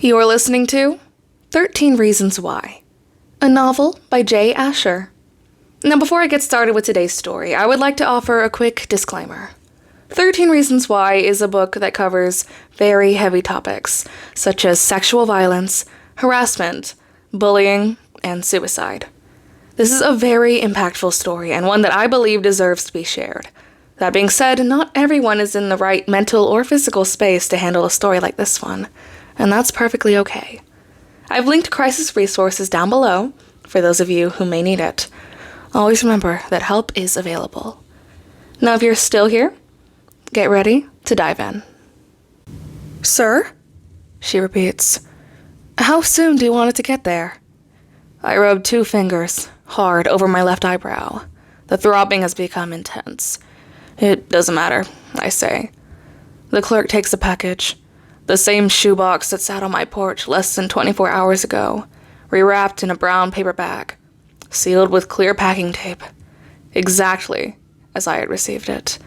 You're listening to 13 Reasons Why, a novel by J. Asher. Now, before I get started with today's story, I would like to offer a quick disclaimer. 13 Reasons Why is a book that covers very heavy topics, such as sexual violence, harassment, bullying, and suicide. This is a very impactful story, and one that I believe deserves to be shared. That being said, not everyone is in the right mental or physical space to handle a story like this one, and that's perfectly okay. I've linked crisis resources down below for those of you who may need it. Always remember that help is available. Now, if you're still here, get ready to dive in. Sir? She repeats. How soon do you want it to get there? I rub 2 fingers, hard, over my left eyebrow. The throbbing has become intense. It doesn't matter, I say. The clerk takes the package. The same shoebox that sat on my porch less than 24 hours ago, rewrapped in a brown paper bag, sealed with clear packing tape, exactly as I had received it,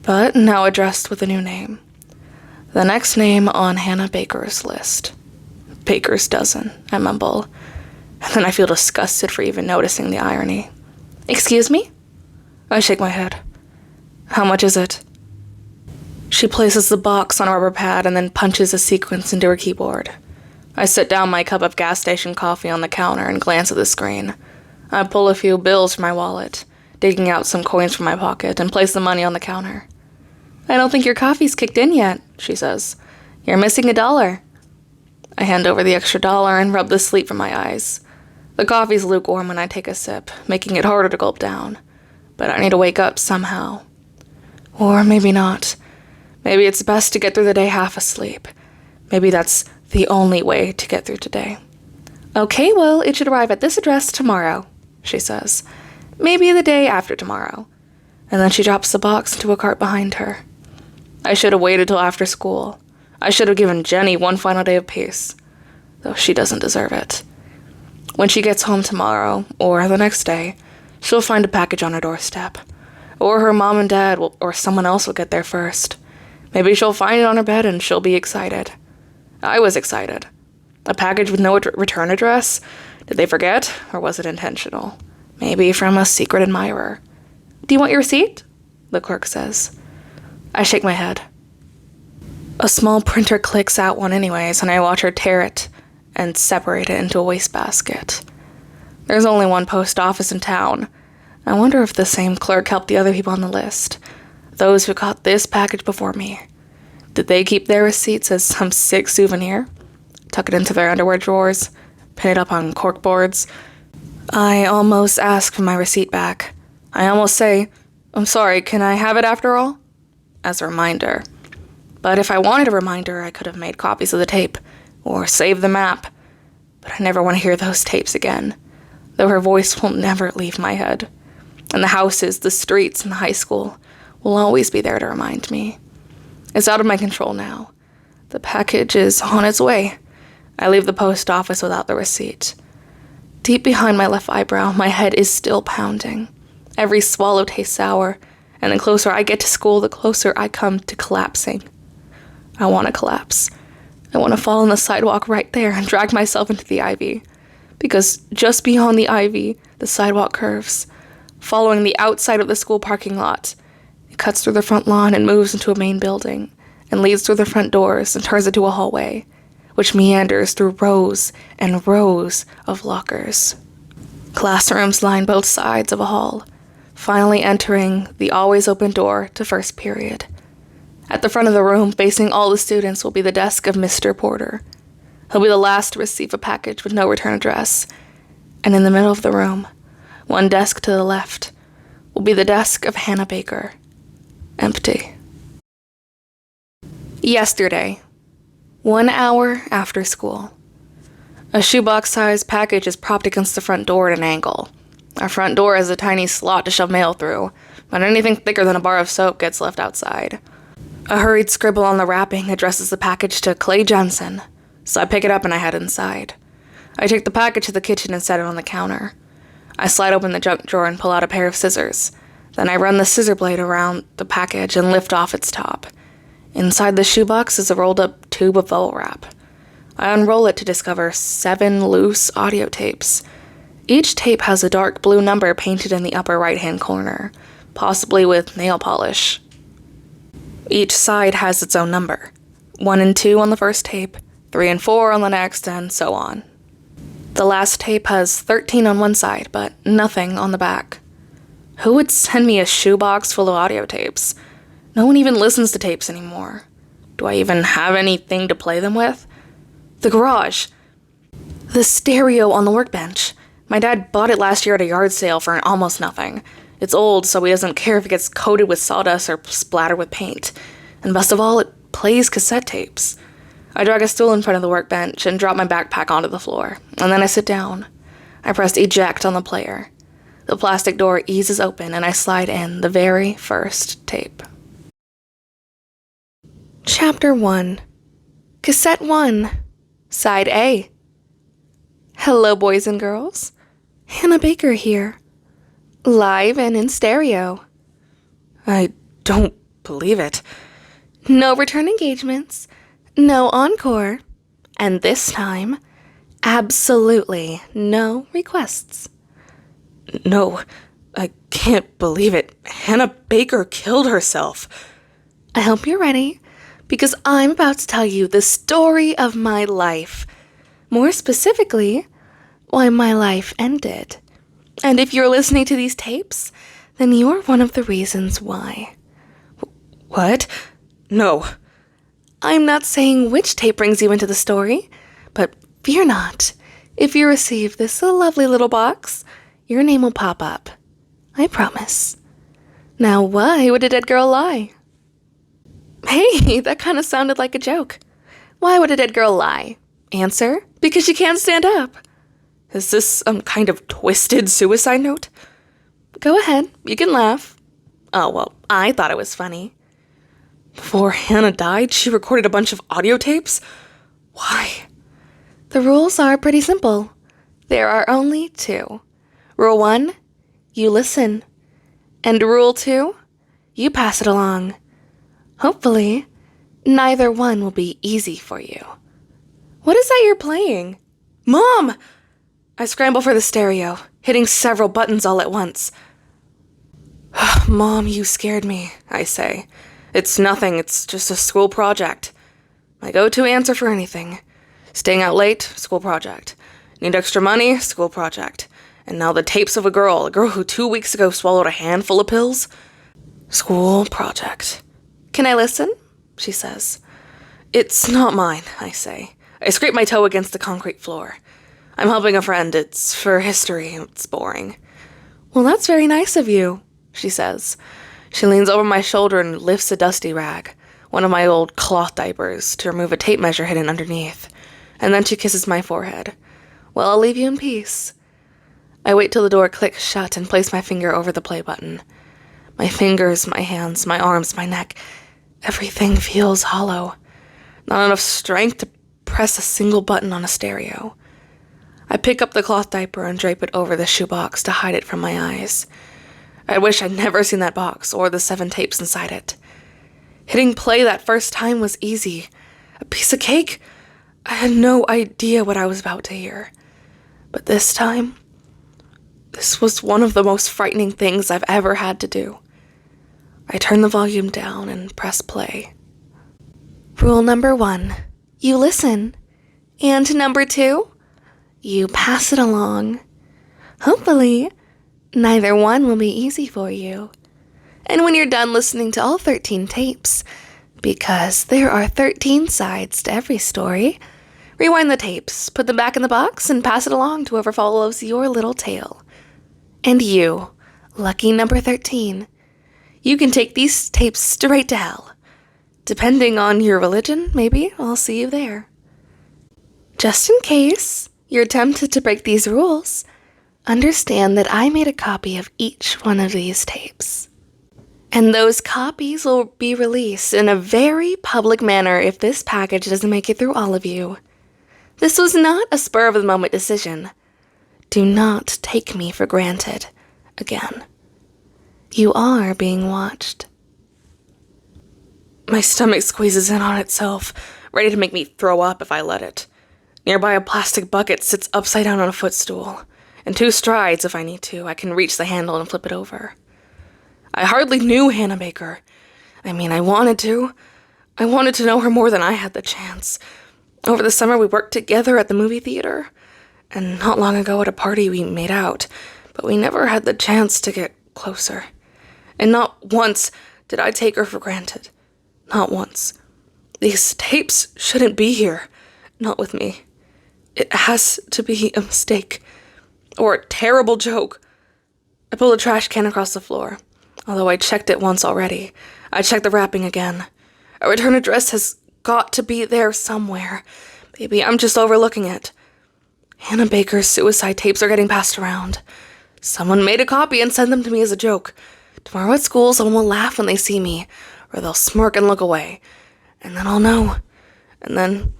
but now addressed with a new name. The next name on Hannah Baker's list. Baker's dozen, I mumble, and then I feel disgusted for even noticing the irony. Excuse me? I shake my head. How much is it? She places the box on a rubber pad and then punches a sequence into her keyboard. I set down my cup of gas station coffee on the counter and glance at the screen. I pull a few bills from my wallet, digging out some coins from my pocket, and place the money on the counter. I don't think your coffee's kicked in yet, she says. You're missing $1. I hand over the extra $1 and rub the sleep from my eyes. The coffee's lukewarm when I take a sip, making it harder to gulp down. But I need to wake up somehow. Or maybe not. Maybe it's best to get through the day half asleep. Maybe that's the only way to get through today. Okay, well, it should arrive at this address tomorrow, she says. Maybe the day after tomorrow. And then she drops the box into a cart behind her. I should have waited till after school. I should have given Jenny one final day of peace, though she doesn't deserve it. When she gets home tomorrow, or the next day, she'll find a package on her doorstep. Or her mom and dad or someone else will get there first. Maybe she'll find it on her bed and she'll be excited. I was excited. A package with no return address? Did they forget, or was it intentional? Maybe from a secret admirer. Do you want your receipt? The clerk says. I shake my head. A small printer clicks out one anyways, and I watch her tear it and separate it into a wastebasket. There's only one post office in town. I wonder if the same clerk helped the other people on the list. Those who got this package before me. Did they keep their receipts as some sick souvenir? Tuck it into their underwear drawers? Pin it up on corkboards? I almost ask for my receipt back. I almost say, I'm sorry, can I have it after all? As a reminder. But if I wanted a reminder, I could have made copies of the tape, or saved the map. But I never want to hear those tapes again, though her voice will never leave my head. And the houses, the streets, and the high school will always be there to remind me. It's out of my control now. The package is on its way. I leave the post office without the receipt. Deep behind my left eyebrow, my head is still pounding. Every swallow tastes sour, and the closer I get to school, the closer I come to collapsing. I want to collapse. I want to fall on the sidewalk right there and drag myself into the ivy. Because just beyond the ivy, the sidewalk curves, following the outside of the school parking lot. It cuts through the front lawn and moves into a main building, and leads through the front doors and turns into a hallway, which meanders through rows and rows of lockers. Classrooms line both sides of a hall, finally entering the always open door to first period. At the front of the room, facing all the students, will be the desk of Mr. Porter. He'll be the last to receive a package with no return address. And in the middle of the room, one desk to the left, will be the desk of Hannah Baker. Empty. Yesterday, 1 hour after school. A shoebox-sized package is propped against the front door at an angle. Our front door has a tiny slot to shove mail through, but anything thicker than a bar of soap gets left outside. A hurried scribble on the wrapping addresses the package to Clay Jensen, so I pick it up and I head inside. I take the package to the kitchen and set it on the counter. I slide open the junk drawer and pull out a pair of scissors. Then I run the scissor blade around the package and lift off its top. Inside the shoebox is a rolled-up tube of bubble wrap. I unroll it to discover 7 loose audio tapes. Each tape has a dark blue number painted in the upper right-hand corner, possibly with nail polish. Each side has its own number. 1 and 2 on the first tape, 3 and 4 on the next, and so on. The last tape has 13 on one side, but nothing on the back. Who would send me a shoebox full of audio tapes? No one even listens to tapes anymore. Do I even have anything to play them with? The garage. The stereo on the workbench. My dad bought it last year at a yard sale for almost nothing. It's old, so he doesn't care if it gets coated with sawdust or splattered with paint. And best of all, it plays cassette tapes. I drag a stool in front of the workbench and drop my backpack onto the floor, and then I sit down. I press eject on the player. The plastic door eases open, and I slide in the very first tape. Chapter 1. Cassette 1. Side A. Hello, boys and girls. Hannah Baker here. Live and in stereo. I don't believe it. No return engagements. No encore. And this time, absolutely no requests. No, I can't believe it. Hannah Baker killed herself. I hope you're ready, because I'm about to tell you the story of my life. More specifically, why my life ended. And if you're listening to these tapes, then you're one of the reasons why. What? No. I'm not saying which tape brings you into the story, but fear not. If you receive this lovely little box, your name will pop up. I promise. Now, why would a dead girl lie? Hey, that kind of sounded like a joke. Why would a dead girl lie? Answer, because she can't stand up. Is this some kind of twisted suicide note? Go ahead, you can laugh. Oh, well, I thought it was funny. Before Hannah died, she recorded a bunch of audio tapes? Why? The rules are pretty simple. There are only 2. Rule 1, you listen. And Rule 2, you pass it along. Hopefully, neither one will be easy for you. What is that you're playing? Mom! I scramble for the stereo, hitting several buttons all at once. Mom, you scared me, I say. It's nothing, it's just a school project. My go-to answer for anything. Staying out late, school project. Need extra money, school project. And now the tapes of a girl who 2 weeks ago swallowed a handful of pills. School project. Can I listen? She says. It's not mine, I say. I scrape my toe against the concrete floor. I'm helping a friend. It's for history. It's boring. Well, that's very nice of you, she says. She leans over my shoulder and lifts a dusty rag, one of my old cloth diapers, to remove a tape measure hidden underneath. And then she kisses my forehead. Well, I'll leave you in peace. I wait till the door clicks shut and place my finger over the play button. My fingers, my hands, my arms, my neck, everything feels hollow. Not enough strength to press a single button on a stereo. I pick up the cloth diaper and drape it over the shoebox to hide it from my eyes. I wish I'd never seen that box or the 7 tapes inside it. Hitting play that first time was easy. A piece of cake? I had no idea what I was about to hear. But this time, this was one of the most frightening things I've ever had to do. I turn the volume down and press play. Rule number 1, you listen. And number 2, you pass it along. Hopefully, neither one will be easy for you. And when you're done listening to all 13 tapes, because there are 13 sides to every story, rewind the tapes, put them back in the box, and pass it along to whoever follows your little tale. And you, lucky number 13, you can take these tapes straight to hell. Depending on your religion, maybe I'll see you there. Just in case you're tempted to break these rules, understand that I made a copy of each one of these tapes. And those copies will be released in a very public manner if this package doesn't make it through all of you. This was not a spur-of-the-moment decision. Do not take me for granted again. You are being watched. My stomach squeezes in on itself, ready to make me throw up if I let it. Nearby, a plastic bucket sits upside down on a footstool. In 2 strides, if I need to, I can reach the handle and flip it over. I hardly knew Hannah Baker. I mean, I wanted to. I wanted to know her more than I had the chance. Over the summer, we worked together at the movie theater. And not long ago at a party, we made out. But we never had the chance to get closer. And not once did I take her for granted. Not once. These tapes shouldn't be here. Not with me. It has to be a mistake. Or a terrible joke. I pulled a trash can across the floor. Although I checked it once already. I checked the wrapping again. A return address has got to be there somewhere. Maybe I'm just overlooking it. Hannah Baker's suicide tapes are getting passed around. Someone made a copy and sent them to me as a joke. Tomorrow at school, someone will laugh when they see me, or they'll smirk and look away. And then I'll know. And then,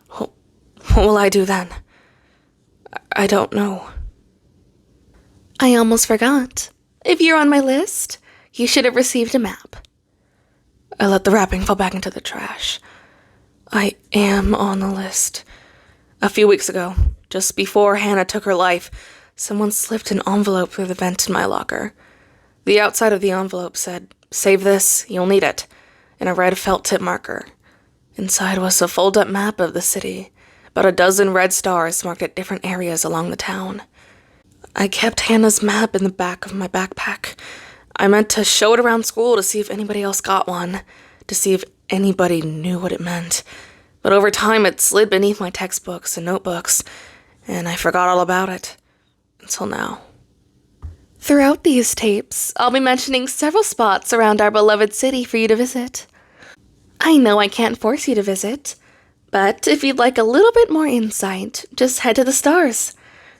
what will I do then? I don't know. I almost forgot. If you're on my list, you should have received a map. I let the wrapping fall back into the trash. I am on the list. A few weeks ago, just before Hannah took her life, someone slipped an envelope through the vent in my locker. The outside of the envelope said, "Save this, you'll need it," in a red felt tip marker. Inside was a fold-up map of the city, about a dozen red stars marked at different areas along the town. I kept Hannah's map in the back of my backpack. I meant to show it around school to see if anybody else got one, to see if anybody knew what it meant. But over time, it slid beneath my textbooks and notebooks, and I forgot all about it. Until now. Throughout these tapes, I'll be mentioning several spots around our beloved city for you to visit. I know I can't force you to visit, but if you'd like a little bit more insight, just head to the stars.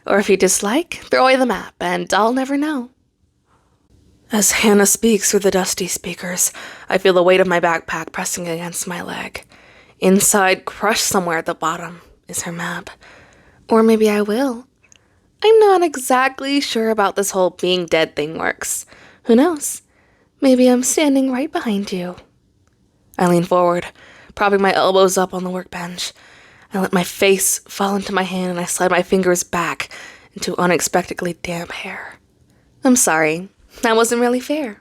Or if you dislike, throw away the map, and I'll never know. As Hannah speaks through the dusty speakers, I feel the weight of my backpack pressing against my leg. Inside, crushed somewhere at the bottom, is her map. Or maybe I will. I'm not exactly sure about this whole being dead thing works. Who knows? Maybe I'm standing right behind you. I lean forward, propping my elbows up on the workbench. I let my face fall into my hand and I slide my fingers back into unexpectedly damp hair. I'm sorry, that wasn't really fair.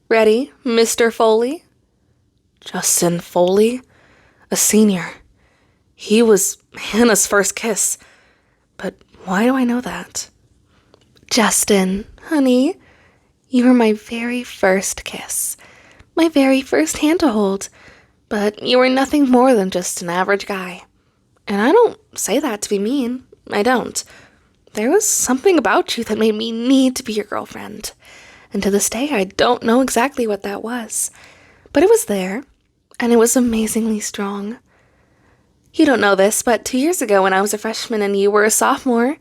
Ready, Mr. Foley? Justin Foley? A senior. He was Hannah's first kiss. But why do I know that? Justin, honey, you were my very first kiss. My very first hand to hold. But you were nothing more than just an average guy. And I don't say that to be mean. I don't. There was something about you that made me need to be your girlfriend. And to this day, I don't know exactly what that was. But it was there, and it was amazingly strong. You don't know this, but 2 years ago when I was a freshman and you were a sophomore,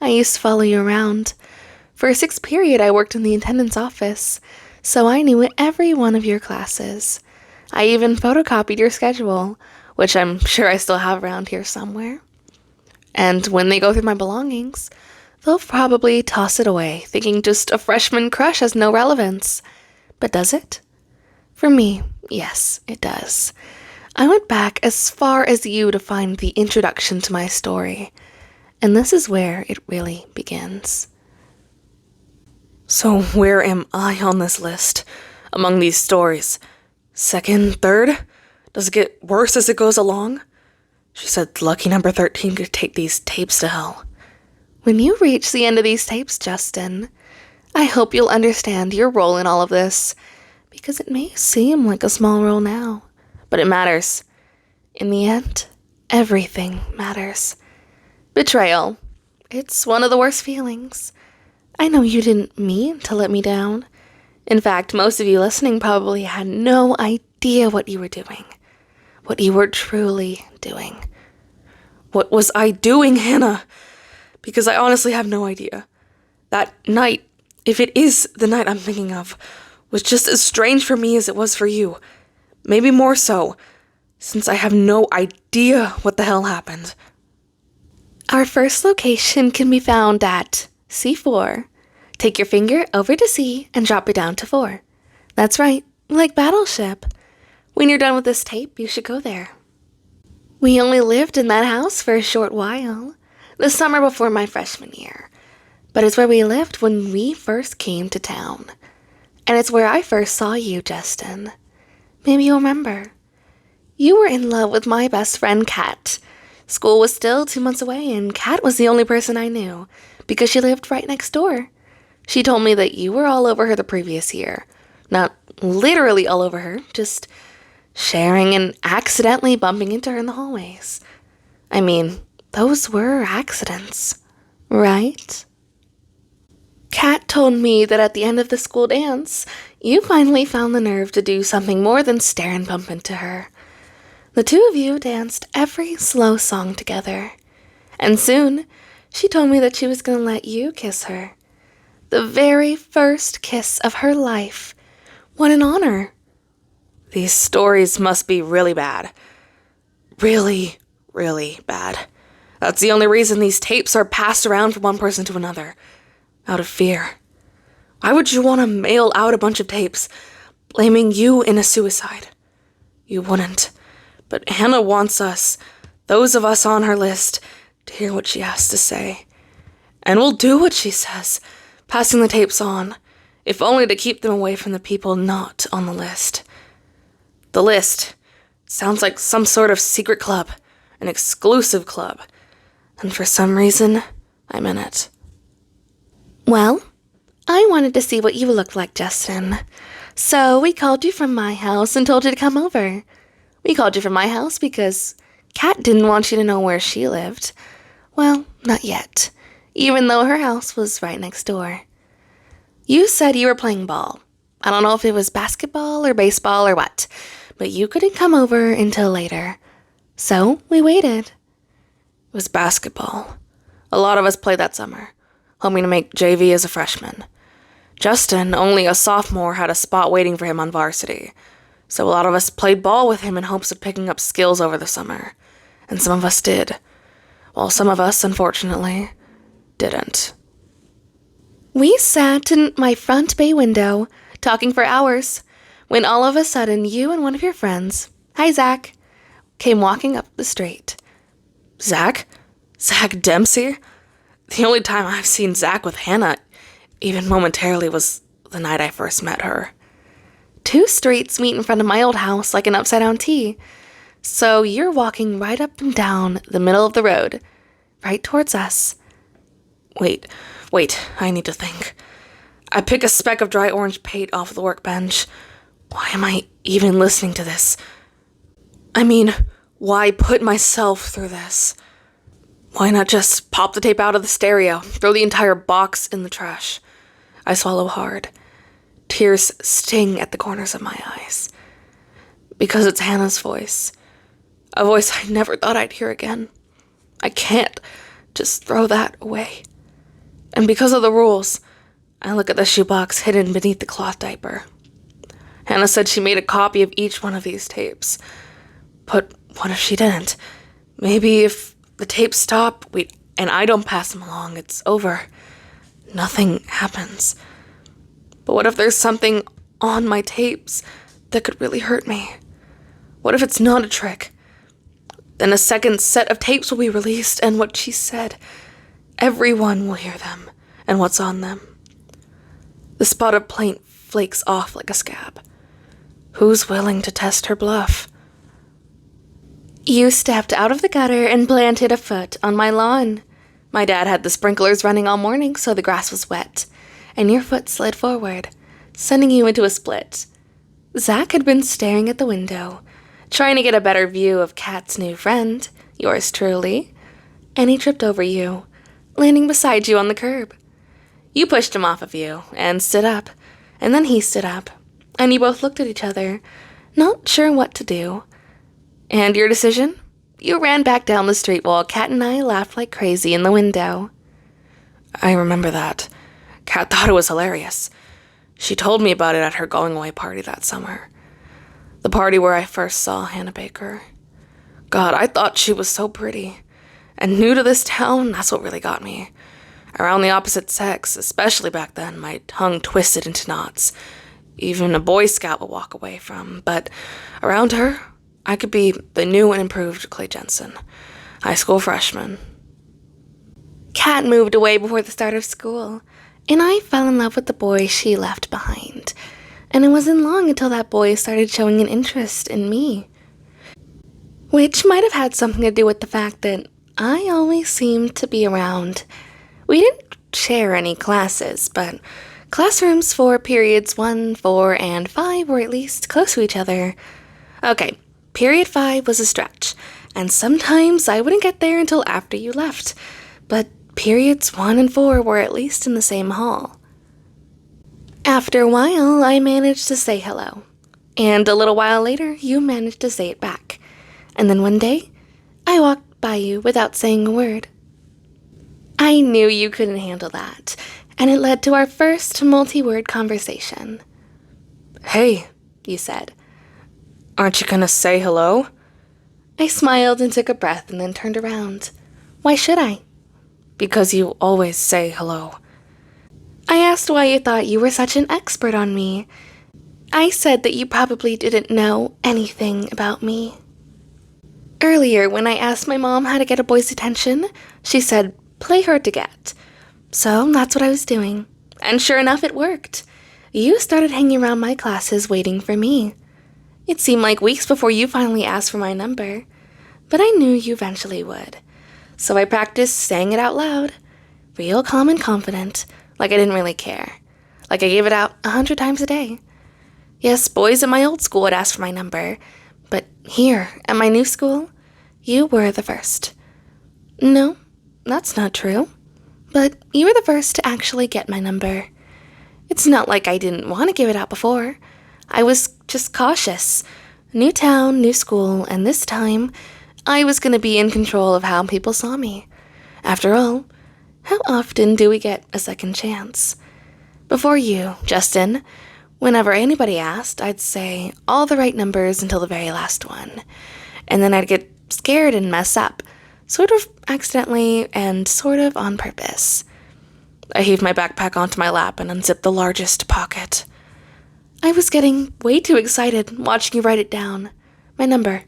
I used to follow you around. For a 6th period, I worked in the attendance office, so I knew every one of your classes. I even photocopied your schedule, which I'm sure I still have around here somewhere. And when they go through my belongings, they'll probably toss it away, thinking just a freshman crush has no relevance. But does it? For me, yes, it does. I went back as far as you to find the introduction to my story, and this is where it really begins. So where am I on this list, among these stories? 2nd, 3rd? Does it get worse as it goes along? She said lucky number 13 could take these tapes to hell. When you reach the end of these tapes, Justin, I hope you'll understand your role in all of this, because it may seem like a small role now. But it matters. In the end, everything matters. Betrayal. It's one of the worst feelings. I know you didn't mean to let me down. In fact, most of you listening probably had no idea what you were doing. What you were truly doing. What was I doing, Hannah? Because I honestly have no idea. That night, if it is the night I'm thinking of, was just as strange for me as it was for you. Maybe more so, since I have no idea what the hell happened. Our first location can be found at C4. Take your finger over to C and drop it down to 4. That's right, like Battleship. When you're done with this tape, you should go there. We only lived in that house for a short while, the summer before my freshman year. But it's where we lived when we first came to town. And it's where I first saw you, Justin. Maybe you'll remember. You were in love with my best friend, Kat. School was still 2 months away, and Kat was the only person I knew, because she lived right next door. She told me that you were all over her the previous year. Not literally all over her, just sharing and accidentally bumping into her in the hallways. I mean, those were accidents, right? Kat told me that at the end of the school dance, you finally found the nerve to do something more than stare and bump into her. The two of you danced every slow song together. And soon, she told me that she was going to let you kiss her. The very first kiss of her life. What an honor. These stories must be really bad. Really, really bad. That's the only reason these tapes are passed around from one person to another. Out of fear. Why would you want to mail out a bunch of tapes, blaming you in a suicide? You wouldn't. But Hannah wants us, those of us on her list, to hear what she has to say. And we'll do what she says, passing the tapes on, if only to keep them away from the people not on the list. The list sounds like some sort of secret club, an exclusive club. And for some reason, I'm in it. Well, I wanted to see what you looked like, Justin. So we called you from my house and told you to come over. We called you from my house because Kat didn't want you to know where she lived. Well, not yet, even though her house was right next door. You said you were playing ball. I don't know if it was basketball or baseball or what, but you couldn't come over until later. So we waited. It was basketball. A lot of us played that summer, hoping to make JV as a freshman. Justin, only a sophomore, had a spot waiting for him on varsity. So a lot of us played ball with him in hopes of picking up skills over the summer. And some of us did. While some of us, unfortunately, didn't. We sat in my front bay window, talking for hours, when all of a sudden you and one of your friends, hi Zach, came walking up the street. Zach? Zach Dempsey? The only time I've seen Zach with Hannah, even momentarily, was the night I first met her. 2 streets meet in front of my old house like an upside-down T. So you're walking right up and down the middle of the road, right towards us. Wait, I need to think. I pick a speck of dry orange paint off the workbench. Why am I even listening to this? I mean, why put myself through this? Why not just pop the tape out of the stereo, throw the entire box in the trash? I swallow hard. Tears sting at the corners of my eyes. Because it's Hannah's voice. A voice I never thought I'd hear again. I can't just throw that away. And because of the rules, I look at the shoebox hidden beneath the cloth diaper. Hannah said she made a copy of each one of these tapes. But what if she didn't? Maybe if the tapes stop, and I don't pass them along, it's over. Nothing happens. But what if there's something on my tapes that could really hurt me? What if it's not a trick? Then a second set of tapes will be released, and what she said, everyone will hear them, and what's on them. The spot of paint flakes off like a scab. Who's willing to test her bluff? You stepped out of the gutter and planted a foot on my lawn. My dad had the sprinklers running all morning, so the grass was wet, and your foot slid forward, sending you into a split. Zach had been staring at the window, trying to get a better view of Kat's new friend, yours truly, and he tripped over you, landing beside you on the curb. You pushed him off of you and stood up, and then he stood up, and you both looked at each other, not sure what to do. And your decision? You ran back down the street while Kat and I laughed like crazy in the window. I remember that. Kat thought it was hilarious. She told me about it at her going-away party that summer. The party where I first saw Hannah Baker. God, I thought she was so pretty. And new to this town, that's what really got me. Around the opposite sex, especially back then, my tongue twisted into knots. Even a Boy Scout would walk away from. But around her, I could be the new and improved Clay Jensen, high school freshman. Kat moved away before the start of school, and I fell in love with the boy she left behind. And it wasn't long until that boy started showing an interest in me. Which might have had something to do with the fact that I always seemed to be around. We didn't share any classes, but classrooms for periods 1, 4, and 5 were at least close to each other. Okay, period 5 was a stretch, and sometimes I wouldn't get there until after you left, but periods 1 and 4 were at least in the same hall. After a while, I managed to say hello, and a little while later, you managed to say it back. And then one day, I walked by you without saying a word. I knew you couldn't handle that, and it led to our first multi-word conversation. Hey, you said. Aren't you gonna say hello? I smiled and took a breath and then turned around. Why should I? Because you always say hello. I asked why you thought you were such an expert on me. I said that you probably didn't know anything about me. Earlier, when I asked my mom how to get a boy's attention, she said, play hard to get. So that's what I was doing. And sure enough, it worked. You started hanging around my classes waiting for me. It seemed like weeks before you finally asked for my number. But I knew you eventually would. So I practiced saying it out loud. Real calm and confident, like I didn't really care. Like I gave it out 100 times a day. Yes, boys at my old school would ask for my number. But here, at my new school, you were the first. No, that's not true. But you were the first to actually get my number. It's not like I didn't want to give it out before. I was just cautious. New town, new school, and this time, I was going to be in control of how people saw me. After all, how often do we get a second chance? Before you, Justin, whenever anybody asked, I'd say all the right numbers until the very last one. And then I'd get scared and mess up, sort of accidentally and sort of on purpose. I heaved my backpack onto my lap and unzipped the largest pocket. I was getting way too excited watching you write it down. My number.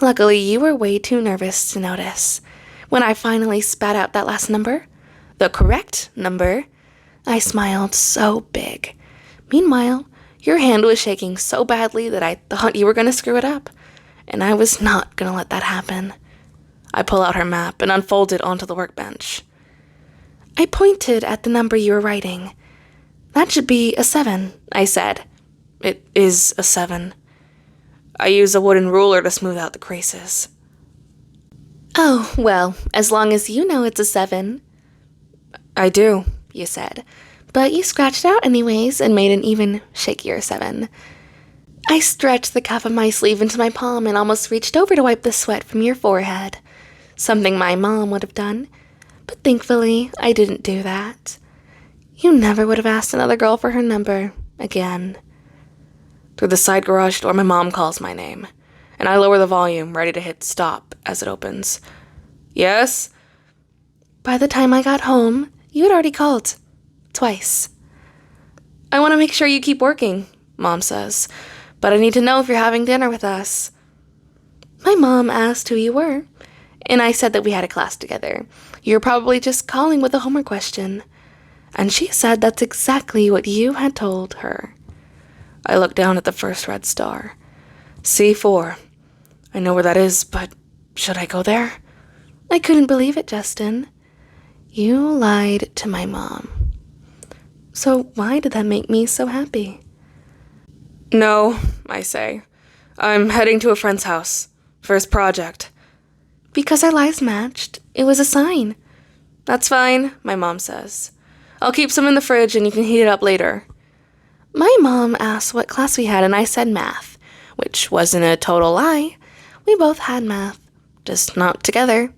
Luckily, you were way too nervous to notice. When I finally spat out that last number, the correct number, I smiled so big. Meanwhile, your hand was shaking so badly that I thought you were going to screw it up, and I was not going to let that happen. I pull out her map and unfold it onto the workbench. I pointed at the number you were writing. That should be a 7, I said. It is a 7. I use a wooden ruler to smooth out the creases. Oh, well, as long as you know it's a 7. I do, you said, but you scratched it out anyways and made an even shakier 7. I stretched the cuff of my sleeve into my palm and almost reached over to wipe the sweat from your forehead. Something my mom would have done, but thankfully I didn't do that. You never would have asked another girl for her number again. Through the side garage door, my mom calls my name, and I lower the volume, ready to hit stop as it opens. Yes? By the time I got home, you had already called. Twice. I want to make sure you keep working, Mom says, but I need to know if you're having dinner with us. My mom asked who you were, and I said that we had a class together. You're probably just calling with a homework question. And she said that's exactly what you had told her. I look down at the first red star. C4. I know where that is, but should I go there? I couldn't believe it, Justin. You lied to my mom. So why did that make me so happy? No, I say. I'm heading to a friend's house for his project. Because our lives matched, it was a sign. That's fine, my mom says. I'll keep some in the fridge and you can heat it up later. My mom asked what class we had and I said math, which wasn't a total lie. We both had math, just not together.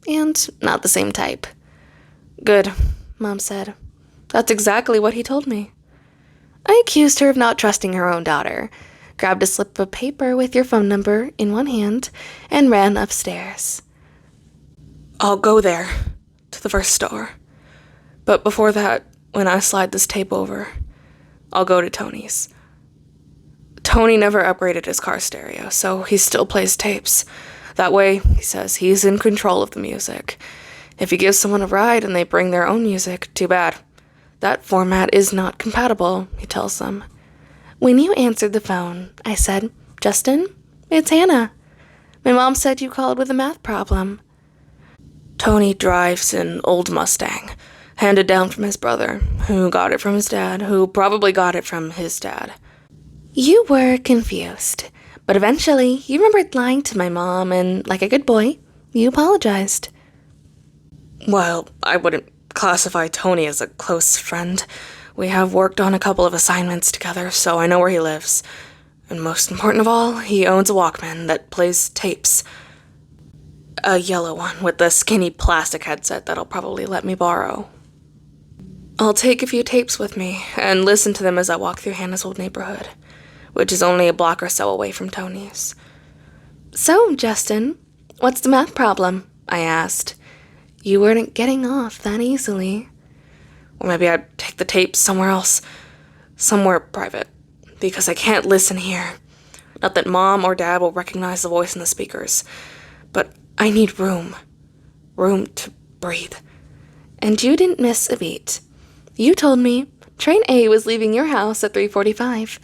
And not the same type. Good, Mom said. That's exactly what he told me. I accused her of not trusting her own daughter, grabbed a slip of paper with your phone number in one hand, and ran upstairs. I'll go there, to the first star. But before that, when I slide this tape over, I'll go to Tony's. Tony never upgraded his car stereo, so he still plays tapes. That way, he says, he's in control of the music. If he gives someone a ride and they bring their own music, too bad. That format is not compatible, he tells them. When you answered the phone, I said, Justin, it's Hannah. My mom said you called with a math problem. Tony drives an old Mustang, handed down from his brother, who got it from his dad, who probably got it from his dad. You were confused, but eventually you remembered lying to my mom, and like a good boy, you apologized. Well, I wouldn't classify Tony as a close friend. We have worked on a couple of assignments together, so I know where he lives. And most important of all, he owns a Walkman that plays tapes. A yellow one with the skinny plastic headset that I'll probably let me borrow. I'll take a few tapes with me and listen to them as I walk through Hannah's old neighborhood, which is only a block or so away from Tony's. So, Justin, what's the math problem? I asked. You weren't getting off that easily. Or maybe I'd take the tapes somewhere else, somewhere private, because I can't listen here. Not that Mom or Dad will recognize the voice in the speakers, but I need room to breathe. And you didn't miss a beat. You told me Train A was leaving your house at 3:45.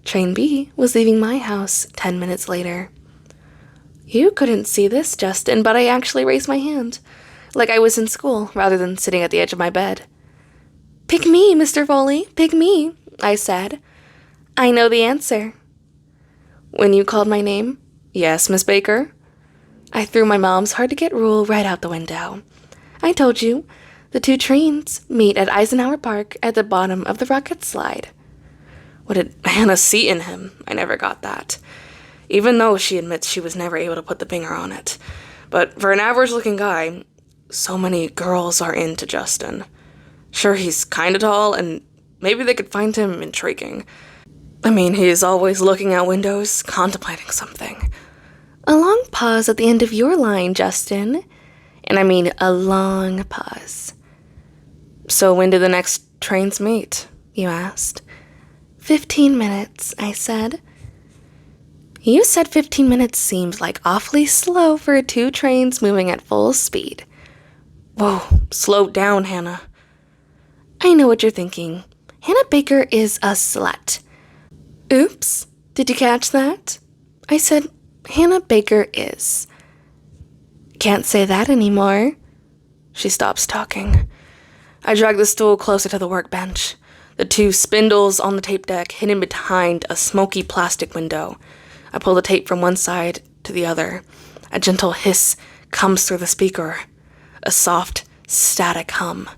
Train B was leaving my house 10 minutes later. You couldn't see this, Justin, but I actually raised my hand, like I was in school rather than sitting at the edge of my bed. Pick me, Mr. Foley, pick me, I said. I know the answer. When you called my name, yes, Miss Baker. I threw my mom's hard-to-get rule right out the window. I told you, the two trains meet at Eisenhower Park at the bottom of the rocket slide. What did Hannah see in him? I never got that. Even though she admits she was never able to put the finger on it. But for an average-looking guy, so many girls are into Justin. Sure, he's kinda tall, and maybe they could find him intriguing. I mean, he's always looking out windows, contemplating something. A long pause at the end of your line, Justin. And I mean a long pause. So when did the next trains meet? You asked. 15 minutes, I said. You said 15 minutes seemed like awfully slow for two trains moving at full speed. Whoa, slow down, Hannah. I know what you're thinking. Hannah Baker is a slut. Oops, did you catch that? I said, Hannah Baker is. Can't say that anymore. She stops talking. I drag the stool closer to the workbench. The two spindles on the tape deck hidden behind a smoky plastic window. I pull the tape from one side to the other. A gentle hiss comes through the speaker. A soft, static hum.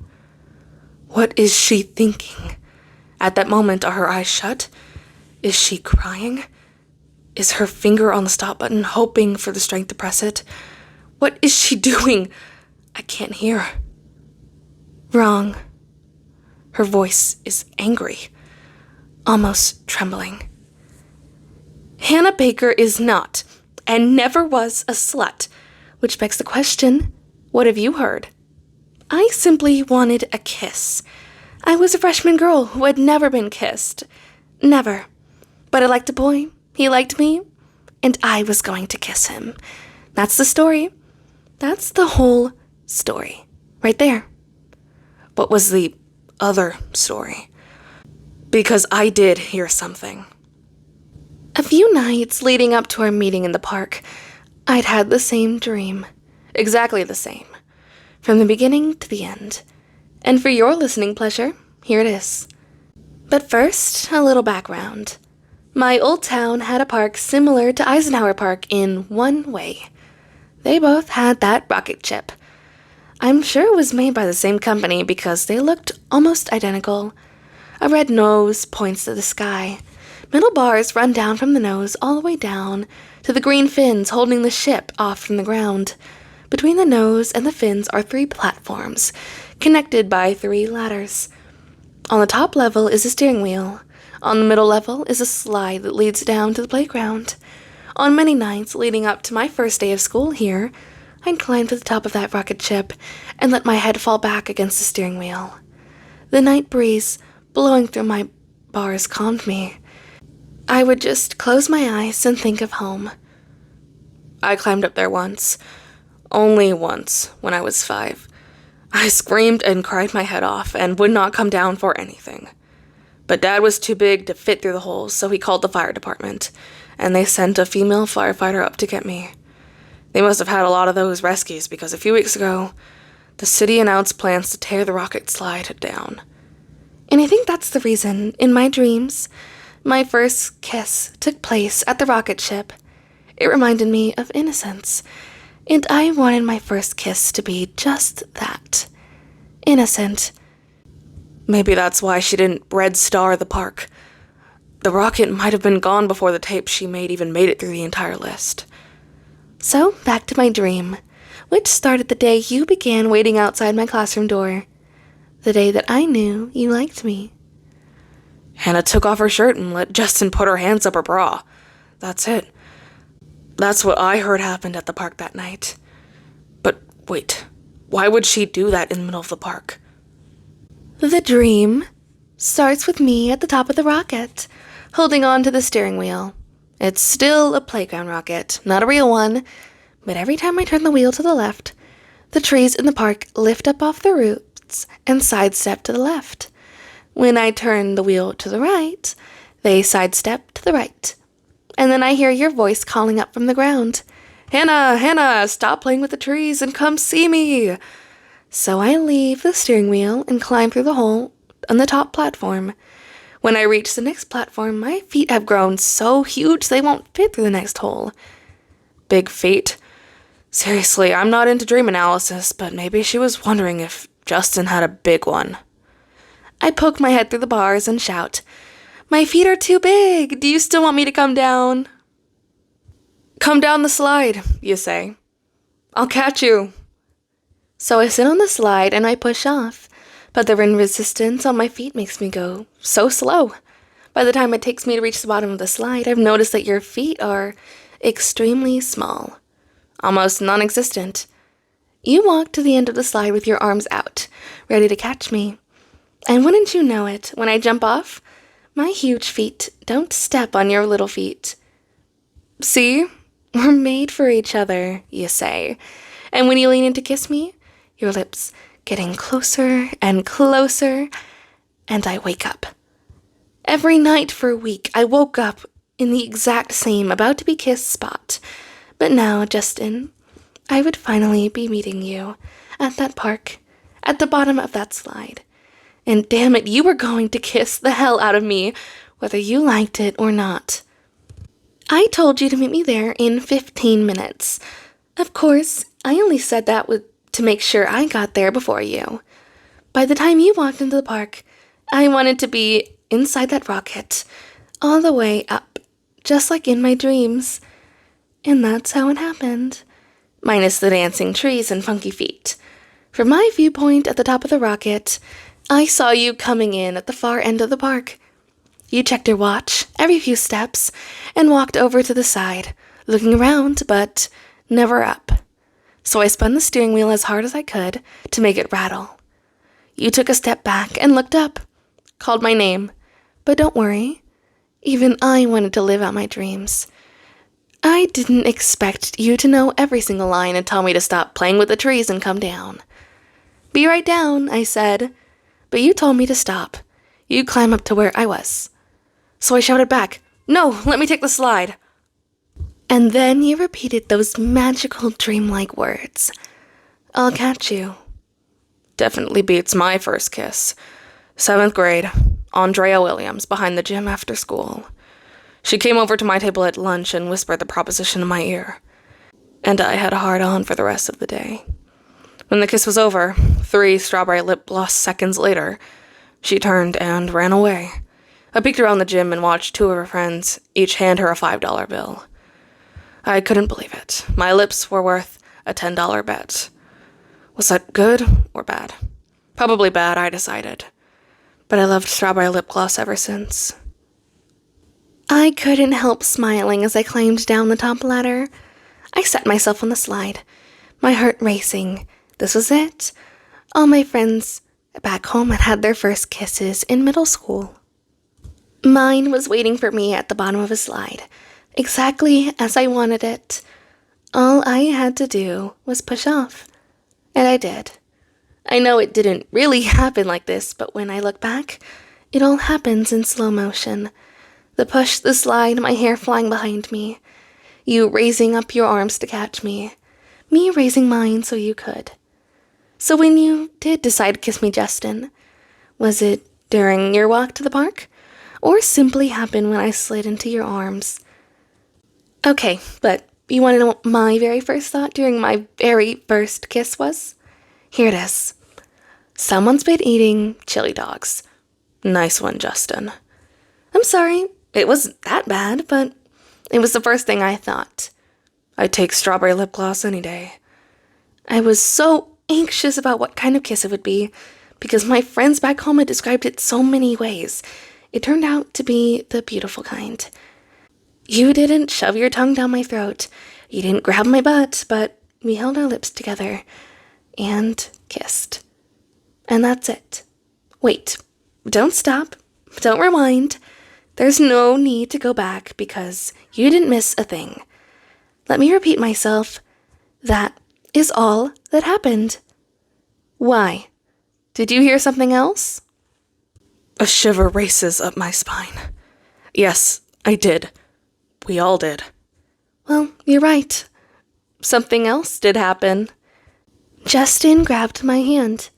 What is she thinking? At that moment, are her eyes shut? Is she crying? Is her finger on the stop button, hoping for the strength to press it? What is she doing? I can't hear. Wrong. Her voice is angry, almost trembling. Hannah Baker is not, and never was, a slut, which begs the question, what have you heard? I simply wanted a kiss. I was a freshman girl who had never been kissed. Never. But I liked a boy, he liked me, and I was going to kiss him. That's the story. That's the whole story. Right there. What was the other story? Because I did hear something. A few nights leading up to our meeting in the park, I'd had the same dream. Exactly the same. From the beginning to the end. And for your listening pleasure, here it is. But first, a little background. My old town had a park similar to Eisenhower Park in one way. They both had that rocket ship. I'm sure it was made by the same company because they looked almost identical. A red nose points to the sky. Metal bars run down from the nose all the way down to the green fins holding the ship off from the ground. Between the nose and the fins are 3 platforms, connected by 3 ladders. On the top level is a steering wheel. On the middle level is a slide that leads down to the playground. On many nights leading up to my first day of school here, I'd climb to the top of that rocket ship and let my head fall back against the steering wheel. The night breeze blowing through my bars calmed me. I would just close my eyes and think of home. I climbed up there once. Only once, when I was 5. I screamed and cried my head off and would not come down for anything. But Dad was too big to fit through the holes, so he called the fire department, and they sent a female firefighter up to get me. They must have had a lot of those rescues because a few weeks ago, the city announced plans to tear the rocket slide down. And I think that's the reason, in my dreams, my first kiss took place at the rocket ship. It reminded me of innocence, and I wanted my first kiss to be just that. Innocent. Maybe that's why she didn't red star the park. The rocket might have been gone before the tape she made even made it through the entire list. So, back to my dream, which started the day you began waiting outside my classroom door. The day that I knew you liked me. Hannah took off her shirt and let Justin put her hands up her bra. That's it. That's what I heard happened at the park that night. But wait, why would she do that in the middle of the park? The dream starts with me at the top of the rocket, holding on to the steering wheel. It's still a playground rocket, not a real one, but every time I turn the wheel to the left, the trees in the park lift up off their roots and sidestep to the left. When I turn the wheel to the right, they sidestep to the right. And then I hear your voice calling up from the ground. "Hannah, Hannah, stop playing with the trees and come see me." So I leave the steering wheel and climb through the hole on the top platform. When I reach the next platform, my feet have grown so huge they won't fit through the next hole. Big feet? Seriously, I'm not into dream analysis, but maybe she was wondering if Justin had a big one. I poke my head through the bars and shout, "My feet are too big. Do you still want me to come down?" "Come down the slide," you say. "I'll catch you." So I sit on the slide and I push off, but the wind resistance on my feet makes me go so slow. By the time it takes me to reach the bottom of the slide, I've noticed that your feet are extremely small, almost non-existent. You walk to the end of the slide with your arms out, ready to catch me. And wouldn't you know it, when I jump off, my huge feet don't step on your little feet. "See? We're made for each other," you say. And when you lean in to kiss me, your lips getting closer and closer, and I wake up. Every night for a week, I woke up in the exact same about-to-be-kissed spot. But now, Justin, I would finally be meeting you at that park, at the bottom of that slide. And damn it, you were going to kiss the hell out of me, whether you liked it or not. I told you to meet me there in 15 minutes. Of course, I only said that to make sure I got there before you. By the time you walked into the park, I wanted to be inside that rocket, all the way up, just like in my dreams. And that's how it happened. Minus the dancing trees and funky feet. From my viewpoint at the top of the rocket, I saw you coming in at the far end of the park. You checked your watch every few steps and walked over to the side, looking around, but never up. So I spun the steering wheel as hard as I could to make it rattle. You took a step back and looked up, called my name, but don't worry. Even I wanted to live out my dreams. I didn't expect you to know every single line and tell me to stop playing with the trees and come down. "Be right down," I said, but you told me to stop. You climb up to where I was. So I shouted back, "No, let me take the slide." And then you repeated those magical dreamlike words. "I'll catch you." Definitely beats my first kiss. 7th grade, Andrea Williams, behind the gym after school. She came over to my table at lunch and whispered the proposition in my ear. And I had a hard-on for the rest of the day. When the kiss was over, 3 strawberry lip gloss seconds later, she turned and ran away. I peeked around the gym and watched 2 of her friends each hand her a $5 bill. I couldn't believe it. My lips were worth a $10 bet. Was that good or bad? Probably bad, I decided. But I loved strawberry lip gloss ever since. I couldn't help smiling as I climbed down the top ladder. I set myself on the slide, my heart racing. This was it. All my friends back home had their first kisses in middle school. Mine was waiting for me at the bottom of a slide, exactly as I wanted it. All I had to do was push off. And I did. I know it didn't really happen like this, but when I look back, it all happens in slow motion. The push, the slide, my hair flying behind me. You raising up your arms to catch me. Me raising mine so you could. So when you did decide to kiss me, Justin, was it during your walk to the park? Or simply happened when I slid into your arms? Okay, but you want to know what my very first thought during my very first kiss was? Here it is. Someone's been eating chili dogs. Nice one, Justin. I'm sorry, it wasn't that bad, but it was the first thing I thought. I'd take strawberry lip gloss any day. I was so anxious about what kind of kiss it would be, because my friends back home had described it so many ways. It turned out to be the beautiful kind. You didn't shove your tongue down my throat. You didn't grab my butt, but we held our lips together and kissed. And that's it. Wait, don't stop. Don't rewind. There's no need to go back because you didn't miss a thing. Let me repeat myself. That is all that happened. Why? Did you hear something else? A shiver races up my spine. Yes, I did. We all did. Well, you're right. Something else did happen. Justin grabbed my hand.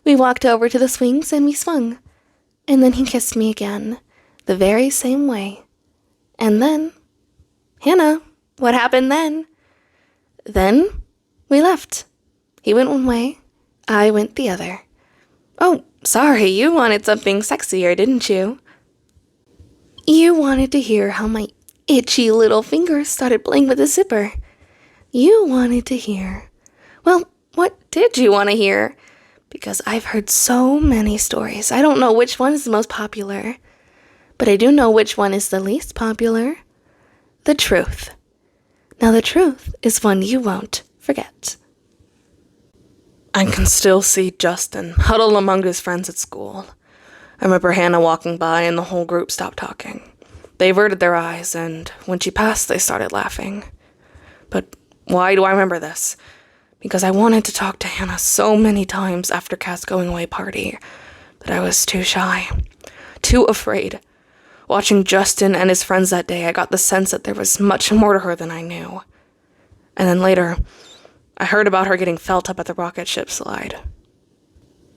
We walked over to the swings and we swung. And then he kissed me again, the very same way. And then, Hannah, what happened then? Then we left. He went one way, I went the other. Oh, sorry, you wanted something sexier, didn't you? You wanted to hear how my itchy little fingers started playing with the zipper. You wanted to hear. Well, what did you want to hear? Because I've heard so many stories. I don't know which one is the most popular. But I do know which one is the least popular. The truth. Now the truth is one you won't forget. I can still see Justin huddled among his friends at school. I remember Hannah walking by and the whole group stopped talking. They averted their eyes, and when she passed, they started laughing. But why do I remember this? Because I wanted to talk to Hannah so many times after Kat's going-away party, but I was too shy, too afraid. Watching Justin and his friends that day, I got the sense that there was much more to her than I knew. And then later, I heard about her getting felt up at the rocket ship slide.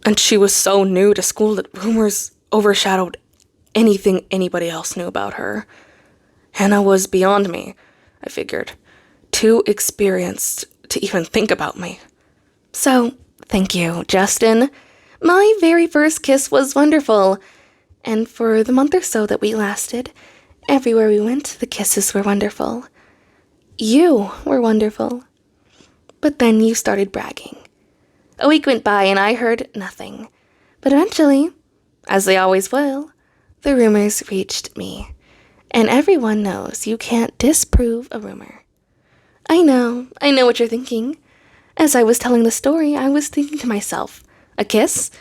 And she was so new to school that rumors overshadowed anything anybody else knew about her. Hannah was beyond me, I figured. Too experienced to even think about me. So, thank you, Justin. My very first kiss was wonderful. And for the month or so that we lasted, everywhere we went, the kisses were wonderful. You were wonderful. But then you started bragging. A week went by and I heard nothing. But eventually, as they always will, the rumors reached me. And everyone knows you can't disprove a rumor. I know what you're thinking. As I was telling the story, I was thinking to myself, a kiss?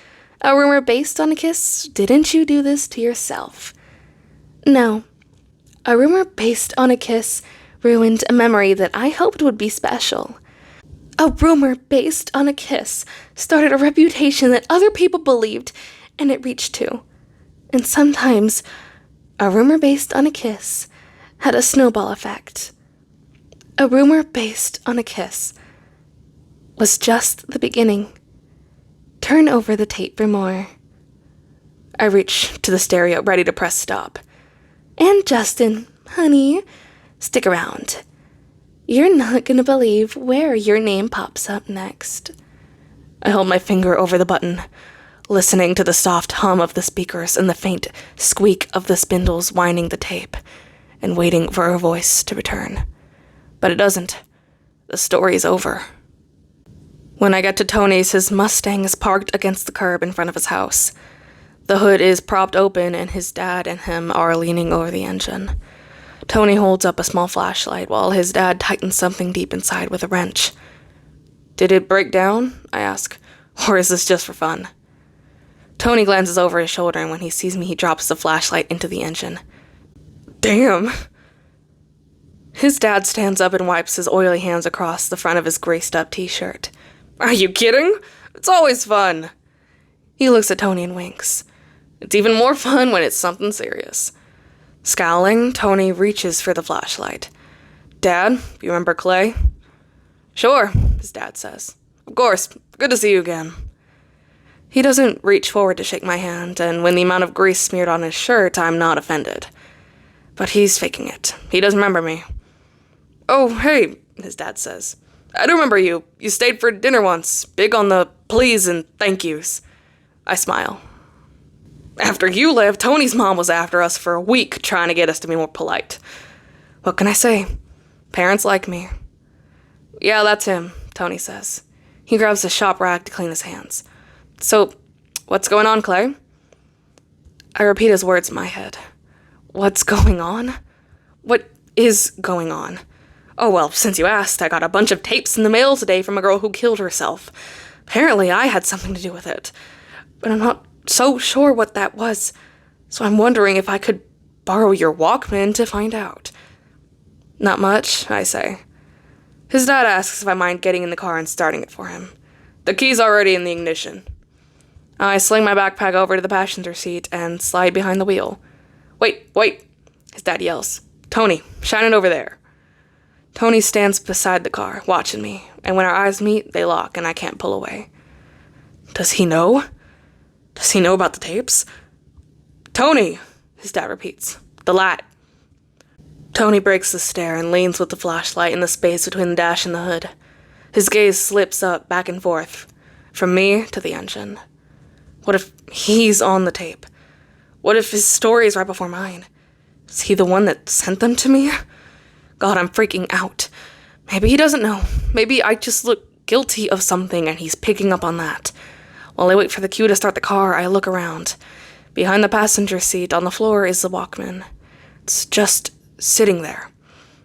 A rumor based on a kiss? Didn't you do this to yourself? No. A rumor based on a kiss ruined a memory that I hoped would be special. A rumor based on a kiss started a reputation that other people believed, and it reached to. And sometimes, a rumor based on a kiss had a snowball effect. A rumor based on a kiss was just the beginning. Turn over the tape for more. I reached to the stereo, ready to press stop. And Justin, honey, stick around. You're not gonna believe where your name pops up next. I held my finger over the button, listening to the soft hum of the speakers and the faint squeak of the spindles winding the tape, and waiting for her voice to return. But it doesn't. The story's over. When I get to Tony's, his Mustang is parked against the curb in front of his house. The hood is propped open, and his dad and him are leaning over the engine. Tony holds up a small flashlight while his dad tightens something deep inside with a wrench. "Did it break down?" I ask. "Or is this just for fun?" Tony glances over his shoulder, and when he sees me, he drops the flashlight into the engine. Damn. His dad stands up and wipes his oily hands across the front of his greased-up t-shirt. Are you kidding? It's always fun. He looks at Tony and winks. It's even more fun when it's something serious. Scowling, Tony reaches for the flashlight. Dad, you remember Clay? Sure, his dad says. Of course, good to see you again. He doesn't reach forward to shake my hand, and when the amount of grease smeared on his shirt, I'm not offended. But he's faking it. He doesn't remember me. Oh, hey, his dad says. I do remember you. You stayed for dinner once, big on the please and thank yous. I smile. After you left, Tony's mom was after us for a week trying to get us to be more polite. What can I say? Parents like me. Yeah, that's him, Tony says. He grabs a shop rag to clean his hands. So, what's going on, Clay? I repeat his words in my head. What's going on? What is going on? Oh, well, since you asked, I got a bunch of tapes in the mail today from a girl who killed herself. Apparently, I had something to do with it. But I'm not so sure what that was, so I'm wondering if I could borrow your Walkman to find out. Not much, I say. His dad asks if I mind getting in the car and starting it for him. The key's already in the ignition. I sling my backpack over to the passenger seat and slide behind the wheel. Wait, his dad yells. Tony, shine it over there. Tony stands beside the car, watching me, and when our eyes meet, they lock and I can't pull away. Does he know? Does he know about the tapes? Tony, his dad repeats. The light. Tony breaks the stare and leans with the flashlight in the space between the dash and the hood. His gaze slips up back and forth, from me to the engine. What if he's on the tape? What if his story is right before mine? Is he the one that sent them to me? God, I'm freaking out. Maybe he doesn't know. Maybe I just look guilty of something and he's picking up on that. While I wait for the cue to start the car, I look around. Behind the passenger seat on the floor is the Walkman. It's just sitting there.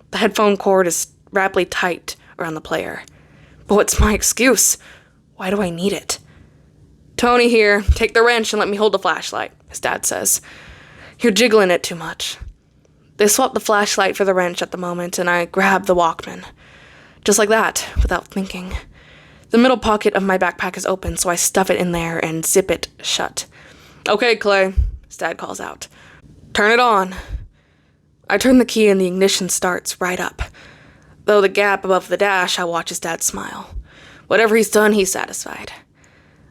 The headphone cord is rapidly tight around the player. But what's my excuse? Why do I need it? Tony here, take the wrench and let me hold the flashlight, his dad says. You're jiggling it too much. They swap the flashlight for the wrench at the moment, and I grab the Walkman. Just like that, without thinking. The middle pocket of my backpack is open, so I stuff it in there and zip it shut. Okay, Clay, his dad calls out. Turn it on. I turn the key and the ignition starts right up. Though the gap above the dash, I watch his dad smile. Whatever he's done, he's satisfied.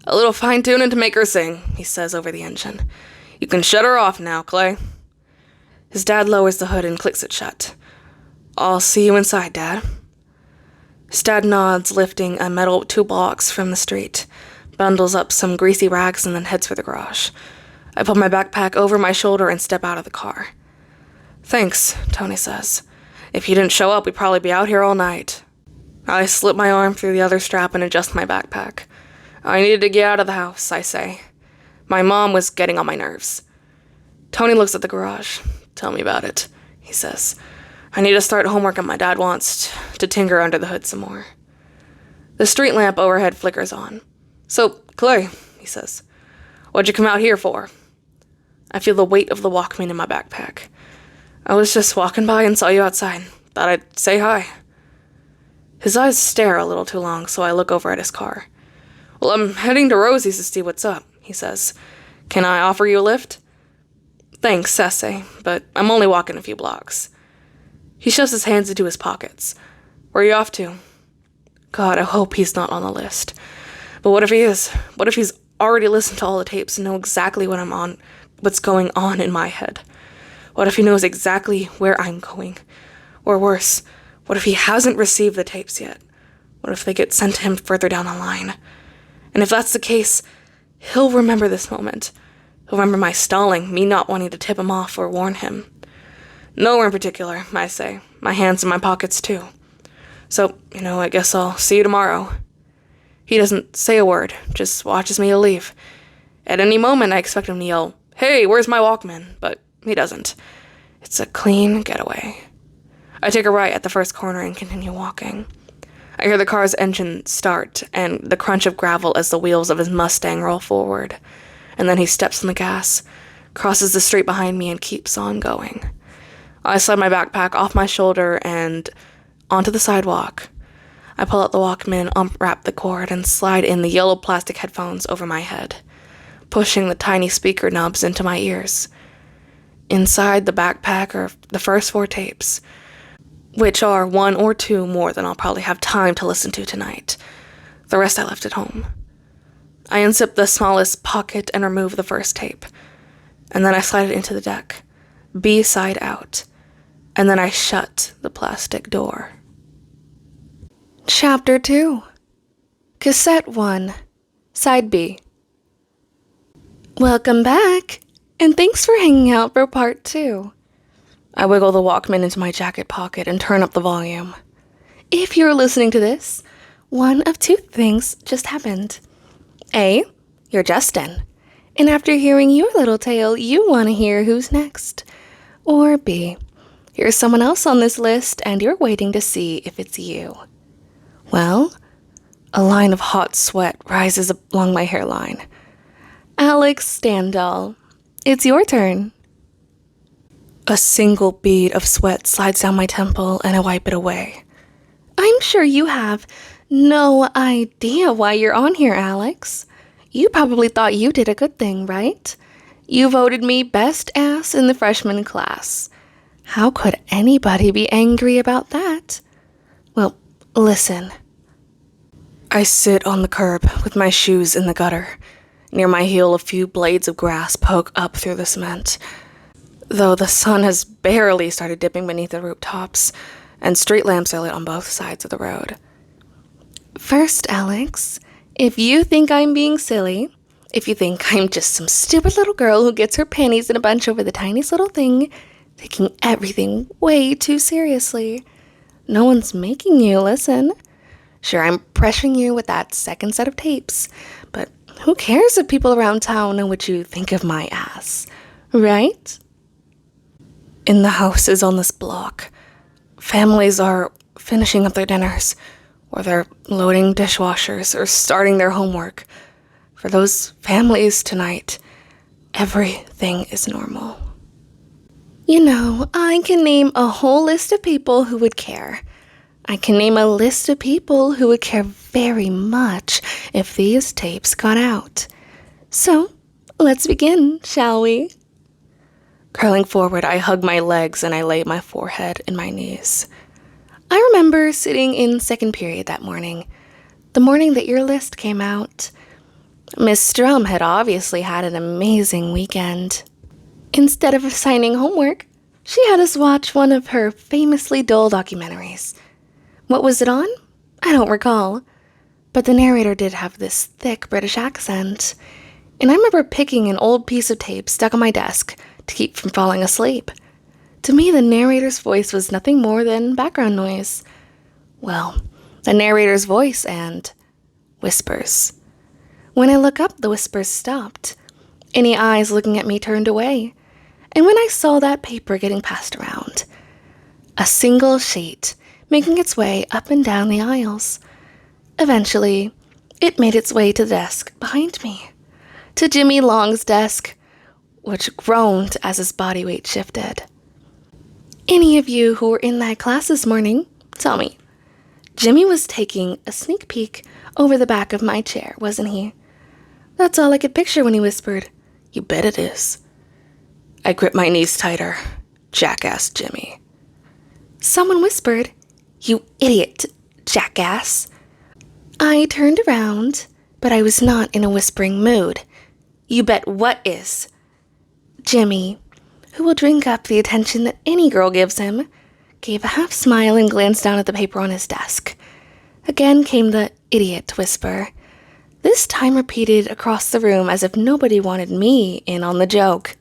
A little fine-tuning to make her sing, he says over the engine. You can shut her off now, Clay. His dad lowers the hood and clicks it shut. I'll see you inside, Dad. His dad nods, lifting a metal toolbox from the street, bundles up some greasy rags, and then heads for the garage. I pull my backpack over my shoulder and step out of the car. Thanks, Tony says. If you didn't show up, we'd probably be out here all night. I slip my arm through the other strap and adjust my backpack. I needed to get out of the house, I say. My mom was getting on my nerves. Tony looks at the garage. Tell me about it, he says. I need to start homework and my dad wants to tinker under the hood some more. The street lamp overhead flickers on. So, Clay, he says, what'd you come out here for? I feel the weight of the Walkman in my backpack. I was just walking by and saw you outside. Thought I'd say hi. His eyes stare a little too long, so I look over at his car. Well, I'm heading to Rosie's to see what's up, he says. Can I offer you a lift? Thanks, I say, but I'm only walking a few blocks. He shoves his hands into his pockets. Where are you off to? God, I hope he's not on the list. But what if he is? What if he's already listened to all the tapes and know exactly what's going on in my head? What if he knows exactly where I'm going? Or worse, what if he hasn't received the tapes yet? What if they get sent to him further down the line? And if that's the case, he'll remember this moment. He'll remember my stalling, me not wanting to tip him off or warn him. Nowhere in particular, I say, my hands in my pockets too. So, I guess I'll see you tomorrow. He doesn't say a word, just watches me leave. At any moment, I expect him to yell, "Hey, where's my Walkman?" But he doesn't. It's a clean getaway. I take a right at the first corner and continue walking. I hear the car's engine start and the crunch of gravel as the wheels of his Mustang roll forward. and then he steps on the gas, crosses the street behind me, and keeps on going. I slide my backpack off my shoulder and onto the sidewalk. I pull out the Walkman, unwrap the cord, and slide in the yellow plastic headphones over my head, pushing the tiny speaker knobs into my ears. Inside the backpack are the first 4 tapes, which are 1 or 2 more than I'll probably have time to listen to tonight. The rest I left at home. I unzip the smallest pocket and remove the first tape, and then I slide it into the deck, B side out, and then I shut the plastic door. Chapter 2. Cassette 1, Side B. Welcome back, and thanks for hanging out for part 2. I wiggle the Walkman into my jacket pocket and turn up the volume. If you're listening to this, one of 2 things just happened. A, you're Justin, and after hearing your little tale, you want to hear who's next. Or B, here's someone else on this list, and you're waiting to see if it's you. Well, a line of hot sweat rises along my hairline. Alex Standall, it's your turn. A single bead of sweat slides down my temple, and I wipe it away. I'm sure you have no idea why you're on here, Alex. You probably thought you did a good thing, right? You voted me best ass in the freshman class. How could anybody be angry about that? Well, listen. I sit on the curb with my shoes in the gutter. Near my heel, a few blades of grass poke up through the cement. Though the sun has barely started dipping beneath the rooftops, and street lamps are lit on both sides of the road. First, Alex, if you think I'm being silly, if you think I'm just some stupid little girl who gets her panties in a bunch over the tiniest little thing, taking everything way too seriously, no one's making you listen. Sure, I'm pressuring you with that second set of tapes, but who cares if people around town know what you think of my ass, right? In the houses on this block, families are finishing up their dinners, or they're loading dishwashers, or starting their homework. For those families tonight, everything is normal. You know, I can name a whole list of people who would care. I can name a list of people who would care very much if these tapes got out. So, let's begin, shall we? Curling forward, I hug my legs and I lay my forehead in my knees. I remember sitting in second period that morning, the morning that your list came out. Miss Strum had obviously had an amazing weekend. Instead of assigning homework, she had us watch one of her famously dull documentaries. What was it on? I don't recall. But the narrator did have this thick British accent, and I remember picking an old piece of tape stuck on my desk to keep from falling asleep. To me, the narrator's voice was nothing more than background noise. Well, the narrator's voice and whispers. When I look up, the whispers stopped. Any eyes looking at me turned away. And when I saw that paper getting passed around, a single sheet making its way up and down the aisles. Eventually, it made its way to the desk behind me, to Jimmy Long's desk, which groaned as his body weight shifted. Any of you who were in that class this morning, tell me, Jimmy was taking a sneak peek over the back of my chair, wasn't he? That's all I could picture when he whispered, "You bet it is." I gripped my knees tighter. Jackass Jimmy. Someone whispered, "You idiot, jackass." I turned around, but I was not in a whispering mood. "You bet what is?" Jimmy, who will drink up the attention that any girl gives him, gave a half smile and glanced down at the paper on his desk. Again came the idiot whisper, this time repeated across the room as if nobody wanted me in on the joke.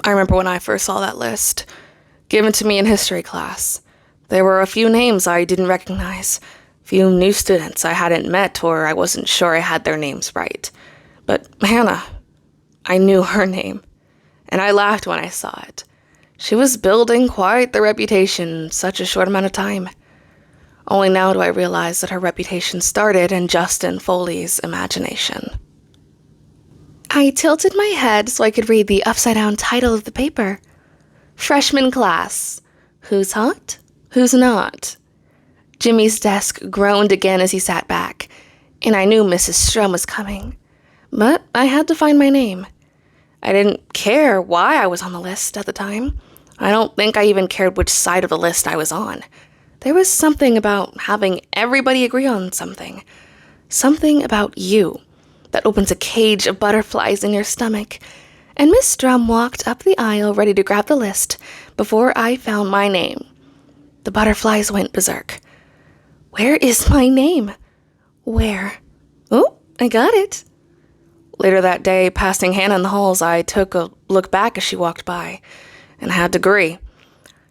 I remember when I first saw that list, given to me in history class. There were a few names I didn't recognize, few new students I hadn't met or I wasn't sure I had their names right. But Hannah, I knew her name, and I laughed when I saw it. She was building quite the reputation in such a short amount of time. Only now do I realize that her reputation started in Justin Foley's imagination. I tilted my head so I could read the upside-down title of the paper. Freshman class. Who's hot? Who's not? Jimmy's desk groaned again as he sat back, and I knew Mrs. Strum was coming. But I had to find my name. I didn't care why I was on the list at the time. I don't think I even cared which side of the list I was on. There was something about having everybody agree on something. Something about you that opens a cage of butterflies in your stomach. And Miss Strum walked up the aisle ready to grab the list before I found my name. The butterflies went berserk. Where is my name? Where? Oh, I got it. Later that day, passing Hannah in the halls, I took a look back as she walked by, and had to agree.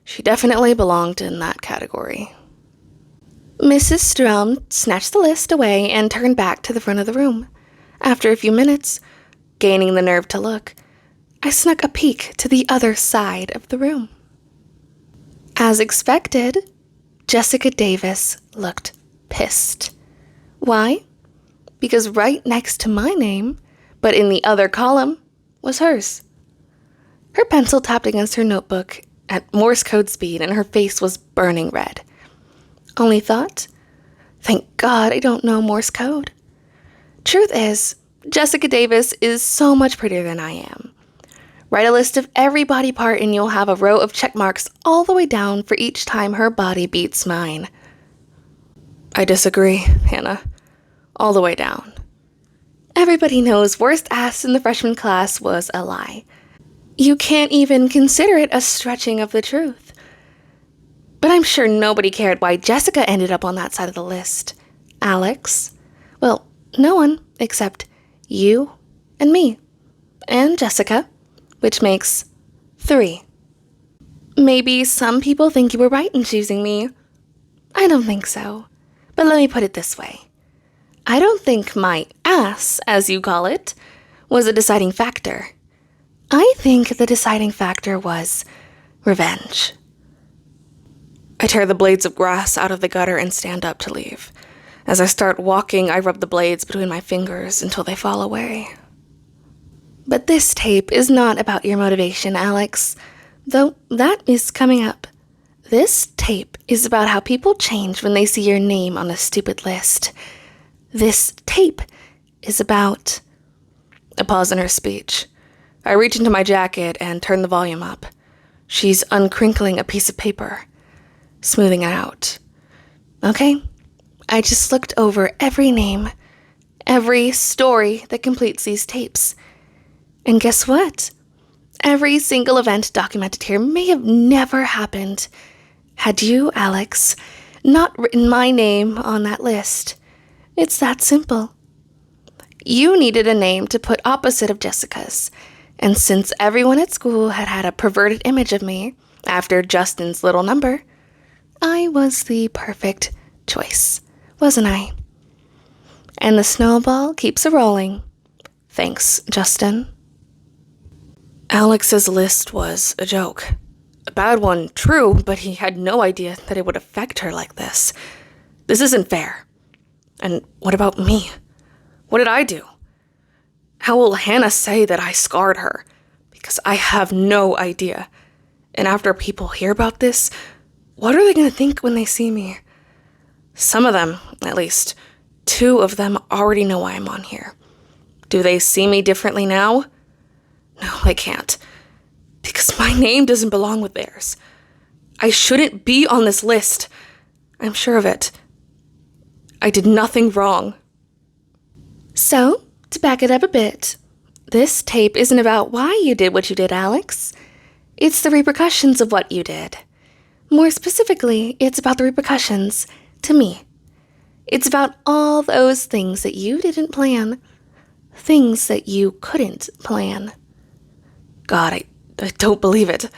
She definitely belonged in that category. Mrs. Strum snatched the list away and turned back to the front of the room. After a few minutes, gaining the nerve to look, I snuck a peek to the other side of the room. As expected, Jessica Davis looked pissed. Why? Because right next to my name, but in the other column, was hers. Her pencil tapped against her notebook at Morse code speed, and her face was burning red. Only thought, thank God I don't know Morse code. Truth is, Jessica Davis is so much prettier than I am. Write a list of every body part and you'll have a row of check marks all the way down for each time her body beats mine. I disagree, Hannah. All the way down. Everybody knows worst ass in the freshman class was a lie. You can't even consider it a stretching of the truth. But I'm sure nobody cared why Jessica ended up on that side of the list. Alex? Well, no one except you and me. And Jessica, which makes 3. Maybe some people think you were right in choosing me. I don't think so. But let me put it this way. I don't think my ass, as you call it, was a deciding factor. I think the deciding factor was revenge. I tear the blades of grass out of the gutter and stand up to leave. As I start walking, I rub the blades between my fingers until they fall away. But this tape is not about your motivation, Alex, though that is coming up. This tape is about how people change when they see your name on a stupid list. This tape is about... A pause in her speech. I reach into my jacket and turn the volume up. She's uncrinkling a piece of paper, smoothing it out. Okay, I just looked over every name, every story that completes these tapes. And guess what? Every single event documented here may have never happened had you, Alex, not written my name on that list. It's that simple. You needed a name to put opposite of Jessica's, and since everyone at school had had a perverted image of me after Justin's little number, I was the perfect choice, wasn't I? And the snowball keeps a-rolling. Thanks, Justin. Alex's list was a joke. A bad one, true, but he had no idea that it would affect her like this. This isn't fair. And what about me? What did I do? How will Hannah say that I scarred her? Because I have no idea. And after people hear about this, what are they going to think when they see me? Some of them, at least, 2 of them already know why I'm on here. Do they see me differently now? No, they can't. Because my name doesn't belong with theirs. I shouldn't be on this list. I'm sure of it. I did nothing wrong. So, to back it up a bit, this tape isn't about why you did what you did, Alex. It's the repercussions of what you did. More specifically, it's about the repercussions to me. It's about all those things that you didn't plan. Things that you couldn't plan. God, I don't believe it.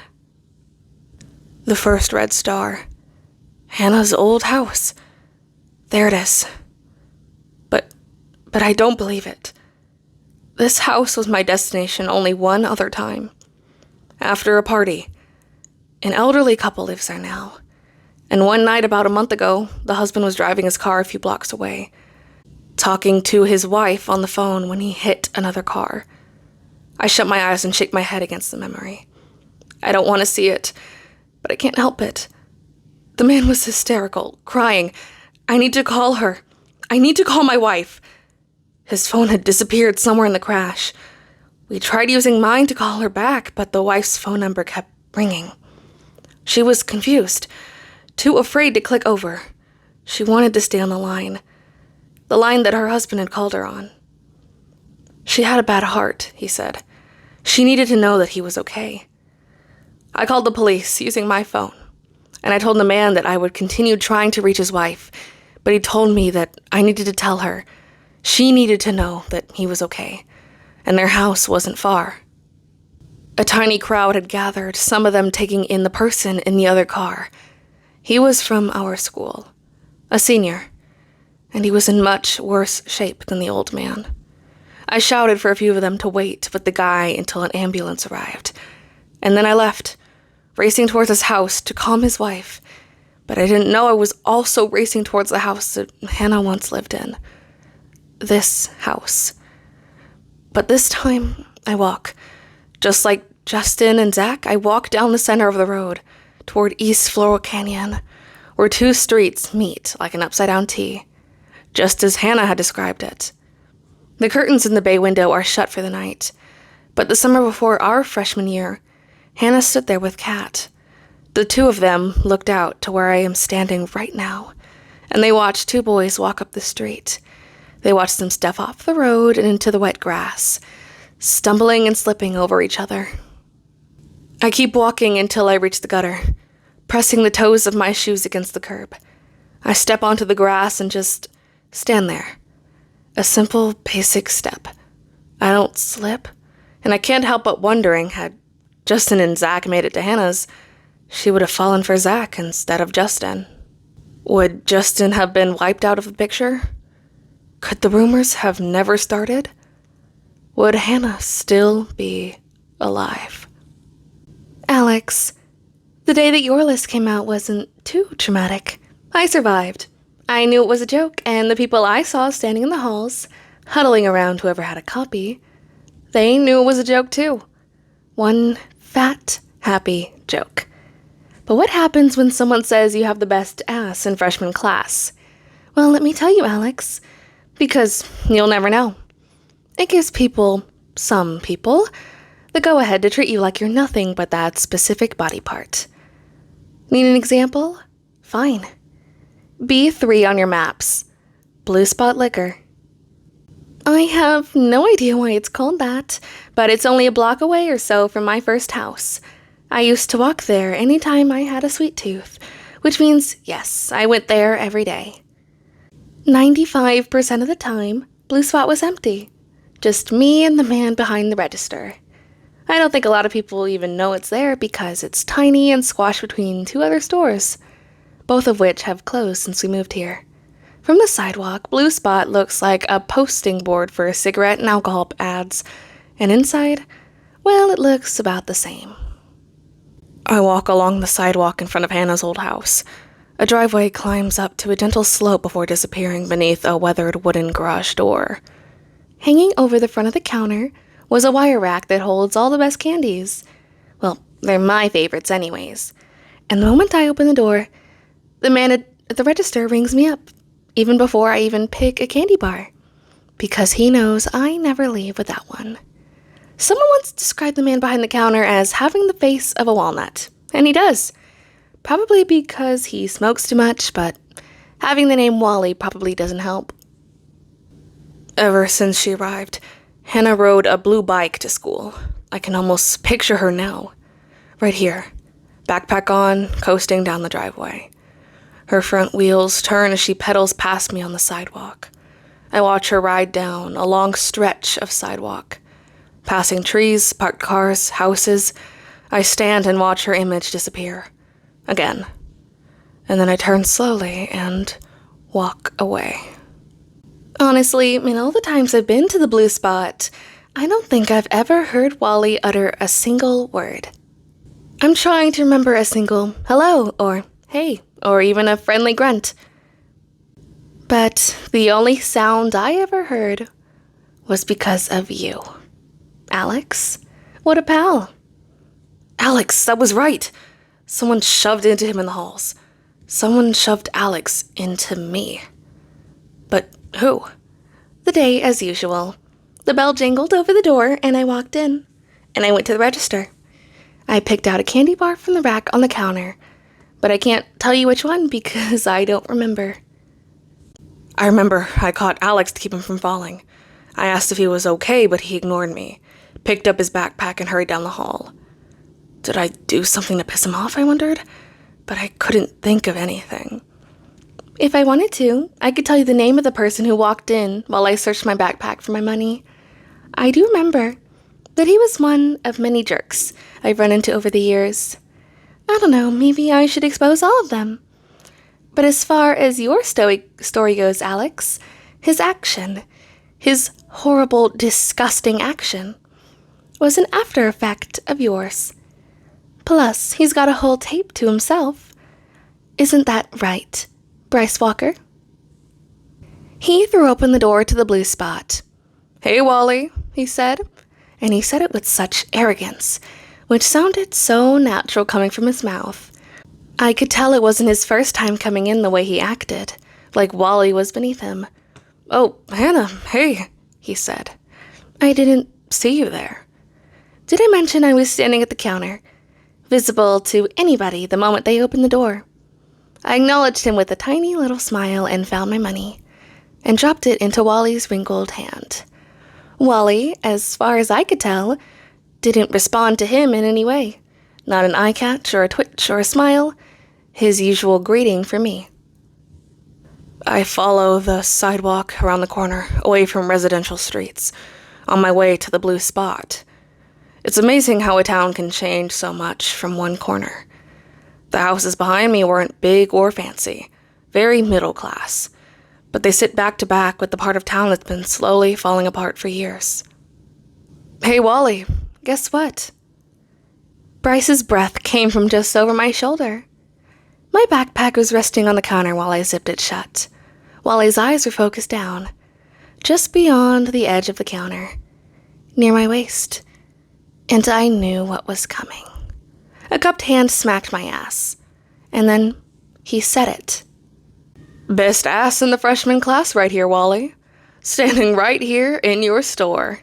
The first red star. Hannah's old house. There it is. But I don't believe it. This house was my destination only one other time. After a party. An elderly couple lives there now. And one night about a month ago, the husband was driving his car a few blocks away, talking to his wife on the phone when he hit another car. I shut my eyes and shake my head against the memory. I don't want to see it, but I can't help it. The man was hysterical, crying. I need to call her. I need to call my wife. His phone had disappeared somewhere in the crash. We tried using mine to call her back, but the wife's phone number kept ringing. She was confused, too afraid to click over. She wanted to stay on the line that her husband had called her on. She had a bad heart, he said. She needed to know that he was okay. I called the police using my phone, and I told the man that I would continue trying to reach his wife, but he told me that I needed to tell her. She needed to know that he was okay, and their house wasn't far. A tiny crowd had gathered, some of them taking in the person in the other car. He was from our school, a senior, and he was in much worse shape than the old man. I shouted for a few of them to wait with the guy until an ambulance arrived, and then I left, racing towards his house to calm his wife, but I didn't know I was also racing towards the house that Hannah once lived in. This house. But this time, I walk. Just like Justin and Zach, I walk down the center of the road, toward East Floral Canyon, where two streets meet like an upside-down T, just as Hannah had described it. The curtains in the bay window are shut for the night, but the summer before our freshman year, Hannah stood there with Kat. The two of them looked out to where I am standing right now, and they watched two boys walk up the street. They watched them step off the road and into the wet grass, stumbling and slipping over each other. I keep walking until I reach the gutter, pressing the toes of my shoes against the curb. I step onto the grass and just stand there. A simple, basic step. I don't slip, and I can't help but wondering, had Justin and Zach made it to Hannah's, she would have fallen for Zach instead of Justin. Would Justin have been wiped out of the picture? Could the rumors have never started? Would Hannah still be alive? Alex, the day that your list came out wasn't too traumatic. I survived. I knew it was a joke, and the people I saw standing in the halls, huddling around whoever had a copy, they knew it was a joke too. One fat, happy joke. But what happens when someone says you have the best ass in freshman class? Well, let me tell you, Alex, because you'll never know. It gives people, some people, the go-ahead to treat you like you're nothing but that specific body part. Need an example? Fine. B3 on your maps. Blue Spot Liquor. I have no idea why it's called that, but it's only a block away or so from my first house. I used to walk there anytime I had a sweet tooth, which means, yes, I went there every day. 95% of the time, Blue Spot was empty. Just me and the man behind the register. I don't think a lot of people even know it's there because it's tiny and squashed between two other stores, both of which have closed since we moved here. From the sidewalk, Blue Spot looks like a posting board for cigarette and alcohol ads, and inside, well, it looks about the same. I walk along the sidewalk in front of Hannah's old house. A driveway climbs up to a gentle slope before disappearing beneath a weathered wooden garage door. Hanging over the front of the counter was a wire rack that holds all the best candies. Well, they're my favorites anyways. And the moment I open the door, the man at the register rings me up, even before I even pick a candy bar, because he knows I never leave without one. Someone once described the man behind the counter as having the face of a walnut, and he does. Probably because he smokes too much, but having the name Wally probably doesn't help. Ever since she arrived, Hannah rode a blue bike to school. I can almost picture her now. Right here, backpack on, coasting down the driveway. Her front wheels turn as she pedals past me on the sidewalk. I watch her ride down a long stretch of sidewalk. Passing trees, parked cars, houses, I stand and watch her image disappear. Again. And then I turn slowly and walk away. Honestly, in all the times I've been to the Blue Spot, I don't think I've ever heard Wally utter a single word. I'm trying to remember a single hello or hey or even a friendly grunt. But the only sound I ever heard was because of you, Alex? What a pal. Alex, that was right. Someone shoved into him in the halls. Someone shoved Alex into me. But who? The day as usual. The bell jingled over the door and I walked in. And I went to the register. I picked out a candy bar from the rack on the counter. But I can't tell you which one because I don't remember. I remember I caught Alex to keep him from falling. I asked if he was okay, but he ignored me, picked up his backpack and hurried down the hall. Did I do something to piss him off, I wondered? But I couldn't think of anything. If I wanted to, I could tell you the name of the person who walked in while I searched my backpack for my money. I do remember that he was one of many jerks I've run into over the years. I don't know, maybe I should expose all of them. But as far as your story goes, Alex, his action, his horrible, disgusting action, was an after effect of yours. Plus, he's got a whole tape to himself. Isn't that right, Bryce Walker? He threw open the door to the blue spot. "Hey, Wally," he said, and he said it with such arrogance, which sounded so natural coming from his mouth. I could tell it wasn't his first time coming in the way he acted, like Wally was beneath him. "Oh, Hannah, hey," he said. "I didn't see you there. Did I mention I was standing at the counter, visible to anybody the moment they opened the door?" I acknowledged him with a tiny little smile and found my money, and dropped it into Wally's wrinkled hand. Wally, as far as I could tell, didn't respond to him in any way. Not an eye catch or a twitch or a smile, his usual greeting for me. I follow the sidewalk around the corner, away from residential streets, on my way to the blue spot. It's amazing how a town can change so much from one corner. The houses behind me weren't big or fancy, very middle class, but they sit back to back with the part of town that's been slowly falling apart for years. "Hey, Wally, guess what?" Bryce's breath came from just over my shoulder. My backpack was resting on the counter while I zipped it shut. Wally's eyes were focused down, just beyond the edge of the counter, near my waist, and I knew what was coming. A cupped hand smacked my ass, and then he said it. "Best ass in the freshman class right here, Wally. Standing right here in your store."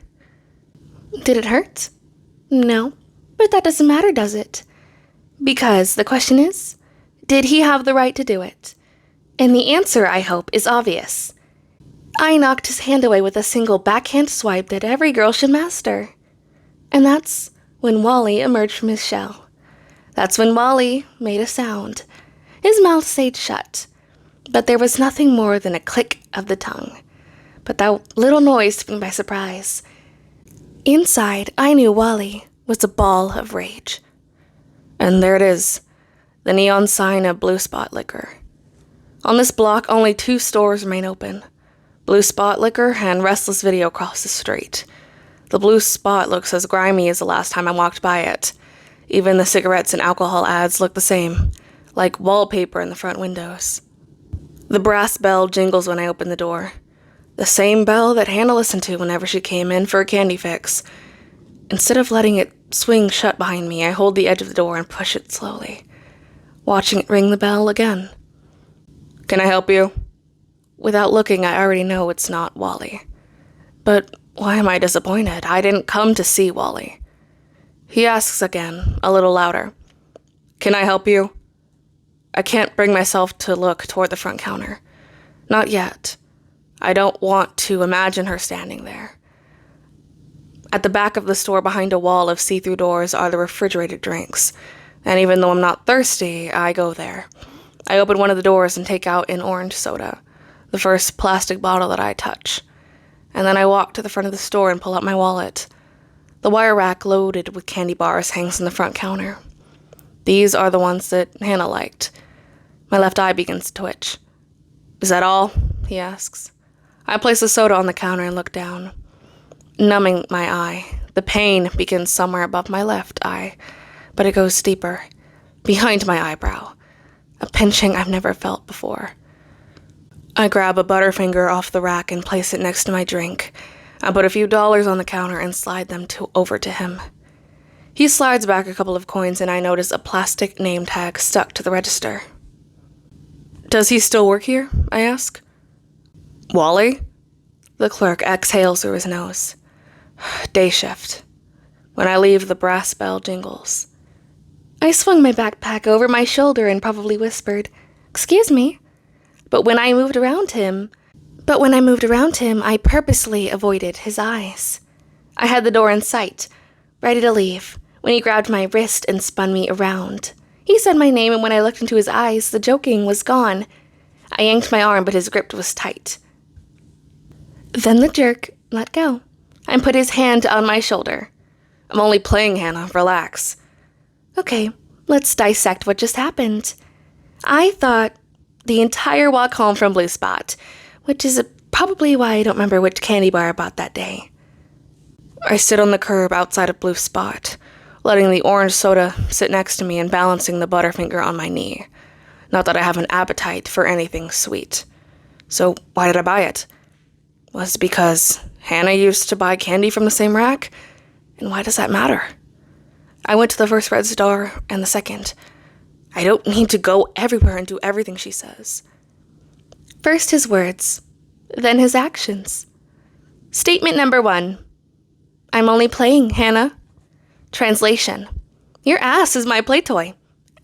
Did it hurt? No, but that doesn't matter, does it? Because the question is, did he have the right to do it? And the answer, I hope, is obvious. I knocked his hand away with a single backhand swipe that every girl should master. And that's when Wally emerged from his shell. That's when Wally made a sound. His mouth stayed shut, but there was nothing more than a click of the tongue. But that little noise took me by surprise. Inside, I knew Wally was a ball of rage. And there it is, the neon sign of Blue Spot Liquor. On this block, only 2 stores remain open. Blue Spot Liquor and Restless Video across the street. The Blue Spot looks as grimy as the last time I walked by it. Even the cigarettes and alcohol ads look the same, like wallpaper in the front windows. The brass bell jingles when I open the door. The same bell that Hannah listened to whenever she came in for a candy fix. Instead of letting it swing shut behind me, I hold the edge of the door and push it slowly, watching it ring the bell again. "Can I help you?" Without looking, I already know it's not Wally. But why am I disappointed? I didn't come to see Wally. He asks again, a little louder. "Can I help you?" I can't bring myself to look toward the front counter. Not yet. I don't want to imagine her standing there. At the back of the store, behind a wall of see-through doors, are the refrigerated drinks. And even though I'm not thirsty, I go there. I open one of the doors and take out an orange soda, the first plastic bottle that I touch. And then I walk to the front of the store and pull out my wallet. The wire rack loaded with candy bars hangs on the front counter. These are the ones that Hannah liked. My left eye begins to twitch. "Is that all?" he asks. I place the soda on the counter and look down. Numbing my eye, the pain begins somewhere above my left eye, but it goes deeper, behind my eyebrow, a pinching I've never felt before. I grab a Butterfinger off the rack and place it next to my drink. I put a few dollars on the counter and slide them over to him. He slides back a couple of coins and I notice a plastic name tag stuck to the register. Does he still work here? I ask. Wally? The clerk exhales through his nose. Day shift. When I leave, the brass bell jingles. I swung my backpack over my shoulder and probably whispered, "Excuse me." But when I moved around him, I purposely avoided his eyes. I had the door in sight, ready to leave, when he grabbed my wrist and spun me around. He said my name, and when I looked into his eyes, the joking was gone. I yanked my arm, but his grip was tight. Then the jerk let go and put his hand on my shoulder. I'm only playing, Hannah. Relax. Okay, let's dissect what just happened. I thought the entire walk home from Blue Spot, which is probably why I don't remember which candy bar I bought that day. I sit on the curb outside of Blue Spot, letting the orange soda sit next to me and balancing the Butterfinger on my knee. Not that I have an appetite for anything sweet. So why did I buy it? Was it because Hannah used to buy candy from the same rack? And why does that matter? I went to the first red star and the second. I don't need to go everywhere and do everything she says. First his words, then his actions. Statement number 1. I'm only playing, Hannah. Translation. Your ass is my play toy.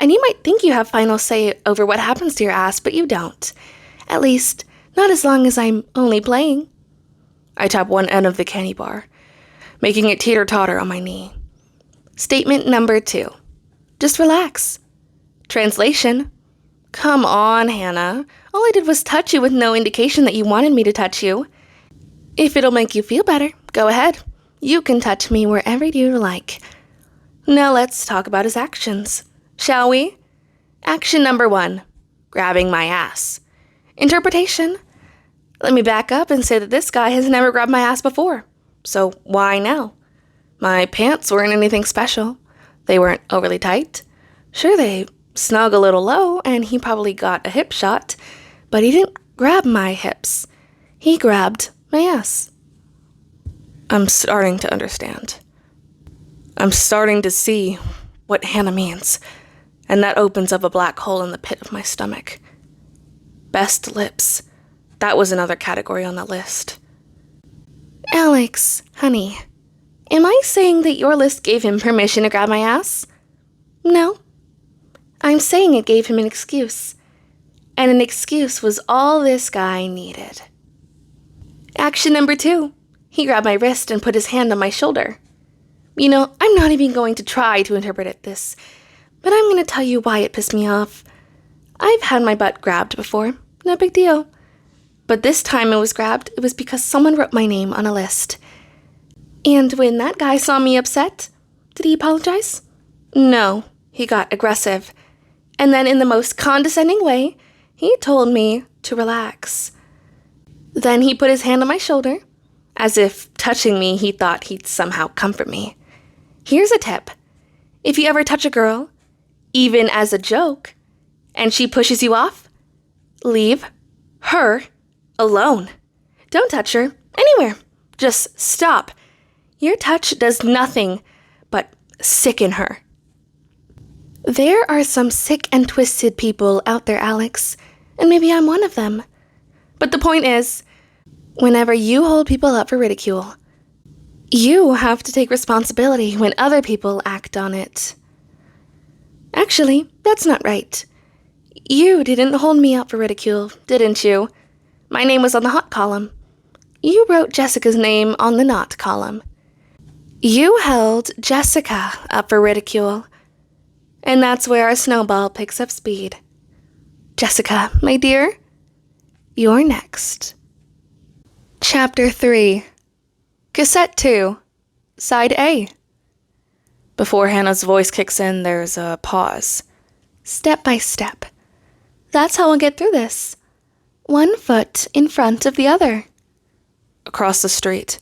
And you might think you have final say over what happens to your ass, but you don't. At least, not as long as I'm only playing. I tap one end of the candy bar, making it teeter-totter on my knee. Statement number 2. Just relax. Translation. Come on, Hannah. All I did was touch you with no indication that you wanted me to touch you. If it'll make you feel better, go ahead. You can touch me wherever you like. Now let's talk about his actions, shall we? Action number 1. Grabbing my ass. Interpretation. Let me back up and say that this guy has never grabbed my ass before. So why now? My pants weren't anything special. They weren't overly tight. Sure, they snug a little low, and he probably got a hip shot, but he didn't grab my hips. He grabbed my ass. I'm starting to understand. I'm starting to see what Hannah means, and that opens up a black hole in the pit of my stomach. Best lips. That was another category on the list. Alex, honey, am I saying that your list gave him permission to grab my ass? No. I'm saying it gave him an excuse. And an excuse was all this guy needed. Action number 2. He grabbed my wrist and put his hand on my shoulder. You know, I'm not even going to try to interpret this, but I'm going to tell you why it pissed me off. I've had my butt grabbed before. No big deal. But this time it was because someone wrote my name on a list. And when that guy saw me upset, did he apologize? No, he got aggressive. And then in the most condescending way, he told me to relax. Then he put his hand on my shoulder, as if touching me he thought he'd somehow comfort me. Here's a tip. If you ever touch a girl, even as a joke, and she pushes you off, leave her alone. Don't touch her anywhere. Just stop. Your touch does nothing but sicken her. There are some sick and twisted people out there, Alex, and maybe I'm one of them. But the point is, whenever you hold people up for ridicule, you have to take responsibility when other people act on it. Actually, that's not right. You didn't hold me up for ridicule, didn't you? My name was on the hot column. You wrote Jessica's name on the not column. You held Jessica up for ridicule. And that's where our snowball picks up speed. Jessica, my dear, you're next. Chapter 3. Cassette 2. Side A. Before Hannah's voice kicks in, there's a pause. Step by step. That's how we'll get through this. One foot in front of the other. Across the street,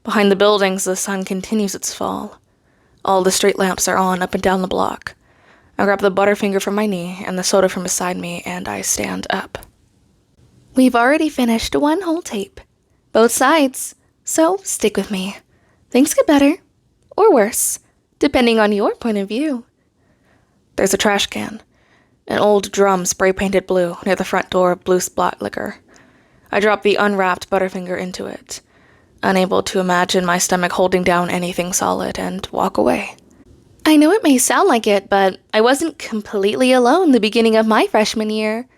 behind the buildings, the sun continues its fall. All the street lamps are on up and down the block. I grab the Butterfinger from my knee and the soda from beside me, and I stand up. We've already finished one whole tape. Both sides. So stick with me. Things get better, or worse, depending on your point of view. There's a trash can. An old drum spray-painted blue near the front door of Blue Spot Liquor. I drop the unwrapped Butterfinger into it, unable to imagine my stomach holding down anything solid, and walk away. I know it may sound like it, but I wasn't completely alone the beginning of my freshman year.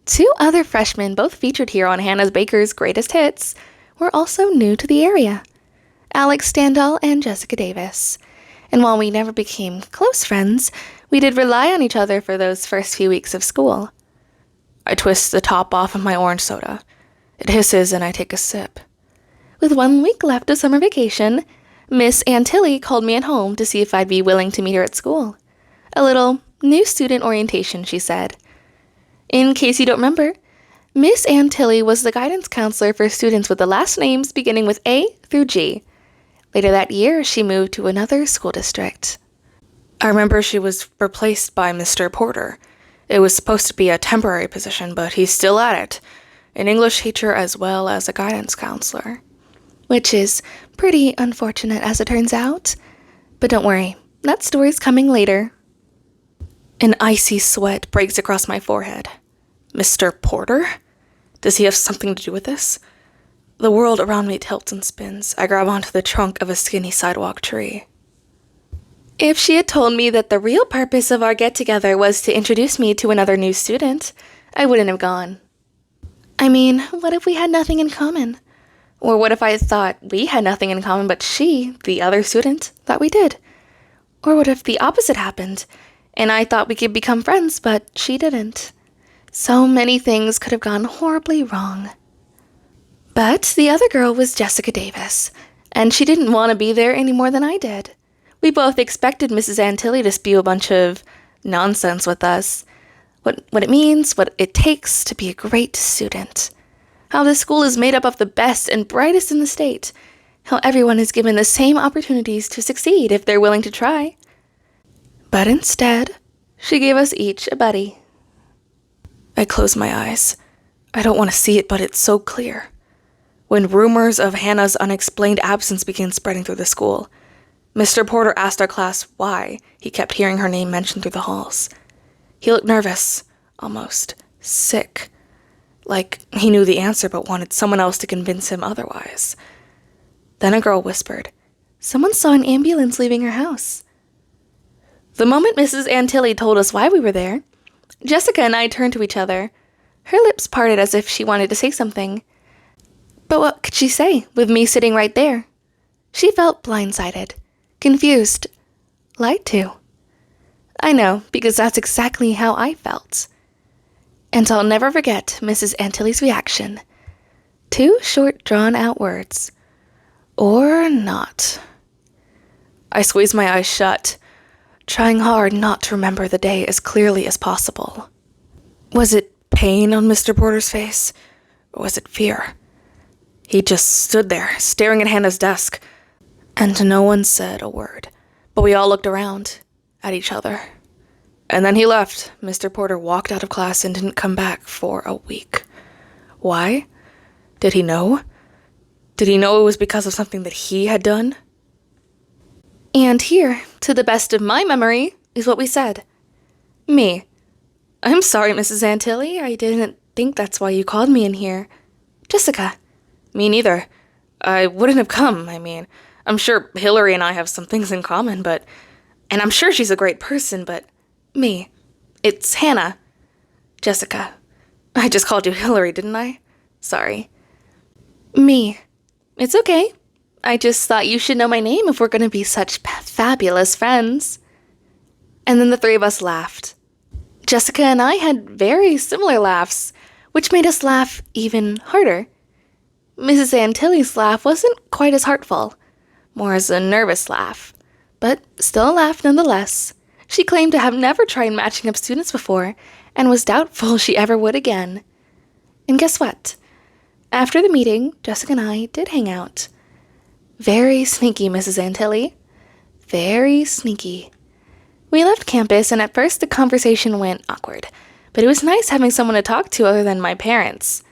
2 other freshmen, both featured here on Hannah's Baker's Greatest Hits, were also new to the area. Alex Standall and Jessica Davis. And while we never became close friends, we did rely on each other for those first few weeks of school. I twist the top off of my orange soda. It hisses and I take a sip. With 1 week left of summer vacation, Miss Antilli called me at home to see if I'd be willing to meet her at school. A little new student orientation, she said. In case you don't remember, Miss Antilli was the guidance counselor for students with the last names beginning with A through G. Later that year, she moved to another school district. I remember she was replaced by Mr. Porter. It was supposed to be a temporary position, but he's still at it. An English teacher as well as a guidance counselor. Which is pretty unfortunate as it turns out. But don't worry, that story's coming later. An icy sweat breaks across my forehead. Mr. Porter? Does he have something to do with this? The world around me tilts and spins. I grab onto the trunk of a skinny sidewalk tree. If she had told me that the real purpose of our get-together was to introduce me to another new student, I wouldn't have gone. I mean, what if we had nothing in common? Or what if I thought we had nothing in common but she, the other student, thought we did? Or what if the opposite happened, and I thought we could become friends, but she didn't? So many things could have gone horribly wrong. But the other girl was Jessica Davis, and she didn't want to be there any more than I did. We both expected Mrs. Antilli to spew a bunch of nonsense with us. What it means, what it takes to be a great student. How the school is made up of the best and brightest in the state. How everyone is given the same opportunities to succeed if they're willing to try. But instead, she gave us each a buddy. I close my eyes. I don't want to see it, but it's so clear. When rumors of Hannah's unexplained absence began spreading through the school, Mr. Porter asked our class why he kept hearing her name mentioned through the halls. He looked nervous, almost sick, like he knew the answer but wanted someone else to convince him otherwise. Then a girl whispered, "Someone saw an ambulance leaving her house." The moment Mrs. Antilli told us why we were there, Jessica and I turned to each other. Her lips parted as if she wanted to say something. But what could she say, with me sitting right there? She felt blindsided, confused, lied to. I know, because that's exactly how I felt. And I'll never forget Mrs. Antilli's reaction. 2 short, drawn-out words. Or not. I squeezed my eyes shut, trying hard not to remember the day as clearly as possible. Was it pain on Mr. Porter's face, or was it fear? He just stood there, staring at Hannah's desk, and no one said a word. But we all looked around, at each other. And then he left. Mr. Porter walked out of class and didn't come back for a week. Why? Did he know? Did he know it was because of something that he had done? And here, to the best of my memory, is what we said. Me. "I'm sorry, Mrs. Antilli. I didn't think that's why you called me in here." Jessica. "Me neither. I wouldn't have come. I mean, I'm sure Hillary and I have some things in common, and I'm sure she's a great person, but Me. It's Hannah." Jessica. "I just called you Hillary, didn't I? Sorry." Me. It's okay. I just thought you should know my name if we're going to be such fabulous friends. And then the 3 of us laughed. Jessica and I had very similar laughs, which made us laugh even harder. Mrs. Antilli's laugh wasn't quite as heartful, more as a nervous laugh, but still a laugh nonetheless. She claimed to have never tried matching up students before, and was doubtful she ever would again. And guess what? After the meeting, Jessica and I did hang out. Very sneaky, Mrs. Antilli. Very sneaky. We left campus, and at first the conversation went awkward, but it was nice having someone to talk to other than my parents.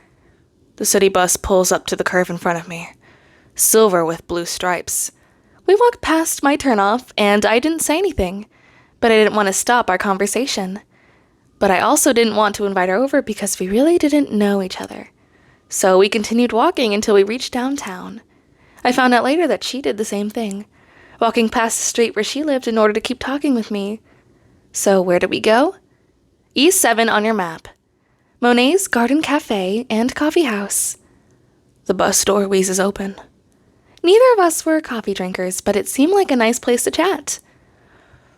The city bus pulls up to the curve in front of me. silver with blue stripes. We walked past my turnoff, and I didn't say anything, but I didn't want to stop our conversation. But I also didn't want to invite her over because we really didn't know each other. So we continued walking until we reached downtown. I found out later that she did the same thing, walking past the street where she lived in order to keep talking with me. So where did we go? E7 on your map. Monet's Garden Cafe and Coffee House. The bus door wheezes open. Neither of us were coffee drinkers, but it seemed like a nice place to chat.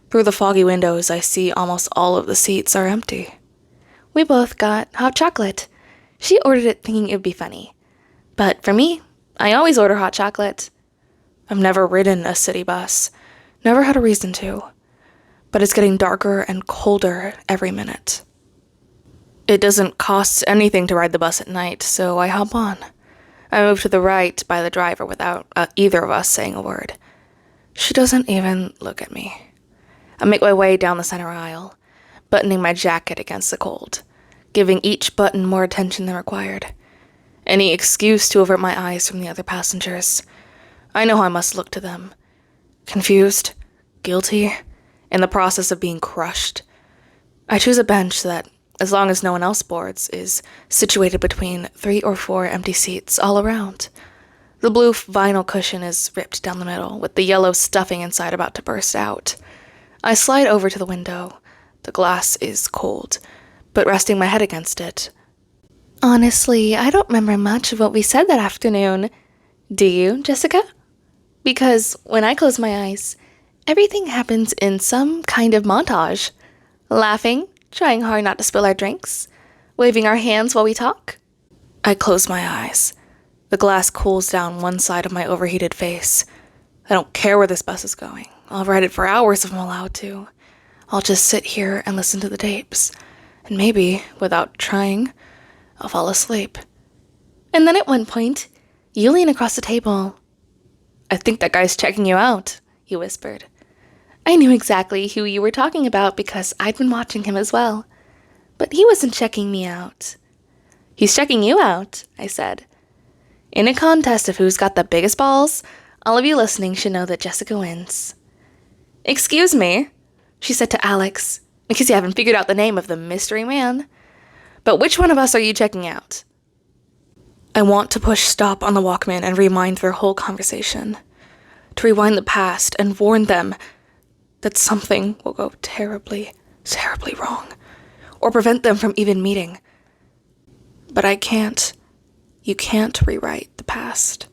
Through the foggy windows, I see almost all of the seats are empty. We both got hot chocolate. She ordered it thinking it would be funny. But for me, I always order hot chocolate. I've never ridden a city bus. Never had a reason to. But it's getting darker and colder every minute. It doesn't cost anything to ride the bus at night, so I hop on. I move to the right by the driver without either of us saying a word. She doesn't even look at me. I make my way down the center aisle, buttoning my jacket against the cold, giving each button more attention than required. Any excuse to avert my eyes from the other passengers. I know how I must look to them. Confused, guilty, in the process of being crushed. I choose a bench that, as long as no one else boards, is situated between 3 or 4 empty seats all around. The blue vinyl cushion is ripped down the middle, with the yellow stuffing inside about to burst out. I slide over to the window. The glass is cold, but resting my head against it. Honestly, I don't remember much of what we said that afternoon. Do you, Jessica? Because when I close my eyes, everything happens in some kind of montage. Laughing, trying hard not to spill our drinks, waving our hands while we talk. I close my eyes. The glass cools down one side of my overheated face. I don't care where this bus is going. I'll ride it for hours if I'm allowed to. I'll just sit here and listen to the tapes. And maybe, without trying, I'll fall asleep. And then at one point, you lean across the table. I think that guy's checking you out, you whispered. I knew exactly who you were talking about because I'd been watching him as well. But he wasn't checking me out. He's checking you out, I said. In a contest of who's got the biggest balls, all of you listening should know that Jessica wins. Excuse me, she said to Alex, in case you haven't figured out the name of the mystery man. But which one of us are you checking out? I want to push stop on the Walkman and rewind their whole conversation. To rewind the past and warn them that something will go terribly, terribly wrong, or prevent them from even meeting. But I can't. You can't rewrite the past.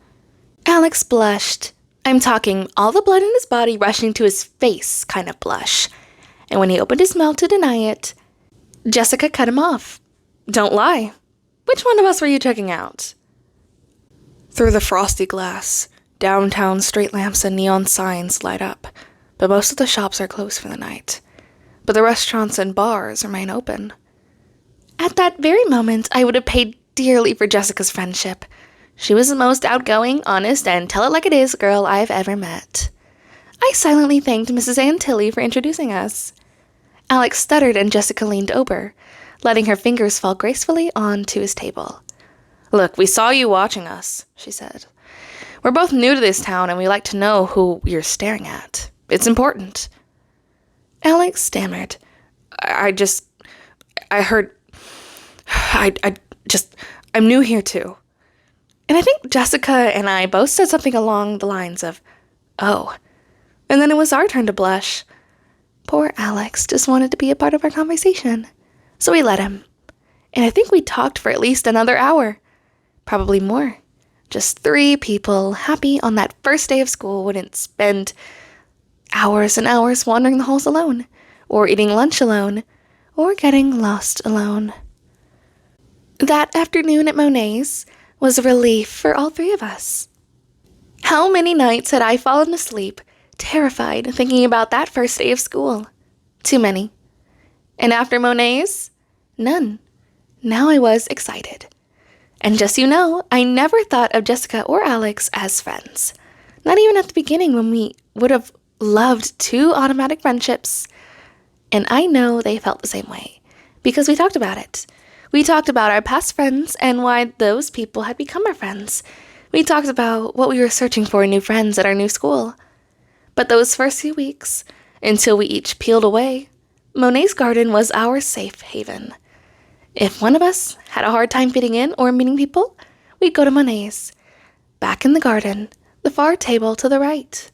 Alex blushed. I'm talking all the blood in his body rushing to his face kind of blush. And when he opened his mouth to deny it, Jessica cut him off. Don't lie. Which one of us were you checking out? Through the frosty glass, downtown street lamps and neon signs light up, but most of the shops are closed for the night. But the restaurants and bars remain open. At that very moment, I would have paid dearly for Jessica's friendship. She was the most outgoing, honest, and tell-it-like-it-is girl I've ever met. I silently thanked Mrs. Antilli for introducing us. Alex stuttered and Jessica leaned over, letting her fingers fall gracefully onto his table. Look, we saw you watching us, she said. We're both new to this town and we like to know who you're staring at. It's important. Alex stammered. I'm new here too. And I think Jessica and I both said something along the lines of, oh. And then it was our turn to blush. Poor Alex just wanted to be a part of our conversation. So we let him. And I think we talked for at least another hour. Probably more. Just 3 people happy on that first day of school wouldn't spend hours and hours wandering the halls alone, or eating lunch alone, or getting lost alone. That afternoon at Monet's was a relief for all 3 of us. How many nights had I fallen asleep, terrified, thinking about that first day of school? Too many. And after Monet's? None. Now I was excited. And just so you know, I never thought of Jessica or Alex as friends. Not even at the beginning when we would have loved 2 automatic friendships. And I know they felt the same way, because we talked about it. We talked about our past friends and why those people had become our friends. We talked about what we were searching for in new friends at our new school. But those first few weeks, until we each peeled away, Monet's garden was our safe haven. If one of us had a hard time fitting in or meeting people, we'd go to Monet's. Back in the garden, the far table to the right.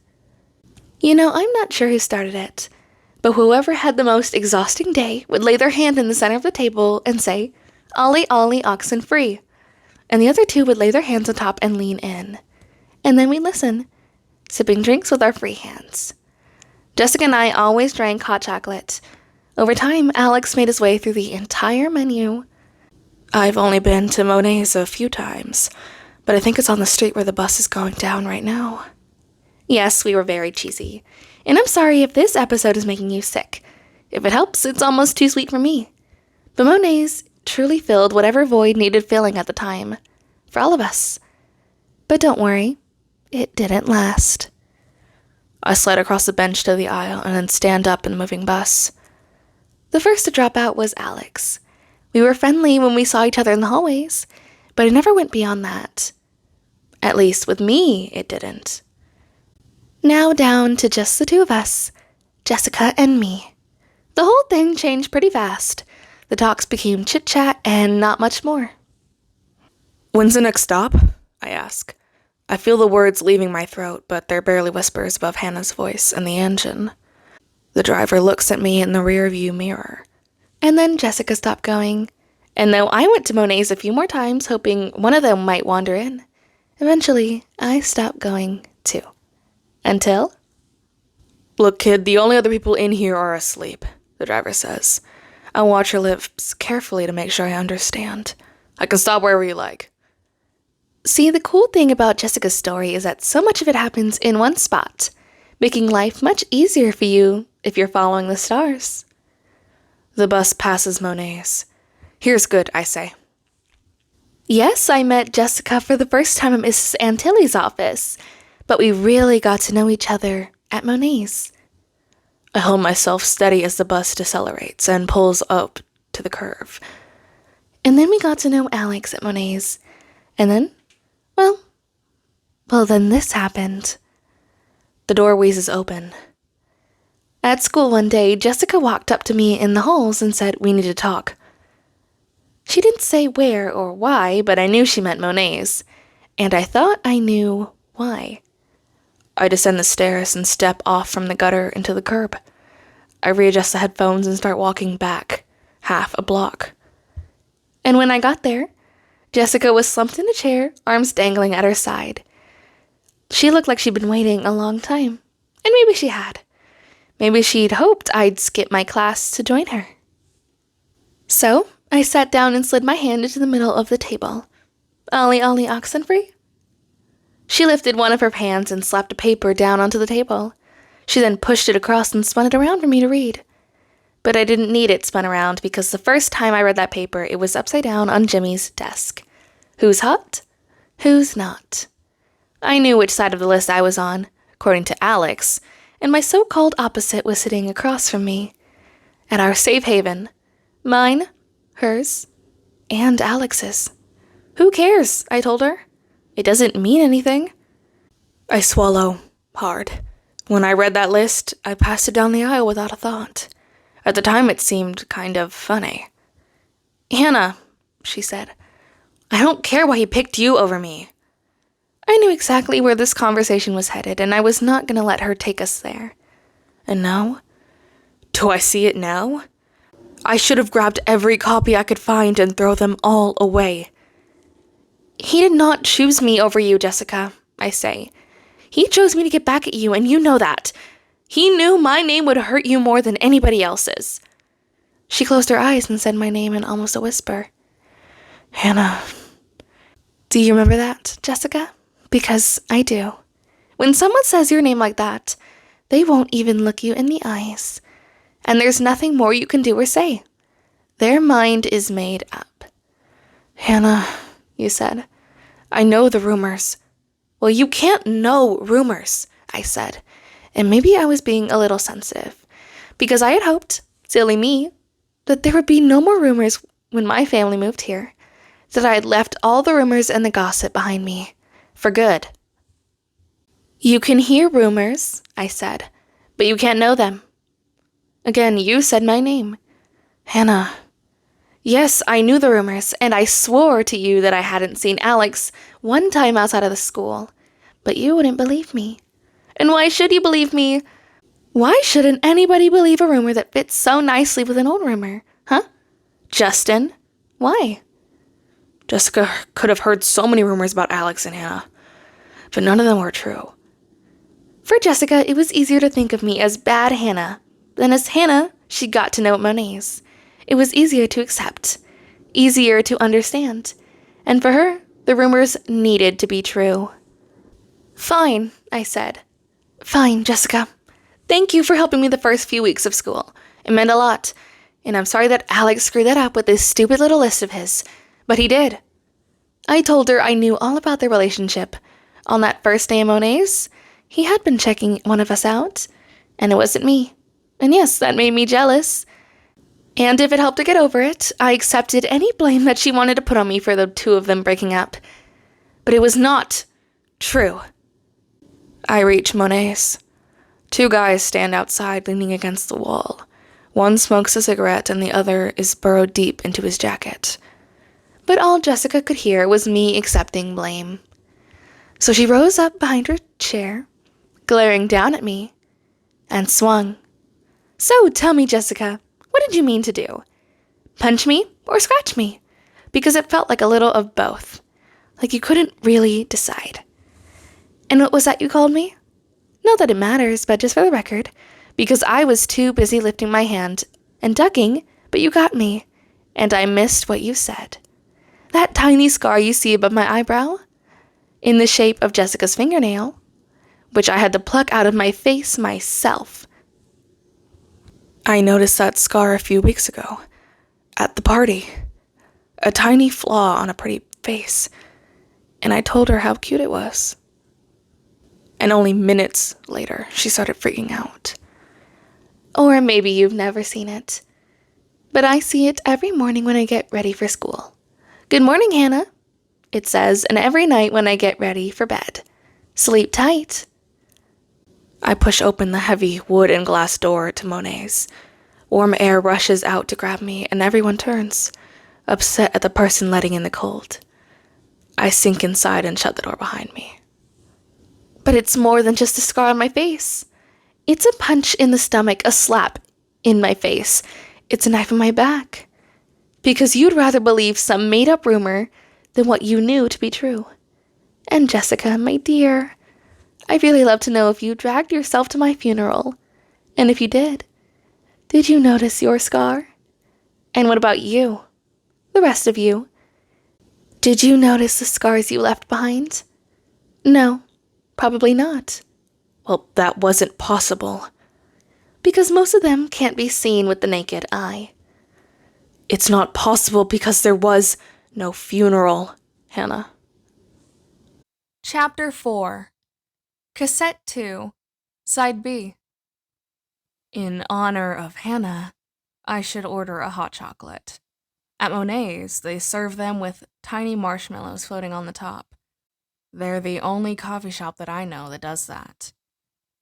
I'm not sure who started it, but whoever had the most exhausting day would lay their hand in the center of the table and say, "Ollie, Ollie, oxen free." And the other two would lay their hands on top and lean in. And then we'd listen, sipping drinks with our free hands. Jessica and I always drank hot chocolate. Over time, Alex made his way through the entire menu. I've only been to Monet's a few times, but I think it's on the street where the bus is going down right now. Yes, we were very cheesy. And I'm sorry if this episode is making you sick. If it helps, it's almost too sweet for me. But Monet's truly filled whatever void needed filling at the time. For all of us. But don't worry, it didn't last. I slid across the bench to the aisle and then stand up in the moving bus. The first to drop out was Alex. We were friendly when we saw each other in the hallways, but it never went beyond that. At least with me, it didn't. Now down to just the two of us, Jessica and me. The whole thing changed pretty fast. The talks became chit-chat and not much more. "When's the next stop?" I ask. I feel the words leaving my throat, but they're barely whispers above Hannah's voice and the engine. The driver looks at me in the rearview mirror. And then Jessica stopped going. And though I went to Monet's a few more times, hoping one of them might wander in, eventually I stopped going too. Until... "Look, kid, the only other people in here are asleep," the driver says. I watch her lips carefully to make sure I understand. "I can stop wherever you like." See, the cool thing about Jessica's story is that so much of it happens in one spot, making life much easier for you if you're following the stars. The bus passes Monet's. "Here's good," I say. Yes, I met Jessica for the first time at Mrs. Antilles' office, but we really got to know each other at Monet's. I hold myself steady as the bus decelerates and pulls up to the curve. And then we got to know Alex at Monet's. And then, well, then this happened. The door wheezes open. At school one day, Jessica walked up to me in the halls and said, "We need to talk." She didn't say where or why, but I knew she meant Monet's. And I thought I knew why. I descend the stairs and step off from the gutter into the curb. I readjust the headphones and start walking back, half a block. And when I got there, Jessica was slumped in a chair, arms dangling at her side. She looked like she'd been waiting a long time. And maybe she had. Maybe she'd hoped I'd skip my class to join her. So, I sat down and slid my hand into the middle of the table. "Ollie, Ollie, oxen free?" She lifted one of her hands and slapped a paper down onto the table. She then pushed it across and spun it around for me to read. But I didn't need it spun around because the first time I read that paper, it was upside down on Jimmy's desk. Who's hot? Who's not? I knew which side of the list I was on, according to Alex, and my so-called opposite was sitting across from me. At our safe haven. Mine, hers, and Alex's. Who cares? I told her. It doesn't mean anything. I swallow hard. When I read that list, I passed it down the aisle without a thought. At the time, it seemed kind of funny. "Hannah," she said, "I don't care why he picked you over me." I knew exactly where this conversation was headed, and I was not going to let her take us there. And now? Do I see it now? I should have grabbed every copy I could find and throw them all away. "He did not choose me over you, Jessica," I say. "He chose me to get back at you, and you know that. He knew my name would hurt you more than anybody else's." She closed her eyes and said my name in almost a whisper. "Hannah." Do you remember that, Jessica? Because I do. When someone says your name like that, they won't even look you in the eyes. And there's nothing more you can do or say. Their mind is made up. "Hannah," you said, "I know the rumors." "Well, you can't know rumors," I said. And maybe I was being a little sensitive. Because I had hoped, silly me, that there would be no more rumors when my family moved here. That I had left all the rumors and the gossip behind me. For good. You can hear rumors, I said, but you can't know them. Again, you said my name. Hannah. Yes, I knew the rumors, and I swore to you that I hadn't seen Alex one time outside of the school. But you wouldn't believe me. And why should you believe me? Why shouldn't anybody believe a rumor that fits so nicely with an old rumor, huh? Justin, why? Jessica could have heard so many rumors about Alex and Hannah, but none of them were true. For Jessica, it was easier to think of me as bad Hannah than as Hannah she got to know at Monet's. It was easier to accept, easier to understand, and for her, the rumors needed to be true. Fine, I said. Fine, Jessica. Thank you for helping me the first few weeks of school. It meant a lot, and I'm sorry that Alex screwed that up with this stupid little list of his, but he did. I told her I knew all about their relationship. On that first day of Monet's, he had been checking one of us out, and it wasn't me. And yes, that made me jealous. And if it helped to get over it, I accepted any blame that she wanted to put on me for the two of them breaking up. But it was not true. I reach Monet's. Two guys stand outside leaning against the wall. One smokes a cigarette and the other is burrowed deep into his jacket. But all Jessica could hear was me accepting blame. So she rose up behind her chair, glaring down at me, and swung. So tell me, Jessica, what did you mean to do? Punch me or scratch me? Because it felt like a little of both. Like you couldn't really decide. And what was that you called me? Not that it matters, but just for the record, because I was too busy lifting my hand and ducking, but you got me, and I missed what you said. That tiny scar you see above my eyebrow, in the shape of Jessica's fingernail, which I had to pluck out of my face myself. I noticed that scar a few weeks ago, at the party. A tiny flaw on a pretty face, and I told her how cute it was. And only minutes later, she started freaking out. Or maybe you've never seen it. But I see it every morning when I get ready for school. Good morning, Hannah, it says, and every night when I get ready for bed. Sleep tight. I push open the heavy wood and glass door to Monet's. Warm air rushes out to grab me, and everyone turns, upset at the person letting in the cold. I sink inside and shut the door behind me. But it's more than just a scar on my face. It's a punch in the stomach, a slap in my face. It's a knife in my back. Because you'd rather believe some made-up rumor than what you knew to be true. And Jessica, my dear, I'd really love to know if you dragged yourself to my funeral. And if you did you notice your scar? And what about you? The rest of you? Did you notice the scars you left behind? No. Probably not. Well, that wasn't possible. Because most of them can't be seen with the naked eye. It's not possible because there was no funeral, Hannah. Chapter 4. Cassette 2, Side B. In honor of Hannah, I should order a hot chocolate. At Monet's, they serve them with tiny marshmallows floating on the top. They're the only coffee shop that I know that does that.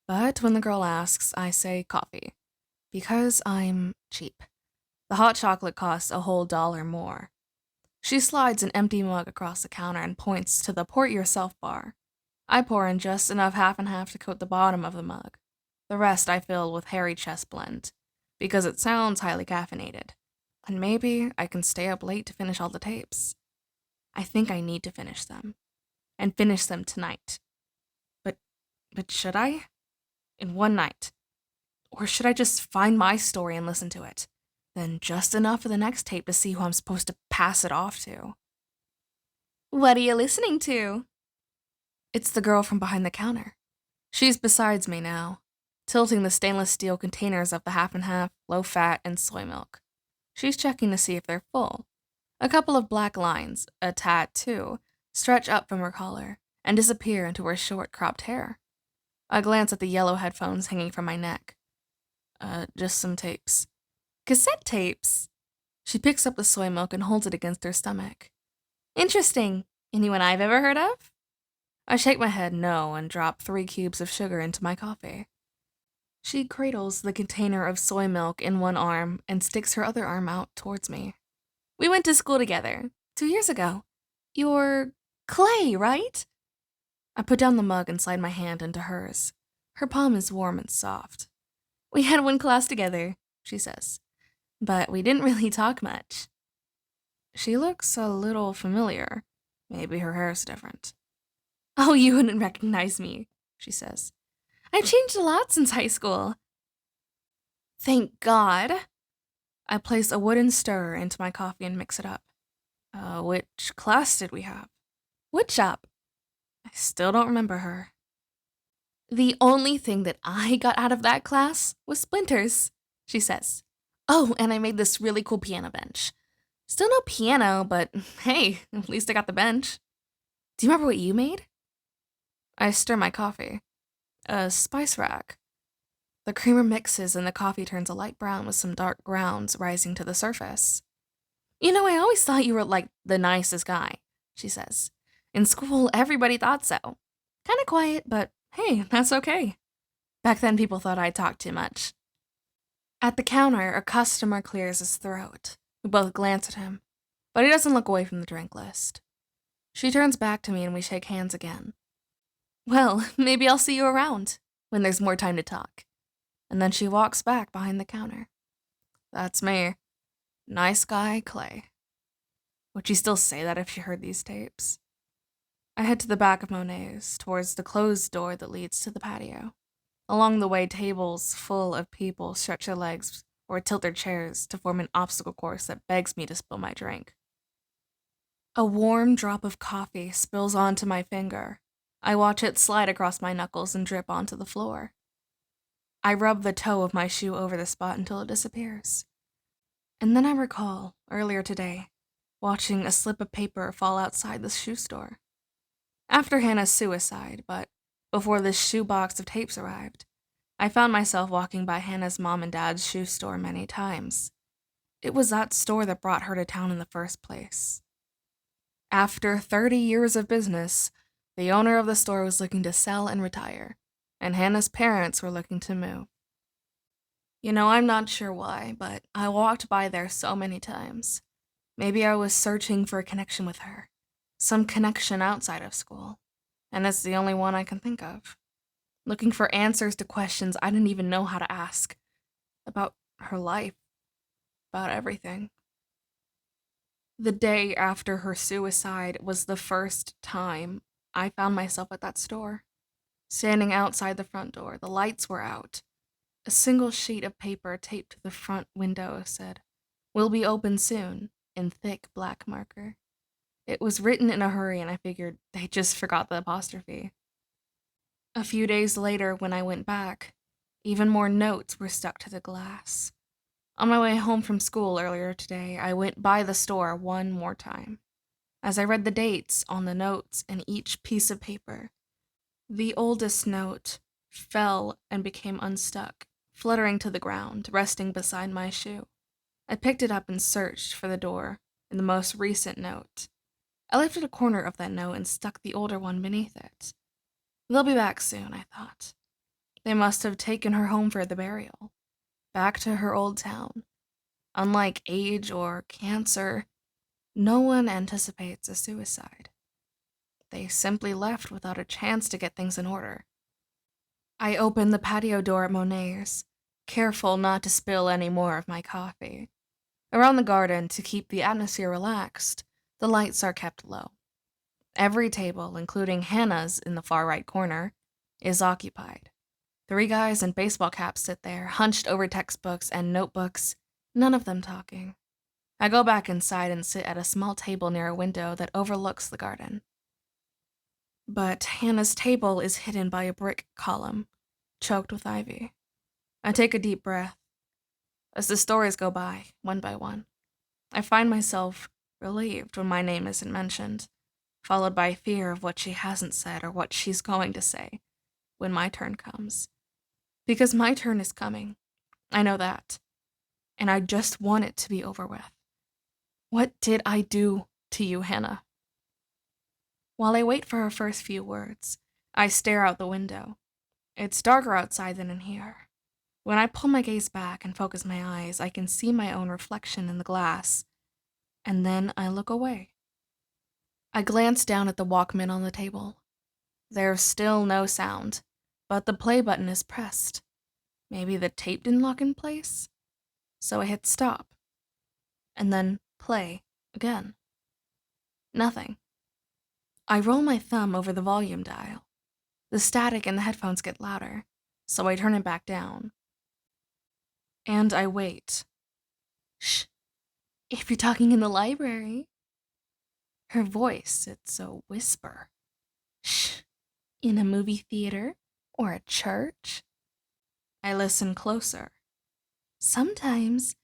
But when the girl asks, I say coffee. Because I'm cheap. The hot chocolate costs a whole $1 more. She slides an empty mug across the counter and points to the Port Yourself bar. I pour in just enough half and half to coat the bottom of the mug. The rest I fill with Hairy Chest Blend, because it sounds highly caffeinated. And maybe I can stay up late to finish all the tapes. I think I need to finish them. And finish them tonight. But should I? In one night? Or should I just find my story and listen to it? Then just enough for the next tape to see who I'm supposed to pass it off to. What are you listening to? It's the girl from behind the counter. She's besides me now, tilting the stainless steel containers of the half and half, low fat, and soy milk. She's checking to see if they're full. A couple of black lines, a tad too, stretch up from her collar and disappear into her short cropped hair. I glance at the yellow headphones hanging from my neck. Just some tapes. Cassette tapes? She picks up the soy milk and holds it against her stomach. Interesting. Anyone I've ever heard of? I shake my head no and drop 3 cubes of sugar into my coffee. She cradles the container of soy milk in one arm and sticks her other arm out towards me. We went to school together 2 years ago. You're Clay, right? I put down the mug and slide my hand into hers. Her palm is warm and soft. We had one class together, she says, but we didn't really talk much. She looks a little familiar. Maybe her hair's different. Oh, you wouldn't recognize me, she says. I've changed a lot since high school. Thank God. I place a wooden stirrer into my coffee and mix it up. Which class did we have? Wood shop. I still don't remember her. The only thing that I got out of that class was splinters, she says. Oh, and I made this really cool piano bench. Still no piano, but hey, at least I got the bench. Do you remember what you made? I stir my coffee. A spice rack. The creamer mixes and the coffee turns a light brown with some dark grounds rising to the surface. You know, I always thought you were like the nicest guy, she says. In school, everybody thought so. Kind of quiet, but hey, that's okay. Back then, people thought I talked too much. At the counter, a customer clears his throat. We both glance at him, but he doesn't look away from the drink list. She turns back to me and we shake hands again. Well, maybe I'll see you around when there's more time to talk. And then she walks back behind the counter. That's me. Nice guy, Clay. Would she still say that if she heard these tapes? I head to the back of Monet's, towards the closed door that leads to the patio. Along the way, tables full of people stretch their legs or tilt their chairs to form an obstacle course that begs me to spill my drink. A warm drop of coffee spills onto my finger. I watch it slide across my knuckles and drip onto the floor. I rub the toe of my shoe over the spot until it disappears. And then I recall, earlier today, watching a slip of paper fall outside the shoe store. After Hannah's suicide, but before this shoebox of tapes arrived, I found myself walking by Hannah's mom and dad's shoe store many times. It was that store that brought her to town in the first place. After 30 years of business, the owner of the store was looking to sell and retire, and Hannah's parents were looking to move. You know, I'm not sure why, but I walked by there so many times. Maybe I was searching for a connection with her, some connection outside of school, and it's the only one I can think of. Looking for answers to questions I didn't even know how to ask, about her life, about everything. The day after her suicide was the first time I found myself at that store. Standing outside the front door, the lights were out. A single sheet of paper taped to the front window said, "Will be open soon," in thick black marker. It was written in a hurry and I figured they just forgot the apostrophe. A few days later, when I went back, even more notes were stuck to the glass. On my way home from school earlier today, I went by the store one more time. As I read the dates on the notes in each piece of paper, the oldest note fell and became unstuck, fluttering to the ground, resting beside my shoe. I picked it up and searched for the door in the most recent note. I lifted a corner of that note and stuck the older one beneath it. They'll be back soon, I thought. They must have taken her home for the burial, back to her old town. Unlike age or cancer, no one anticipates a suicide. They simply left without a chance to get things in order. I opened the patio door at Monet's, careful not to spill any more of my coffee. Around the garden, to keep the atmosphere relaxed, the lights are kept low. Every table, including Hannah's in the far right corner, is occupied. 3 guys in baseball caps sit there, hunched over textbooks and notebooks, none of them talking. I go back inside and sit at a small table near a window that overlooks the garden. But Hannah's table is hidden by a brick column, choked with ivy. I take a deep breath. As the stories go by, one by one, I find myself relieved when my name isn't mentioned, followed by fear of what she hasn't said or what she's going to say when my turn comes. Because my turn is coming. I know that. And I just want it to be over with. What did I do to you, Hannah? While I wait for her first few words, I stare out the window. It's darker outside than in here. When I pull my gaze back and focus my eyes, I can see my own reflection in the glass, and then I look away. I glance down at the Walkman on the table. There's still no sound, but the play button is pressed. Maybe the tape didn't lock in place? So I hit stop, and then play again. Nothing. I roll my thumb over the volume dial. The static in the headphones get louder, so I turn it back down. And I wait. Shh. If you're talking in the library. Her voice, it's a whisper. Shh. In a movie theater or a church? I listen closer. Sometimes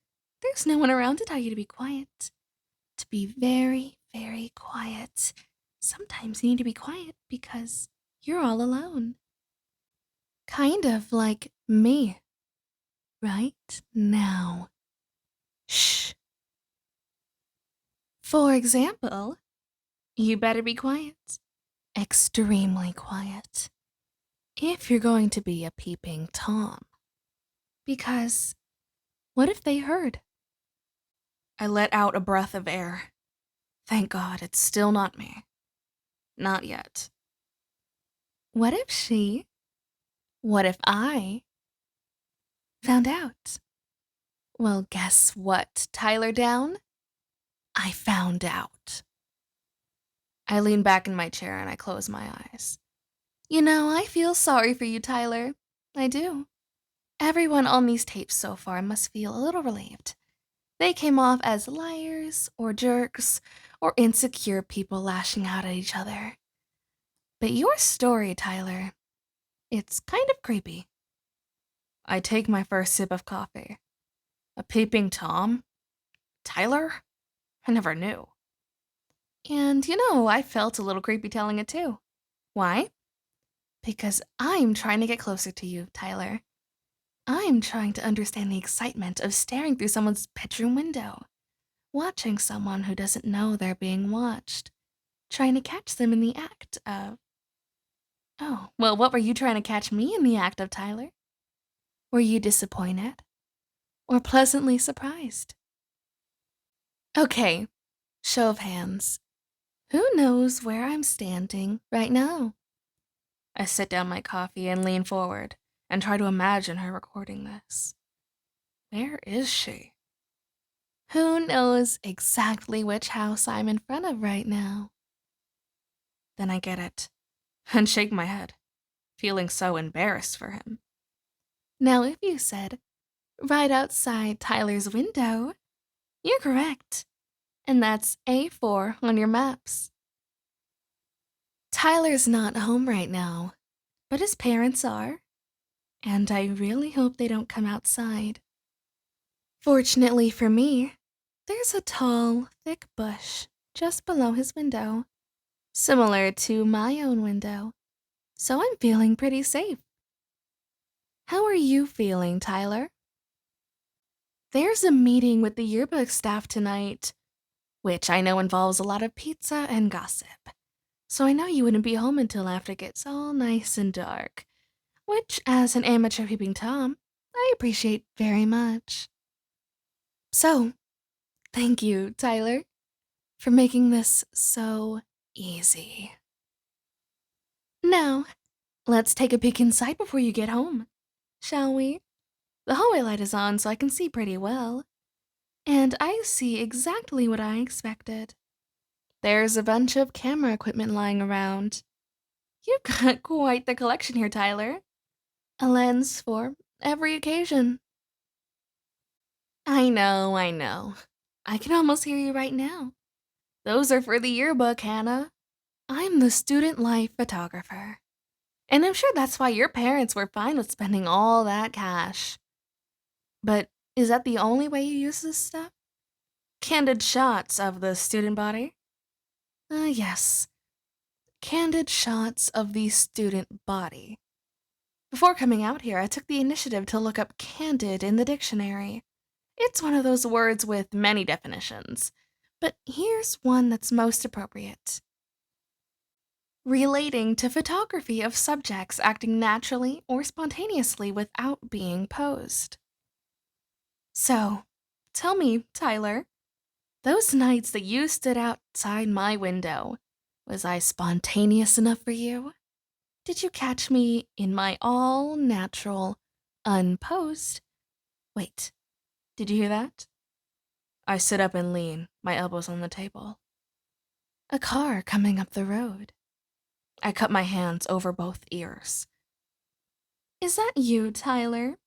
there's no one around to tell you to be quiet. To be very, very quiet. Sometimes you need to be quiet because you're all alone. Kind of like me. Right now. Shh. For example, you better be quiet. Extremely quiet. If you're going to be a peeping Tom. Because what if they heard? I let out a breath of air. Thank God it's still not me. Not yet. What if she? What if I? Found out? Well, guess what, Tyler Down? I found out. I lean back in my chair and I close my eyes. You know, I feel sorry for you, Tyler. I do. Everyone on these tapes so far must feel a little relieved. They came off as liars or jerks or insecure people lashing out at each other. But your story, Tyler, it's kind of creepy. I take my first sip of coffee. A peeping Tom? Tyler? I never knew. And you know, I felt a little creepy telling it too. Why? Because I'm trying to get closer to you, Tyler. I'm trying to understand the excitement of staring through someone's bedroom window, watching someone who doesn't know they're being watched, trying to catch them in the act of... Oh, well, what were you trying to catch me in the act of, Tyler? Were you disappointed? Or pleasantly surprised? Okay, show of hands. Who knows where I'm standing right now? I sit down my coffee and lean forward and try to imagine her recording this. Where is she? Who knows exactly which house I'm in front of right now? Then I get it and shake my head, feeling so embarrassed for him. Now, if you said, right outside Tyler's window, you're correct. And that's A4 on your maps. Tyler's not home right now, but his parents are. And I really hope they don't come outside. Fortunately for me, there's a tall, thick bush just below his window, similar to my own window, so I'm feeling pretty safe. How are you feeling, Tyler? There's a meeting with the yearbook staff tonight, which I know involves a lot of pizza and gossip, so I know you wouldn't be home until after it gets all nice and dark, which, as an amateur peeping Tom, I appreciate very much. So, thank you, Tyler, for making this so easy. Now, let's take a peek inside before you get home, shall we? The hallway light is on so I can see pretty well. And I see exactly what I expected. There's a bunch of camera equipment lying around. You've got quite the collection here, Tyler. A lens for every occasion. I know. I can almost hear you right now. Those are for the yearbook, Hannah. I'm the student life photographer. And I'm sure that's why your parents were fine with spending all that cash. But is that the only way you use this stuff? Candid shots of the student body? Yes. Candid shots of the student body. Before coming out here, I took the initiative to look up candid in the dictionary. It's one of those words with many definitions, but here's one that's most appropriate. relating to photography of subjects acting naturally or spontaneously without being posed. So, tell me, Tyler, those nights that you stood outside my window, was I spontaneous enough for you? Did you catch me in my all natural, unposed? Wait, did you hear that? I sit up and lean, my elbows on the table. A car coming up the road. I cup my hands over both ears. Is that you, Tyler?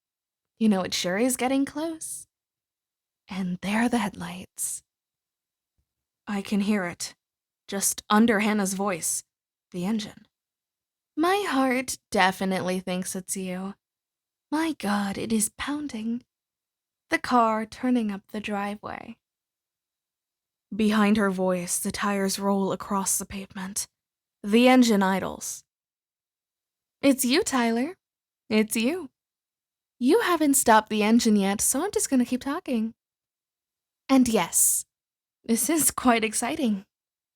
You know, it sure is getting close. And there are the headlights. I can hear it, just under Hannah's voice, the engine. My heart definitely thinks it's you. My God, it is pounding. The car turning up the driveway. Behind her voice, the tires roll across the pavement. The engine idles. It's you, Tyler. It's you. You haven't stopped the engine yet, so I'm just gonna keep talking. And yes, this is quite exciting.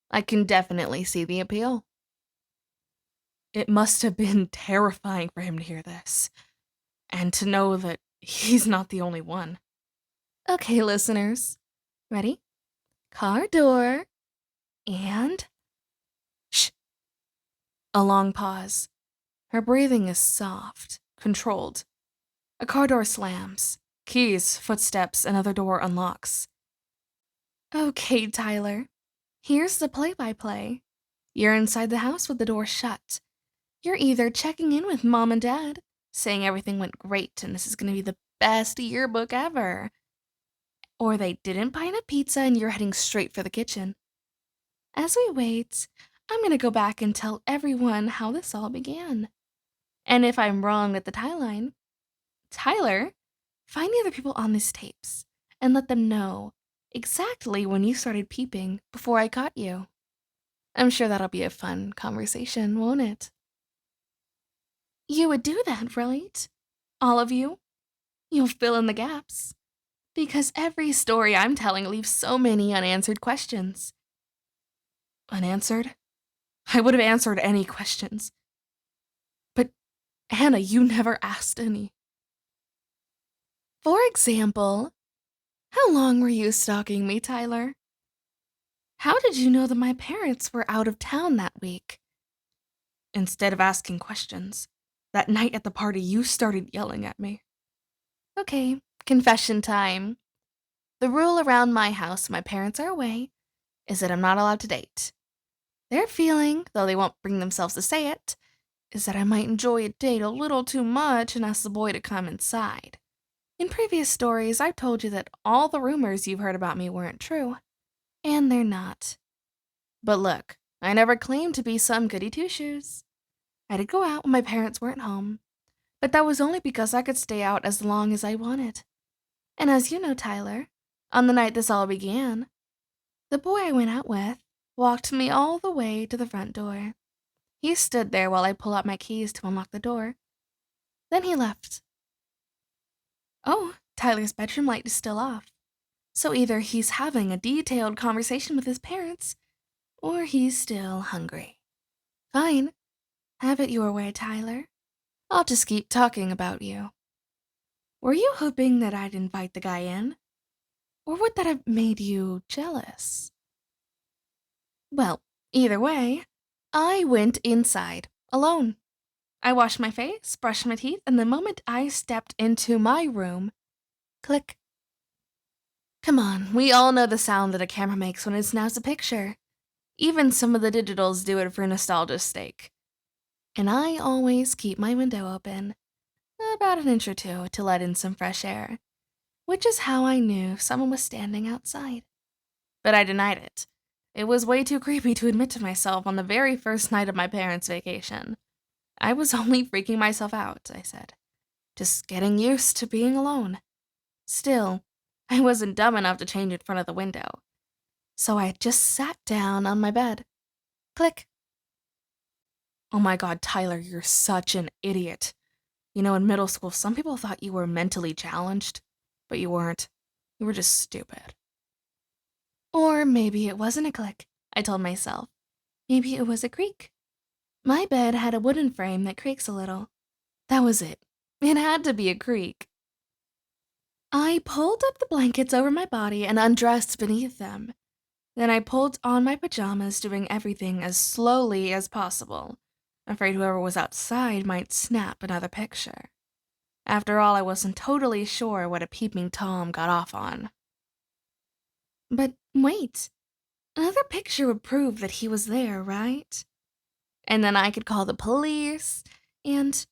I can definitely see the appeal. It must have been terrifying for him to hear this, and to know that he's not the only one. Okay, listeners. Ready? Car door. And... Shh. A long pause. Her breathing is soft, controlled. A car door slams. Keys, footsteps, another door unlocks. Okay, Tyler. Here's the play-by-play. You're inside the house with the door shut. You're either checking in with Mom and Dad, saying everything went great and this is going to be the best yearbook ever, or they didn't buy in a pizza and you're heading straight for the kitchen. As we wait, I'm going to go back and tell everyone how this all began. And if I'm wrong with the timeline, Tyler, find the other people on these tapes and let them know exactly when you started peeping before I caught you. I'm sure that'll be a fun conversation, won't it? You would do that, right? All of you? You'll fill in the gaps. Because every story I'm telling leaves so many unanswered questions. Unanswered? I would have answered any questions. But, Hannah, you never asked any. For example, how long were you stalking me, Tyler? How did you know that my parents were out of town that week? Instead of asking questions, that night at the party you started yelling at me. Okay, confession time. The rule around my house when my parents are away is that I'm not allowed to date. Their feeling, though they won't bring themselves to say it, is that I might enjoy a date a little too much and ask the boy to come inside. In previous stories, I've told you that all the rumors you've heard about me weren't true. And they're not. But look, I never claimed to be some goody two-shoes. I did go out when my parents weren't home, but that was only because I could stay out as long as I wanted. And as you know, Tyler, on the night this all began, the boy I went out with walked me all the way to the front door. He stood there while I pulled out my keys to unlock the door. Then he left. Oh, Tyler's bedroom light is still off. So either he's having a detailed conversation with his parents, or he's still hungry. Fine. Have it your way, Tyler. I'll just keep talking about you. Were you hoping that I'd invite the guy in? Or would that have made you jealous? Well, either way, I went inside, alone. I washed my face, brushed my teeth, and the moment I stepped into my room, click. Come on, we all know the sound that a camera makes when it snaps a picture. Even some of the digitals do it for nostalgia's sake. And I always keep my window open, about an inch or two, to let in some fresh air, which is how I knew someone was standing outside. But I denied it. It was way too creepy to admit to myself on the very first night of my parents' vacation. I was only freaking myself out, I said. Just getting used to being alone. Still, I wasn't dumb enough to change in front of the window. So I just sat down on my bed. Click. Oh my God, Tyler, you're such an idiot. You know, in middle school, some people thought you were mentally challenged, but you weren't. You were just stupid. Or maybe it wasn't a click, I told myself. Maybe it was a creak. My bed had a wooden frame that creaks a little. That was it. It had to be a creak. I pulled up the blankets over my body and undressed beneath them. Then I pulled on my pajamas, doing everything as slowly as possible, afraid whoever was outside might snap another picture. After all, I wasn't totally sure what a peeping Tom got off on. But wait, another picture would prove that he was there, right? And then I could call the police, and,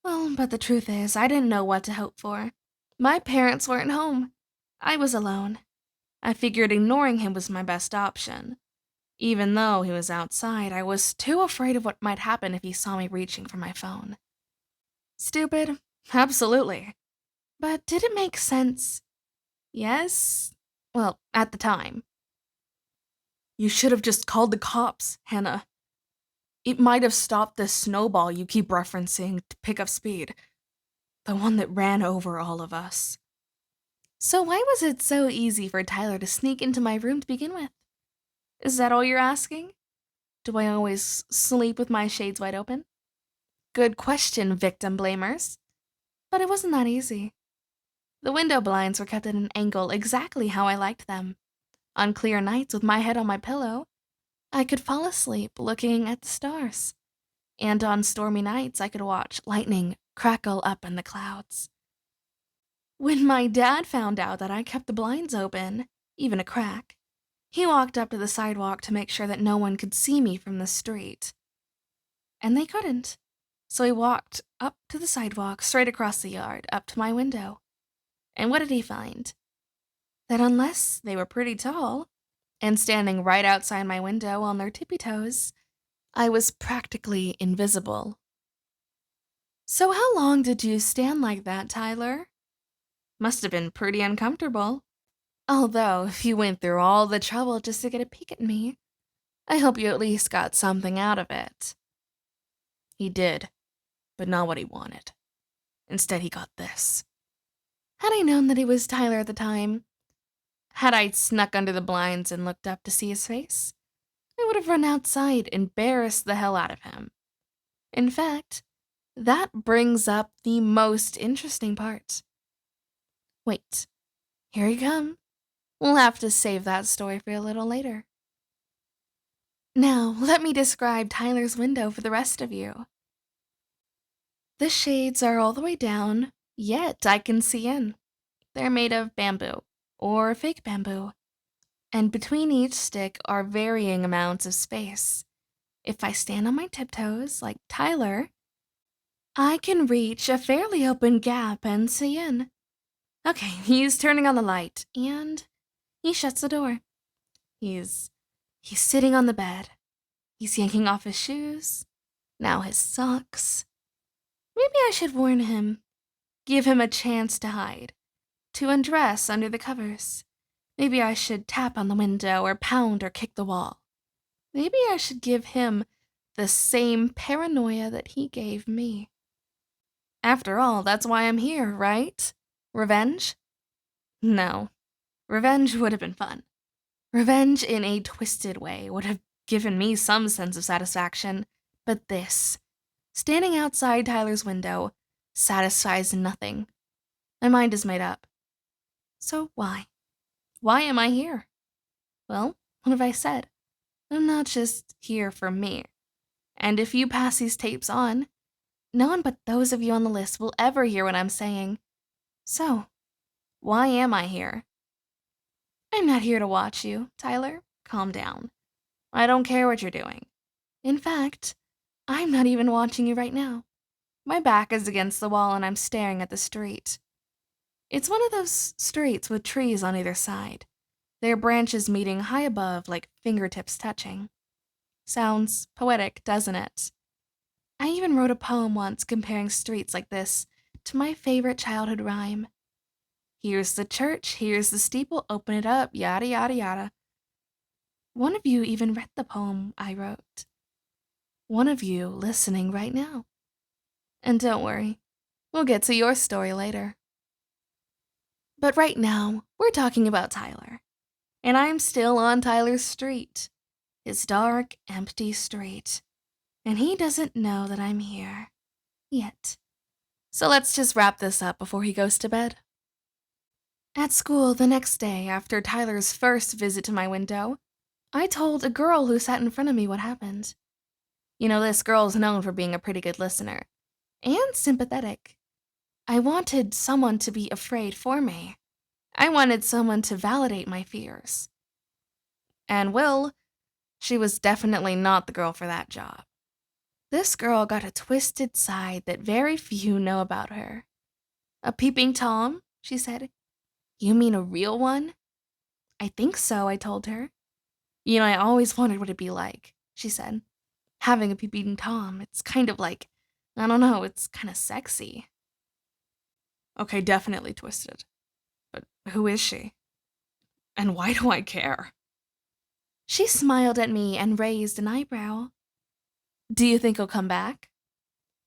well, but the truth is, I didn't know what to hope for. My parents weren't home. I was alone. I figured ignoring him was my best option. Even though he was outside, I was too afraid of what might happen if he saw me reaching for my phone. Stupid? Absolutely. But did it make sense? Yes? Well, at the time. You should have just called the cops, Hannah. It might have stopped the snowball you keep referencing to pick up speed. The one that ran over all of us. So why was it so easy for Tyler to sneak into my room to begin with? Is that all you're asking? Do I always sleep with my shades wide open? Good question, victim blamers. But it wasn't that easy. The window blinds were kept at an angle exactly how I liked them. On clear nights with my head on my pillow, I could fall asleep looking at the stars. And on stormy nights, I could watch lightning crackle up in the clouds. When my dad found out that I kept the blinds open, even a crack, he walked up to the sidewalk to make sure that no one could see me from the street. And they couldn't. So he walked up to the sidewalk, straight across the yard, up to my window. And what did he find? That unless they were pretty tall, and standing right outside my window on their tippy toes, I was practically invisible. So how long did you stand like that, Tyler? Must have been pretty uncomfortable. Although, if you went through all the trouble just to get a peek at me, I hope you at least got something out of it. He did, but not what he wanted. Instead, he got this. Had I known that he was Tyler at the time, had I snuck under the blinds and looked up to see his face, I would have run outside, embarrassed the hell out of him. In fact, that brings up the most interesting part. Wait, here you come. We'll have to save that story for a little later. Now, let me describe Tyler's window for the rest of you. The shades are all the way down, yet I can see in. They're made of bamboo, or fake bamboo, and between each stick are varying amounts of space. If I stand on my tiptoes, like Tyler, I can reach a fairly open gap and see in. Okay, he's turning on the light, and he shuts the door. He's sitting on the bed. He's yanking off his shoes, now his socks. Maybe I should warn him, give him a chance to hide, to undress under the covers. Maybe I should tap on the window or pound or kick the wall. Maybe I should give him the same paranoia that he gave me. After all, that's why I'm here, right? Revenge? No. Revenge would have been fun. Revenge in a twisted way would have given me some sense of satisfaction, but this, standing outside Tyler's window, satisfies nothing. My mind is made up. So why? Why am I here? Well, what have I said? I'm not just here for me. And if you pass these tapes on, no one but those of you on the list will ever hear what I'm saying. So, why am I here? I'm not here to watch you, Tyler. Calm down. I don't care what you're doing. In fact, I'm not even watching you right now. My back is against the wall and I'm staring at the street. It's one of those streets with trees on either side, their branches meeting high above like fingertips touching. Sounds poetic, doesn't it? I even wrote a poem once comparing streets like this to my favorite childhood rhyme. Here's the church, here's the steeple, open it up, yada yada yada. One of you even read the poem I wrote. One of you listening right now. And don't worry, we'll get to your story later. But right now, we're talking about Tyler. And I'm still on Tyler's street. His dark, empty street. And he doesn't know that I'm here. Yet. So let's just wrap this up before he goes to bed. At school the next day, after Tyler's first visit to my window, I told a girl who sat in front of me what happened. You know, this girl's known for being a pretty good listener. And sympathetic. I wanted someone to be afraid for me. I wanted someone to validate my fears. And Will, she was definitely not the girl for that job. This girl got a twisted side that very few know about her. A peeping Tom, she said. You mean a real one? I think so, I told her. You know, I always wondered what it'd be like, she said. Having a peeping Tom, it's kind of like, I don't know, it's kind of sexy. Okay, definitely twisted. But who is she? And why do I care? She smiled at me and raised an eyebrow. Do you think he'll come back?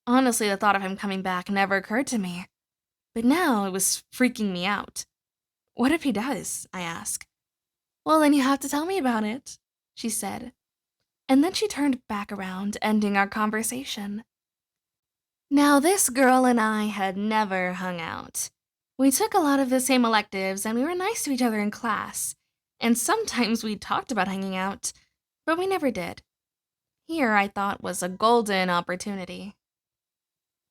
Honestly, the thought of him coming back never occurred to me. But now it was freaking me out. What if he does? I asked. Well, then you have to tell me about it, she said. And then she turned back around, ending our conversation. Now, this girl and I had never hung out. We took a lot of the same electives, and we were nice to each other in class. And sometimes we talked about hanging out, but we never did. Here, I thought, was a golden opportunity.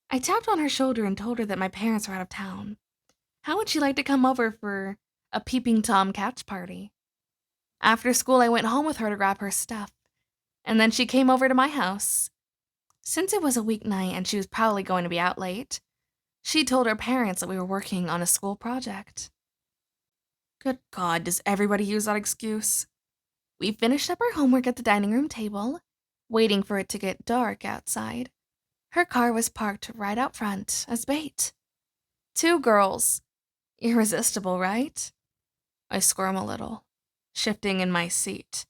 I tapped on her shoulder and told her that my parents were out of town. How would she like to come over for a peeping Tom couch party? After school, I went home with her to grab her stuff, and then she came over to my house. Since it was a weeknight and she was probably going to be out late, she told her parents that we were working on a school project. Good God, does everybody use that excuse? We finished up our homework at the dining room table, waiting for it to get dark outside. Her car was parked right out front as bait. 2 girls. Irresistible, right? I squirm a little, shifting in my seat.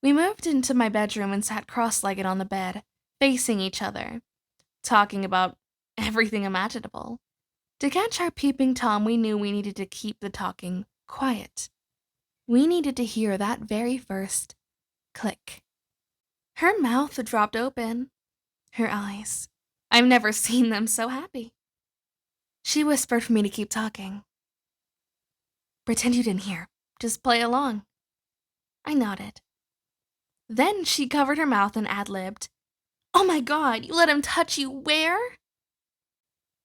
We moved into my bedroom and sat cross-legged on the bed, facing each other, talking about everything imaginable. To catch our peeping Tom, we knew we needed to keep the talking quiet. We needed to hear that very first click. Her mouth dropped open. Her eyes. I've never seen them so happy. She whispered for me to keep talking. Pretend you didn't hear. Just play along. I nodded. Then she covered her mouth and ad-libbed. Oh my God, you let him touch you where?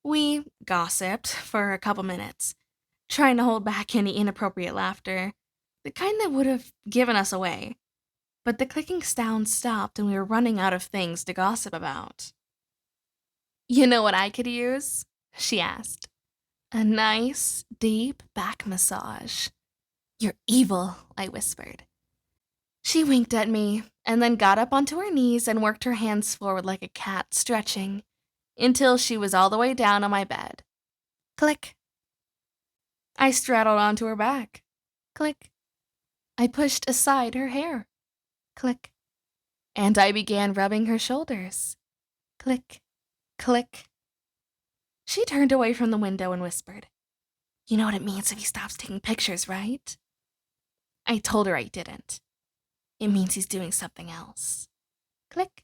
We gossiped for a couple minutes, trying to hold back any inappropriate laughter, the kind that would have given us away. But the clicking sound stopped and we were running out of things to gossip about. You know what I could use? She asked. A nice, deep back massage. You're evil, I whispered. She winked at me and then got up onto her knees and worked her hands forward like a cat, stretching, until she was all the way down on my bed. Click. I straddled onto her back. Click. I pushed aside her hair. Click. And I began rubbing her shoulders. Click. Click. She turned away from the window and whispered, You know what it means if he stops taking pictures, right? I told her I didn't. It means he's doing something else. Click.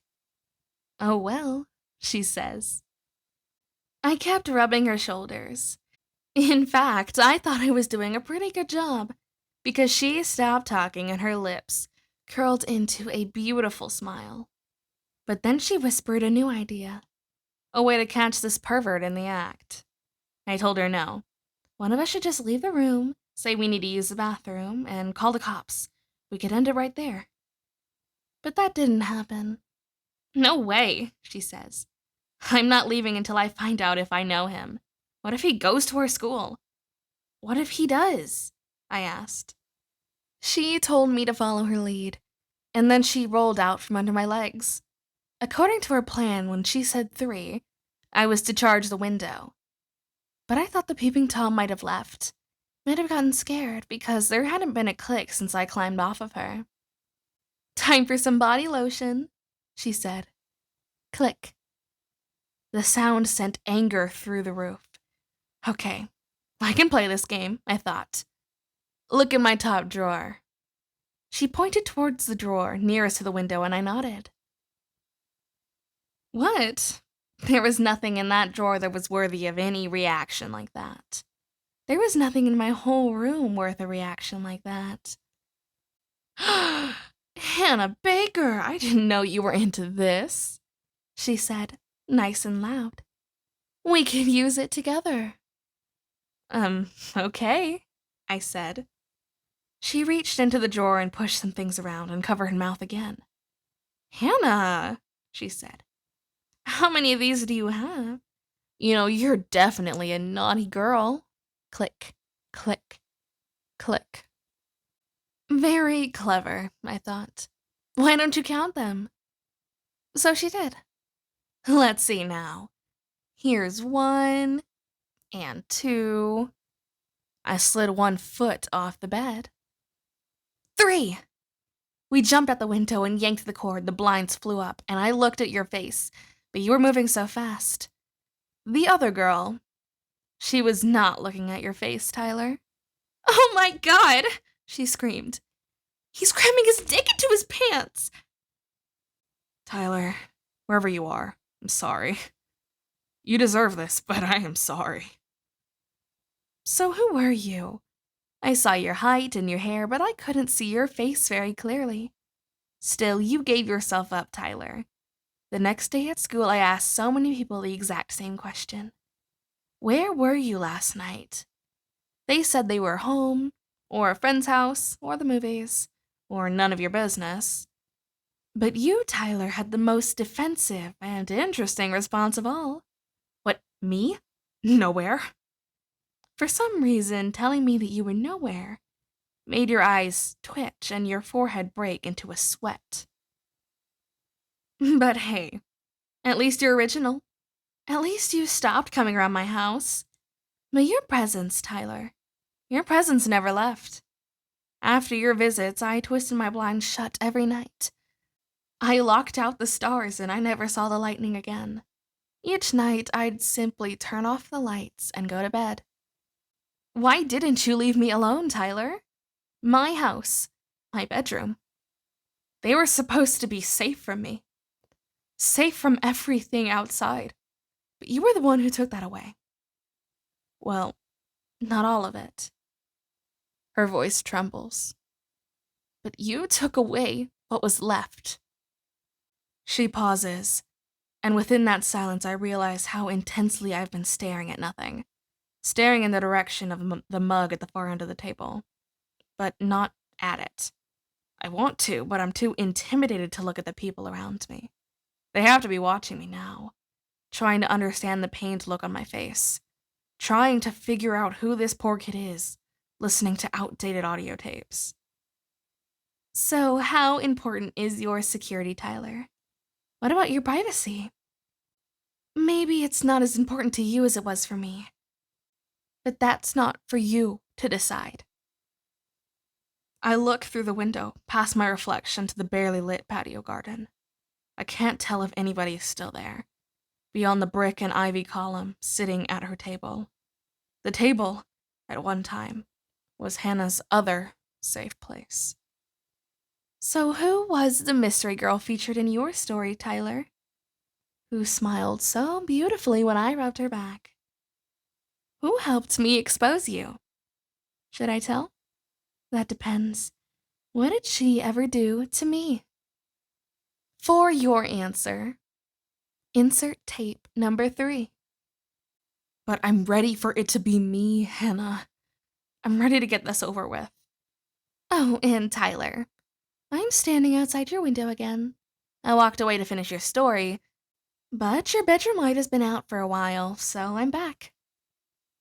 Oh well, she says. I kept rubbing her shoulders. In fact, I thought I was doing a pretty good job, because she stopped talking and her lips curled into a beautiful smile. But then she whispered a new idea. A way to catch this pervert in the act. I told her no. One of us should just leave the room, say we need to use the bathroom, and call the cops. We could end it right there. But that didn't happen. No way, she says. I'm not leaving until I find out if I know him. What if he goes to our school? What if he does? I asked. She told me to follow her lead, and then she rolled out from under my legs. According to her plan, when she said 3, I was to charge the window. But I thought the peeping Tom might have left. Might have gotten scared because there hadn't been a click since I climbed off of her. Time for some body lotion, she said. Click. The sound sent anger through the roof. Okay, I can play this game, I thought. Look in my top drawer. She pointed towards the drawer nearest to the window and I nodded. What? There was nothing in that drawer that was worthy of any reaction like that. There was nothing in my whole room worth a reaction like that. Hannah Baker, I didn't know you were into this, she said, nice and loud. We could use it together. Okay, I said. She reached into the drawer and pushed some things around and covered her mouth again. Hannah, she said, how many of these do you have? You know, you're definitely a naughty girl. Click, click, click. Very clever, I thought. Why don't you count them? So she did. Let's see now. Here's 1 and 2. I slid 1 foot off the bed. 3. We jumped out the window and yanked the cord. The blinds flew up, and I looked at your face, but you were moving so fast. The other girl, she was not looking at your face, Tyler. Oh my God, she screamed. He's cramming his dick into his pants. Tyler, wherever you are, I'm sorry. You deserve this, but I am sorry. So who were you? I saw your height and your hair, but I couldn't see your face very clearly. Still, you gave yourself up, Tyler. The next day at school, I asked so many people the exact same question. Where were you last night? They said they were home, or a friend's house, or the movies, or none of your business. But you, Tyler, had the most defensive and interesting response of all. What, me? Nowhere? For some reason, telling me that you were nowhere made your eyes twitch and your forehead break into a sweat. But hey, at least you're original. At least you stopped coming around my house. But your presence, Tyler, your presence never left. After your visits, I twisted my blinds shut every night. I locked out the stars and I never saw the lightning again. Each night, I'd simply turn off the lights and go to bed. Why didn't you leave me alone, Tyler? My house, my bedroom. They were supposed to be safe from me. Safe from everything outside. But you were the one who took that away. Well, not all of it. Her voice trembles. But you took away what was left. She pauses, and within that silence I realize how intensely I've been staring at nothing. Staring in the direction of the mug at the far end of the table. But not at it. I want to, but I'm too intimidated to look at the people around me. They have to be watching me now, trying to understand the pained look on my face, trying to figure out who this poor kid is, listening to outdated audio tapes. So, how important is your security, Tyler? What about your privacy? Maybe it's not as important to you as it was for me. But that's not for you to decide. I look through the window, past my reflection to the barely lit patio garden. I can't tell if anybody is still there, beyond the brick and ivy column sitting at her table. The table, at one time, was Hannah's other safe place. So who was the mystery girl featured in your story, Tyler? Who smiled so beautifully when I rubbed her back? Who helped me expose you? Should I tell? That depends. What did she ever do to me? For your answer, insert tape number 3. But I'm ready for it to be me, Hannah. I'm ready to get this over with. Oh, and Tyler, I'm standing outside your window again. I walked away to finish your story, but your bedroom light has been out for a while, so I'm back.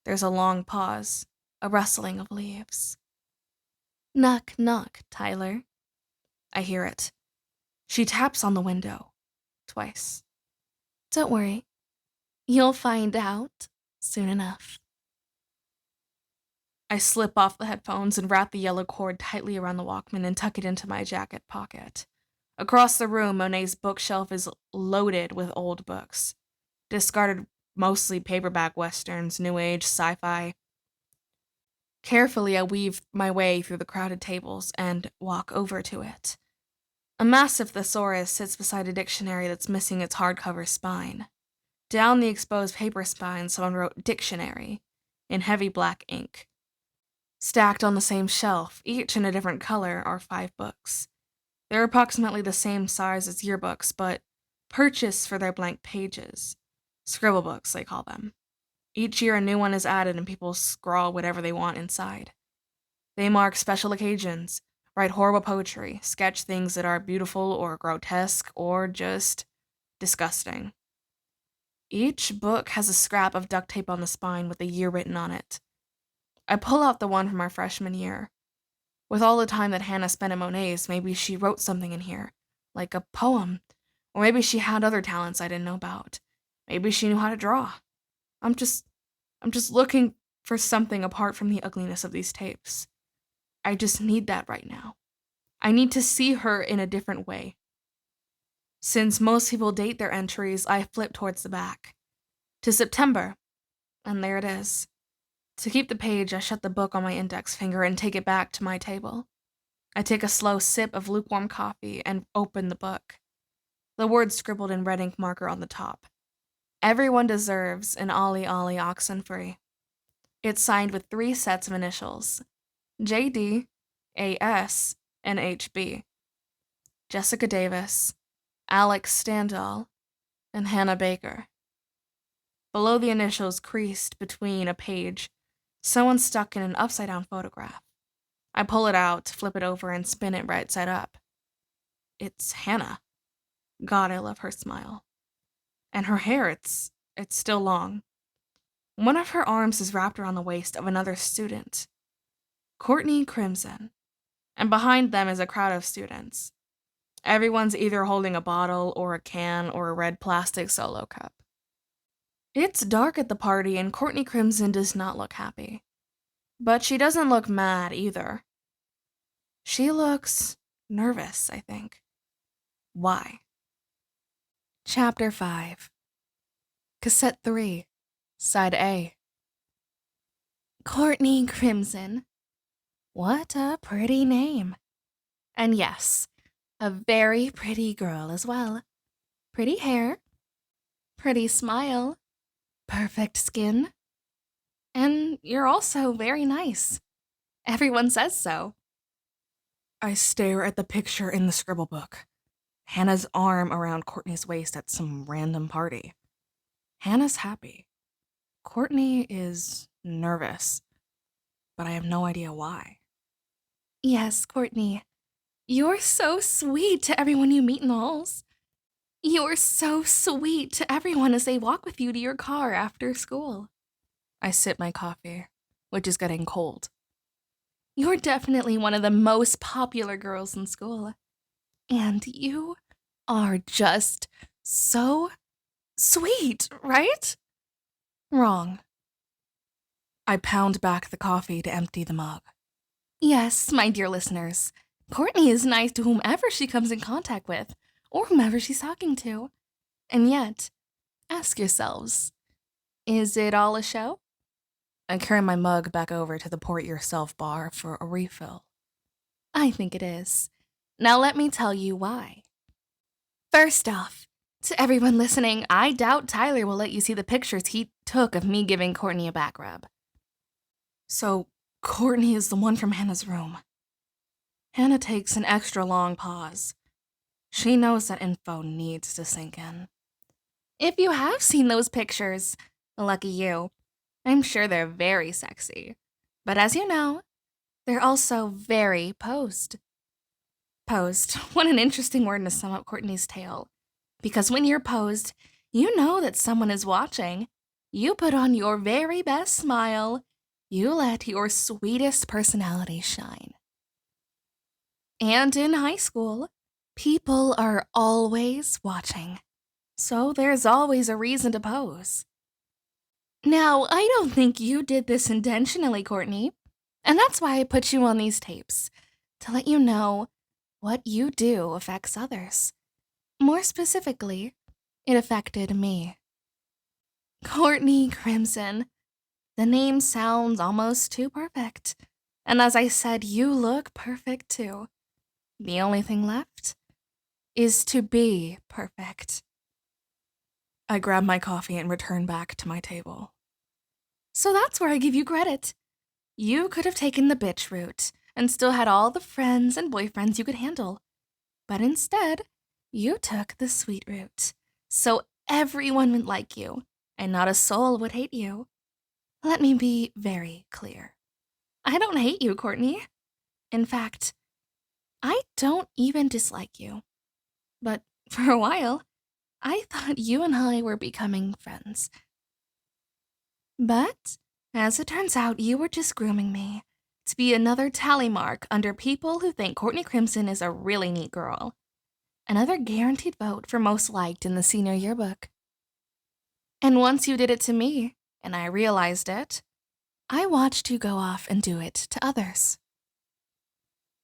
There's a long pause, a rustling of leaves. Knock, knock, Tyler. I hear it. She taps on the window, twice. Don't worry. You'll find out soon enough. I slip off the headphones and wrap the yellow cord tightly around the Walkman and tuck it into my jacket pocket. Across the room, Monet's bookshelf is loaded with old books. Discarded mostly paperback westerns, new age, sci-fi. Carefully, I weave my way through the crowded tables and walk over to it. A massive thesaurus sits beside a dictionary that's missing its hardcover spine. Down the exposed paper spine, someone wrote dictionary in heavy black ink. Stacked on the same shelf, each in a different color, are 5 books. They're approximately the same size as yearbooks, but purchased for their blank pages. Scribble books, they call them. Each year a new one is added and people scrawl whatever they want inside. They mark special occasions, write horrible poetry, sketch things that are beautiful or grotesque or just disgusting. Each book has a scrap of duct tape on the spine with the year written on it. I pull out the one from our freshman year. With all the time that Hannah spent at Monet's, maybe she wrote something in here, like a poem, or maybe she had other talents I didn't know about. Maybe she knew how to draw. I'm just looking for something apart from the ugliness of these tapes. I just need that right now. I need to see her in a different way. Since most people date their entries, I flip towards the back. To September. And there it is. To keep the page, I shut the book on my index finger and take it back to my table. I take a slow sip of lukewarm coffee and open the book. The words scribbled in red ink marker on the top. Everyone deserves an Ollie Ollie Oxenfree. It's signed with 3 sets of initials. JD, AS, and HB. Jessica Davis, Alex Standall, and Hannah Baker. Below the initials, creased between a page, someone stuck in an upside-down photograph. I pull it out, flip it over, and spin it right side up. It's Hannah. God, I love her smile. And her hair, it's still long. One of her arms is wrapped around the waist of another student, Courtney Crimson, and behind them is a crowd of students. Everyone's either holding a bottle or a can or a red plastic Solo cup. It's dark at the party and Courtney Crimson does not look happy. But she doesn't look mad either. She looks nervous, I think. Why? Chapter 5. Cassette 3, Side A. Courtney Crimson. What a pretty name. And yes, a very pretty girl as well. Pretty hair, pretty smile, perfect skin. And you're also very nice. Everyone says so. I stare at the picture in the scribble book. Hannah's arm around Courtney's waist at some random party. Hannah's happy. Courtney is nervous, but I have no idea why. Yes, Courtney. You're so sweet to everyone you meet in the halls. You're so sweet to everyone as they walk with you to your car after school. I sip my coffee, which is getting cold. You're definitely one of the most popular girls in school. And you are just so sweet, right? Wrong. I pound back the coffee to empty the mug. Yes, my dear listeners, Courtney is nice to whomever she comes in contact with, or whomever she's talking to. And yet, ask yourselves, is it all a show? I carry my mug back over to the pour-it-yourself bar for a refill. I think it is. Now let me tell you why. First off, to everyone listening, I doubt Tyler will let you see the pictures he took of me giving Courtney a back rub. So, Courtney is the one from Hannah's room. Hannah takes an extra long pause. She knows that info needs to sink in. If you have seen those pictures, lucky you. I'm sure they're very sexy. But as you know, they're also very posed. Posed. What an interesting word to sum up Courtney's tale. Because when you're posed, you know that someone is watching. You put on your very best smile. You let your sweetest personality shine. And in high school, people are always watching. So there's always a reason to pose. Now, I don't think you did this intentionally, Courtney. And that's why I put you on these tapes. To let you know what you do affects others. More specifically, it affected me. Courtney Crimson. The name sounds almost too perfect. And as I said, you look perfect too. The only thing left? is to be perfect. I grab my coffee and return back to my table. So that's where I give you credit. You could have taken the bitch route and still had all the friends and boyfriends you could handle. But instead, you took the sweet route. So everyone would like you, and not a soul would hate you. Let me be very clear. I don't hate you, Courtney. In fact, I don't even dislike you. But for a while, I thought you and I were becoming friends. But, as it turns out, you were just grooming me to be another tally mark under people who think Courtney Crimson is a really neat girl. Another guaranteed vote for most liked in the senior yearbook. And once you did it to me, and I realized it, I watched you go off and do it to others.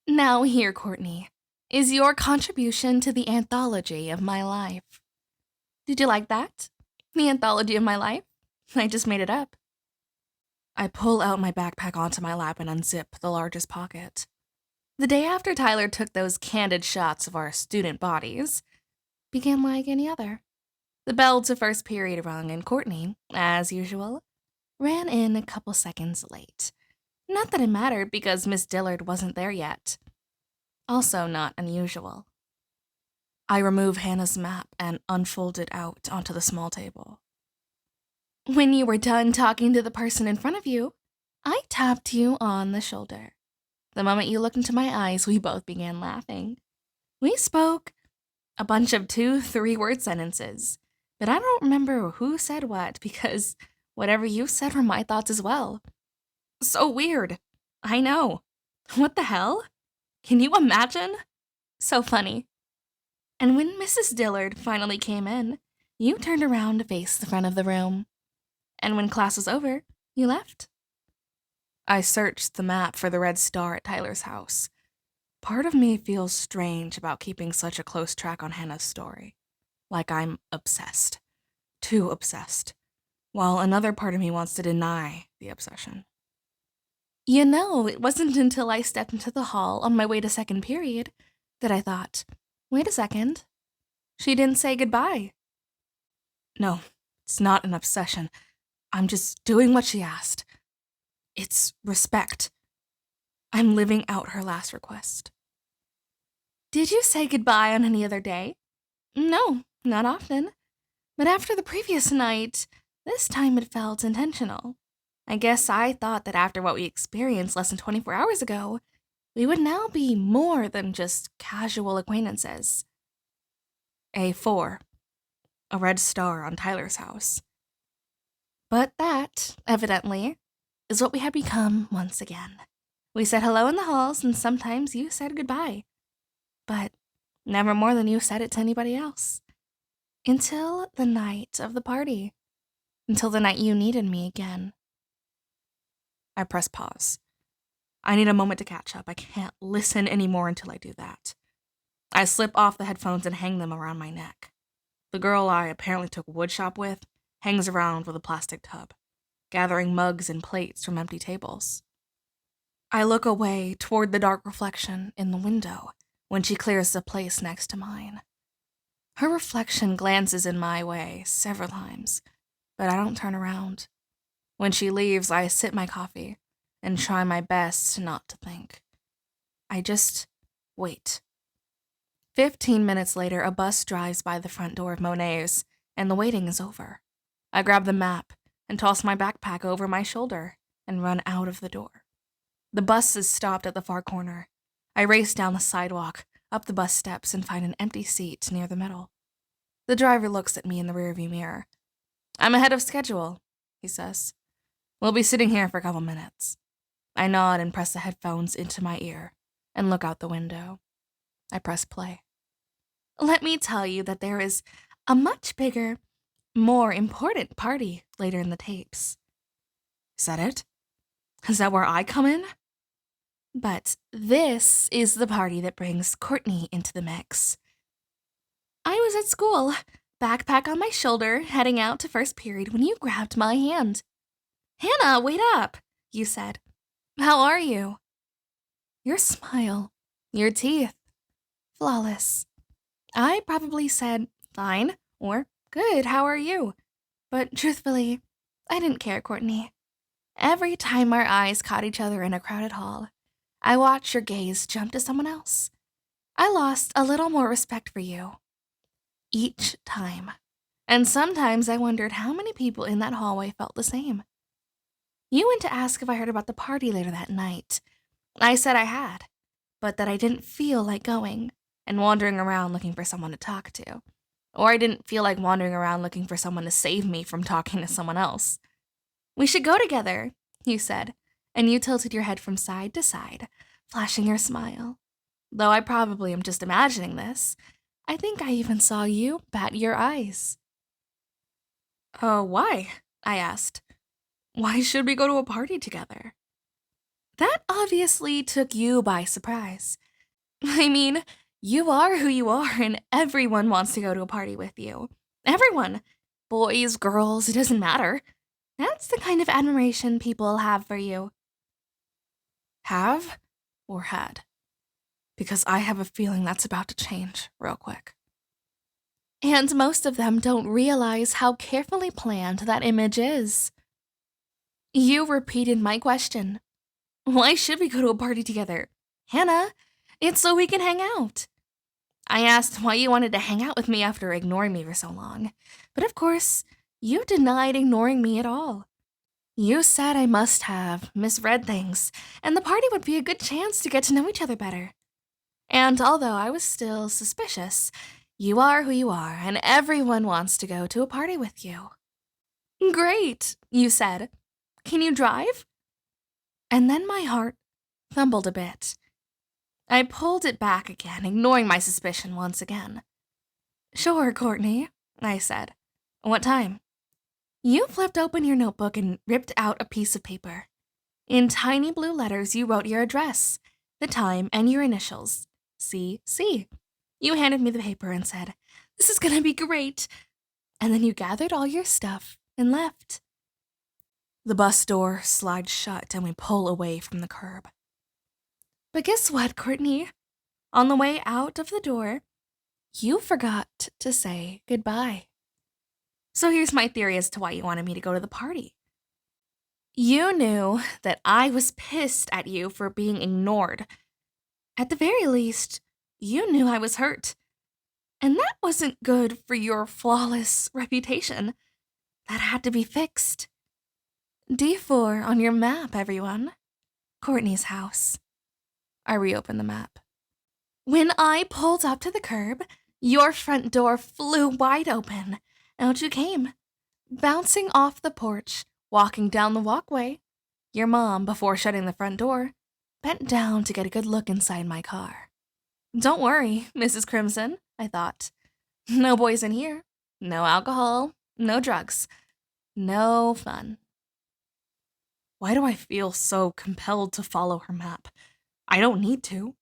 Now here, Courtney, is your contribution to the anthology of my life. Did you like that? The anthology of my life? I just made it up. I pull out my backpack onto my lap and unzip the largest pocket. The day after Tyler took those candid shots of our student bodies began like any other. The bell to first period rung and Courtney, as usual, ran in a couple seconds late. Not that it mattered because Miss Dillard wasn't there yet. Also not unusual. I remove Hannah's map and unfold it out onto the small table. When you were done talking to the person in front of you, I tapped you on the shoulder. The moment you looked into my eyes, we both began laughing. We spoke a bunch of 2-3-word sentences, but I don't remember who said what because whatever you said were my thoughts as well. So weird. I know. What the hell? Can you imagine? So funny. And when Mrs. Dillard finally came in, you turned around to face the front of the room. And when class was over, you left. I searched the map for the red star at Tyler's house. Part of me feels strange about keeping such a close track on Hannah's story. Like I'm obsessed. Too obsessed. While another part of me wants to deny the obsession. You know, it wasn't until I stepped into the hall on my way to second period that I thought, wait a second. She didn't say goodbye. No, it's not an obsession. I'm just doing what she asked. It's respect. I'm living out her last request. Did you say goodbye on any other day? No, not often. But after the previous night, this time it felt intentional. I guess I thought that after what we experienced less than 24 hours ago, we would now be more than just casual acquaintances. A4. A red star on Tyler's house. But that, evidently, is what we had become once again. We said hello in the halls, and sometimes you said goodbye. But never more than you said it to anybody else. Until the night of the party. Until the night you needed me again. I press pause. I need a moment to catch up. I can't listen anymore until I do that. I slip off the headphones and hang them around my neck. The girl I apparently took woodshop with hangs around with a plastic tub, gathering mugs and plates from empty tables. I look away toward the dark reflection in the window when she clears the place next to mine. Her reflection glances in my way several times, but I don't turn around. When she leaves, I sip my coffee and try my best not to think. I just wait. 15 minutes later, a bus drives by the front door of Monet's, and the waiting is over. I grab the map and toss my backpack over my shoulder and run out of the door. The bus is stopped at the far corner. I race down the sidewalk, up the bus steps, and find an empty seat near the middle. The driver looks at me in the rearview mirror. "I'm ahead of schedule," he says. "We'll be sitting here for a couple minutes." I nod and press the headphones into my ear and look out the window. I press play. Let me tell you that there is a much bigger, more important party later in the tapes. Is that it? Is that where I come in? But this is the party that brings Courtney into the mix. I was at school, backpack on my shoulder, heading out to first period when you grabbed my hand. "Hannah, wait up," you said. "How are you?" Your smile, your teeth, flawless. I probably said, fine, or good, how are you? But truthfully, I didn't care, Courtney. Every time our eyes caught each other in a crowded hall, I watched your gaze jump to someone else. I lost a little more respect for you. Each time. And sometimes I wondered how many people in that hallway felt the same. You went to ask if I heard about the party later that night. I said I had, but that I didn't feel like going and wandering around looking for someone to talk to. Or I didn't feel like wandering around looking for someone to save me from talking to someone else. We should go together, you said, and you tilted your head from side to side, flashing your smile. Though I probably am just imagining this, I think I even saw you bat your eyes. Oh, why? I asked. Why should we go to a party together? That obviously took you by surprise. I mean, you are who you are, and everyone wants to go to a party with you. Everyone. Boys, girls, it doesn't matter. That's the kind of admiration people have for you. Have or had? Because I have a feeling that's about to change real quick. And most of them don't realize how carefully planned that image is. You repeated my question. Why should we go to a party together? Hannah, it's so we can hang out. I asked why you wanted to hang out with me after ignoring me for so long. But of course, you denied ignoring me at all. You said I must have misread things, and the party would be a good chance to get to know each other better. And although I was still suspicious, you are who you are, and everyone wants to go to a party with you. Great, you said. Can you drive? And then my heart thumbled a bit. I pulled it back again, ignoring my suspicion once again. Sure, Courtney, I said. What time? You flipped open your notebook and ripped out a piece of paper. In tiny blue letters, you wrote your address, the time, and your initials. C.C. You handed me the paper and said, "This is gonna be great." And then you gathered all your stuff and left. The bus door slides shut and we pull away from the curb. But guess what, Courtney? On the way out of the door, you forgot to say goodbye. So here's my theory as to why you wanted me to go to the party. You knew that I was pissed at you for being ignored. At the very least, you knew I was hurt. And that wasn't good for your flawless reputation. That had to be fixed. D4 on your map, everyone. Courtney's house. I reopened the map. When I pulled up to the curb, your front door flew wide open. Out you came, bouncing off the porch, walking down the walkway. Your mom, before shutting the front door, bent down to get a good look inside my car. Don't worry, Mrs. Crimson, I thought. No boys in here. No alcohol. No drugs. No fun. Why do I feel so compelled to follow her map? I don't need to.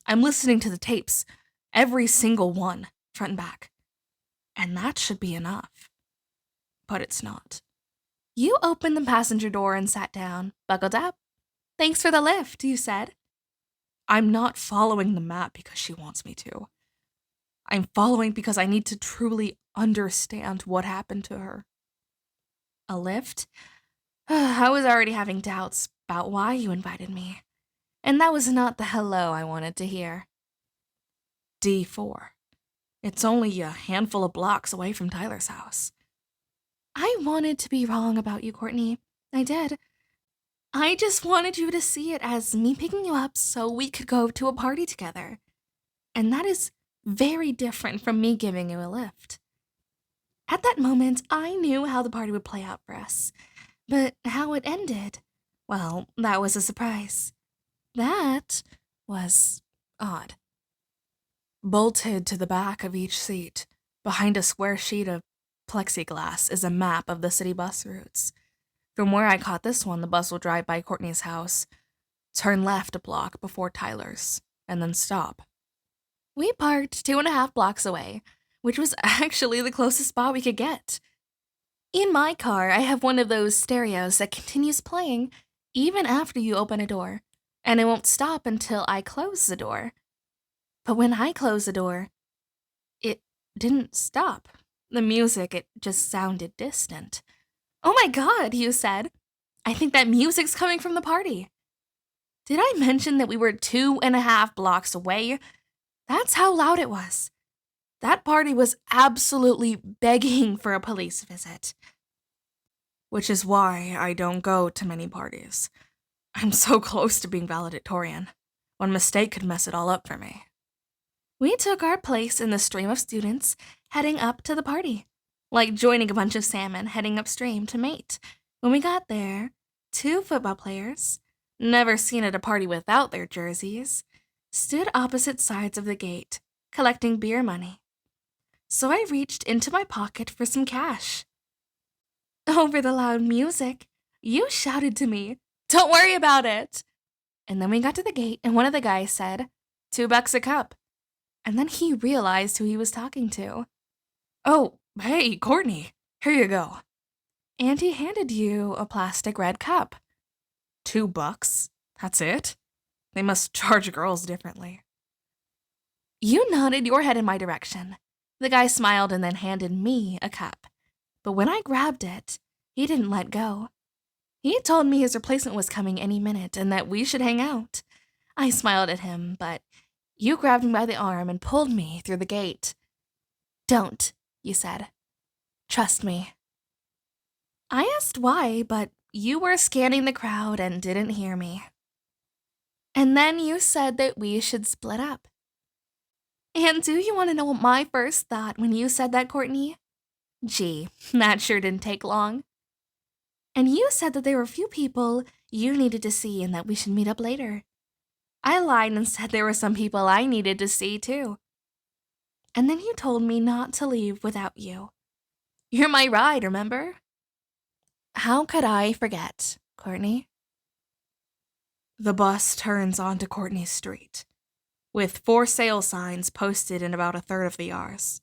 I'm listening to the tapes, every single one, front and back. And that should be enough. But it's not. You opened the passenger door and sat down, buckled up. Thanks for the lift, you said. I'm not following the map because she wants me to. I'm following because I need to truly understand what happened to her. A lift? I was already having doubts about why you invited me. And that was not the hello I wanted to hear. D4. It's only a handful of blocks away from Tyler's house. I wanted to be wrong about you, Courtney. I did. I just wanted you to see it as me picking you up so we could go to a party together. And that is very different from me giving you a lift. At that moment, I knew how the party would play out for us. But how it ended, well, that was a surprise. That was odd. Bolted to the back of each seat, behind a square sheet of plexiglass, is a map of the city bus routes. From where I caught this one, the bus will drive by Courtney's house, turn left a block before Tyler's, and then stop. We parked 2.5 blocks away, which was actually the closest spot we could get. In my car, I have one of those stereos that continues playing even after you open a door, and it won't stop until I close the door. But when I close the door, it didn't stop. The music, it just sounded distant. "Oh my god," you said. "I think that music's coming from the party." Did I mention that we were 2.5 blocks away? That's how loud it was. That party was absolutely begging for a police visit. Which is why I don't go to many parties. I'm so close to being valedictorian. One mistake could mess it all up for me. We took our place in the stream of students heading up to the party, like joining a bunch of salmon heading upstream to mate. When we got there, 2 football players, never seen at a party without their jerseys, stood opposite sides of the gate, collecting beer money. So I reached into my pocket for some cash. Over the loud music, you shouted to me, "Don't worry about it!" And then we got to the gate, and one of the guys said, $2 a cup. And then he realized who he was talking to. "Oh, hey, Courtney, here you go." And he handed you a plastic red cup. $2? That's it? They must charge girls differently. You nodded your head in my direction. The guy smiled and then handed me a cup. But when I grabbed it, he didn't let go. He told me his replacement was coming any minute and that we should hang out. I smiled at him, but you grabbed me by the arm and pulled me through the gate. "Don't," you said. "Trust me." I asked why, but you were scanning the crowd and didn't hear me. And then you said that we should split up. And do you want to know what my first thought when you said that, Courtney? Gee, that sure didn't take long. And you said that there were a few people you needed to see and that we should meet up later. I lied and said there were some people I needed to see too. And then you told me not to leave without you. You're my ride, remember? How could I forget, Courtney? The bus turns onto Courtney's street, with for sale signs posted in about a third of the yards.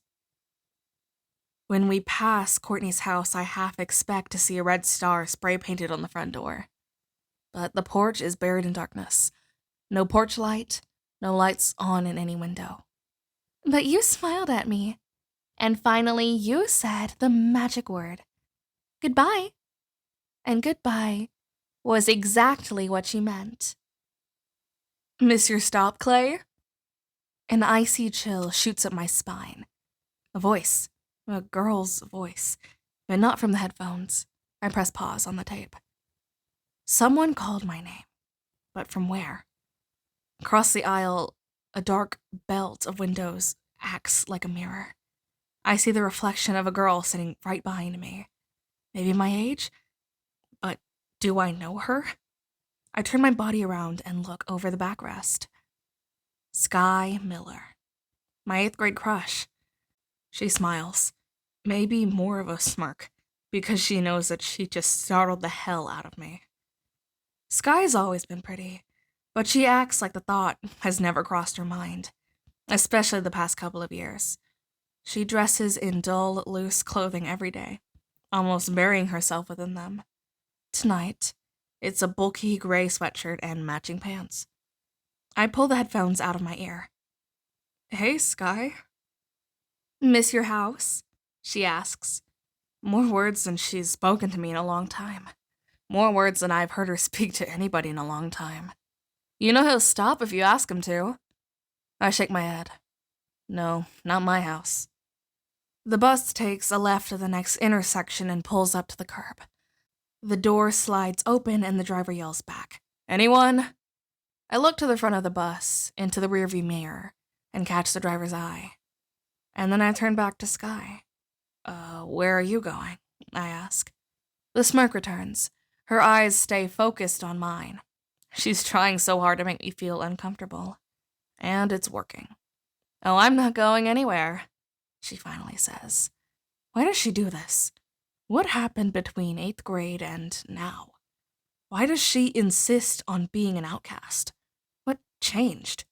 When we pass Courtney's house, I half expect to see a red star spray painted on the front door. But the porch is buried in darkness. No porch light, no lights on in any window. But you smiled at me. And finally, you said the magic word. Goodbye. And goodbye was exactly what you meant. Miss your stop, Clay? An icy chill shoots up my spine. A voice. A girl's voice, but not from the headphones. I press pause on the tape. Someone called my name, but from where? Across the aisle, a dark belt of windows acts like a mirror. I see the reflection of a girl sitting right behind me. Maybe my age? But do I know her? I turn my body around and look over the backrest. Sky Miller. My 8th grade crush. She smiles, maybe more of a smirk, because she knows that she just startled the hell out of me. Sky's always been pretty, but she acts like the thought has never crossed her mind, especially the past couple of years. She dresses in dull, loose clothing every day, almost burying herself within them. Tonight, it's a bulky gray sweatshirt and matching pants. I pull the headphones out of my ear. Hey, Sky. Miss your house? She asks. More words than she's spoken to me in a long time. More words than I've heard her speak to anybody in a long time. You know he'll stop if you ask him to. I shake my head. No, not my house. The bus takes a left at the next intersection and pulls up to the curb. The door slides open and the driver yells back. Anyone? I look to the front of the bus, into the rearview mirror, and catch the driver's eye. And then I turn back to Sky. Where are you going? I ask. The smirk returns. Her eyes stay focused on mine. She's trying so hard to make me feel uncomfortable. And it's working. Oh, I'm not going anywhere, she finally says. Why does she do this? What happened between 8th grade and now? Why does she insist on being an outcast? What changed?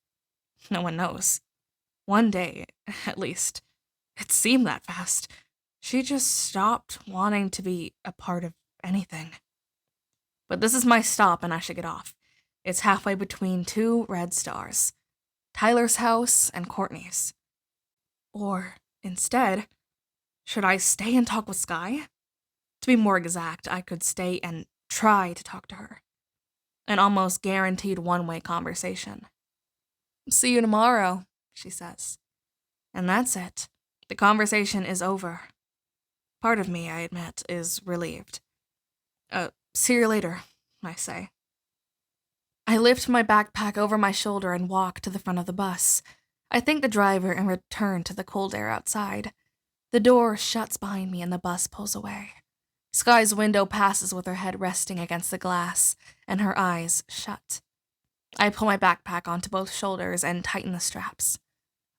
No one knows. One day, at least, it seemed that fast, she just stopped wanting to be a part of anything. But this is my stop and I should get off. It's halfway between 2 red stars. Tyler's house and Courtney's. Or Instead, should I stay and talk with Sky? To be more exact, I could stay and try to talk to her. An almost guaranteed one-way conversation. "See you tomorrow," she says. And that's it. The conversation is over. Part of me, I admit, is relieved. See you later, I say. I lift my backpack over my shoulder and walk to the front of the bus. I thank the driver and return to the cold air outside. The door shuts behind me and the bus pulls away. Sky's window passes with her head resting against the glass and her eyes shut. I pull my backpack onto both shoulders and tighten the straps.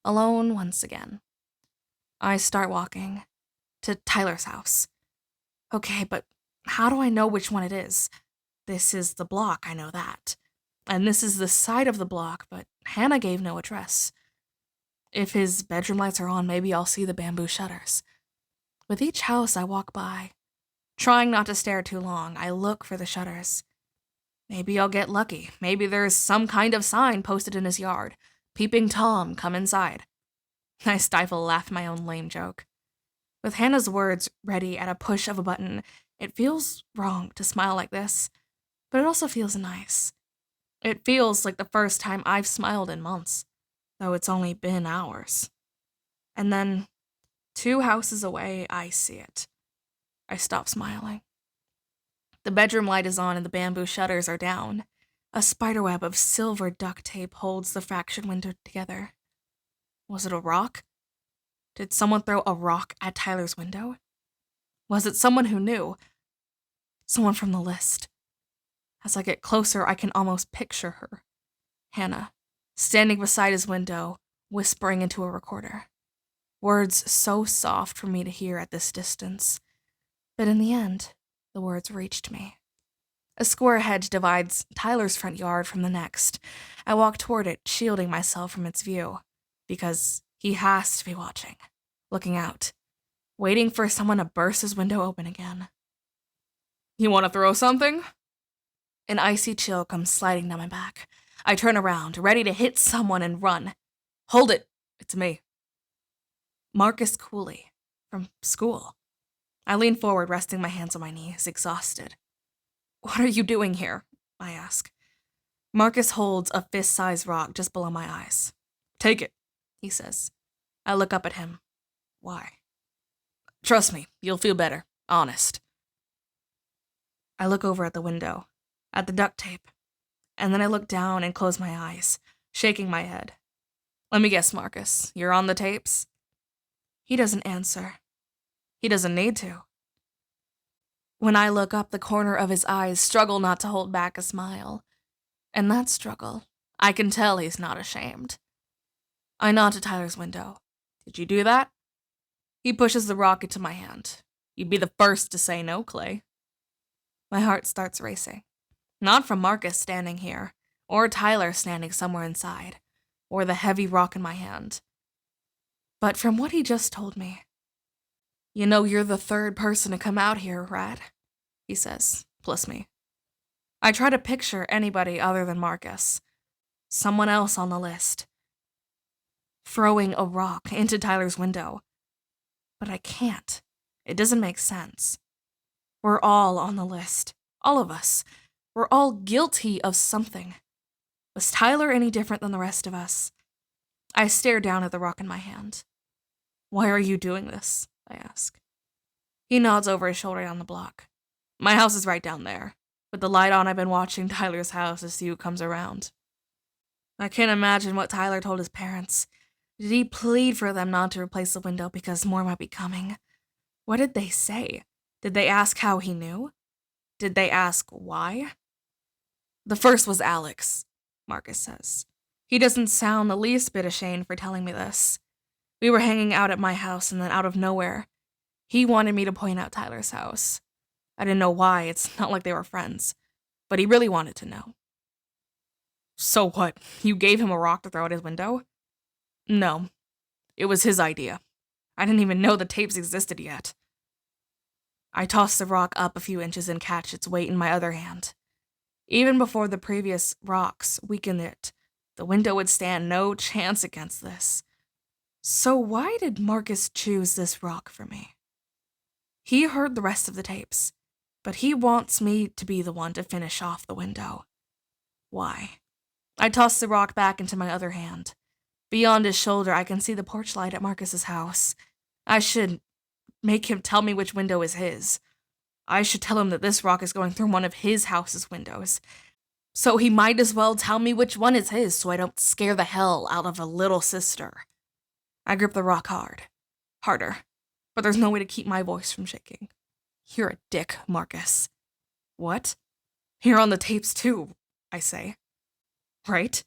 Alone once again. I start walking to Tyler's house. Okay, but how do I know which one it is? This is the block, I know that. And this is the side of the block, but Hannah gave no address. If his bedroom lights are on, maybe I'll see the bamboo shutters. With each house I walk by, trying not to stare too long, I look for the shutters. Maybe I'll get lucky. Maybe there's some kind of sign posted in his yard. "Peeping Tom, come inside." I stifle a laugh at my own lame joke. With Hannah's words ready at a push of a button, it feels wrong to smile like this, but it also feels nice. It feels like the first time I've smiled in months, though it's only been hours. And then, 2 houses away, I see it. I stop smiling. The bedroom light is on and the bamboo shutters are down. A spiderweb of silver duct tape holds the fractured window together. Was it a rock? Did someone throw a rock at Tyler's window? Was it someone who knew? Someone from the list. As I get closer, I can almost picture her. Hannah, standing beside his window, whispering into a recorder. Words so soft for me to hear at this distance. But in the end, the words reached me. A square hedge divides Tyler's front yard from the next. I walk toward it, shielding myself from its view, because he has to be watching, looking out, waiting for someone to burst his window open again. "You want to throw something?" An icy chill comes sliding down my back. I turn around, ready to hit someone and run. "Hold it, it's me." Marcus Cooley, from school. I lean forward, resting my hands on my knees, exhausted. "What are you doing here?" I ask. Marcus holds a fist-sized rock just below my eyes. "Take it," he says. I look up at him. Why? "Trust me, you'll feel better. Honest." I look over at the window, at the duct tape, and then I look down and close my eyes, shaking my head. "Let me guess, Marcus, you're on the tapes?" He doesn't answer. He doesn't need to. When I look up, the corner of his eyes struggle not to hold back a smile. And that struggle, I can tell he's not ashamed. I nod to Tyler's window. "Did you do that?" He pushes the rock into my hand. "You'd be the first to say no, Clay." My heart starts racing. Not from Marcus standing here, or Tyler standing somewhere inside, or the heavy rock in my hand, but from what he just told me. "You know you're the 3rd person to come out here, Rat," he says, plus me. I try to picture anybody other than Marcus. Someone else on the list. Throwing a rock into Tyler's window. But I can't. It doesn't make sense. We're all on the list. All of us. We're all guilty of something. Was Tyler any different than the rest of us? I stare down at the rock in my hand. "Why are you doing this?" I ask. He nods over his shoulder down the block. "My house is right down there. With the light on, I've been watching Tyler's house to see who comes around." I can't imagine what Tyler told his parents. Did he plead for them not to replace the window because more might be coming? What did they say? Did they ask how he knew? Did they ask why? "The first was Alex," Marcus says. He doesn't sound the least bit ashamed for telling me this. We were hanging out at my house, and then out of nowhere, he wanted me to point out Tyler's house. I didn't know why, it's not like they were friends, but he really wanted to know. "So what, you gave him a rock to throw at his window?" "No, it was his idea. I didn't even know the tapes existed yet." I toss the rock up a few inches and catch its weight in my other hand. Even before the previous rocks weakened it, the window would stand no chance against this. So why did Marcus choose this rock for me? He heard the rest of the tapes, but he wants me to be the one to finish off the window. Why? I toss the rock back into my other hand. Beyond his shoulder, I can see the porch light at Marcus's house. I should make him tell me which window is his. I should tell him that this rock is going through one of his house's windows. So he might as well tell me which one is his so I don't scare the hell out of a little sister. I grip the rock hard. Harder. But there's no way to keep my voice from shaking. You're a dick, Marcus. What? You're on the tapes too, I say. Right?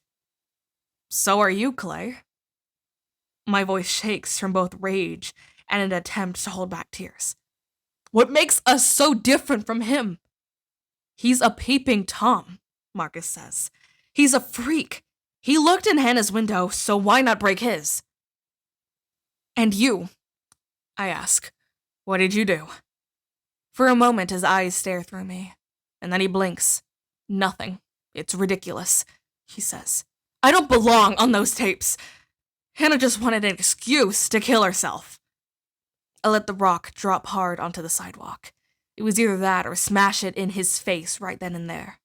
So are you, Clay. My voice shakes from both rage and an attempt to hold back tears. What makes us so different from him? He's a peeping Tom, Marcus says. He's a freak. He looked in Hannah's window, so why not break his? And you? I ask. What did you do? For a moment, his eyes stare through me, and then he blinks. Nothing. It's ridiculous, he says. I don't belong on those tapes. Hannah just wanted an excuse to kill herself. I let the rock drop hard onto the sidewalk. It was either that or smash it in his face right then and there.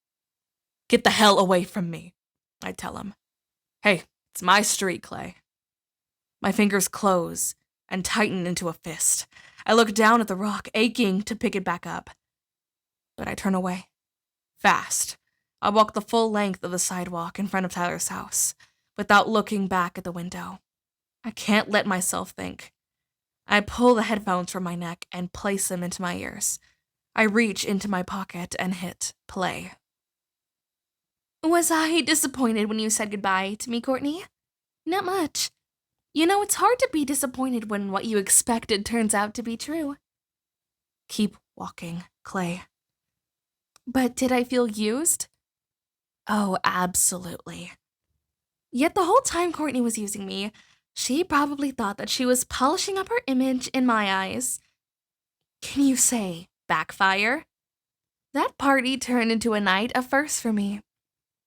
Get the hell away from me, I tell him. Hey, it's my street, Clay. My fingers close and tighten into a fist. I look down at the rock, aching to pick it back up. But I turn away. Fast. I walk the full length of the sidewalk in front of Tyler's house, without looking back at the window. I can't let myself think. I pull the headphones from my neck and place them into my ears. I reach into my pocket and hit play. Was I disappointed when you said goodbye to me, Courtney? Not much. You know, it's hard to be disappointed when what you expected turns out to be true. Keep walking, Clay. But did I feel used? Oh, absolutely. Yet the whole time Courtney was using me, she probably thought that she was polishing up her image in my eyes. Can you say backfire? That party turned into a night of firsts for me.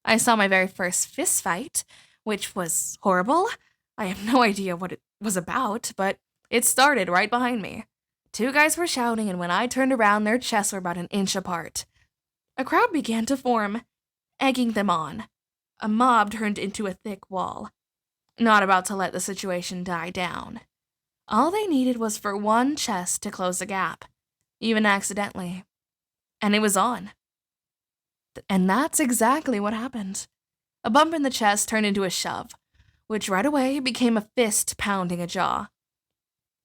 I saw my very first fist fight, which was horrible. I have no idea what it was about, but it started right behind me. Two guys were shouting, and when I turned around, their chests were about an inch apart. A crowd began to form, egging them on. A mob turned into a thick wall, not about to let the situation die down. All they needed was for one chest to close the gap, even accidentally. And it was on. And that's exactly what happened. A bump in the chest turned into a shove, which right away became a fist pounding a jaw.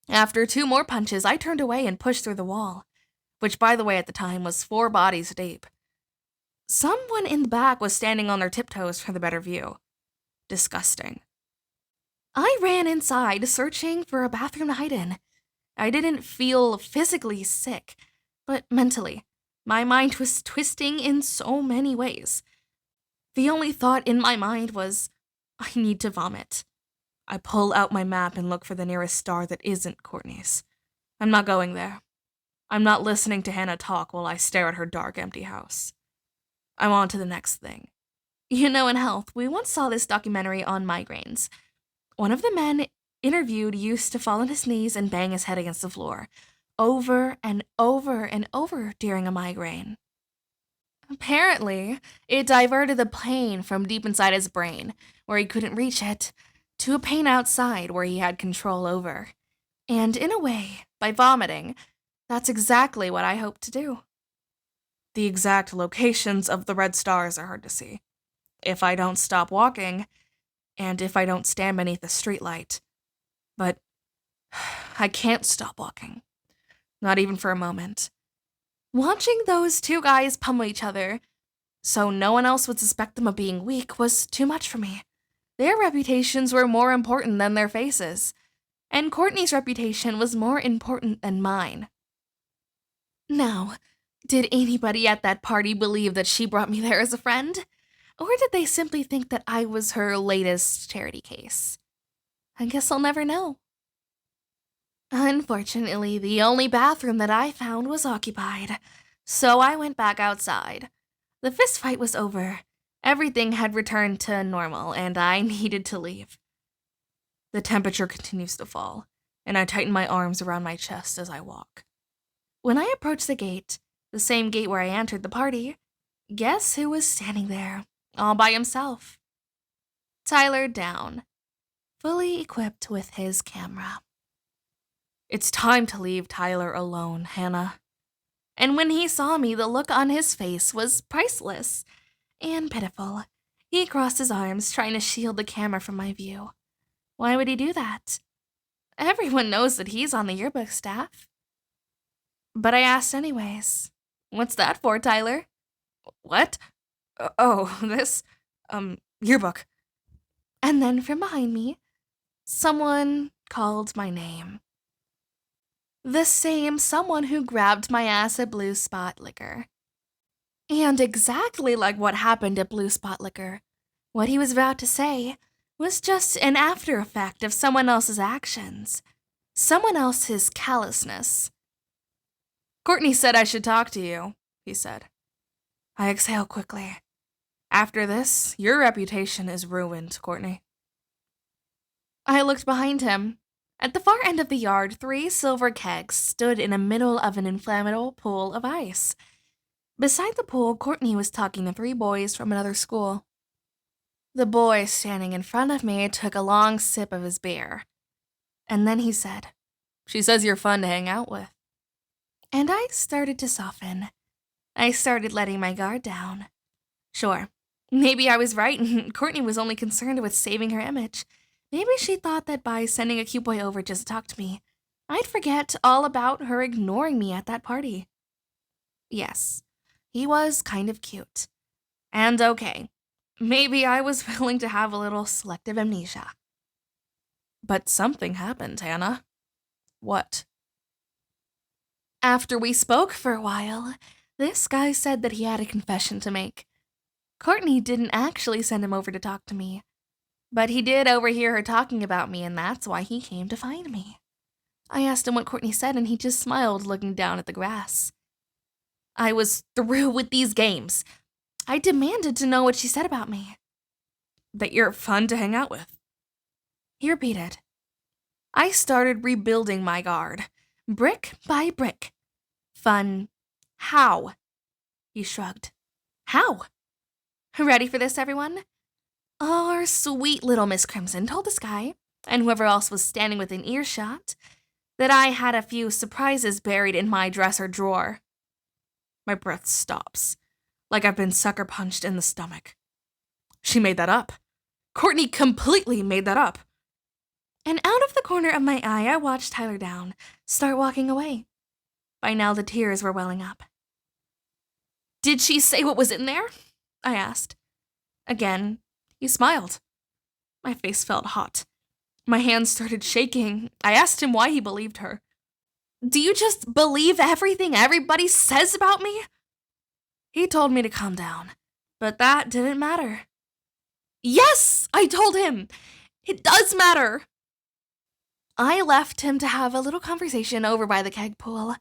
After two more punches, I turned away and pushed through the wall, which by the way at the time was 4 bodies deep. Someone in the back was standing on their tiptoes for the better view. Disgusting. I ran inside, searching for a bathroom to hide in. I didn't feel physically sick, but mentally. My mind was twisting in so many ways. The only thought in my mind was, I need to vomit. I pull out my map and look for the nearest star that isn't Courtney's. I'm not going there. I'm not listening to Hannah talk while I stare at her dark, empty house. I'm on to the next thing. You know, in health, we once saw this documentary on migraines. One of the men interviewed used to fall on his knees and bang his head against the floor, over and over and over during a migraine. Apparently, it diverted the pain from deep inside his brain, where he couldn't reach it, to a pain outside where he had control over. And in a way, by vomiting, that's exactly what I hope to do. The exact locations of the red stars are hard to see. If I don't stop walking, and if I don't stand beneath a streetlight. But I can't stop walking. Not even for a moment. Watching those two guys pummel each other, so no one else would suspect them of being weak, was too much for me. Their reputations were more important than their faces, and Courtney's reputation was more important than mine. Now, did anybody at that party believe that she brought me there as a friend? Or did they simply think that I was her latest charity case? I guess I'll never know. Unfortunately, the only bathroom that I found was occupied, so I went back outside. The fist fight was over. Everything had returned to normal, and I needed to leave. The temperature continues to fall, and I tighten my arms around my chest as I walk. When I approach the gate, the same gate where I entered the party, guess who was standing there, all by himself? Tyler Down, fully equipped with his camera. It's time to leave Tyler alone, Hannah. And when he saw me, the look on his face was priceless and pitiful. He crossed his arms, trying to shield the camera from my view. Why would he do that? Everyone knows that he's on the yearbook staff. But I asked anyways. What's that for, Tyler? What? This, yearbook. And then from behind me, someone called my name. The same someone who grabbed my ass at Blue Spot Liquor. And exactly like what happened at Blue Spot Liquor, what he was about to say was just an after effect of someone else's actions, someone else's callousness. Courtney said I should talk to you, he said. I exhale quickly. After this, your reputation is ruined, Courtney. I looked behind him. At the far end of the yard, 3 silver kegs stood in the middle of an inflammable pool of ice. Beside the pool, Courtney was talking to 3 boys from another school. The boy standing in front of me took a long sip of his beer. And then he said, She says you're fun to hang out with. And I started to soften. I started letting my guard down. Sure, maybe I was right and Courtney was only concerned with saving her image. Maybe she thought that by sending a cute boy over just to talk to me, I'd forget all about her ignoring me at that party. Yes, he was kind of cute. And okay, maybe I was willing to have a little selective amnesia. But something happened, Hannah. What? After we spoke for a while, this guy said that he had a confession to make. Courtney didn't actually send him over to talk to me, but he did overhear her talking about me, and that's why he came to find me. I asked him what Courtney said, and he just smiled, looking down at the grass. I was through with these games. I demanded to know what she said about me. That you're fun to hang out with. He repeated. I started rebuilding my guard, brick by brick. Fun. How? He shrugged. How? Ready for this, everyone? Our sweet little Miss Crimson told this guy, and whoever else was standing within earshot, that I had a few surprises buried in my dresser drawer. My breath stops, like I've been sucker punched in the stomach. She made that up. Courtney completely made that up. And out of the corner of my eye, I watched Tyler Down start walking away. By now, the tears were welling up. Did she say what was in there? I asked. Again, he smiled. My face felt hot. My hands started shaking. I asked him why he believed her. Do you just believe everything everybody says about me? He told me to calm down, but that didn't matter. Yes, I told him. It does matter. I left him to have a little conversation over by the keg pool,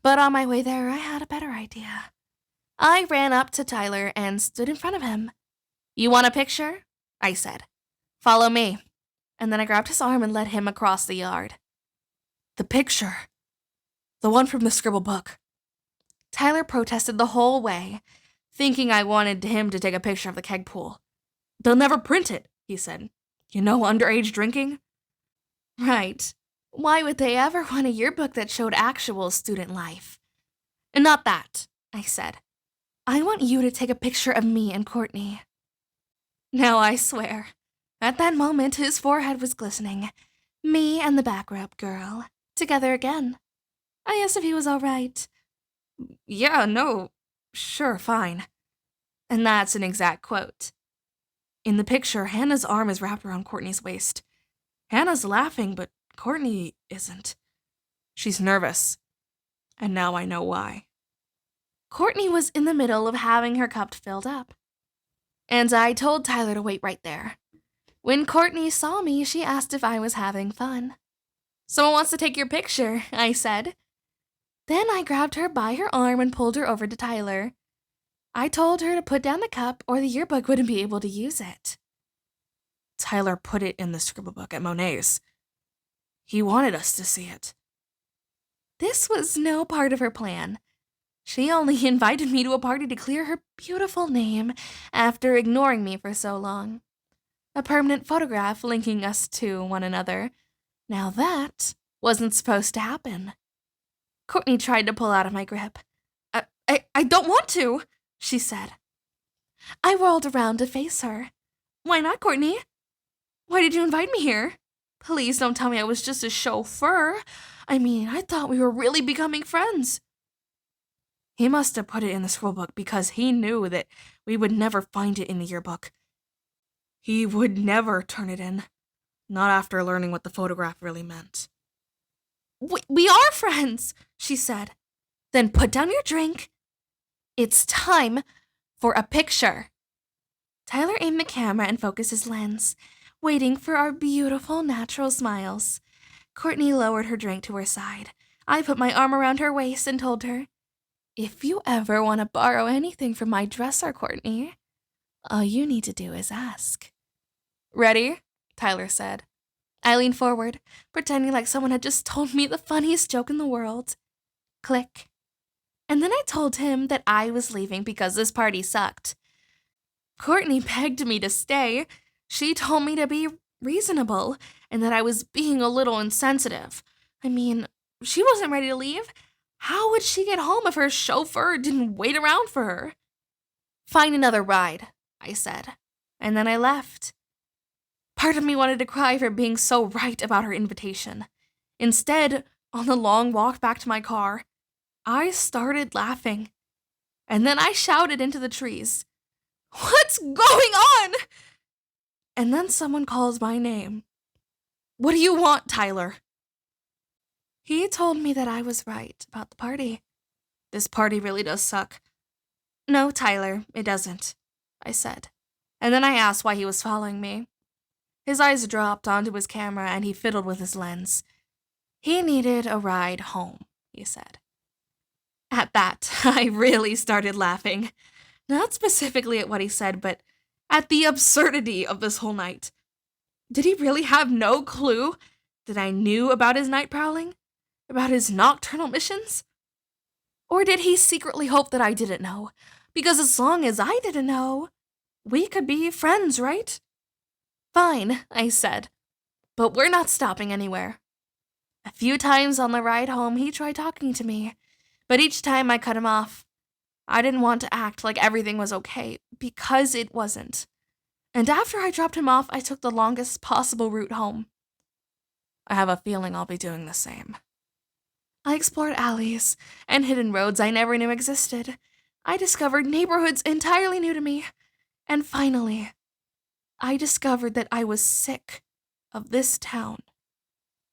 but on my way there, I had a better idea. I ran up to Tyler and stood in front of him. You want a picture? I said. Follow me. And then I grabbed his arm and led him across the yard. The picture. The one from the scribble book. Tyler protested the whole way, thinking I wanted him to take a picture of the keg pool. They'll never print it, he said. You know, underage drinking? Right. Why would they ever want a yearbook that showed actual student life? And not that, I said. I want you to take a picture of me and Courtney. Now I swear, at that moment his forehead was glistening. Me and the back rub girl, together again. I asked if he was all right. Yeah, no, sure, fine. And that's an exact quote. In the picture, Hannah's arm is wrapped around Courtney's waist. Hannah's laughing, but Courtney isn't. She's nervous. And now I know why. Courtney was in the middle of having her cup filled up. And I told Tyler to wait right there. When Courtney saw me, she asked if I was having fun. Someone wants to take your picture, I said. Then I grabbed her by her arm and pulled her over to Tyler. I told her to put down the cup or the yearbook wouldn't be able to use it. Tyler put it in the scribble book at Monet's. He wanted us to see it. This was no part of her plan. She only invited me to a party to clear her beautiful name after ignoring me for so long. A permanent photograph linking us to one another. Now that wasn't supposed to happen. Courtney tried to pull out of my grip. I don't want to, she said. I whirled around to face her. Why not, Courtney? Why did you invite me here? Please don't tell me I was just a chauffeur. I thought we were really becoming friends. He must have put it in the scroll book because he knew that we would never find it in the yearbook. He would never turn it in, not after learning what the photograph really meant. We are friends, she said. Then put down your drink. It's time for a picture. Tyler aimed the camera and focused his lens, waiting for our beautiful natural smiles. Courtney lowered her drink to her side. I put my arm around her waist and told her, if you ever want to borrow anything from my dresser, Courtney, all you need to do is ask. Ready? Tyler said. I leaned forward, pretending like someone had just told me the funniest joke in the world. Click. And then I told him that I was leaving because this party sucked. Courtney begged me to stay. She told me to be reasonable and that I was being a little insensitive. She wasn't ready to leave. How would she get home if her chauffeur didn't wait around for her? Find another ride, I said, and then I left. Part of me wanted to cry for being so right about her invitation. Instead, on the long walk back to my car, I started laughing. And then I shouted into the trees, "What's going on?" And then someone calls my name. What do you want, Tyler? He told me that I was right about the party. This party really does suck. No, Tyler, it doesn't, I said. And then I asked why he was following me. His eyes dropped onto his camera and he fiddled with his lens. He needed a ride home, he said. At that, I really started laughing. Not specifically at what he said, but at the absurdity of this whole night. Did he really have no clue that I knew about his night prowling? About his nocturnal missions? Or did he secretly hope that I didn't know? Because as long as I didn't know, we could be friends, right? Fine, I said, but we're not stopping anywhere. A few times on the ride home, he tried talking to me, but each time I cut him off. I didn't want to act like everything was okay, because it wasn't. And after I dropped him off, I took the longest possible route home. I have a feeling I'll be doing the same. I explored alleys and hidden roads I never knew existed. I discovered neighborhoods entirely new to me. And finally, I discovered that I was sick of this town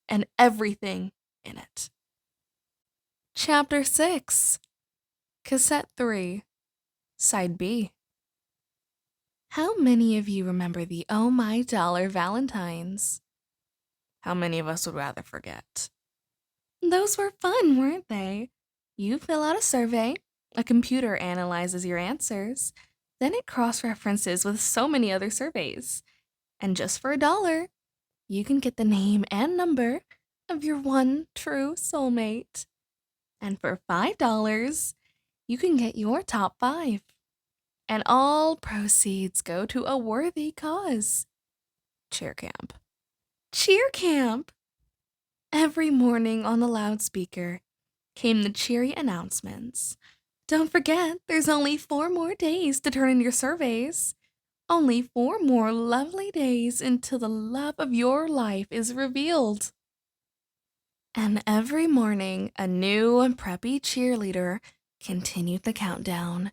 and everything in it. Chapter 6, Cassette 3, Side B. How many of you remember the Oh My Dollar Valentines? How many of us would rather forget? Those were fun, weren't they? You fill out a survey, a computer analyzes your answers, then it cross-references with so many other surveys. And just for $1, you can get the name and number of your one true soulmate. And for $5, you can get your top 5. And all proceeds go to a worthy cause. Cheer camp. Cheer camp! Every morning on the loudspeaker came the cheery announcements. Don't forget, there's only 4 more days to turn in your surveys. Only 4 more lovely days until the love of your life is revealed. And every morning, a new and preppy cheerleader continued the countdown.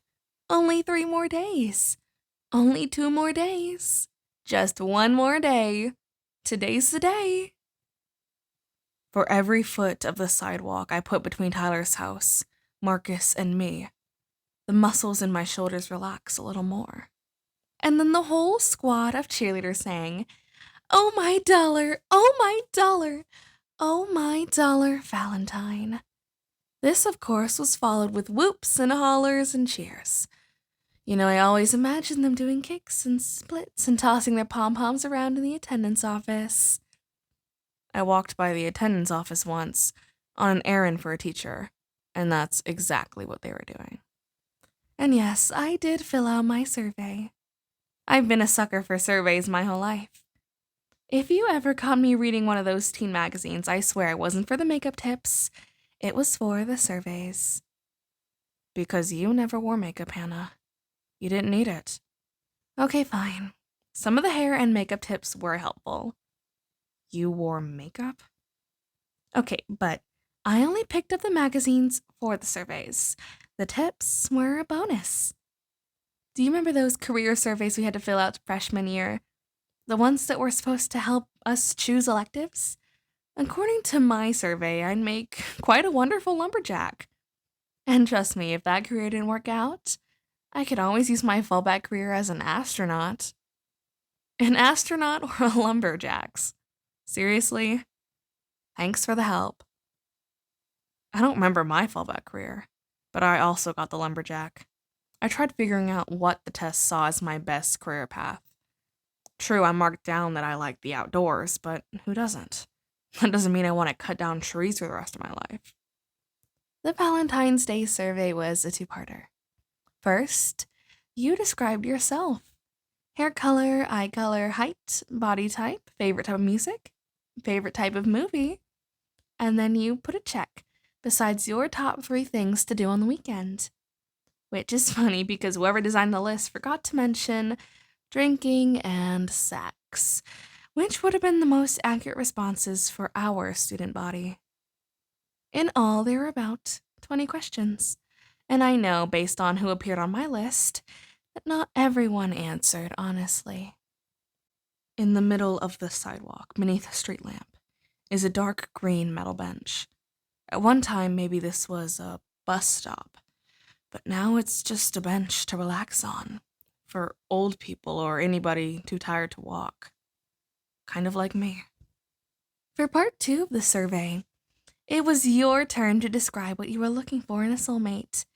Only 3 more days. Only 2 more days. Just 1 more day. Today's the day. For every foot of the sidewalk I put between Tyler's house, Marcus, and me, the muscles in my shoulders relax a little more. And then the whole squad of cheerleaders sang, "Oh my dollar, oh my dollar, oh my dollar Valentine." This, of course, was followed with whoops and hollers and cheers. I always imagine them doing kicks and splits and tossing their pom-poms around in the attendance office. I walked by the attendance office once on an errand for a teacher, and that's exactly what they were doing. And yes, I did fill out my survey. I've been a sucker for surveys my whole life. If you ever caught me reading one of those teen magazines, I swear it wasn't for the makeup tips. It was for the surveys. Because you never wore makeup, Hannah. You didn't need it. Okay, fine. Some of the hair and makeup tips were helpful. You wore makeup? Okay, but I only picked up the magazines for the surveys. The tips were a bonus. Do you remember those career surveys we had to fill out freshman year? The ones that were supposed to help us choose electives? According to my survey, I'd make quite a wonderful lumberjack. And trust me, if that career didn't work out, I could always use my fallback career as an astronaut. An astronaut or a lumberjacks? Seriously? Thanks for the help. I don't remember my fallback career, but I also got the lumberjack. I tried figuring out what the test saw as my best career path. True, I marked down that I liked the outdoors, but who doesn't? That doesn't mean I want to cut down trees for the rest of my life. The Valentine's Day survey was a two-parter. First, you described yourself. Hair color, eye color, height, body type, favorite type of music, favorite type of movie. And then you put a check besides your top 3 things to do on the weekend. Which is funny because whoever designed the list forgot to mention drinking and sex, which would have been the most accurate responses for our student body. In all, there were about 20 questions, and I know, based on who appeared on my list, that not everyone answered honestly. In the middle of the sidewalk, beneath a street lamp, is a dark green metal bench. At one time, maybe this was a bus stop, but now it's just a bench to relax on, for old people or anybody too tired to walk. Kind of like me. For part 2 of the survey, it was your turn to describe what you were looking for in a soulmate.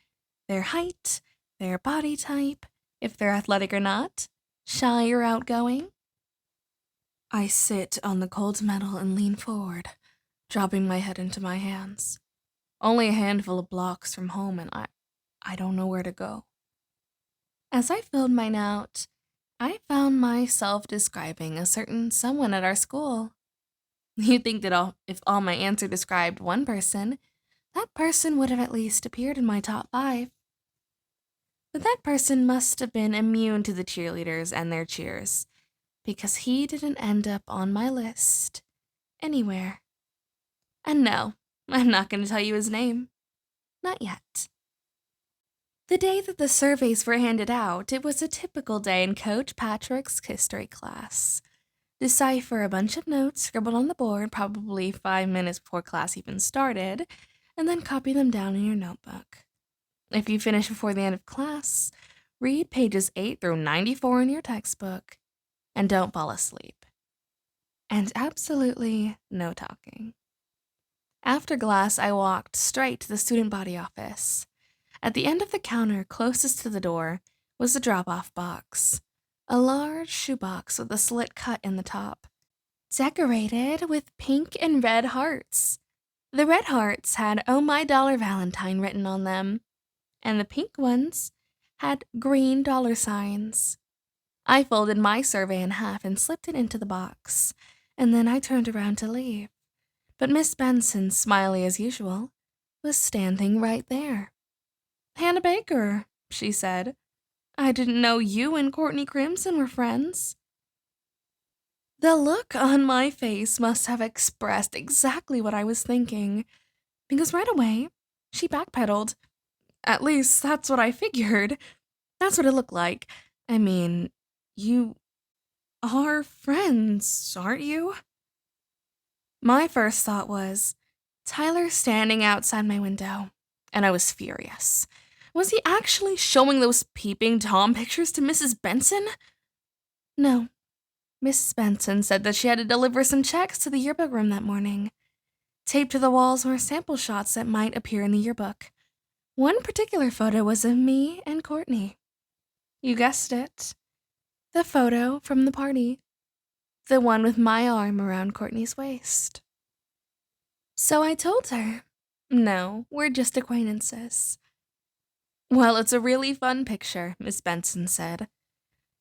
Their height, their body type, if they're athletic or not, shy or outgoing. I sit on the cold metal and lean forward, dropping my head into my hands. Only a handful of blocks from home, and I don't know where to go. As I filled mine out, I found myself describing a certain someone at our school. You'd think that if all my answer described one person, that person would have at least appeared in my top 5. But that person must have been immune to the cheerleaders and their cheers, because he didn't end up on my list anywhere. And no, I'm not going to tell you his name. Not yet. The day that the surveys were handed out, it was a typical day in Coach Patrick's history class. Decipher a bunch of notes scribbled on the board probably 5 minutes before class even started, and then copy them down in your notebook. If you finish before the end of class, read pages 8 through 94 in your textbook, and don't fall asleep. And absolutely no talking. After class, I walked straight to the student body office. At the end of the counter closest to the door was a drop-off box, a large shoebox with a slit cut in the top, decorated with pink and red hearts. The red hearts had "Oh My Dollar Valentine" written on them, and the pink ones had green dollar signs. I folded my survey in half and slipped it into the box, and then I turned around to leave. But Miss Benson, smiley as usual, was standing right there. "Hannah Baker," she said. "I didn't know you and Courtney Crimson were friends." The look on my face must have expressed exactly what I was thinking, because right away, she backpedaled. At least, that's what I figured. That's what it looked like. I mean, you are friends, aren't you? My first thought was, Tyler standing outside my window, and I was furious. Was he actually showing those peeping Tom pictures to Mrs. Benson? No. Mrs. Benson said that she had to deliver some checks to the yearbook room that morning. Taped to the walls were sample shots that might appear in the yearbook. One particular photo was of me and Courtney. You guessed it. The photo from the party. The one with my arm around Courtney's waist. So I told her, no, we're just acquaintances. Well, it's a really fun picture, Miss Benson said.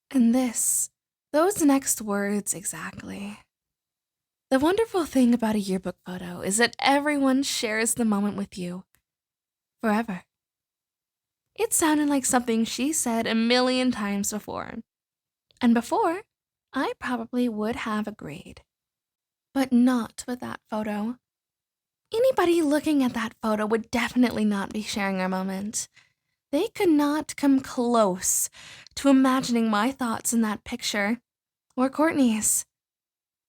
And those next words exactly. The wonderful thing about a yearbook photo is that everyone shares the moment with you. Forever. It sounded like something she said a million times before. And before, I probably would have agreed. But not with that photo. Anybody looking at that photo would definitely not be sharing our moment. They could not come close to imagining my thoughts in that picture, or Courtney's,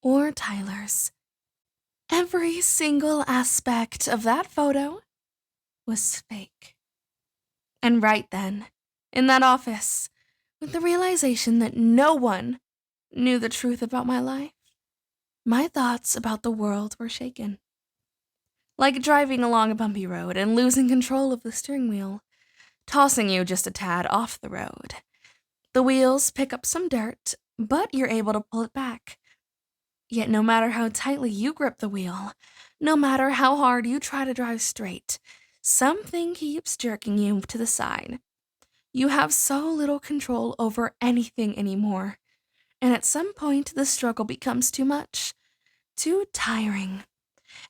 or Tyler's. Every single aspect of that photo was fake. And right then, in that office, with the realization that no one knew the truth about my life, my thoughts about the world were shaken. Like driving along a bumpy road and losing control of the steering wheel, tossing you just a tad off the road. The wheels pick up some dirt, but you're able to pull it back. Yet no matter how tightly you grip the wheel, no matter how hard you try to drive straight, something keeps jerking you to the side. You have so little control over anything anymore, and at some point the struggle becomes too much, too tiring,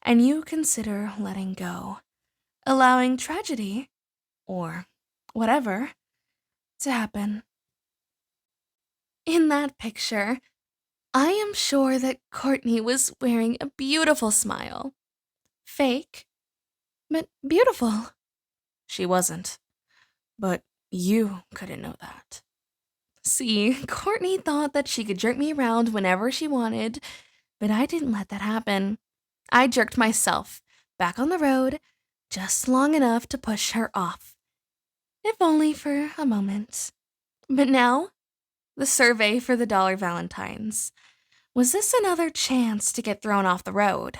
and you consider letting go, allowing tragedy, or whatever, to happen. In that picture, I am sure that Courtney was wearing a beautiful smile. Fake, but beautiful. She wasn't. But you couldn't know that. See, Courtney thought that she could jerk me around whenever she wanted, but I didn't let that happen. I jerked myself back on the road just long enough to push her off, if only for a moment. But now, the survey for the Dollar Valentines. Was this another chance to get thrown off the road?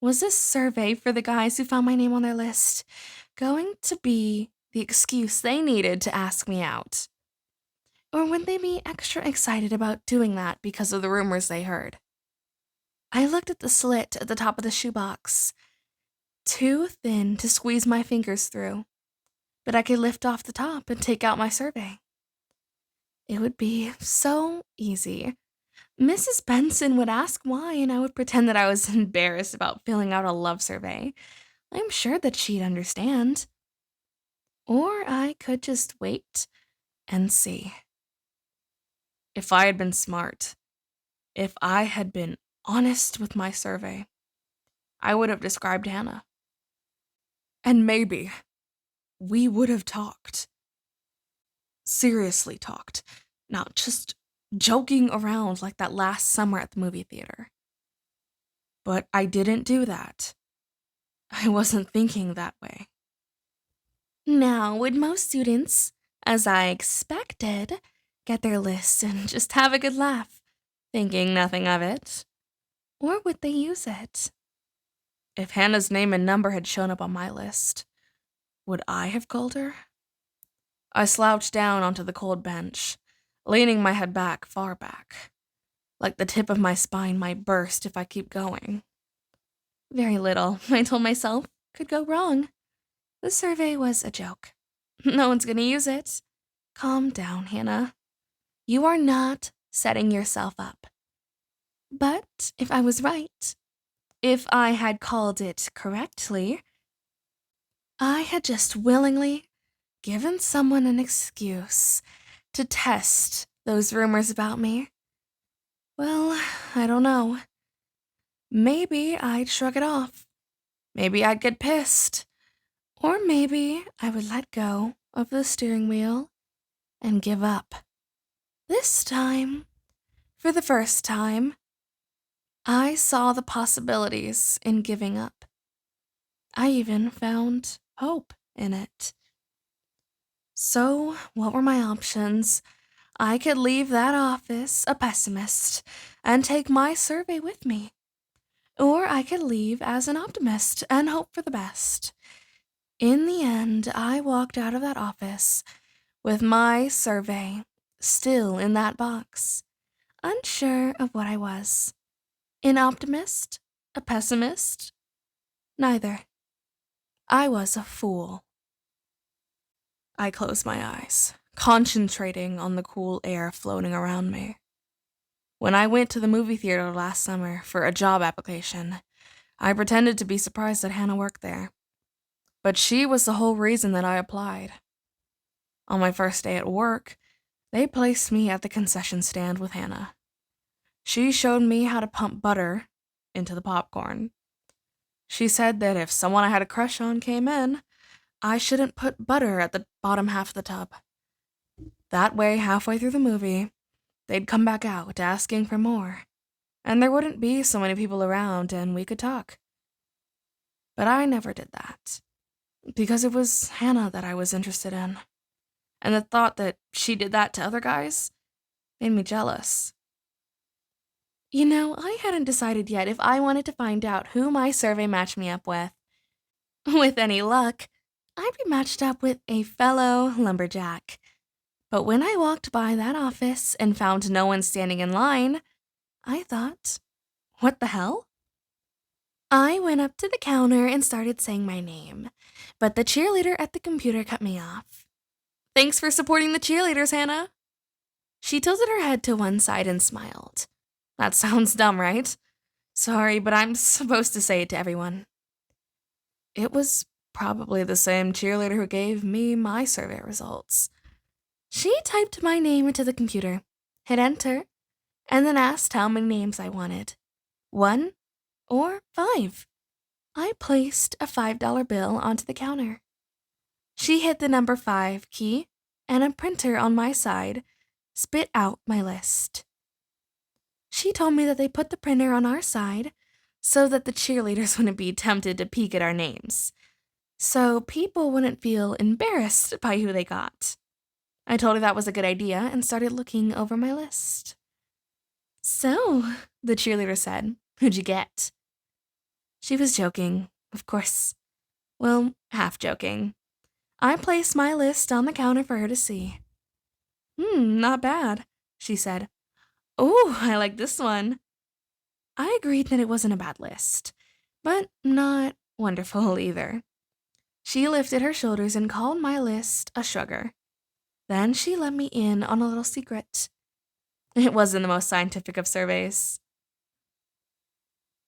Was this survey for the guys who found my name on their list going to be the excuse they needed to ask me out? Or would they be extra excited about doing that because of the rumors they heard? I looked at the slit at the top of the shoebox. Too thin to squeeze my fingers through, but I could lift off the top and take out my survey. It would be so easy. Mrs. Benson would ask why, and I would pretend that I was embarrassed about filling out a love survey. I'm sure that she'd understand. Or I could just wait and see. If I had been smart, if I had been honest with my survey, I would have described Hannah. And maybe we would have talked. Seriously talked, not just joking around like that last summer at the movie theater. But I didn't do that. I wasn't thinking that way. Now, would most students, as I expected, get their list and just have a good laugh, thinking nothing of it? Or would they use it? If Hannah's name and number had shown up on my list, would I have called her? I slouched down onto the cold bench, leaning my head back, far back, like the tip of my spine might burst if I keep going. Very little, I told myself, could go wrong. The survey was a joke. No one's gonna use it. Calm down, Hannah. You are not setting yourself up. But if I was right, if I had called it correctly, I had just willingly given someone an excuse to test those rumors about me. Well, I don't know. Maybe I'd shrug it off. Maybe I'd get pissed. Or maybe I would let go of the steering wheel and give up. This time, for the first time, I saw the possibilities in giving up. I even found hope in it. So, what were my options? I could leave that office a pessimist and take my survey with me. Or I could leave as an optimist and hope for the best. In the end, I walked out of that office with my survey still in that box, unsure of what I was. An optimist? A pessimist? Neither. I was a fool. I closed my eyes, concentrating on the cool air floating around me. When I went to the movie theater last summer for a job application, I pretended to be surprised that Hannah worked there. But she was the whole reason that I applied. On my first day at work, they placed me at the concession stand with Hannah. She showed me how to pump butter into the popcorn. She said that if someone I had a crush on came in, I shouldn't put butter at the bottom half of the tub. That way, halfway through the movie, they'd come back out asking for more, and there wouldn't be so many people around and we could talk. But I never did that, because it was Hannah that I was interested in, and the thought that she did that to other guys made me jealous. You know, I hadn't decided yet if I wanted to find out who my survey matched me up with. With any luck, I'd be matched up with a fellow lumberjack. But when I walked by that office and found no one standing in line, I thought, what the hell? I went up to the counter and started saying my name, but the cheerleader at the computer cut me off. Thanks for supporting the cheerleaders, Hannah. She tilted her head to one side and smiled. That sounds dumb, right? Sorry, but I'm supposed to say it to everyone. It was probably the same cheerleader who gave me my survey results. She typed my name into the computer, hit enter, and then asked how many names I wanted. 1 or 5. I placed a $5 bill onto the counter. She hit the number 5 key, and a printer on my side spit out my list. She told me that they put the printer on our side so that the cheerleaders wouldn't be tempted to peek at our names, so people wouldn't feel embarrassed by who they got. I told her that was a good idea and started looking over my list. So, the cheerleader said, who'd you get? She was joking, of course. Well, half joking. I placed my list on the counter for her to see. Not bad, she said. Oh, I like this one. I agreed that it wasn't a bad list, but not wonderful either. She lifted her shoulders and called my list a shrugger. Then she let me in on a little secret. It wasn't the most scientific of surveys.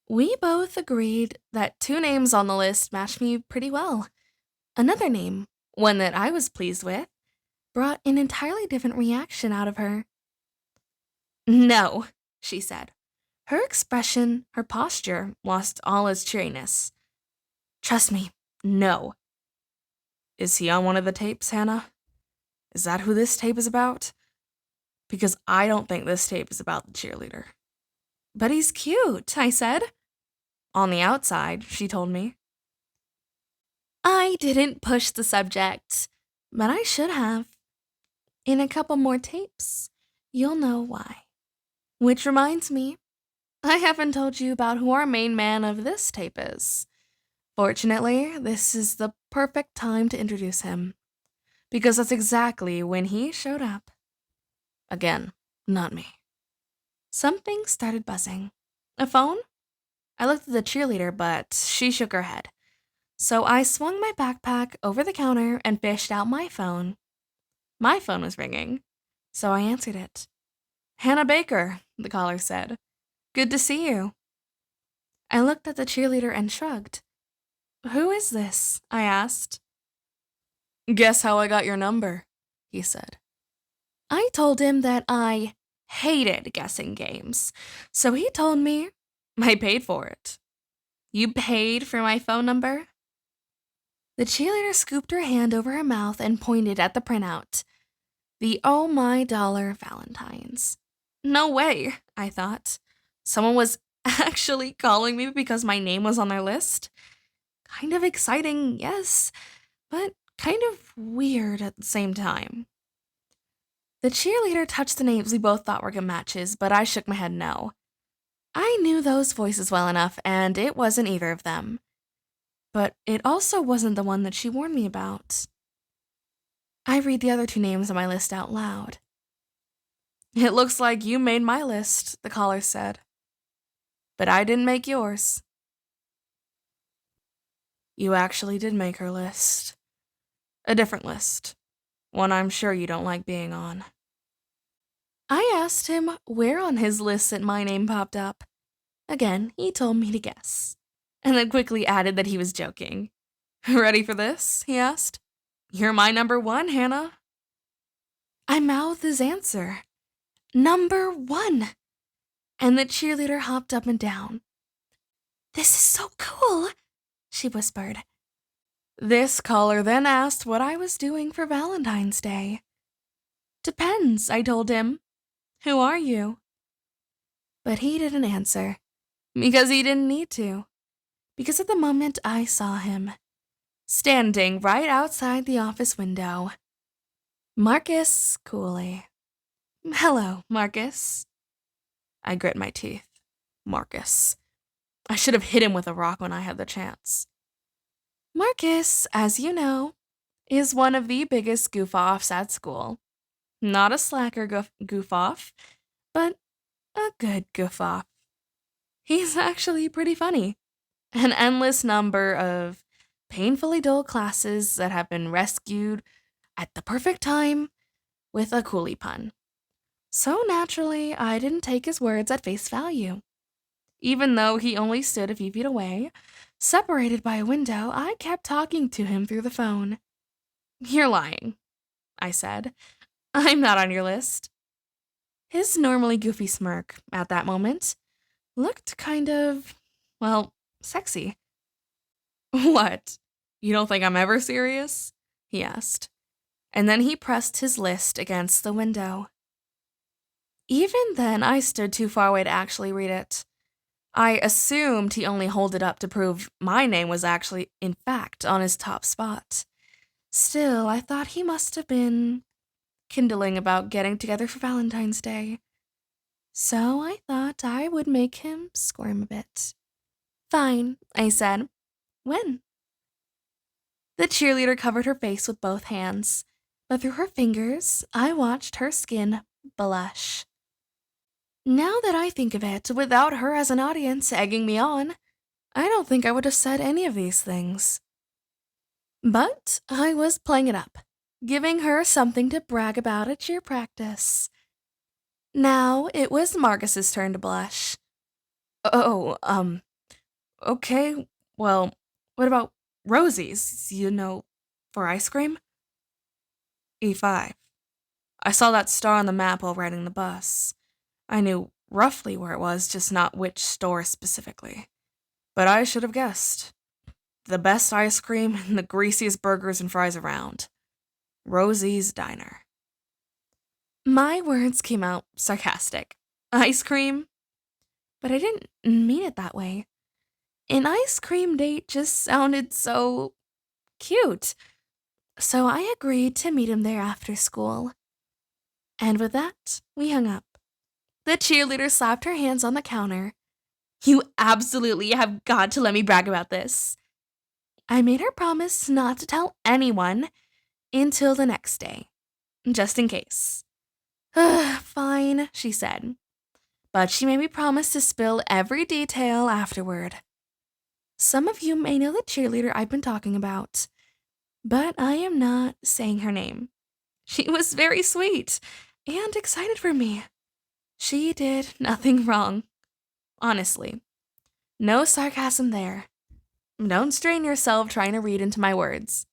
We both agreed that 2 names on the list matched me pretty well. Another name, one that I was pleased with, brought an entirely different reaction out of her. No, she said. Her expression, her posture, lost all its cheeriness. Trust me, no. Is he on one of the tapes, Hannah? Is that who this tape is about? Because I don't think this tape is about the cheerleader. But he's cute, I said. On the outside, she told me. I didn't push the subject, but I should have. In a couple more tapes, you'll know why. Which reminds me, I haven't told you about who our main man of this tape is. Fortunately, this is the perfect time to introduce him, because that's exactly when he showed up. Again, not me. Something started buzzing. A phone? I looked at the cheerleader, but she shook her head. So I swung my backpack over the counter and fished out my phone. My phone was ringing, so I answered it. Hannah Baker, the caller said. Good to see you. I looked at the cheerleader and shrugged. Who is this? I asked. Guess how I got your number, he said. I told him that I hated guessing games, so he told me I paid for it. You paid for my phone number? The cheerleader scooped her hand over her mouth and pointed at the printout. The Oh My Dollar Valentines. No way, I thought. Someone was actually calling me because my name was on their list? Kind of exciting, yes, but kind of weird at the same time. The cheerleader touched the names we both thought were good matches, but I shook my head no. I knew those voices well enough, and it wasn't either of them. But it also wasn't the one that she warned me about. I read the other 2 names on my list out loud. "It looks like you made my list," the caller said. "But I didn't make yours." "You actually did make her list. A different list. One I'm sure you don't like being on." I asked him where on his list that my name popped up. Again, he told me to guess, and then quickly added that he was joking. "Ready for this?" he asked. "You're my number 1, Hannah." I mouthed his answer. Number 1! And the cheerleader hopped up and down. "This is so cool," she whispered. This caller then asked what I was doing for Valentine's Day. "Depends," I told him. "Who are you?" But he didn't answer, because he didn't need to. Because at the moment I saw him, standing right outside the office window. Marcus Cooley. "Hello, Marcus." I grit my teeth. Marcus. I should have hit him with a rock when I had the chance. Marcus, as you know, is one of the biggest goof-offs at school. Not a slacker goof-off, but a good goof-off. He's actually pretty funny. An endless number of painfully dull classes that have been rescued at the perfect time with a Cooley pun. So naturally, I didn't take his words at face value. Even though he only stood a few feet away, separated by a window, I kept talking to him through the phone. "You're lying," I said. "I'm not on your list." His normally goofy smirk, at that moment, looked kind of, well, sexy. "What? You don't think I'm ever serious?" he asked. And then he pressed his list against the window. Even then, I stood too far away to actually read it. I assumed he only held it up to prove my name was actually, in fact, on his top spot. Still, I thought he must have been kindling about getting together for Valentine's Day. So I thought I would make him squirm a bit. "Fine," I said. "When?" The cheerleader covered her face with both hands, but through her fingers, I watched her skin blush. Now that I think of it, without her as an audience egging me on, I don't think I would have said any of these things. But I was playing it up, giving her something to brag about at cheer practice. Now it was Marcus's turn to blush. "Oh, okay, well, what about Rosie's, for ice cream?" E5. I saw that star on the map while riding the bus. I knew roughly where it was, just not which store specifically. But I should have guessed. The best ice cream and the greasiest burgers and fries around. Rosie's Diner. My words came out sarcastic. Ice cream? But I didn't mean it that way. An ice cream date just sounded so cute. So I agreed to meet him there after school. And with that, we hung up. The cheerleader slapped her hands on the counter. "You absolutely have got to let me brag about this." I made her promise not to tell anyone until the next day, just in case. "Fine," she said. But she made me promise to spill every detail afterward. Some of you may know the cheerleader I've been talking about, but I am not saying her name. She was very sweet and excited for me. She did nothing wrong. Honestly. No sarcasm there. Don't strain yourself trying to read into my words.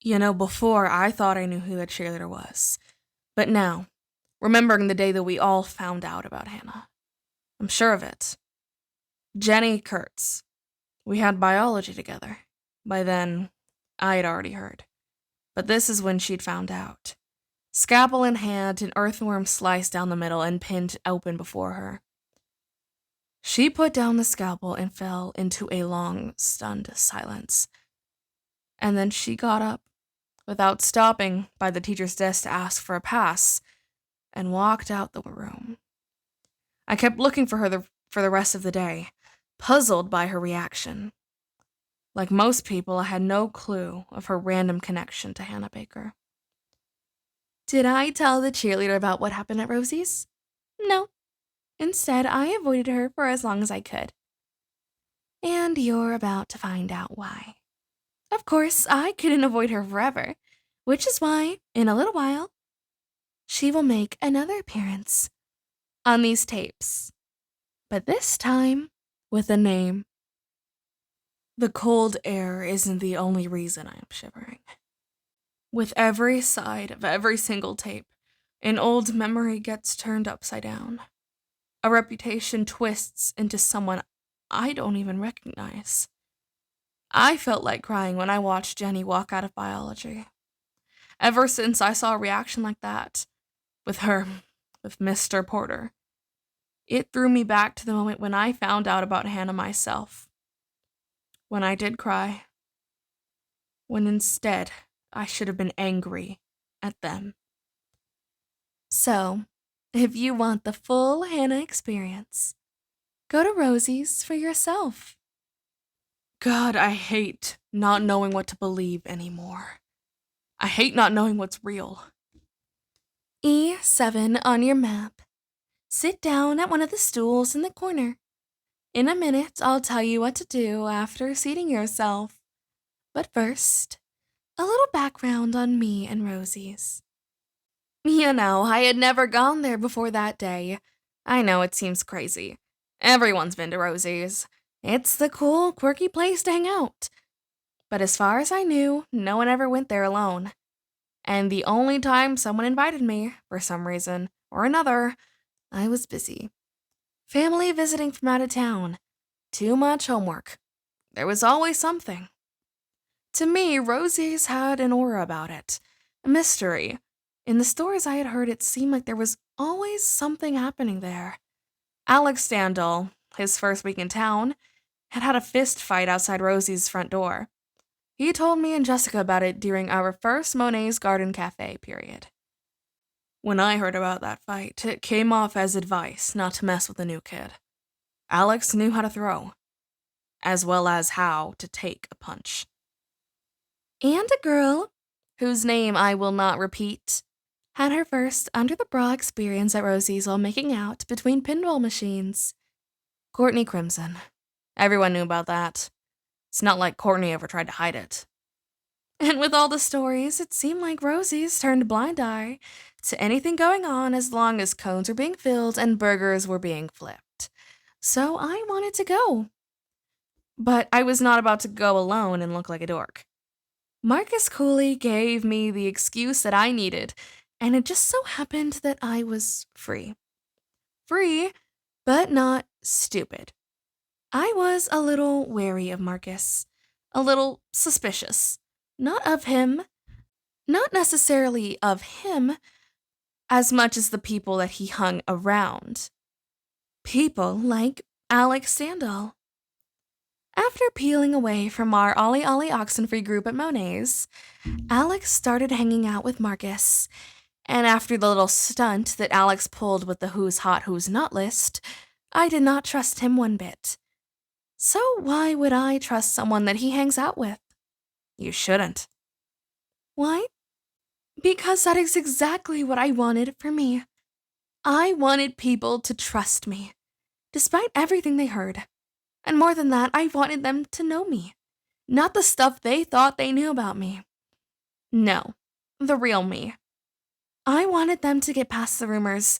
Before I thought I knew who the cheerleader was. But now, remembering the day that we all found out about Hannah, I'm sure of it. Jenny Kurtz. We had biology together. By then, I had already heard. But this is when she'd found out. Scalpel in hand, an earthworm sliced down the middle and pinned open before her. She put down the scalpel and fell into a long, stunned silence. And then she got up, without stopping by the teacher's desk to ask for a pass, and walked out the room. I kept looking for her for the rest of the day, puzzled by her reaction. Like most people, I had no clue of her random connection to Hannah Baker. Did I tell the cheerleader about what happened at Rosie's? No. Instead, I avoided her for as long as I could. And you're about to find out why. Of course, I couldn't avoid her forever, which is why, in a little while, she will make another appearance on these tapes. But this time, with a name. The cold air isn't the only reason I am shivering. With every side of every single tape, an old memory gets turned upside down. A reputation twists into someone I don't even recognize. I felt like crying when I watched Jenny walk out of biology. Ever since I saw a reaction like that, with Mr. Porter, it threw me back to the moment when I found out about Hannah myself. When I did cry. When instead, I should have been angry at them. So, if you want the full Hannah experience, go to Rosie's for yourself. God, I hate not knowing what to believe anymore. I hate not knowing what's real. E7 on your map. Sit down at one of the stools in the corner. In a minute, I'll tell you what to do after seating yourself. But first, a little background on me and Rosie's. You know, I had never gone there before that day. I know it seems crazy. Everyone's been to Rosie's. It's the cool, quirky place to hang out. But as far as I knew, no one ever went there alone. And the only time someone invited me, for some reason or another, I was busy. Family visiting from out of town. Too much homework. There was always something. To me, Rosie's had an aura about it. A mystery. In the stories I had heard, it seemed like there was always something happening there. Alex Standall, his first week in town, had a fist fight outside Rosie's front door. He told me and Jessica about it during our first Monet's Garden Cafe period. When I heard about that fight, it came off as advice not to mess with the new kid. Alex knew how to throw, as well as how to take a punch. And a girl, whose name I will not repeat, had her first under-the-bra experience at Rosie's while making out between pinball machines. Courtney Crimson. Everyone knew about that. It's not like Courtney ever tried to hide it. And with all the stories, it seemed like Rosie's turned a blind eye to anything going on as long as cones were being filled and burgers were being flipped. So I wanted to go. But I was not about to go alone and look like a dork. Marcus Cooley gave me the excuse that I needed, and it just so happened that I was free. Free, but not stupid. I was a little wary of Marcus, a little suspicious. Not of him, not necessarily of him, as much as the people that he hung around. People like Alex Standall. After peeling away from our Ollie Ollie Oxenfree group at Monet's, Alex started hanging out with Marcus, and after the little stunt that Alex pulled with the who's hot, who's not list, I did not trust him one bit. So why would I trust someone that he hangs out with? You shouldn't. Why? Because that is exactly what I wanted for me. I wanted people to trust me, despite everything they heard. And more than that, I wanted them to know me, not the stuff they thought they knew about me. No, the real me. I wanted them to get past the rumors,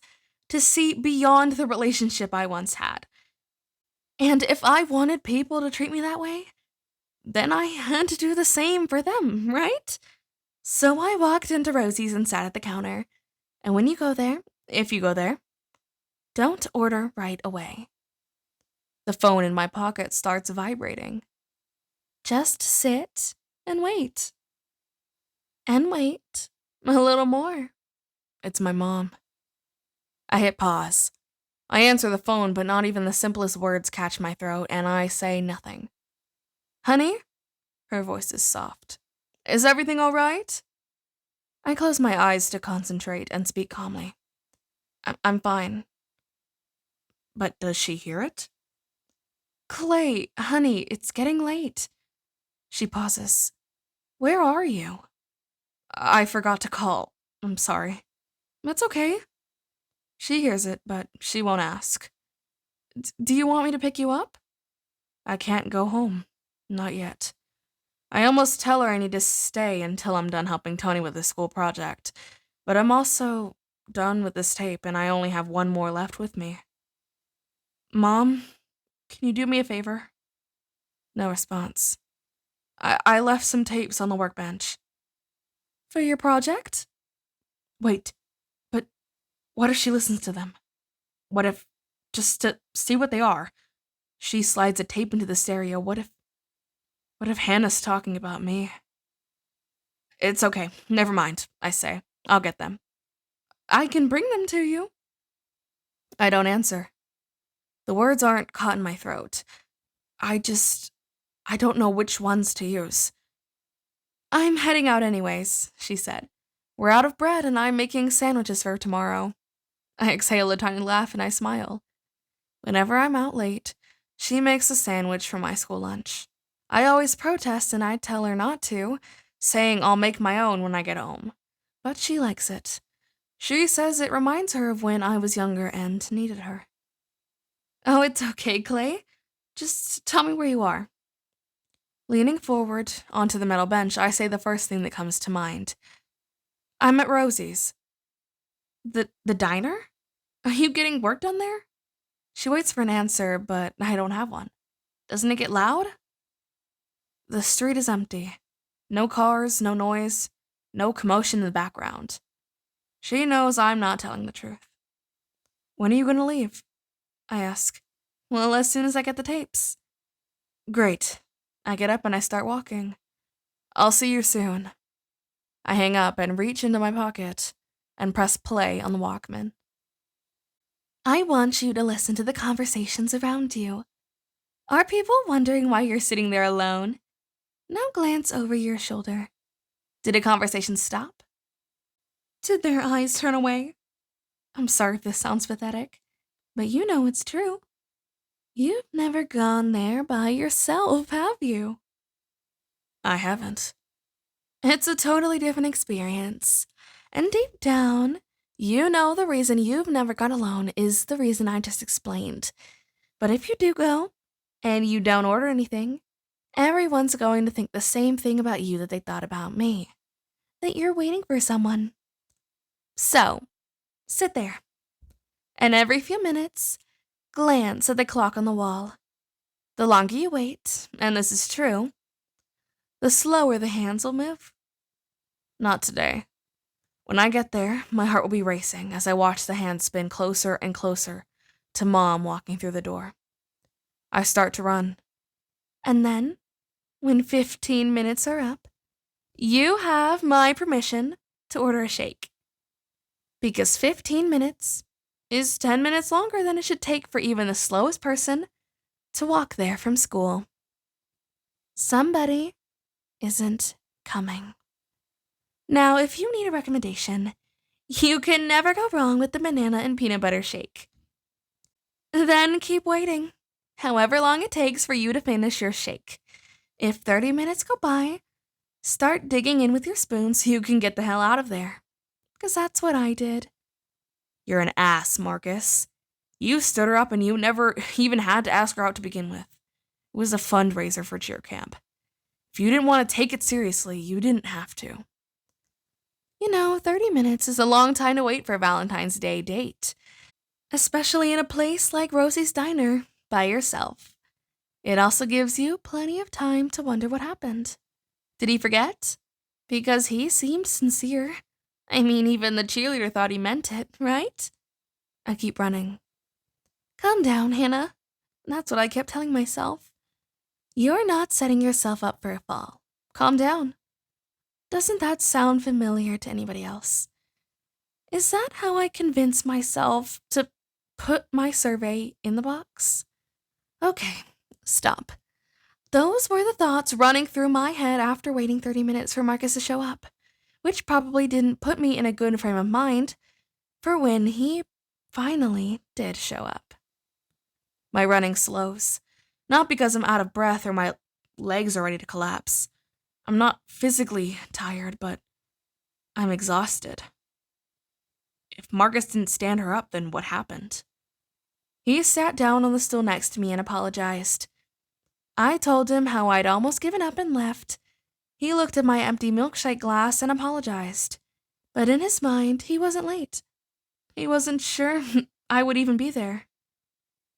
to see beyond the relationship I once had. And if I wanted people to treat me that way, then I had to do the same for them, right? So I walked into Rosie's and sat at the counter. And when you go there, if you go there, don't order right away. The phone in my pocket starts vibrating. Just sit and wait. And wait a little more. It's my mom. I hit pause. I answer the phone, but not even the simplest words catch my throat, and I say nothing. Honey? Her voice is soft. Is everything all right? I close my eyes to concentrate and speak calmly. I'm fine. But does she hear it? Clay, honey, it's getting late. She pauses. Where are you? I forgot to call. I'm sorry. That's okay. She hears it, but she won't ask. Do you want me to pick you up? I can't go home. Not yet. I almost tell her I need to stay until I'm done helping Tony with his school project, but I'm also done with this tape and I only have one more left with me. Mom, can you do me a favor? No response. I left some tapes on the workbench. For your project? Wait, but what if she listens to them? What if, just to see what they are, she slides a tape into the stereo? What if Hannah's talking about me? It's okay, never mind, I say. I'll get them. I can bring them to you. I don't answer. The words aren't caught in my throat. I don't know which ones to use. I'm heading out anyways, she said. We're out of bread and I'm making sandwiches for tomorrow. I exhale a tiny laugh and I smile. Whenever I'm out late, she makes a sandwich for my school lunch. I always protest and I tell her not to, saying I'll make my own when I get home. But she likes it. She says it reminds her of when I was younger and needed her. Oh, it's okay, Clay. Just tell me where you are. Leaning forward onto the metal bench, I say the first thing that comes to mind. I'm at Rosie's. The diner? Are you getting work done there? She waits for an answer, but I don't have one. Doesn't it get loud? The street is empty. No cars, no noise, no commotion in the background. She knows I'm not telling the truth. When are you going to leave? I ask. Well, as soon as I get the tapes. Great. I get up and I start walking. I'll see you soon. I hang up and reach into my pocket and press play on the Walkman. I want you to listen to the conversations around you. Are people wondering why you're sitting there alone? Now glance over your shoulder. Did a conversation stop? Did their eyes turn away? I'm sorry if this sounds pathetic, but you know it's true. You've never gone there by yourself, have you? I haven't. It's a totally different experience. And deep down, you know the reason you've never gone alone is the reason I just explained. But if you do go, and you don't order anything, everyone's going to think the same thing about you that they thought about me. That you're waiting for someone. So, sit there. And every few minutes, glance at the clock on the wall. The longer you wait, and this is true, the slower the hands will move. Not today. When I get there, my heart will be racing as I watch the hands spin closer and closer to Mom walking through the door. I start to run. And then, when 15 minutes are up, you have my permission to order a shake. Because 15 minutes is 10 minutes longer than it should take for even the slowest person to walk there from school. Somebody isn't coming. Now, if you need a recommendation, you can never go wrong with the banana and peanut butter shake. Then keep waiting, however long it takes for you to finish your shake. If 30 minutes go by, start digging in with your spoon so you can get the hell out of there. Because that's what I did. You're an ass, Marcus. You stood her up and you never even had to ask her out to begin with. It was a fundraiser for cheer camp. If you didn't want to take it seriously, you didn't have to. 30 minutes is a long time to wait for a Valentine's Day date. Especially in a place like Rosie's Diner, by yourself. It also gives you plenty of time to wonder what happened. Did he forget? Because he seemed sincere. I mean, even the cheerleader thought he meant it, right? I keep running. Calm down, Hannah. That's what I kept telling myself. You're not setting yourself up for a fall. Calm down. Doesn't that sound familiar to anybody else? Is that how I convince myself to put my survey in the box? Okay, stop. Those were the thoughts running through my head after waiting 30 minutes for Marcus to show up, which probably didn't put me in a good frame of mind for when he finally did show up. My running slows, not because I'm out of breath or my legs are ready to collapse. I'm not physically tired, but I'm exhausted. If Marcus didn't stand her up, then what happened? He sat down on the stool next to me and apologized. I told him how I'd almost given up and left. He looked at my empty milkshake glass and apologized. But in his mind, he wasn't late. He wasn't sure I would even be there.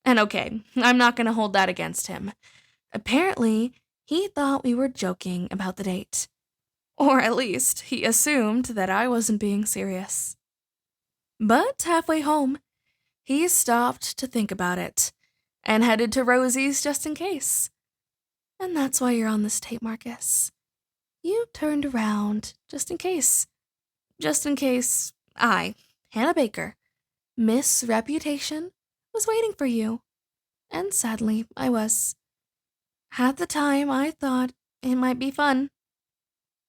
And okay, I'm not going to hold that against him. Apparently, he thought we were joking about the date. Or at least, he assumed that I wasn't being serious. But halfway home, he stopped to think about it and headed to Rosie's just in case. And that's why you're on this tape, Marcus. You turned around just in case. Just in case I, Hannah Baker, Miss Reputation, was waiting for you. And sadly, I was. At the time, I thought it might be fun.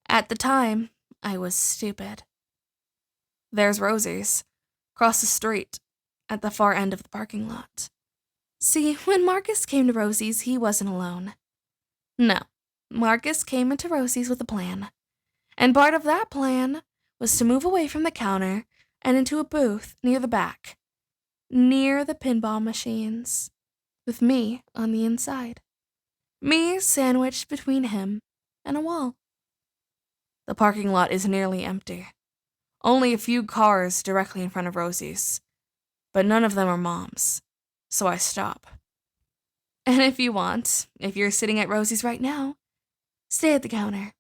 At the time, I was stupid. There's Rosie's, across the street, at the far end of the parking lot. See, when Marcus came to Rosie's, he wasn't alone. No, Marcus came into Rosie's with a plan. And part of that plan was to move away from the counter and into a booth near the back, near the pinball machines, with me on the inside. Me sandwiched between him and a wall. The parking lot is nearly empty. Only a few cars directly in front of Rosie's, but none of them are Mom's, so I stop. And if you're sitting at Rosie's right now, stay at the counter.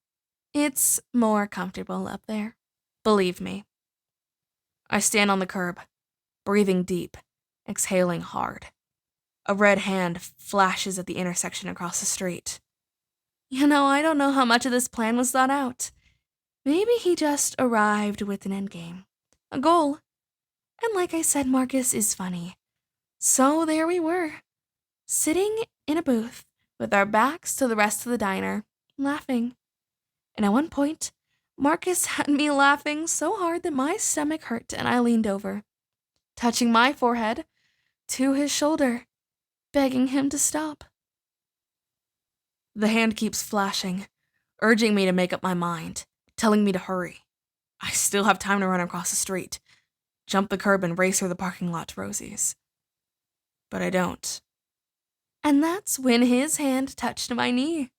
It's more comfortable up there. Believe me. I stand on the curb, breathing deep, exhaling hard. A red hand flashes at the intersection across the street. I don't know how much of this plan was thought out. Maybe he just arrived with an endgame, a goal. And like I said, Marcus is funny. So there we were, sitting in a booth with our backs to the rest of the diner, laughing. And at one point, Marcus had me laughing so hard that my stomach hurt and I leaned over, touching my forehead to his shoulder, begging him to stop. The hand keeps flashing, urging me to make up my mind, telling me to hurry. I still have time to run across the street, jump the curb and race through the parking lot to Rosie's. But I don't. And that's when his hand touched my knee.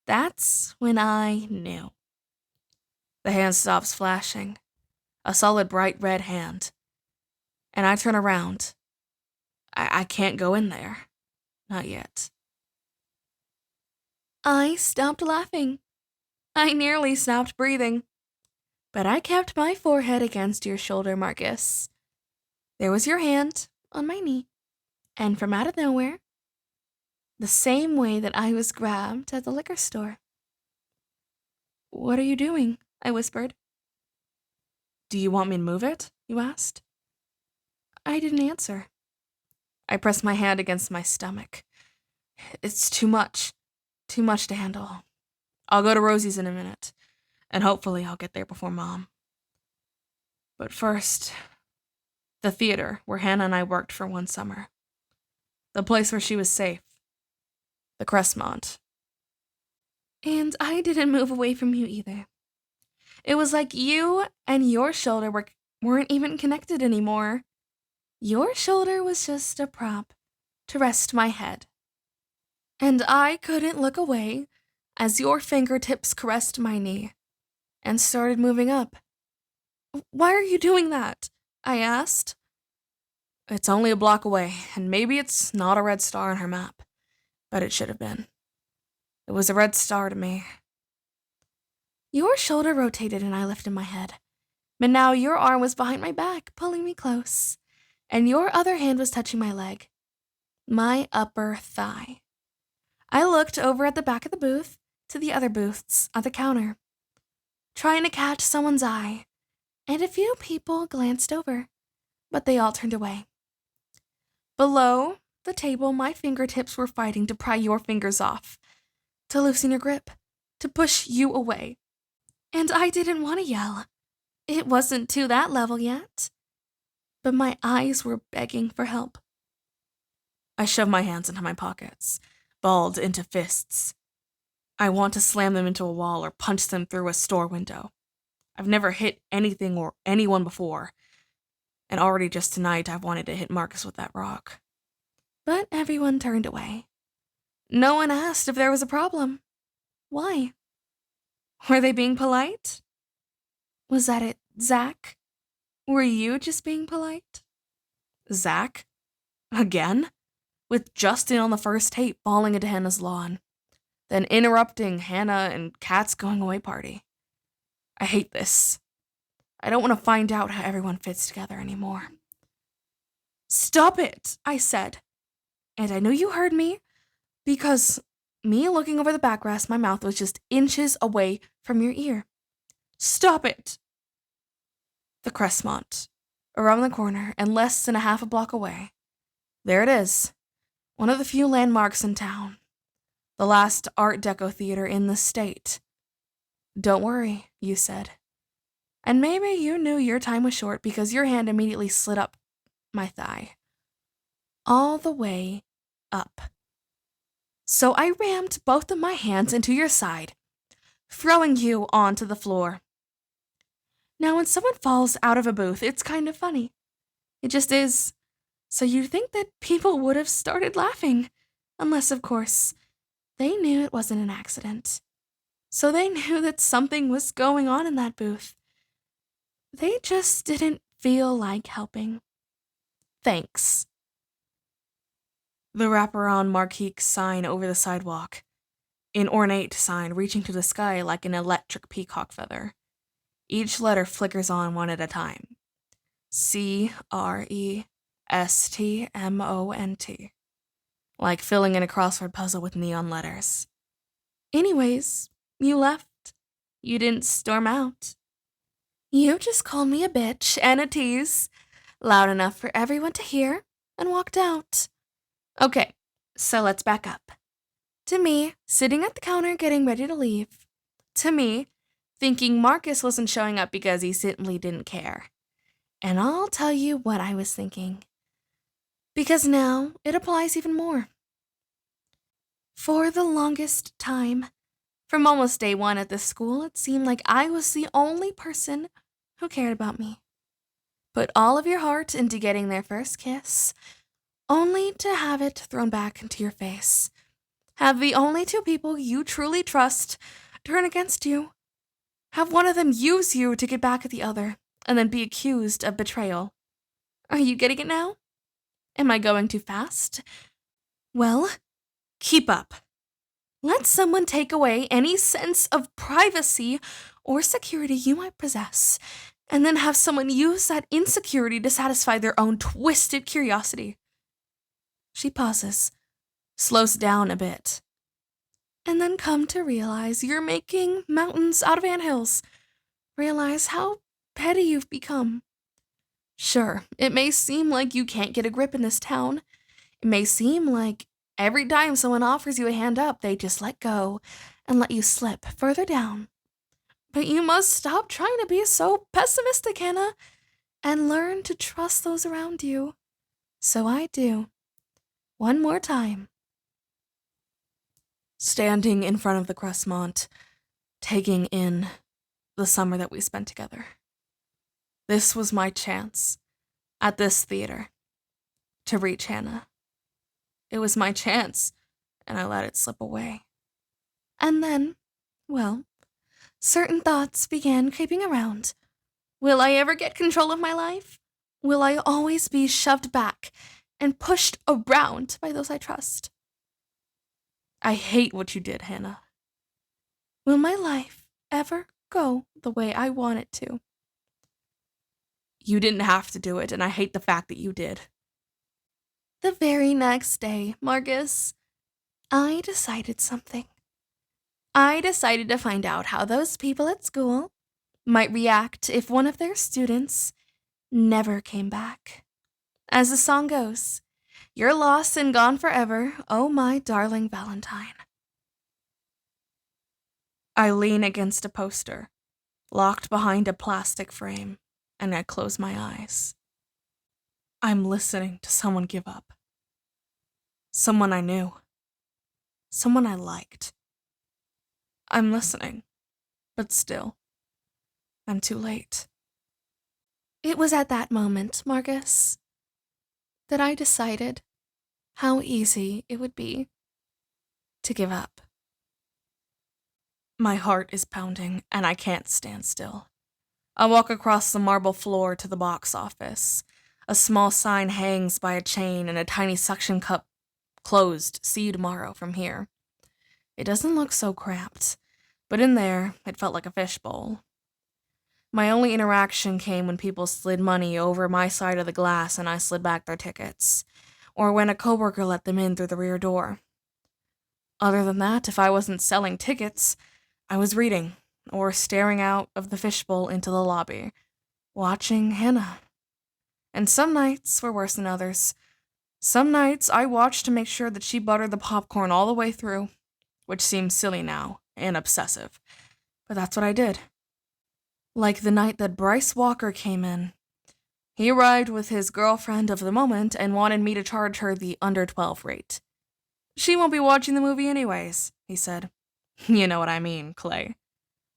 That's when I knew. The hand stops flashing, a solid bright red hand. And I turn around. I can't go in there. Not yet. I stopped laughing. I nearly stopped breathing. But I kept my forehead against your shoulder, Marcus. There was your hand on my knee. And from out of nowhere, the same way that I was grabbed at the liquor store. "What are you doing?" I whispered. "Do you want me to move it?" you asked. I didn't answer. I pressed my hand against my stomach. It's too much to handle. I'll go to Rosie's in a minute, and hopefully I'll get there before Mom. But first, the theater where Hannah and I worked for one summer. The place where she was safe. The Crestmont. And I didn't move away from you either. It was like you and your shoulder weren't even connected anymore. Your shoulder was just a prop to rest my head. And I couldn't look away as your fingertips caressed my knee and started moving up. "Why are you doing that?" I asked. It's only a block away, and maybe it's not a red star on her map, but it should have been. It was a red star to me. Your shoulder rotated and I lifted my head, but now your arm was behind my back, pulling me close, and your other hand was touching my leg, my upper thigh. I looked over at the back of the booth to the other booths at the counter, trying to catch someone's eye, and a few people glanced over, but they all turned away. Below the table, my fingertips were fighting to pry your fingers off, to loosen your grip, to push you away. And I didn't want to yell. It wasn't to that level yet. But my eyes were begging for help. I shoved my hands into my pockets, balled into fists. I want to slam them into a wall or punch them through a store window. I've never hit anything or anyone before, and already just tonight I've wanted to hit Marcus with that rock. But everyone turned away. No one asked if there was a problem. Why? Were they being polite? Was that it, Zach? Were you just being polite? Zach? Again? With Justin on the first tape falling into Hannah's lawn, then interrupting Hannah and Kat's going away party. I hate this. I don't want to find out how everyone fits together anymore. Stop it, I said. And I know you heard me, because me looking over the backrest, my mouth was just inches away from your ear. Stop it! The Crestmont, around the corner and less than a half a block away. There it is, one of the few landmarks in town. The last Art Deco theater in the state. Don't worry, you said. And maybe you knew your time was short because your hand immediately slid up my thigh. All the way up. So I rammed both of my hands into your side, throwing you onto the floor. Now, when someone falls out of a booth, it's kind of funny. It just is. So you'd think that people would have started laughing, unless, of course, they knew it wasn't an accident. So they knew that something was going on in that booth. They just didn't feel like helping. Thanks. The wraparound marquee sign over the sidewalk. An ornate sign reaching to the sky like an electric peacock feather. Each letter flickers on one at a time. CRESTMONT. Like filling in a crossword puzzle with neon letters. Anyways, you left. You didn't storm out. You just called me a bitch and a tease, loud enough for everyone to hear, and walked out. Okay, so let's back up. To me, sitting at the counter getting ready to leave. To me, thinking Marcus wasn't showing up because he simply didn't care. And I'll tell you what I was thinking. Because now it applies even more. For the longest time, from almost day one at this school, it seemed like I was the only person who cared about me. Put all of your heart into getting their first kiss, only to have it thrown back into your face. Have the only two people you truly trust turn against you. Have one of them use you to get back at the other, and then be accused of betrayal. Are you getting it now? Am I going too fast? Well, keep up. Let someone take away any sense of privacy or security you might possess, and then have someone use that insecurity to satisfy their own twisted curiosity. She pauses, slows down a bit, and then come to realize you're making mountains out of anthills. Realize how petty you've become. Sure, it may seem like you can't get a grip in this town. It may seem like every time someone offers you a hand up, they just let go and let you slip further down. But you must stop trying to be so pessimistic, Hannah, and learn to trust those around you. So I do. One more time. Standing in front of the Crestmont, taking in the summer that we spent together. This was my chance, at this theater, to reach Hannah. It was my chance, and I let it slip away. And then, well, certain thoughts began creeping around. Will I ever get control of my life? Will I always be shoved back and pushed around by those I trust? I hate what you did, Hannah. Will my life ever go the way I want it to? You didn't have to do it, and I hate the fact that you did. The very next day, Marcus, I decided something. I decided to find out how those people at school might react if one of their students never came back. As the song goes, you're lost and gone forever, oh my darling Valentine. I lean against a poster, locked behind a plastic frame, and I close my eyes. I'm listening to someone give up. Someone I knew. Someone I liked. I'm listening, but still, I'm too late. It was at that moment, Marcus, that I decided how easy it would be to give up. My heart is pounding, and I can't stand still. I walk across the marble floor to the box office. A small sign hangs by a chain, and a tiny suction cup closed, "See you tomorrow" from here. It doesn't look so cramped, but in there, it felt like a fishbowl. My only interaction came when people slid money over my side of the glass and I slid back their tickets, or when a coworker let them in through the rear door. Other than that, if I wasn't selling tickets, I was reading, or staring out of the fishbowl into the lobby, watching Hannah. And some nights were worse than others. Some nights I watched to make sure that she buttered the popcorn all the way through, which seems silly now and obsessive, but that's what I did. Like the night that Bryce Walker came in. He arrived with his girlfriend of the moment and wanted me to charge her the under 12 rate. "She won't be watching the movie anyways," he said. "You know what I mean, Clay."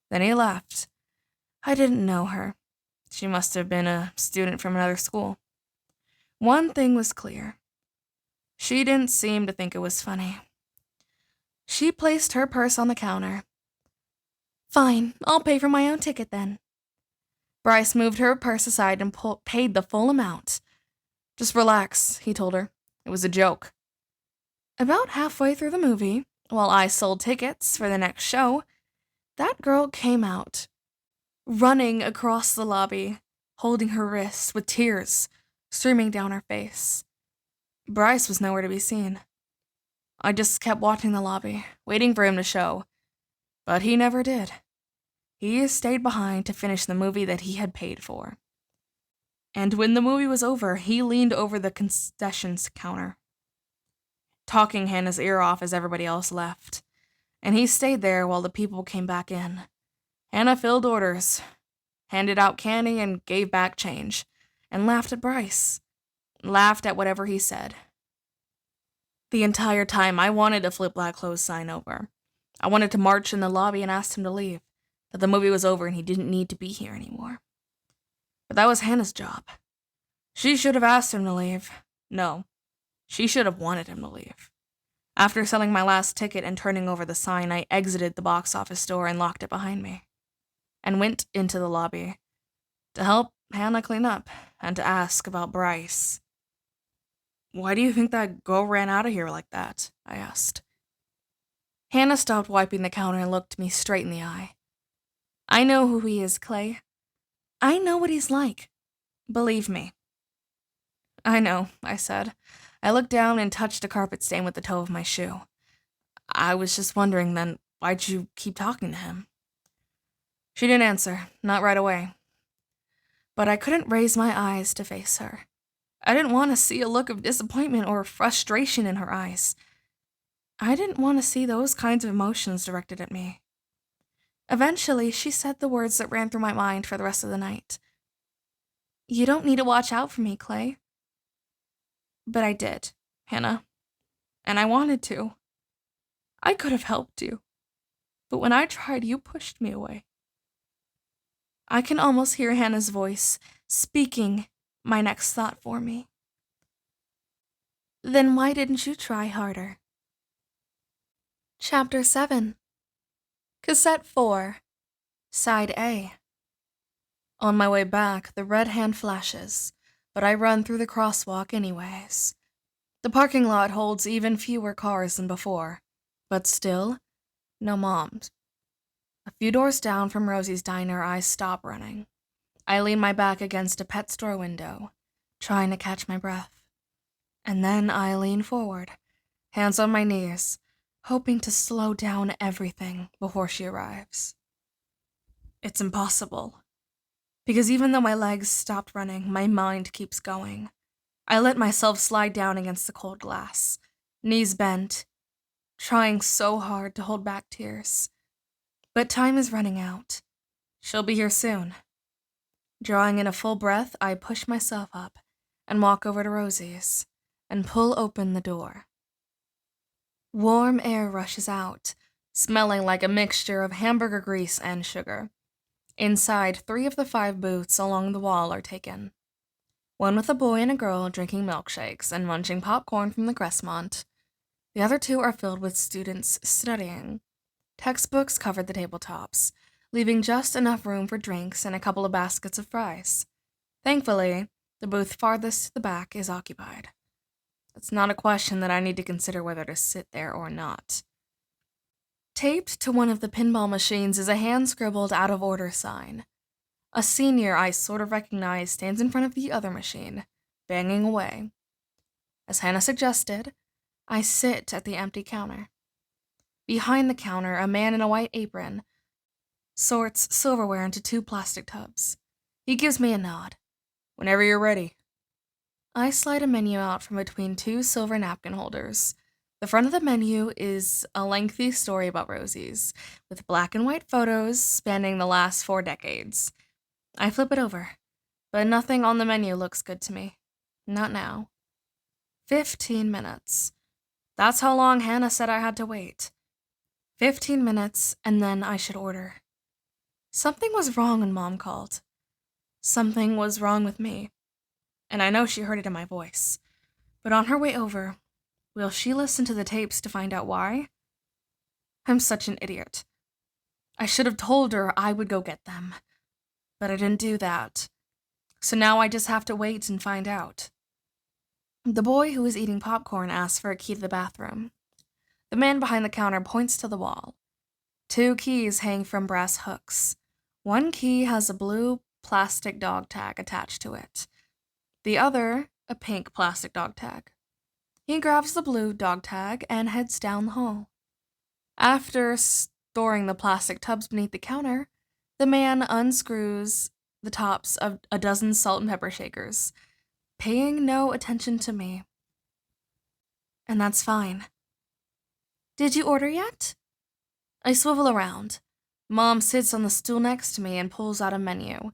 Then he left. I didn't know her. She must have been a student from another school. One thing was clear. She didn't seem to think it was funny. She placed her purse on the counter. "Fine, I'll pay for my own ticket then." Bryce moved her purse aside and paid the full amount. "Just relax," he told her. It was a joke. About halfway through the movie, while I sold tickets for the next show, that girl came out, running across the lobby, holding her wrist with tears streaming down her face. Bryce was nowhere to be seen. I just kept watching the lobby, waiting for him to show, but he never did. He stayed behind to finish the movie that he had paid for. And when the movie was over, he leaned over the concessions counter, talking Hannah's ear off as everybody else left, and he stayed there while the people came back in. Hannah filled orders, handed out candy and gave back change, and laughed at Bryce, laughed at whatever he said. The entire time, I wanted to flip Black Clothes sign over. I wanted to march in the lobby and ask him to leave, that the movie was over and he didn't need to be here anymore. But that was Hannah's job. She should have asked him to leave. No, she should have wanted him to leave. After selling my last ticket and turning over the sign, I exited the box office door and locked it behind me, and went into the lobby to help Hannah clean up and to ask about Bryce. "Why do you think that girl ran out of here like that?" I asked. Hannah stopped wiping the counter and looked me straight in the eye. "I know who he is, Clay. I know what he's like. Believe me." "I know," I said. I looked down and touched a carpet stain with the toe of my shoe. "I was just wondering then, why'd you keep talking to him?" She didn't answer, not right away. But I couldn't raise my eyes to face her. I didn't want to see a look of disappointment or frustration in her eyes. I didn't want to see those kinds of emotions directed at me. Eventually, she said the words that ran through my mind for the rest of the night. "You don't need to watch out for me, Clay." But I did, Hannah. And I wanted to. I could have helped you. But when I tried, you pushed me away. I can almost hear Hannah's voice speaking my next thought for me. "Then why didn't you try harder?" Chapter 7. Cassette 4, Side A. On my way back, the red hand flashes, but I run through the crosswalk anyways. The parking lot holds even fewer cars than before, but still, no moms. A few doors down from Rosie's diner, I stop running. I lean my back against a pet store window, trying to catch my breath. And then I lean forward, hands on my knees, hoping to slow down everything before she arrives. It's impossible. Because even though my legs stopped running, my mind keeps going. I let myself slide down against the cold glass, knees bent, trying so hard to hold back tears. But time is running out. She'll be here soon. Drawing in a full breath, I push myself up and walk over to Rosie's and pull open the door. Warm air rushes out, smelling like a mixture of hamburger grease and sugar. Inside, 3 of the 5 booths along the wall are taken. One with a boy and a girl drinking milkshakes and munching popcorn from the Cressmont. The other 2 are filled with students studying. Textbooks covered the tabletops, leaving just enough room for drinks and a couple of baskets of fries. Thankfully, the booth farthest to the back is occupied. It's not a question that I need to consider whether to sit there or not. Taped to one of the pinball machines is a hand-scribbled out-of-order sign. A senior I sort of recognize stands in front of the other machine, banging away. As Hannah suggested, I sit at the empty counter. Behind the counter, a man in a white apron sorts silverware into 2 plastic tubs. He gives me a nod. "Whenever you're ready." I slide a menu out from between 2 silver napkin holders. The front of the menu is a lengthy story about Rosie's, with black and white photos spanning the last 4 decades. I flip it over, but nothing on the menu looks good to me. Not now. 15 minutes. That's how long Hannah said I had to wait. 15 minutes, and then I should order. Something was wrong when Mom called. Something was wrong with me. And I know she heard it in my voice. But on her way over, will she listen to the tapes to find out why? I'm such an idiot. I should have told her I would go get them. But I didn't do that. So now I just have to wait and find out. The boy who was eating popcorn asks for a key to the bathroom. The man behind the counter points to the wall. 2 keys hang from brass hooks. One key has a blue plastic dog tag attached to it. The other, a pink plastic dog tag. He grabs the blue dog tag and heads down the hall. After storing the plastic tubs beneath the counter, the man unscrews the tops of a dozen salt and pepper shakers, paying no attention to me. And that's fine. "Did you order yet?" I swivel around. Mom sits on the stool next to me and pulls out a menu.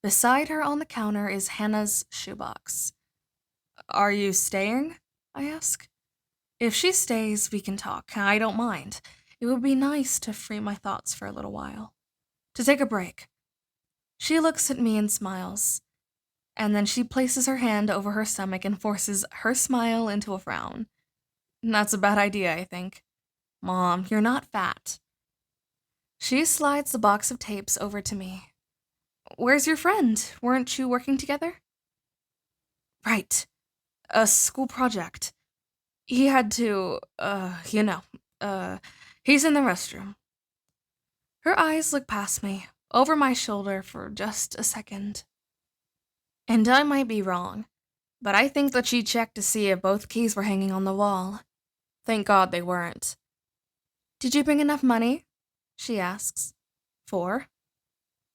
Beside her on the counter is Hannah's shoebox. "Are you staying?" I ask. "If she stays, we can talk. I don't mind. It would be nice to free my thoughts for a little while. To take a break." She looks at me and smiles. And then she places her hand over her stomach and forces her smile into a frown. That's a bad idea, I think. "Mom, you're not fat." She slides the box of tapes over to me. "Where's your friend? Weren't you working together?" "Right. A school project. He had to, he's in the restroom." Her eyes look past me, over my shoulder for just a second. And I might be wrong, but I think that she checked to see if both keys were hanging on the wall. Thank God they weren't. "Did you bring enough money?" she asks. "For?"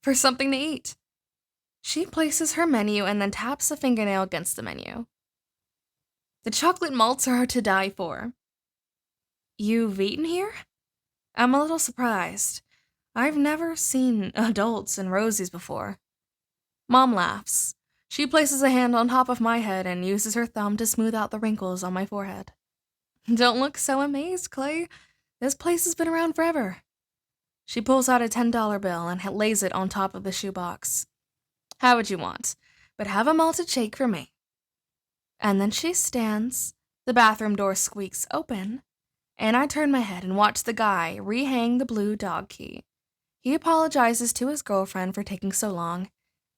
"For something to eat." She places her menu and then taps a fingernail against the menu. "The chocolate malts are to die for." "You've eaten here?" I'm a little surprised. I've never seen adults in Rosie's before. Mom laughs. She places a hand on top of my head and uses her thumb to smooth out the wrinkles on my forehead. "Don't look so amazed, Clay. This place has been around forever." She pulls out a $10 bill and lays it on top of the shoebox. "Have what you want, but have a malted shake for me." And then she stands, the bathroom door squeaks open, and I turn my head and watch the guy rehang the blue dog key. He apologizes to his girlfriend for taking so long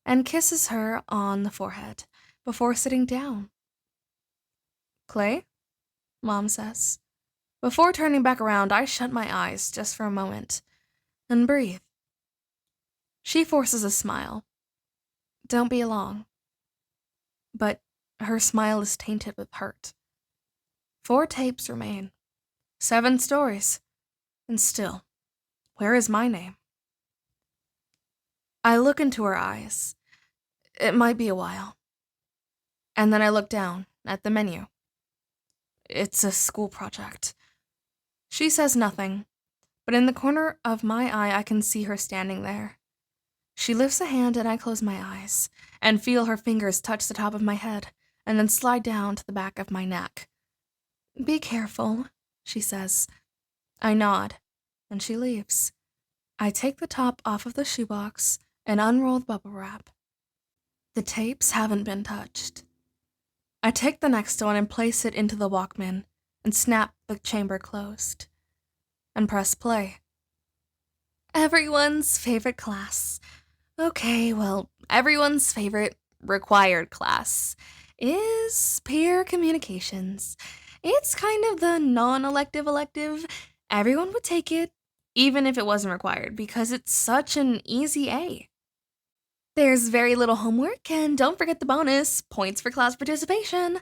and kisses her on the forehead before sitting down. "Clay?" Mom says. Before turning back around, I shut my eyes just for a moment and breathe. She forces a smile. "Don't be long." But her smile is tainted with hurt. 4 tapes remain. 7 stories. And still, where is my name? I look into her eyes. It might be a while. And then I look down at the menu. It's a school project. She says nothing, but in the corner of my eye I can see her standing there. She lifts a hand and I close my eyes and feel her fingers touch the top of my head and then slide down to the back of my neck. "Be careful," she says. I nod, and she leaves. I take the top off of the shoebox and unroll the bubble wrap. The tapes haven't been touched. I take the next one and place it into the Walkman and snap the chamber closed and press play. Everyone's favorite class. Okay, well, everyone's favorite required class is peer communications. It's kind of the non-elective elective. Everyone would take it, even if it wasn't required, because it's such an easy A. There's very little homework, and don't forget the bonus, points for class participation.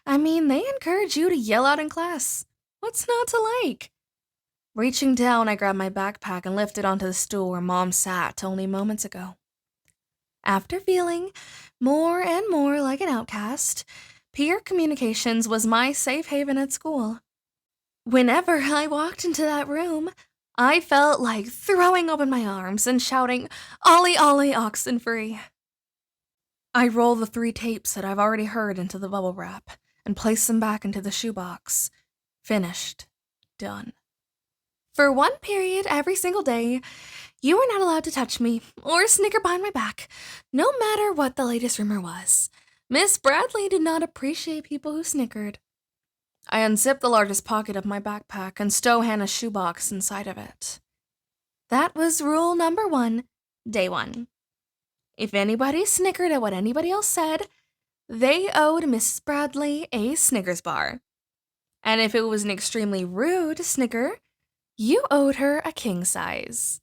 I mean, they encourage you to yell out in class. What's not to like? Reaching down, I grab my backpack and lift it onto the stool where Mom sat only moments ago. After feeling more and more like an outcast, peer communications was my safe haven at school. Whenever I walked into that room, I felt like throwing open my arms and shouting, "Ollie, Ollie, oxen free." I roll the 3 tapes that I've already heard into the bubble wrap and place them back into the shoebox. Finished. Done. For 1 period every single day, you were not allowed to touch me or snicker behind my back, no matter what the latest rumor was. Miss Bradley did not appreciate people who snickered. I unzip the largest pocket of my backpack and stow Hannah's shoebox inside of it. That was rule number 1, day 1. If anybody snickered at what anybody else said, they owed Mrs. Bradley a Snickers bar. And if it was an extremely rude snicker, you owed her a king size.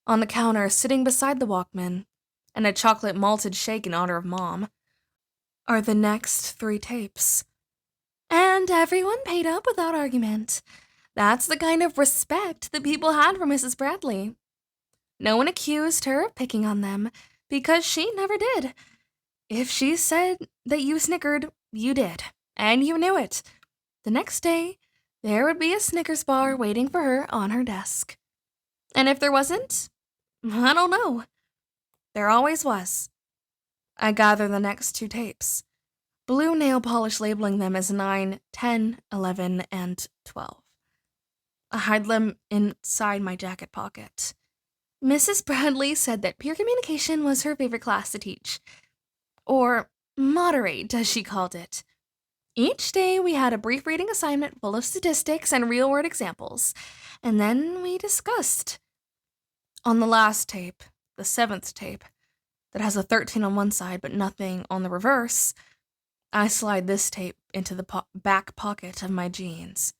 On the counter, sitting beside the Walkman, and a chocolate malted shake in honor of Mom, are the next 3 tapes. And everyone paid up without argument. That's the kind of respect that people had for Mrs. Bradley. No one accused her of picking on them, because she never did. If she said that you snickered, you did, and you knew it. The next day, there would be a Snickers bar waiting for her on her desk. And if there wasn't, I don't know. There always was. I gather the next 2 tapes, blue nail polish labeling them as 9, 10, 11, and 12. I hide them inside my jacket pocket. Mrs. Bradley said that peer communication was her favorite class to teach. Or moderate, as she called it. Each day we had a brief reading assignment full of statistics and real-world examples, and then we discussed. On the last tape, the 7th tape, that has a 13 on one side but nothing on the reverse, I slide this tape into the back pocket of my jeans.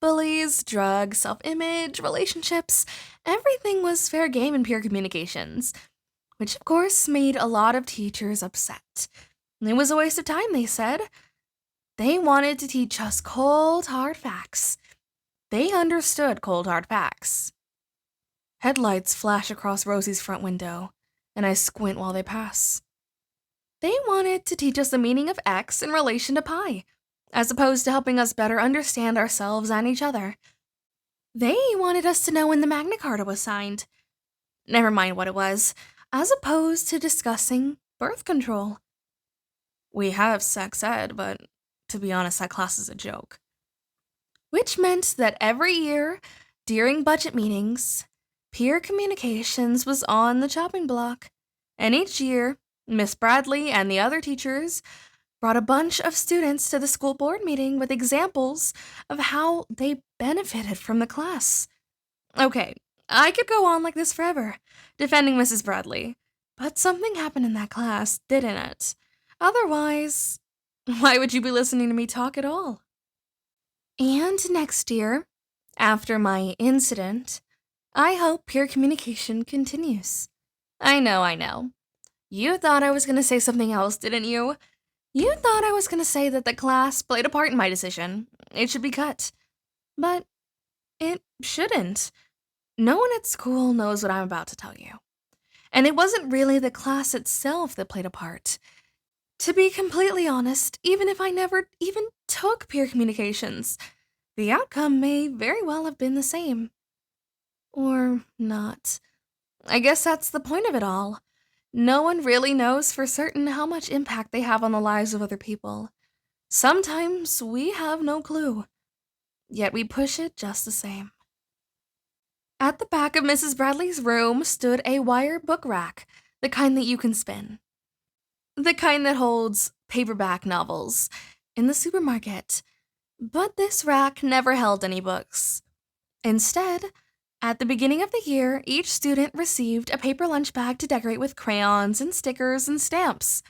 Bullies, drugs, self-image, relationships, everything was fair game in peer communications, which of course made a lot of teachers upset. It was a waste of time, they said. They wanted to teach us cold, hard facts. They understood cold, hard facts. Headlights flash across Rosie's front window, and I squint while they pass. They wanted to teach us the meaning of X in relation to pi, as opposed to helping us better understand ourselves and each other. They wanted us to know when the Magna Carta was signed. Never mind what it was, as opposed to discussing birth control. We have sex ed, but to be honest, that class is a joke. Which meant that every year, during budget meetings, peer communications was on the chopping block. And each year, Miss Bradley and the other teachers brought a bunch of students to the school board meeting with examples of how they benefited from the class. Okay, I could go on like this forever, defending Mrs. Bradley, but something happened in that class, didn't it? Otherwise, why would you be listening to me talk at all? And next year, after my incident, I hope peer communication continues. I know. You thought I was going to say something else, didn't you? You thought I was going to say that the class played a part in my decision. It should be cut. But it shouldn't. No one at school knows what I'm about to tell you. And it wasn't really the class itself that played a part. To be completely honest, even if I never even took peer communications, the outcome may very well have been the same. Or not. I guess that's the point of it all. No one really knows for certain how much impact they have on the lives of other people. Sometimes we have no clue, yet we push it just the same. At the back of Mrs. Bradley's room stood a wire book rack, the kind that you can spin. The kind that holds paperback novels in the supermarket. But this rack never held any books. Instead, at the beginning of the year, each student received a paper lunch bag to decorate with crayons and stickers and stamps.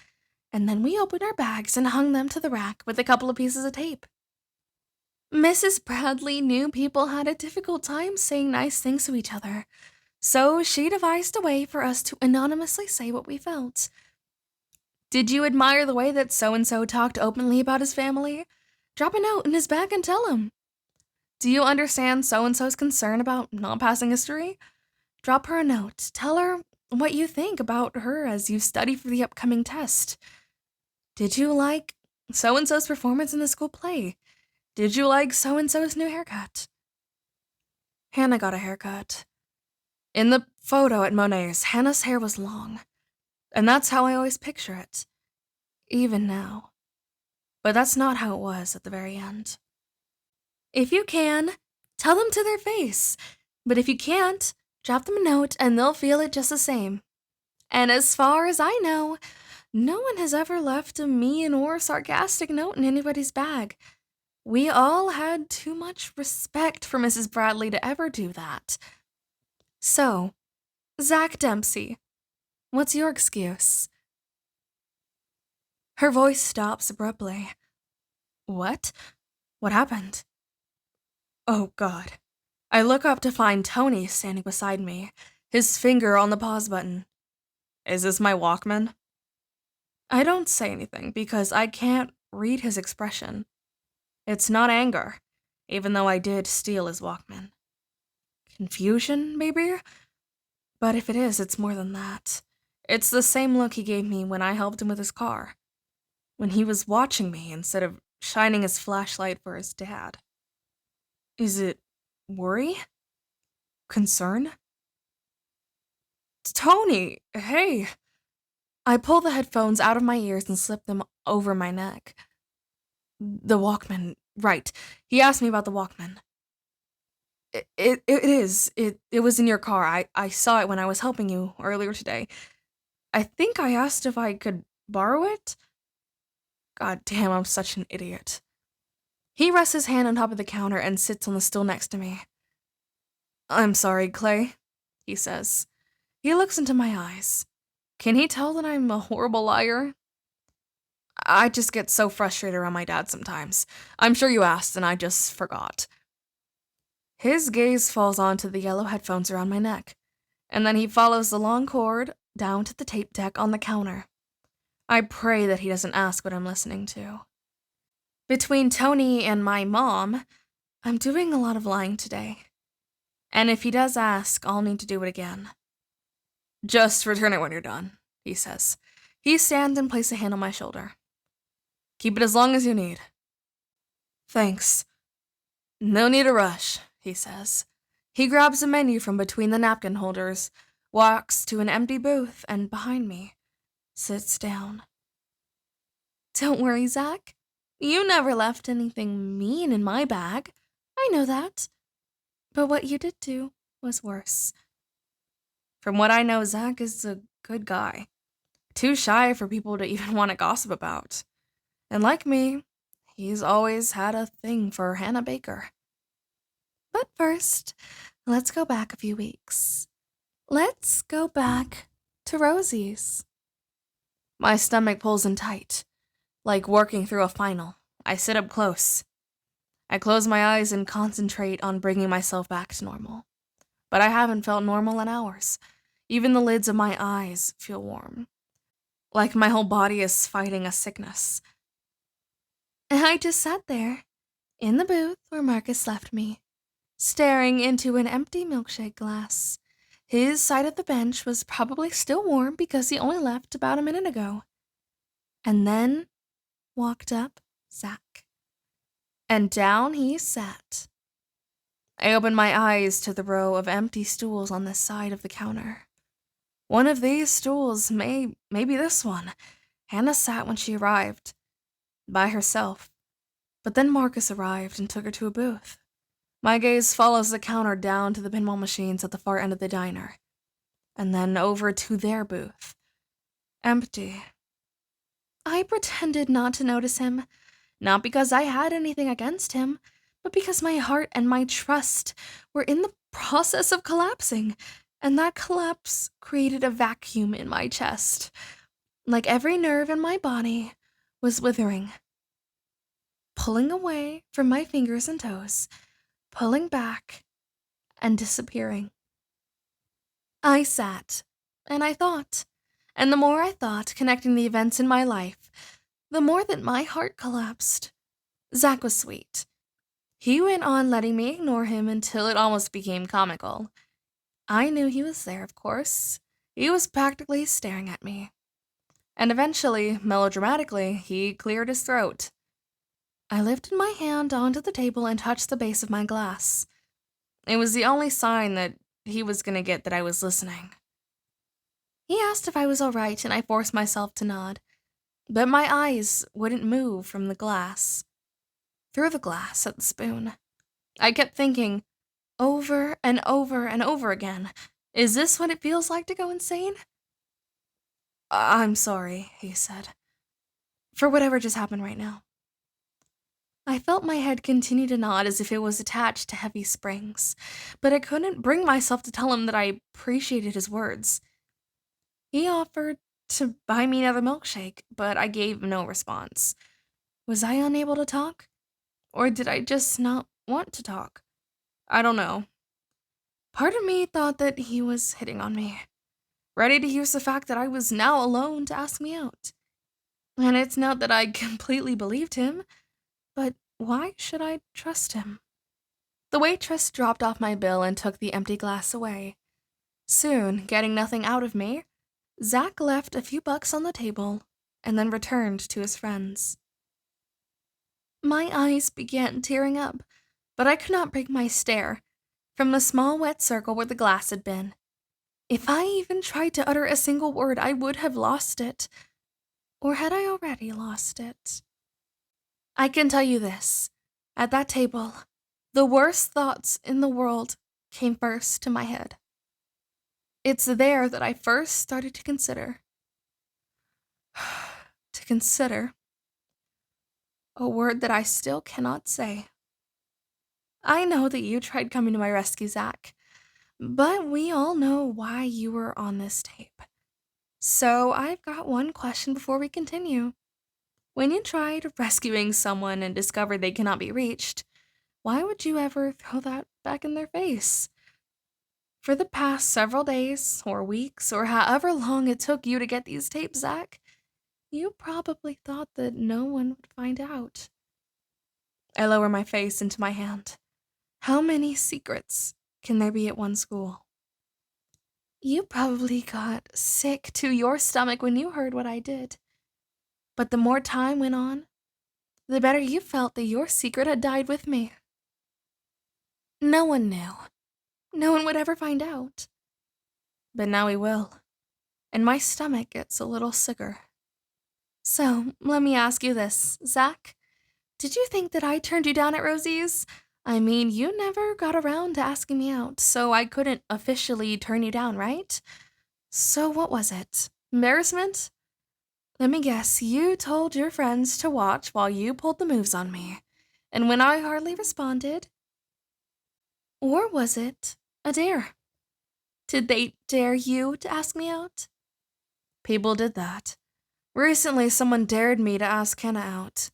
And then we opened our bags and hung them to the rack with a couple of pieces of tape. Mrs. Bradley knew people had a difficult time saying nice things to each other, so she devised a way for us to anonymously say what we felt. Did you admire the way that so-and-so talked openly about his family? Drop a note in his bag and tell him. Do you understand so-and-so's concern about not passing history? Drop her a note. Tell her what you think about her as you study for the upcoming test. Did you like so-and-so's performance in the school play? Did you like so-and-so's new haircut? Hannah got a haircut. In the photo at Monet's, Hannah's hair was long. And that's how I always picture it. Even now. But that's not how it was at the very end. If you can, tell them to their face. But if you can't, drop them a note and they'll feel it just the same. And as far as I know, no one has ever left a mean or sarcastic note in anybody's bag. We all had too much respect for Mrs. Bradley to ever do that. So, Zach Dempsey, what's your excuse? Her voice stops abruptly. What? What happened? Oh, God. I look up to find Tony standing beside me, his finger on the pause button. Is this my Walkman? I don't say anything because I can't read his expression. It's not anger, even though I did steal his Walkman. Confusion, maybe? But if it is, it's more than that. It's the same look he gave me when I helped him with his car. When he was watching me instead of shining his flashlight for his dad. Is it worry? Concern? Tony, hey! I pull the headphones out of my ears and slip them over my neck. The Walkman, right. He asked me about the Walkman. It was in your car. I saw it when I was helping you earlier today. I think I asked if I could borrow it. God damn, I'm such an idiot. He rests his hand on top of the counter and sits on the stool next to me. I'm sorry, Clay, he says. He looks into my eyes. Can he tell that I'm a horrible liar? I just get so frustrated around my dad sometimes. I'm sure you asked and I just forgot. His gaze falls onto the yellow headphones around my neck, and then he follows the long cord down to the tape deck on the counter. I pray that he doesn't ask what I'm listening to. Between Tony and my mom, I'm doing a lot of lying today. And if he does ask, I'll need to do it again. Just return it when you're done, he says. He stands and places a hand on my shoulder. Keep it as long as you need. Thanks. No need to rush, he says. He grabs a menu from between the napkin holders, walks to an empty booth, and behind me, sits down. Don't worry, Zach. You never left anything mean in my bag. I know that. But what you did do was worse. From what I know, Zach is a good guy. Too shy for people to even want to gossip about. And like me, he's always had a thing for Hannah Baker. But first, let's go back a few weeks. Let's go back to Rosie's. My stomach pulls in tight, like working through a final. I sit up close. I close my eyes and concentrate on bringing myself back to normal. But I haven't felt normal in hours. Even the lids of my eyes feel warm. Like my whole body is fighting a sickness. I just sat there, in the booth where Marcus left me, staring into an empty milkshake glass. His side of the bench was probably still warm because he only left about a minute ago. And then walked up Zach. And down he sat. I opened my eyes to the row of empty stools on the side of the counter. One of these stools may be this one. Hannah sat when she arrived. By herself. But then Marcus arrived and took her to a booth. My gaze follows the counter down to the pinball machines at the far end of the diner, and then over to their booth. Empty. I pretended not to notice him, not because I had anything against him, but because my heart and my trust were in the process of collapsing, and that collapse created a vacuum in my chest, like every nerve in my body was withering, pulling away from my fingers and toes, pulling back, and disappearing. I sat, and I thought, and the more I thought, connecting the events in my life, the more that my heart collapsed. Zach was sweet. He went on letting me ignore him until it almost became comical. I knew he was there, of course. He was practically staring at me. And eventually, melodramatically, he cleared his throat. I lifted my hand onto the table and touched the base of my glass. It was the only sign that he was going to get that I was listening. He asked if I was all right, and I forced myself to nod. But my eyes wouldn't move from the glass. Through the glass at the spoon. I kept thinking, over and over and over again, is this what it feels like to go insane? I'm sorry, he said, for whatever just happened right now. I felt my head continue to nod as if it was attached to heavy springs, but I couldn't bring myself to tell him that I appreciated his words. He offered to buy me another milkshake, but I gave no response. Was I unable to talk? Or did I just not want to talk? I don't know. Part of me thought that he was hitting on me, ready to use the fact that I was now alone to ask me out. And it's not that I completely believed him, but why should I trust him? The waitress dropped off my bill and took the empty glass away. Soon, getting nothing out of me, Zach left a few bucks on the table and then returned to his friends. My eyes began tearing up, but I could not break my stare from the small wet circle where the glass had been. If I even tried to utter a single word, I would have lost it. Or had I already lost it? I can tell you this. At that table, the worst thoughts in the world came first to my head. It's there that I first started to consider. To consider. A word that I still cannot say. I know that you tried coming to my rescue, Zach, but we all know why you were on this tape. So I've got one question before we continue. When you tried rescuing someone and discovered they cannot be reached, why would you ever throw that back in their face? For the past several days, or weeks, or however long it took you to get these tapes, Zach, you probably thought that no one would find out. I lower my face into my hand. How many secrets can there be at one school? You probably got sick to your stomach when you heard what I did. But the more time went on, the better you felt that your secret had died with me. No one knew. No one would ever find out. But now we will. And my stomach gets a little sicker. So, let me ask you this, Zach. Did you think that I turned you down at Rosie's? I mean, you never got around to asking me out, so I couldn't officially turn you down, right? So what was it? Embarrassment? Let me guess, you told your friends to watch while you pulled the moves on me, and when I hardly responded? Or was it a dare? Did they dare you to ask me out? People did that. Recently, someone dared me to ask Hannah out,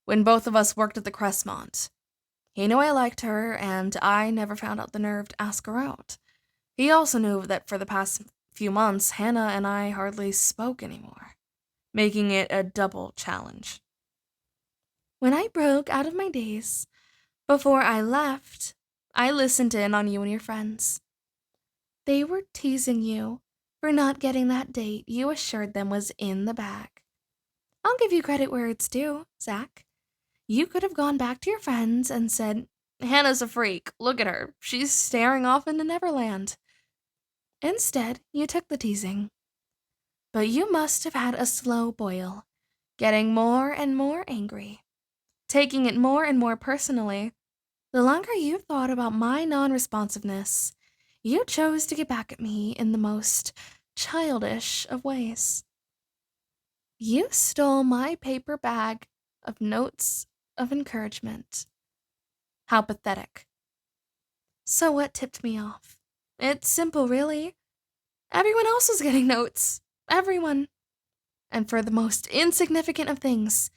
when both of us worked at the Crestmont. He knew I liked her, and I never found out the nerve to ask her out. He also knew that for the past few months, Hannah and I hardly spoke anymore, making it a double challenge. When I broke out of my daze, before I left, I listened in on you and your friends. They were teasing you for not getting that date you assured them was in the bag. I'll give you credit where it's due, Zach. You could have gone back to your friends and said, Hannah's a freak. Look at her. She's staring off into Neverland. Instead, you took the teasing. But you must have had a slow boil, getting more and more angry, taking it more and more personally, The longer you thought about my non-responsiveness, you chose to get back at me in the most childish of ways. You stole my paper bag of notes of encouragement. How pathetic. So what tipped me off? It's simple, really. Everyone else was getting notes. Everyone. And for the most insignificant of things,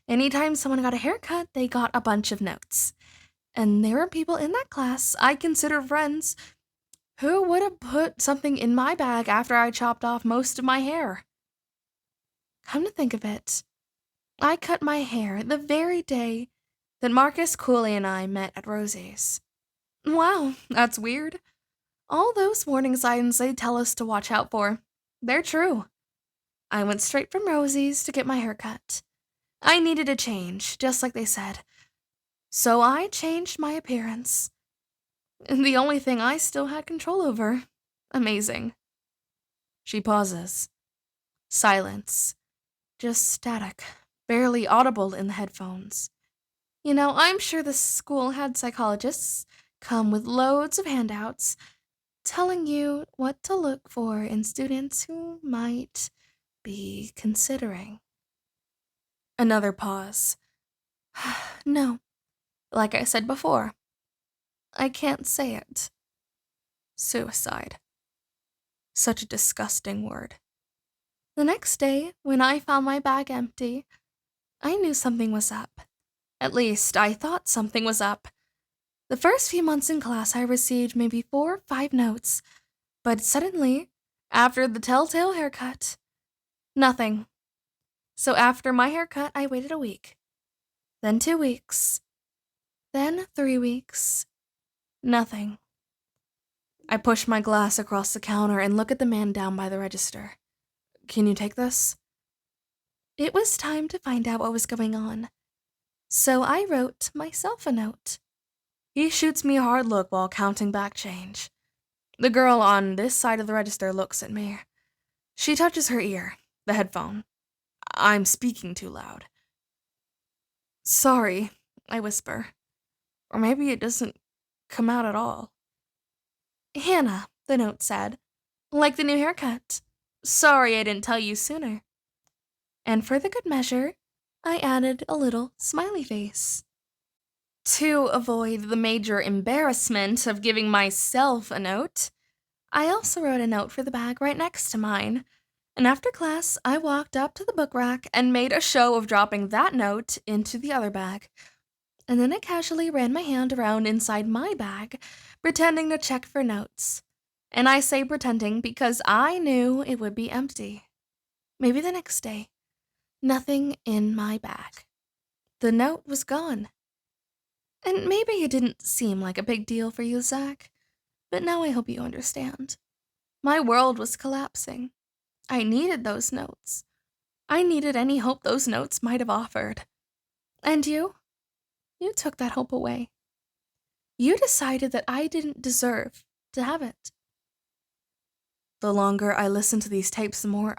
anytime someone got a haircut, they got a bunch of notes. And there were people in that class I considered friends who would have put something in my bag after I chopped off most of my hair. Come to think of it, I cut my hair the very day that Marcus Cooley and I met at Rosie's. Wow, that's weird. All those warning signs they tell us to watch out for, they're true. I went straight from Rosie's to get my hair cut. I needed a change, just like they said. So I changed my appearance. The only thing I still had control over. Amazing. She pauses. Silence. Just static, barely audible in the headphones. You know, I'm sure the school had psychologists come with loads of handouts telling you what to look for in students who might be considering. Another pause. No, like I said before, I can't say it. Suicide. Such a disgusting word. The next day, when I found my bag empty, I knew something was up. At least, I thought something was up. The first few months in class, I received maybe 4 or 5 notes, but suddenly, after the telltale haircut, nothing. So after my haircut, I waited a week, then 2 weeks, then 3 weeks, nothing. I push my glass across the counter and look at the man down by the register. Can you take this? It was time to find out what was going on. So I wrote myself a note. He shoots me a hard look while counting back change. The girl on this side of the register looks at me. She touches her ear, the headphone. I'm speaking too loud. Sorry, I whisper. Or maybe it doesn't come out at all. Hannah, the note said. Like the new haircut. Sorry I didn't tell you sooner. And for the good measure, I added a little smiley face. To avoid the major embarrassment of giving myself a note, I also wrote a note for the bag right next to mine. And after class, I walked up to the book rack and made a show of dropping that note into the other bag. And then I casually ran my hand around inside my bag, pretending to check for notes. And I say pretending because I knew it would be empty. Maybe the next day. Nothing in my bag. The note was gone. And maybe it didn't seem like a big deal for you, Zach, but now I hope you understand. My world was collapsing. I needed those notes. I needed any hope those notes might have offered. And you? You took that hope away. You decided that I didn't deserve to have it. The longer I listen to these tapes, the more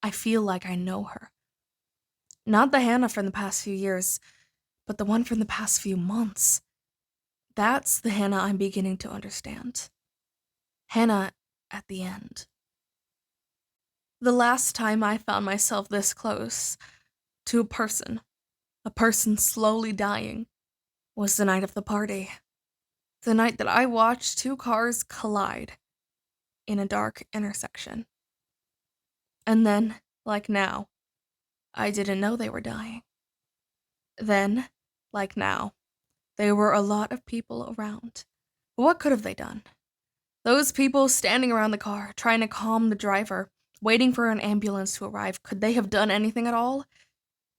I feel like I know her. Not the Hannah from the past few years, but the one from the past few months. That's the Hannah I'm beginning to understand. Hannah at the end. The last time I found myself this close to a person slowly dying, was the night of the party. The night that I watched 2 cars collide in a dark intersection. And then, like now, I didn't know they were dying. Then, like now, there were a lot of people around. What could have they done? Those people standing around the car, trying to calm the driver, waiting for an ambulance to arrive, could they have done anything at all?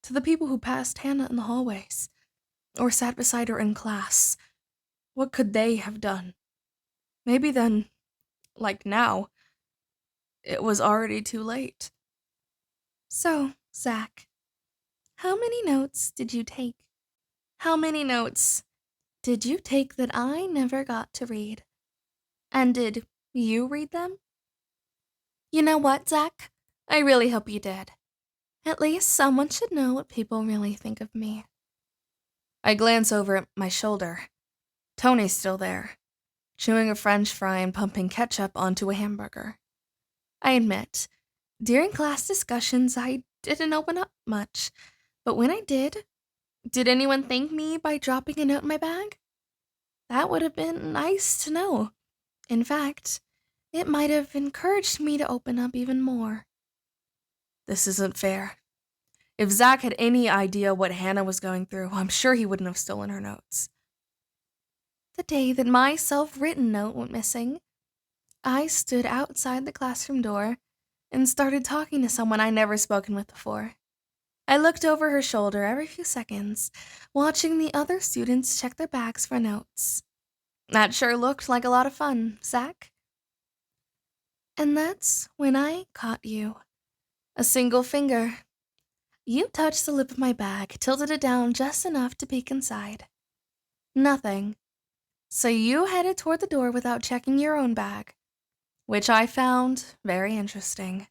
To the people who passed Hannah in the hallways, or sat beside her in class, what could they have done? Maybe then, like now, it was already too late. So, Zach, how many notes did you take? How many notes did you take that I never got to read? And did you read them? You know what, Zach? I really hope you did. At least someone should know what people really think of me. I glance over at my shoulder. Tony's still there, chewing a French fry and pumping ketchup onto a hamburger. I admit, during class discussions, I didn't open up much, but when I did anyone thank me by dropping a note in my bag? That would have been nice to know. In fact, it might have encouraged me to open up even more. This isn't fair. If Zach had any idea what Hannah was going through, I'm sure he wouldn't have stolen her notes. The day that my self-written note went missing, I stood outside the classroom door and started talking to someone I'd never spoken with before. I looked over her shoulder every few seconds, watching the other students check their bags for notes. That sure looked like a lot of fun, Zach. And that's when I caught you. A single finger. You touched the lip of my bag, tilted it down just enough to peek inside. Nothing. So you headed toward the door without checking your own bag, which I found very interesting.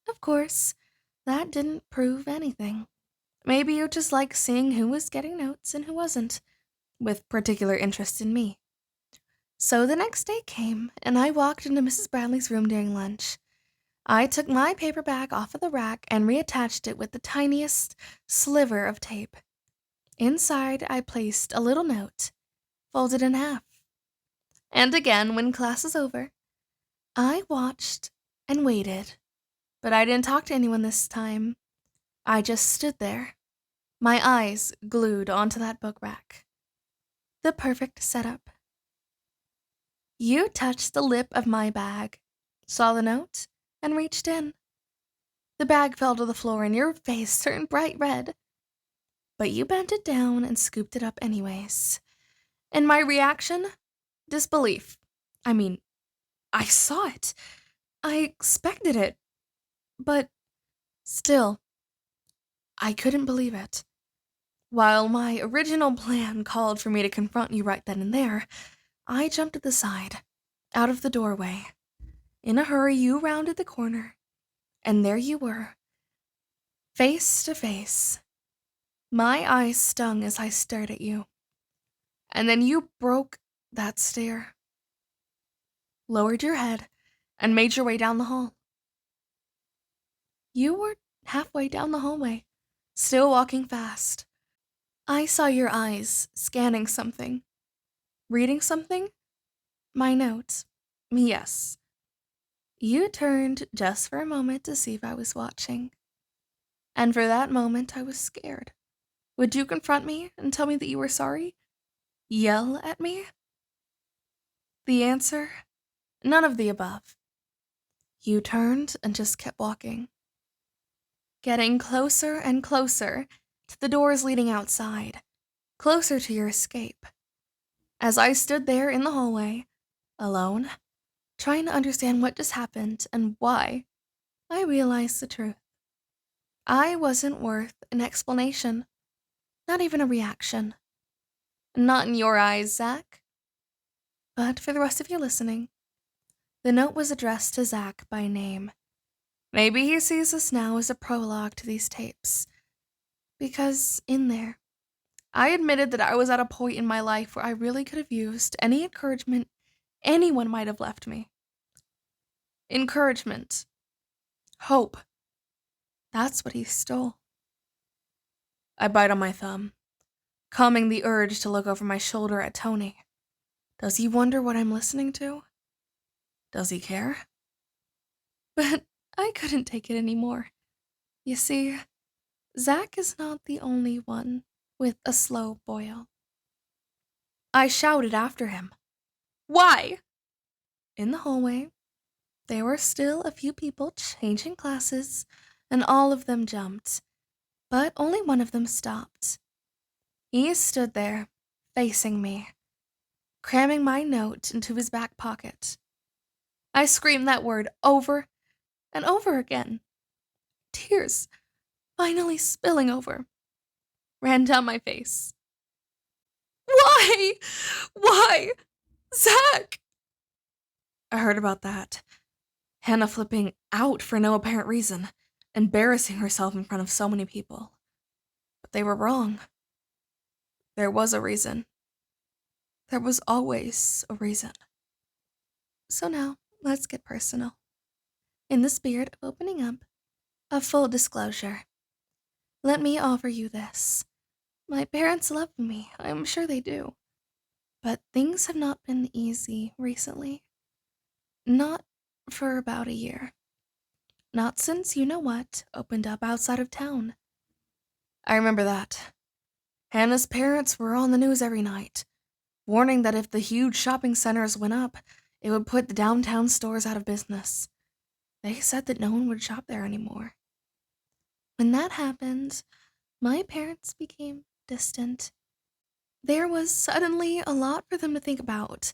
Of course, that didn't prove anything. Maybe you just liked seeing who was getting notes and who wasn't, with particular interest in me. So the next day came, and I walked into Mrs. Bradley's room during lunch. I took my paper bag off of the rack and reattached it with the tiniest sliver of tape. Inside, I placed a little note, folded in half. And again, when class was over, I watched and waited, but I didn't talk to anyone this time. I just stood there, my eyes glued onto that book rack. The perfect setup. You touched the lip of my bag, saw the note, and reached in. The bag fell to the floor and your face turned bright red. But you bent it down and scooped it up anyways. And my reaction? Disbelief. I saw it. I expected it. But still, I couldn't believe it. While my original plan called for me to confront you right then and there, I jumped to the side, out of the doorway. In a hurry, you rounded the corner, and there you were, face to face. My eyes stung as I stared at you. And then you broke that stare, lowered your head, and made your way down the hall. You were halfway down the hallway, still walking fast. I saw your eyes scanning something. Reading something? My notes. Yes. You turned just for a moment to see if I was watching. And for that moment, I was scared. Would you confront me and tell me that you were sorry? Yell at me? The answer? None of the above. You turned and just kept walking. Getting closer and closer to the doors leading outside, closer to your escape. As I stood there in the hallway, alone, trying to understand what just happened and why, I realized the truth. I wasn't worth an explanation, not even a reaction. Not in your eyes, Zach. But for the rest of you listening, the note was addressed to Zach by name. Maybe he sees this now as a prologue to these tapes. Because in there, I admitted that I was at a point in my life where I really could have used any encouragement anyone might have left me. Encouragement. Hope. That's what he stole. I bite on my thumb, calming the urge to look over my shoulder at Tony. Does he wonder what I'm listening to? Does he care? But I couldn't take it anymore. You see, Zach is not the only one with a slow boil. I shouted after him. Why? In the hallway, there were still a few people changing classes, and all of them jumped, but only one of them stopped. He stood there, facing me, cramming my note into his back pocket. I screamed that word over and over again. Tears, finally spilling over, ran down my face. Why? Why? Zach! I heard about that. Hannah flipping out for no apparent reason, embarrassing herself in front of so many people. But they were wrong. There was a reason. There was always a reason. So now, let's get personal. In the spirit of opening up, a full disclosure, let me offer you this. My parents love me, I'm sure they do. But things have not been easy recently. Not for about a year. Not since you know what opened up outside of town. I remember that. Hannah's parents were on the news every night, warning that if the huge shopping centers went up, it would put the downtown stores out of business. They said that no one would shop there anymore. When that happened, my parents became distant. There was suddenly a lot for them to think about,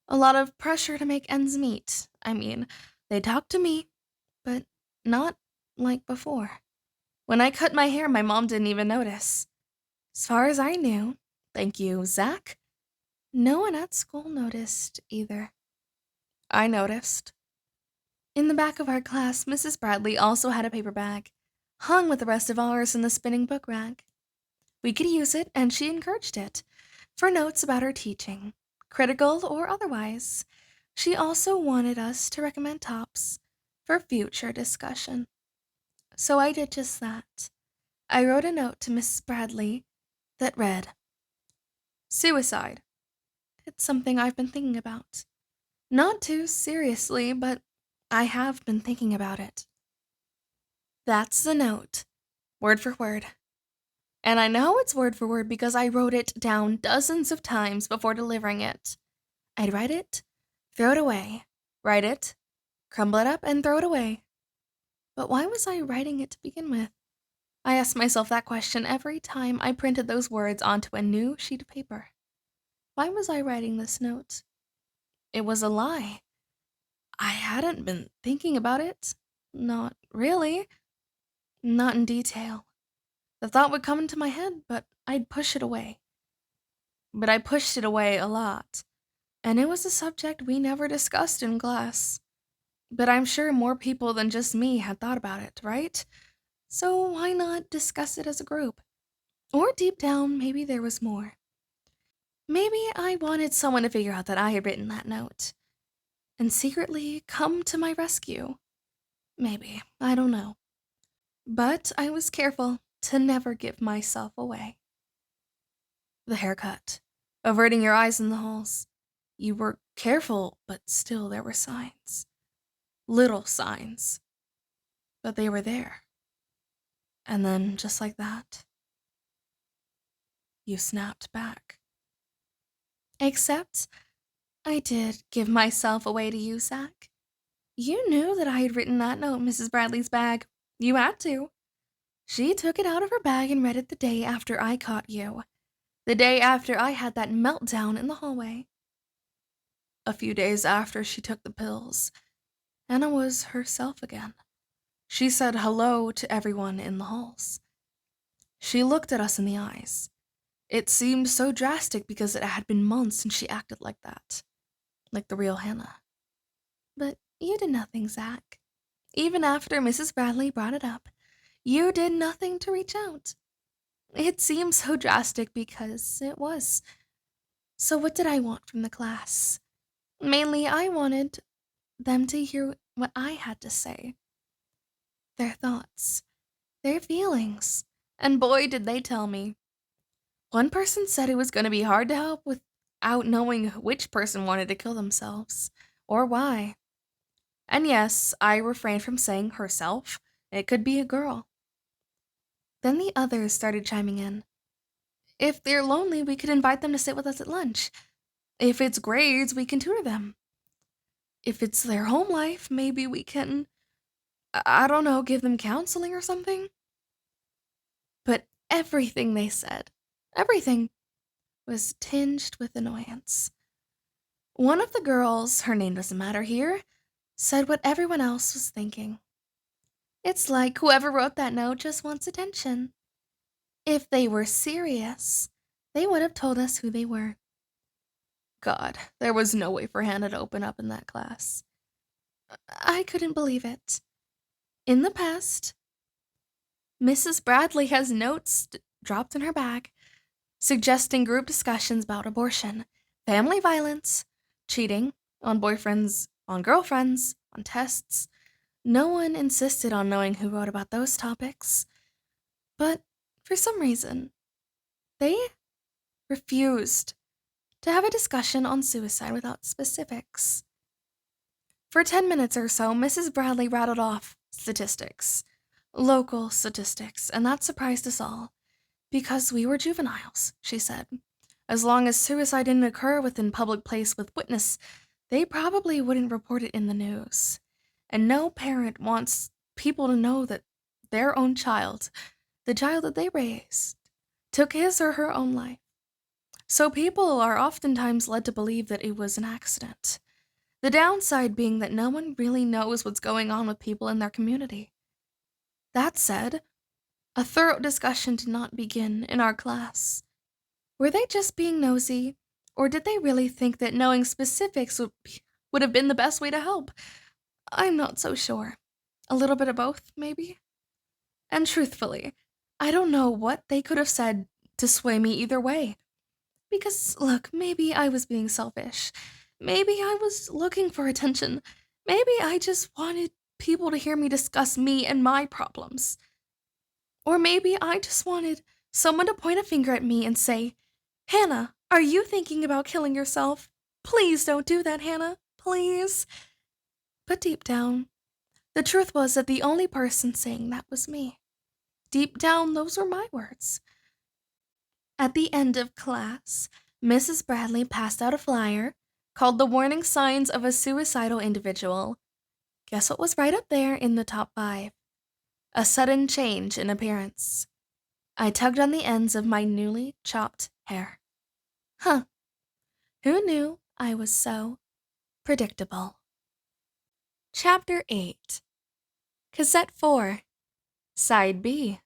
a lot of pressure to make ends meet. I mean, they talked to me, but not like before. When I cut my hair, my mom didn't even notice. As far as I knew, thank you, Zach, no one at school noticed either. I noticed. In the back of our class, Mrs. Bradley also had a paper bag, hung with the rest of ours in the spinning book rack. We could use it, and she encouraged it, for notes about her teaching, critical or otherwise. She also wanted us to recommend tops for future discussion. So I did just that. I wrote a note to Mrs. Bradley that read, "Suicide. It's something I've been thinking about. Not too seriously, but I have been thinking about it." That's the note, word for word. And I know it's word for word because I wrote it down dozens of times before delivering it. I'd write it, throw it away, write it, crumble it up, and throw it away. But why was I writing it to begin with? I asked myself that question every time I printed those words onto a new sheet of paper. Why was I writing this note? It was a lie. I hadn't been thinking about it. Not really. Not in detail. The thought would come into my head, but I'd push it away. But I pushed it away a lot, and it was a subject we never discussed in class. But I'm sure more people than just me had thought about it, right? So why not discuss it as a group? Or deep down, maybe there was more. Maybe I wanted someone to figure out that I had written that note, and secretly come to my rescue. Maybe, I don't know. But I was careful to never give myself away. The haircut, averting your eyes in the halls. You were careful, but still there were signs. Little signs. But they were there. And then, just like that, you snapped back. Except, I did give myself away to you, Zach. You knew that I had written that note in Mrs. Bradley's bag. You had to. She took it out of her bag and read it the day after I caught you. The day after I had that meltdown in the hallway. A few days after she took the pills, Anna was herself again. She said hello to everyone in the halls. She looked at us in the eyes. It seemed so drastic because it had been months since she acted like that. Like the real Hannah. But you did nothing, Zach. Even after Mrs. Bradley brought it up, you did nothing to reach out. It seems so drastic because it was. So what did I want from the class? Mainly, I wanted them to hear what I had to say. Their thoughts, their feelings, and boy did they tell me. One person said it was going to be hard to help without knowing which person wanted to kill themselves, or why. And yes, I refrained from saying herself. It could be a girl. Then the others started chiming in. If they're lonely, we could invite them to sit with us at lunch. If it's grades, we can tutor them. If it's their home life, maybe we can, I don't know, give them counseling or something. But everything they said, everything, was tinged with annoyance. One of the girls, her name doesn't matter here, said what everyone else was thinking. It's like whoever wrote that note just wants attention. If they were serious, they would have told us who they were. God, there was no way for Hannah to open up in that class. I couldn't believe it. In the past, Mrs. Bradley has notes dropped in her bag suggesting group discussions about abortion, family violence, cheating, on boyfriends, on girlfriends, on tests. No one insisted on knowing who wrote about those topics. But for some reason, they refused to have a discussion on suicide without specifics. For 10 minutes or so, Mrs. Bradley rattled off statistics, local statistics, and that surprised us all. Because we were juveniles, she said. As long as suicide didn't occur within public place with witness, they probably wouldn't report it in the news. And no parent wants people to know that their own child, the child that they raised, took his or her own life. So people are oftentimes led to believe that it was an accident. The downside being that no one really knows what's going on with people in their community. That said, a thorough discussion did not begin in our class. Were they just being nosy, or did they really think that knowing specifics would have been the best way to help? I'm not so sure. A little bit of both, maybe? And truthfully, I don't know what they could have said to sway me either way. Because, look, maybe I was being selfish. Maybe I was looking for attention. Maybe I just wanted people to hear me discuss me and my problems. Or maybe I just wanted someone to point a finger at me and say, "Hannah, are you thinking about killing yourself? Please don't do that, Hannah. Please." But deep down, the truth was that the only person saying that was me. Deep down, those were my words. At the end of class, Mrs. Bradley passed out a flyer called The Warning Signs of a Suicidal Individual. Guess what was right up there in the top 5? A sudden change in appearance. I tugged on the ends of my newly chopped hair. Huh. Who knew I was so predictable? Chapter 8. Cassette 4. Side B.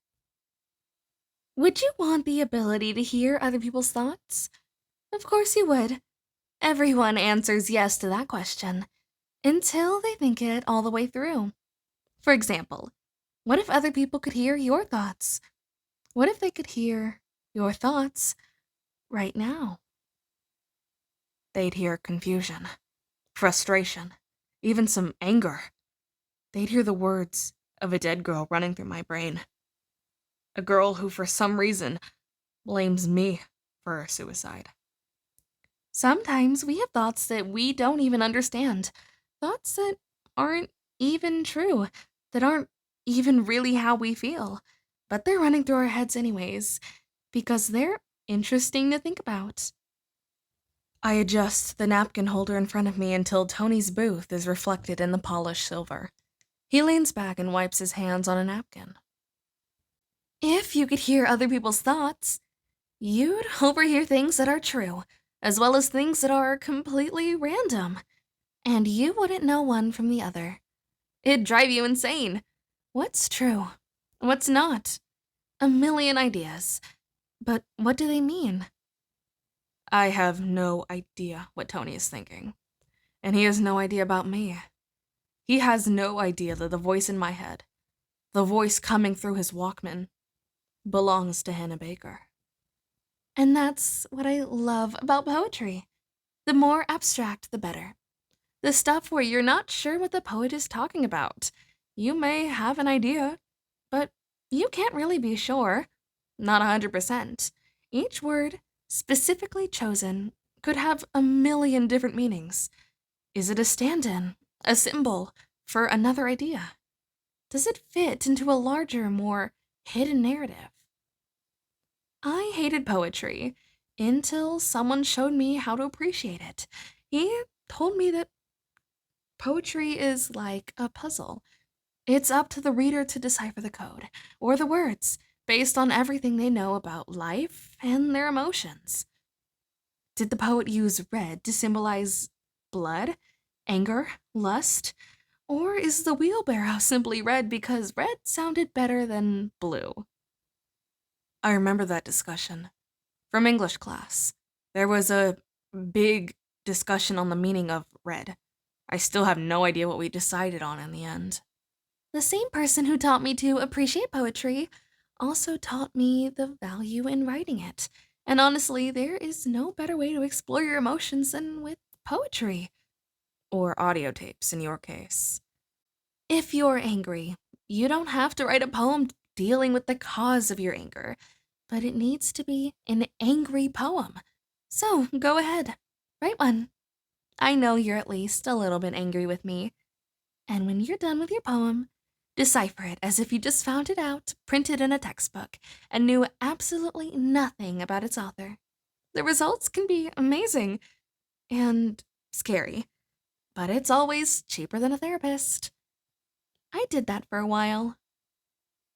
Would you want the ability to hear other people's thoughts? Of course you would. Everyone answers yes to that question, until they think it all the way through. For example, what if other people could hear your thoughts? What if they could hear your thoughts right now? They'd hear confusion, frustration, even some anger. They'd hear the words of a dead girl running through my brain. A girl who, for some reason, blames me for her suicide. Sometimes we have thoughts that we don't even understand. Thoughts that aren't even true, that aren't even really how we feel. But they're running through our heads anyways, because they're interesting to think about. I adjust the napkin holder in front of me until Tony's booth is reflected in the polished silver. He leans back and wipes his hands on a napkin. If you could hear other people's thoughts, you'd overhear things that are true, as well as things that are completely random. And you wouldn't know one from the other. It'd drive you insane. What's true? What's not? A million ideas. But what do they mean? I have no idea what Tony is thinking. And he has no idea about me. He has no idea that the voice in my head, the voice coming through his Walkman, belongs to Hannah Baker. And that's what I love about poetry. The more abstract, the better. The stuff where you're not sure what the poet is talking about. You may have an idea, but you can't really be sure. Not 100%. Each word, specifically chosen, could have a million different meanings. Is it a stand-in, a symbol, for another idea? Does it fit into a larger, more hidden narrative? I hated poetry until someone showed me how to appreciate it. He told me that poetry is like a puzzle. It's up to the reader to decipher the code, or the words, based on everything they know about life and their emotions. Did the poet use red to symbolize blood, anger, lust? Or is the wheelbarrow simply red because red sounded better than blue? I remember that discussion from English class. There was a big discussion on the meaning of red. I still have no idea what we decided on in the end. The same person who taught me to appreciate poetry also taught me the value in writing it, And honestly, there is no better way to explore your emotions than with poetry. Or audio tapes in your case. If you're angry, you don't have to write a poem dealing with the cause of your anger, but it needs to be an angry poem. So go ahead, write one. I know you're at least a little bit angry with me. And when you're done with your poem, decipher it as if you just found it out, printed in a textbook, and knew absolutely nothing about its author. The results can be amazing and scary, but it's always cheaper than a therapist. I did that for a while.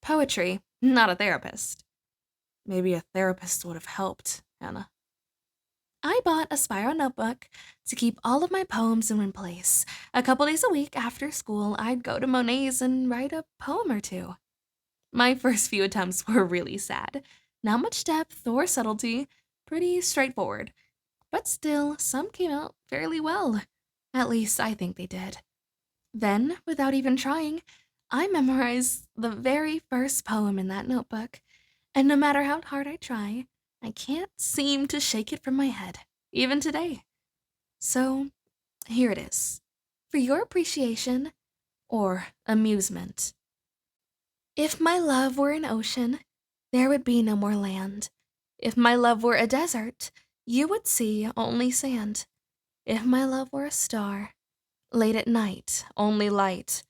Poetry, not a therapist. Maybe a therapist would have helped, Hannah. I bought a spiral notebook to keep all of my poems in one place. A couple days a week after school, I'd go to Monet's and write a poem or two. My first few attempts were really sad. Not much depth or subtlety, pretty straightforward. But still, some came out fairly well. At least I think they did. Then, without even trying, I memorized the very first poem in that notebook, and no matter how hard I try, I can't seem to shake it from my head, even today. So, here it is, for your appreciation or amusement. If my love were an ocean, there would be no more land. If my love were a desert, you would see only sand. If my love were a star, late at night, only light.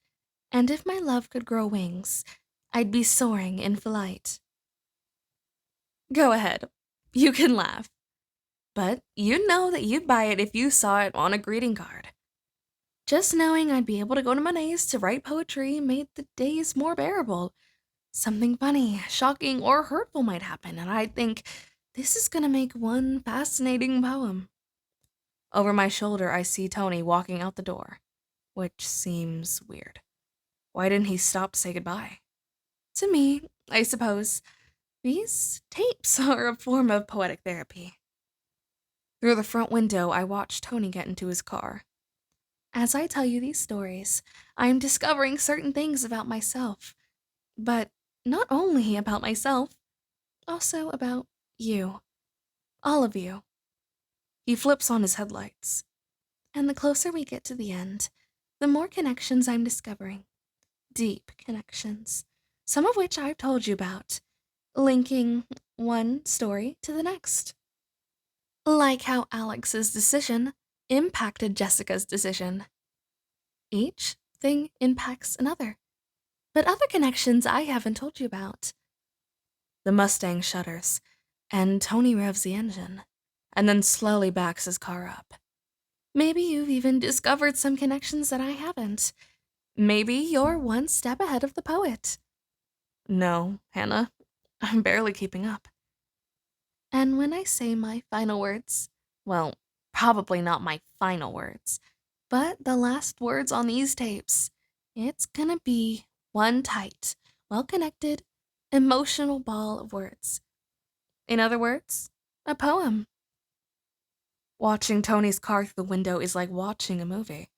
And if my love could grow wings, I'd be soaring in flight. Go ahead. You can laugh. But you know that you'd buy it if you saw it on a greeting card. Just knowing I'd be able to go to Monet's to write poetry made the days more bearable. Something funny, shocking, or hurtful might happen, and I'd think, this is gonna make one fascinating poem. Over my shoulder, I see Tony walking out the door, which seems weird. Why didn't he stop to say goodbye? To me, I suppose, these tapes are a form of poetic therapy. Through the front window, I watch Tony get into his car. As I tell you these stories, I am discovering certain things about myself. But not only about myself, also about you. All of you. He flips on his headlights. And the closer we get to the end, the more connections I'm discovering. Deep connections. Some of which I've told you about. Linking one story to the next. Like how Alex's decision impacted Jessica's decision. Each thing impacts another. But other connections I haven't told you about. The Mustang shudders, and Tony revs the engine, and then slowly backs his car up. Maybe you've even discovered some connections that I haven't. Maybe you're one step ahead of the poet. No, Hannah, I'm barely keeping up. And when I say my final words, well, probably not my final words, but the last words on these tapes, it's gonna be one tight, well-connected, emotional ball of words. In other words, a poem. Watching Tony's car through the window is like watching a movie.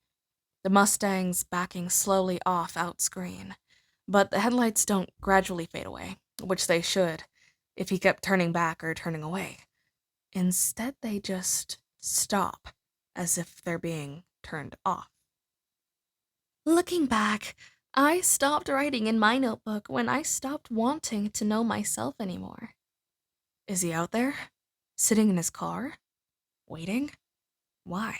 The Mustang's backing slowly off out screen, but the headlights don't gradually fade away, which they should, if he kept turning back or turning away. Instead, they just stop, as if they're being turned off. Looking back, I stopped writing in my notebook when I stopped wanting to know myself anymore. Is he out there? Sitting in his car? Waiting? Why?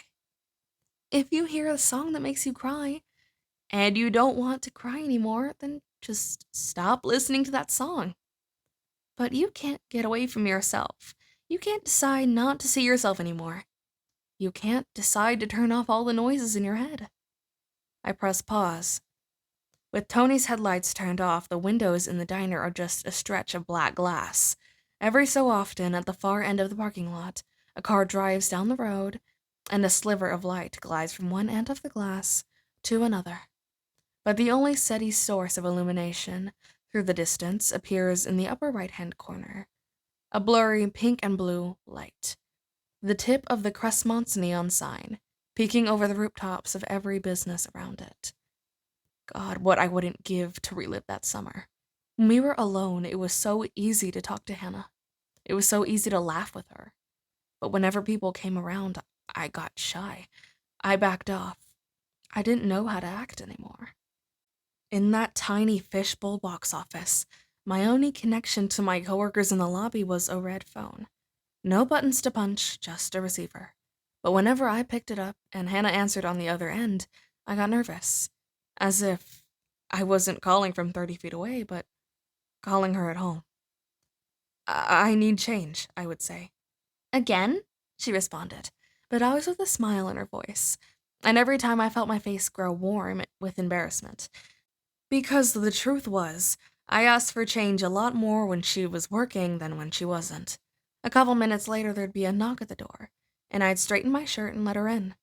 If you hear a song that makes you cry, and you don't want to cry anymore, then just stop listening to that song. But you can't get away from yourself. You can't decide not to see yourself anymore. You can't decide to turn off all the noises in your head. I press pause. With Tony's headlights turned off, the windows in the diner are just a stretch of black glass. Every so often, at the far end of the parking lot, a car drives down the road, and a sliver of light glides from one end of the glass to another. But the only steady source of illumination through the distance appears in the upper right-hand corner, a blurry pink and blue light, the tip of the Crestmont's neon sign, peeking over the rooftops of every business around it. God, what I wouldn't give to relive that summer. When we were alone, it was so easy to talk to Hannah. It was so easy to laugh with her. But whenever people came around, I got shy. I backed off. I didn't know how to act anymore. In that tiny fishbowl box office, my only connection to my coworkers in the lobby was a red phone. No buttons to punch, just a receiver. But whenever I picked it up and Hannah answered on the other end, I got nervous. As if I wasn't calling from 30 feet away, but calling her at home. I need change, I would say. Again? She responded, but always with a smile in her voice. And every time I felt my face grow warm with embarrassment. Because the truth was, I asked for change a lot more when she was working than when she wasn't. A couple minutes later, there'd be a knock at the door, and I'd straighten my shirt and let her in.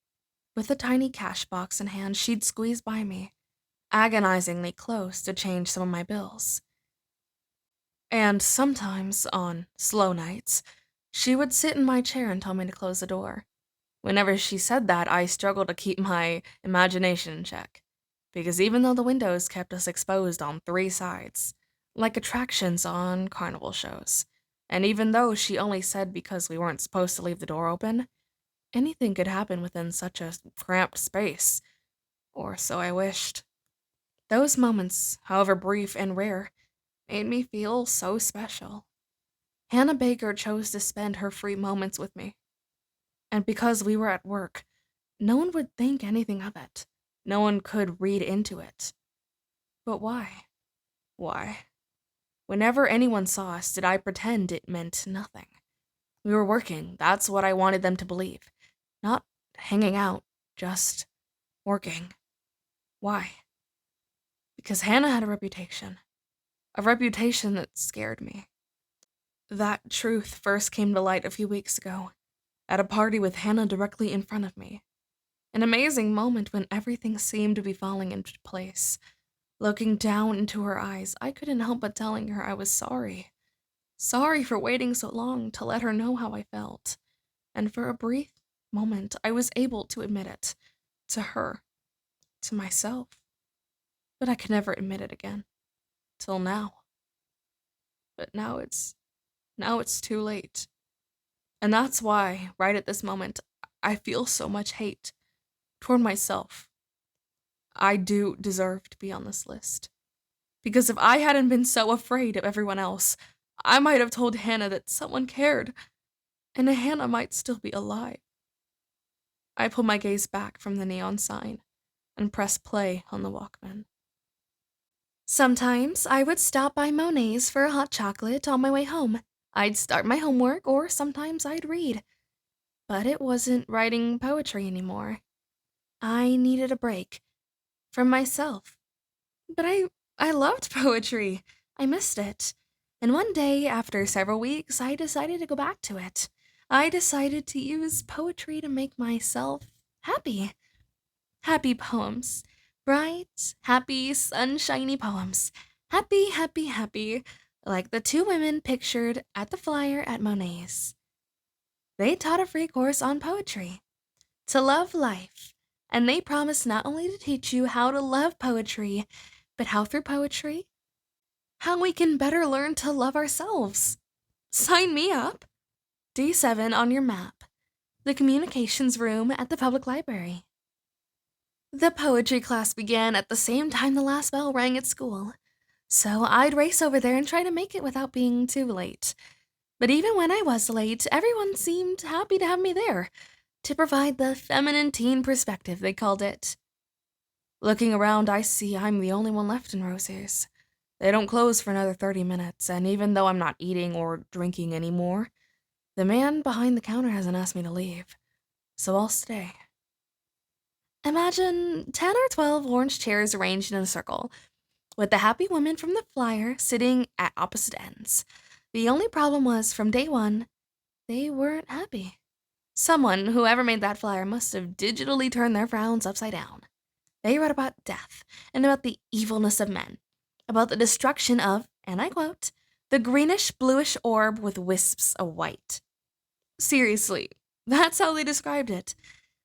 With a tiny cash box in hand, she'd squeeze by me, agonizingly close to change some of my bills. And sometimes, on slow nights, she would sit in my chair and tell me to close the door. Whenever she said that, I struggled to keep my imagination in check. Because even though the windows kept us exposed on 3 sides, like attractions on carnival shows, and even though she only said because we weren't supposed to leave the door open, anything could happen within such a cramped space. Or so I wished. Those moments, however brief and rare, made me feel so special. Hannah Baker chose to spend her free moments with me. And because we were at work, no one would think anything of it. No one could read into it. But why? Why? Whenever anyone saw us, did I pretend it meant nothing? We were working, that's what I wanted them to believe. Not hanging out, just working. Why? Because Hannah had a reputation that scared me. That truth first came to light a few weeks ago, at a party with Hannah directly in front of me. An amazing moment when everything seemed to be falling into place. Looking down into her eyes, I couldn't help but telling her I was sorry. Sorry for waiting so long to let her know how I felt. And for a brief moment, I was able to admit it. To her. To myself. But I could never admit it again. Till now. But now it's too late. And that's why, right at this moment, I feel so much hate toward myself. I do deserve to be on this list. Because if I hadn't been so afraid of everyone else, I might have told Hannah that someone cared, and Hannah might still be alive. I pulled my gaze back from the neon sign and pressed play on the Walkman. Sometimes I would stop by Monet's for a hot chocolate on my way home. I'd start my homework, or sometimes I'd read. But it wasn't writing poetry anymore. I needed a break. From myself. But I loved poetry. I missed it. And one day, after several weeks, I decided to go back to it. I decided to use poetry to make myself happy. Happy poems. Bright, happy, sunshiny poems. Happy, happy, happy. Like the 2 women pictured at the flyer at Monet's. They taught a free course on poetry. To love life. And they promise not only to teach you how to love poetry, but how through poetry, how we can better learn to love ourselves. Sign me up. D7 on your map. The communications room at the public library. The poetry class began at the same time the last bell rang at school, so I'd race over there and try to make it without being too late. But even when I was late, everyone seemed happy to have me there. To provide the feminine teen perspective, they called it. Looking around, I see I'm the only one left in Rosie's. They don't close for another 30 minutes, and even though I'm not eating or drinking anymore, the man behind the counter hasn't asked me to leave, so I'll stay. Imagine 10 or 12 orange chairs arranged in a circle, with the happy women from the flyer sitting at opposite ends. The only problem was, from day one, they weren't happy. Someone, whoever made that flyer, must have digitally turned their frowns upside down. They wrote about death, and about the evilness of men, about the destruction of, and I quote, the greenish-bluish orb with wisps of white. Seriously, that's how they described it.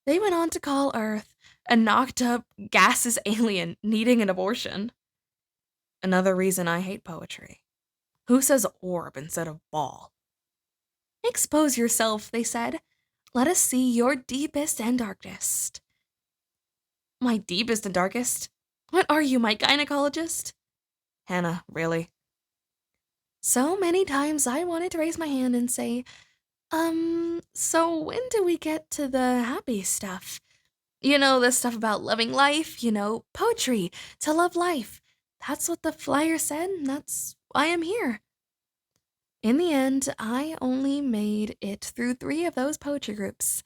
They went on to call Earth a knocked-up, gaseous alien needing an abortion. Another reason I hate poetry. Who says orb instead of ball? Expose yourself, they said. Let us see your deepest and darkest. My deepest and darkest? What are you, my gynecologist? Hannah, really? So many times I wanted to raise my hand and say, so when do we get to the happy stuff? You know, the stuff about loving life, poetry, to love life. That's what the flyer said, and that's why I'm here. In the end, I only made it through 3 of those poetry groups,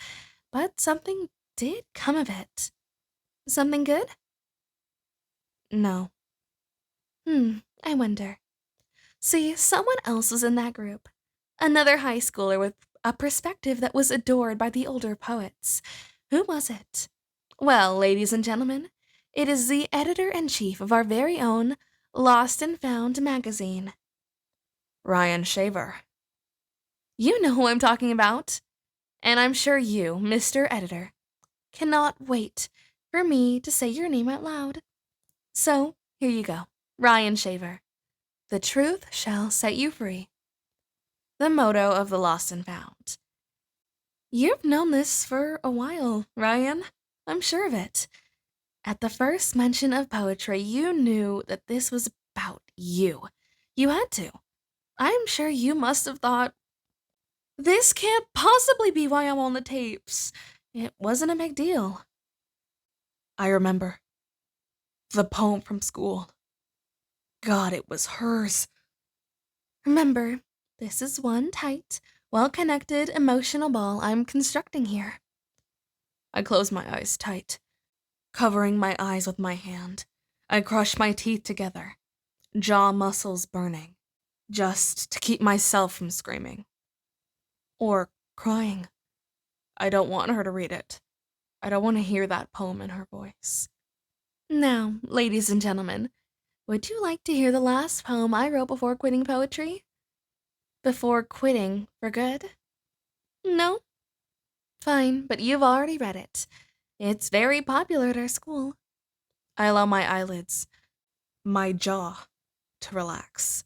but something did come of it. Something good? No. I wonder. See, someone else was in that group. Another high schooler with a perspective that was adored by the older poets. Who was it? Well, ladies and gentlemen, it is the editor-in-chief of our very own Lost and Found magazine. Ryan Shaver. You know who I'm talking about. And I'm sure you, Mr. Editor, cannot wait for me to say your name out loud. So, here you go, Ryan Shaver. The truth shall set you free. The motto of the Lost and Found. You've known this for a while, Ryan. I'm sure of it. At the first mention of poetry, you knew that this was about you. You had to. I'm sure you must have thought, this can't possibly be why I'm on the tapes. It wasn't a big deal. I remember. The poem from school. God, it was hers. Remember, this is one tight, well-connected emotional ball I'm constructing here. I closed my eyes tight, covering my eyes with my hand. I crushed my teeth together, jaw muscles burning, just to keep myself from screaming. Or crying. I don't want her to read it. I don't want to hear that poem in her voice. Now, ladies and gentlemen, would you like to hear the last poem I wrote before quitting poetry? Before quitting for good? No? Fine, but you've already read it. It's very popular at our school. I allow my eyelids, my jaw, to relax.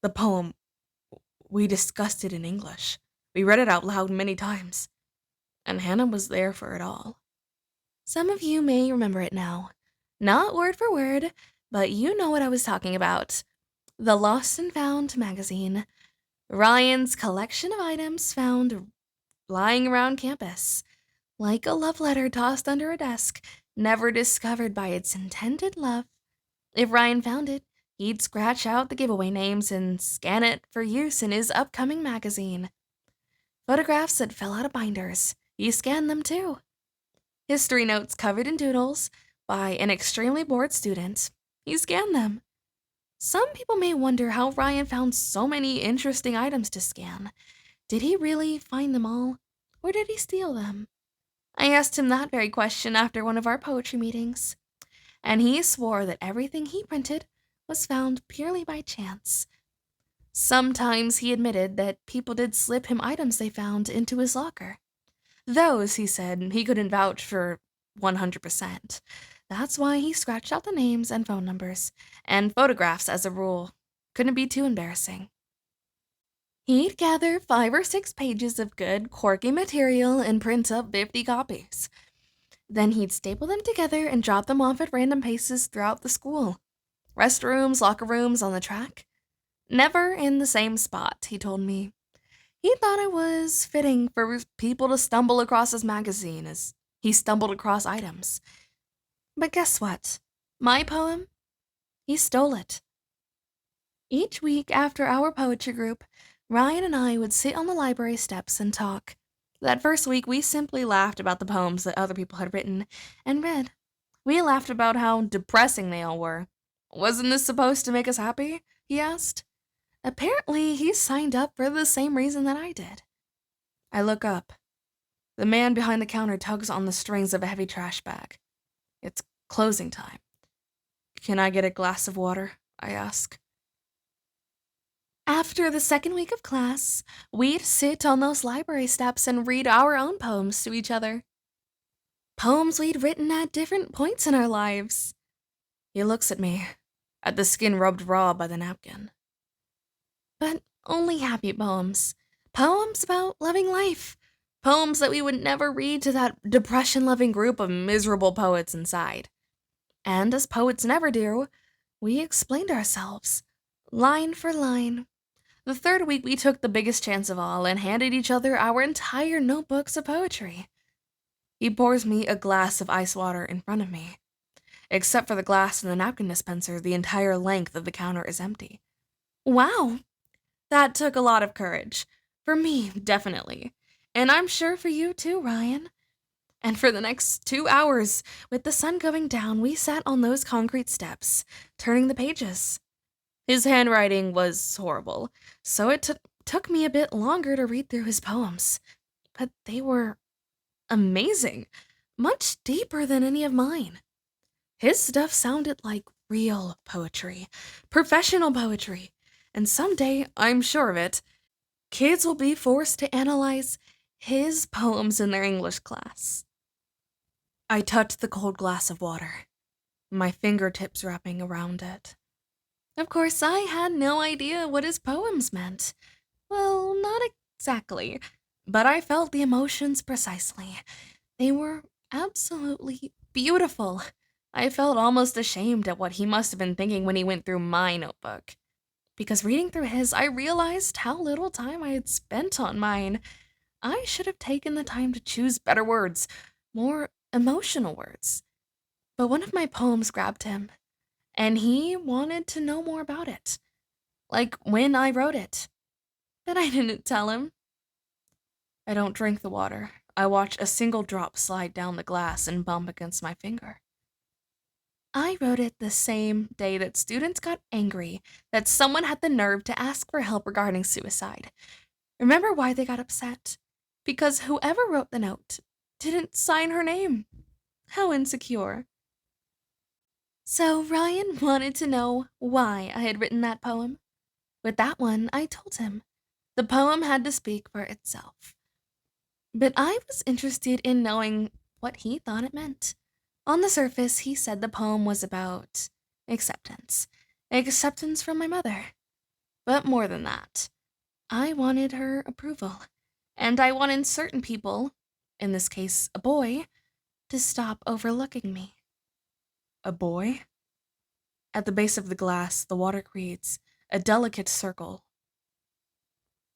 The poem, we discussed it in English. We read it out loud many times. And Hannah was there for it all. Some of you may remember it now. Not word for word, but you know what I was talking about. The Lost and Found magazine. Ryan's collection of items found lying around campus. Like a love letter tossed under a desk, never discovered by its intended love. If Ryan found it, he'd scratch out the giveaway names and scan it for use in his upcoming magazine. Photographs that fell out of binders, he scanned them too. History notes covered in doodles by an extremely bored student, he scanned them. Some people may wonder how Ryan found so many interesting items to scan. Did he really find them all, or did he steal them? I asked him that very question after one of our poetry meetings, and he swore that everything he printed was found purely by chance. Sometimes he admitted that people did slip him items they found into his locker. Those, he said, he couldn't vouch for 100%. That's why he scratched out the names and phone numbers, and photographs as a rule. Couldn't be too embarrassing. He'd gather 5 or 6 pages of good, quirky material and print up 50 copies. Then he'd staple them together and drop them off at random places throughout the school. Restrooms, locker rooms, on the track. Never in the same spot, he told me. He thought it was fitting for people to stumble across his magazine as he stumbled across items. But guess what? My poem? He stole it. Each week after our poetry group, Ryan and I would sit on the library steps and talk. That first week, we simply laughed about the poems that other people had written and read. We laughed about how depressing they all were. Wasn't this supposed to make us happy? He asked. Apparently, he signed up for the same reason that I did. I look up. The man behind the counter tugs on the strings of a heavy trash bag. It's closing time. Can I get a glass of water? I ask. After the second week of class, we'd sit on those library steps and read our own poems to each other. Poems we'd written at different points in our lives. He looks at me, at the skin rubbed raw by the napkin. But only happy poems. Poems about loving life. Poems that we would never read to that depression-loving group of miserable poets inside. And as poets never do, we explained ourselves, line for line. The third week, we took the biggest chance of all and handed each other our entire notebooks of poetry. He pours me a glass of ice water in front of me. Except for the glass and the napkin dispenser, the entire length of the counter is empty. Wow, that took a lot of courage. For me, definitely. And I'm sure for you too, Ryan. And for the next 2 hours, with the sun going down, we sat on those concrete steps, turning the pages. His handwriting was horrible, so it took me a bit longer to read through his poems. But they were amazing, much deeper than any of mine. His stuff sounded like real poetry, professional poetry, and someday, I'm sure of it, kids will be forced to analyze his poems in their English class. I touched the cold glass of water, my fingertips wrapping around it. Of course, I had no idea what his poems meant. Well, not exactly, but I felt the emotions precisely. They were absolutely beautiful. I felt almost ashamed at what he must have been thinking when he went through my notebook. Because reading through his, I realized how little time I had spent on mine. I should have taken the time to choose better words, more emotional words. But one of my poems grabbed him, and he wanted to know more about it, like when I wrote it. But I didn't tell him. I don't drink the water. I watch a single drop slide down the glass and bump against my finger. I wrote it the same day that students got angry that someone had the nerve to ask for help regarding suicide. Remember why they got upset? Because whoever wrote the note didn't sign her name. How insecure. So Ryan wanted to know why I had written that poem. With that one, I told him. The poem had to speak for itself. But I was interested in knowing what he thought it meant. On the surface, he said the poem was about acceptance. Acceptance from my mother. But more than that, I wanted her approval. And I wanted certain people, in this case a boy, to stop overlooking me. A boy? At the base of the glass, the water creates a delicate circle.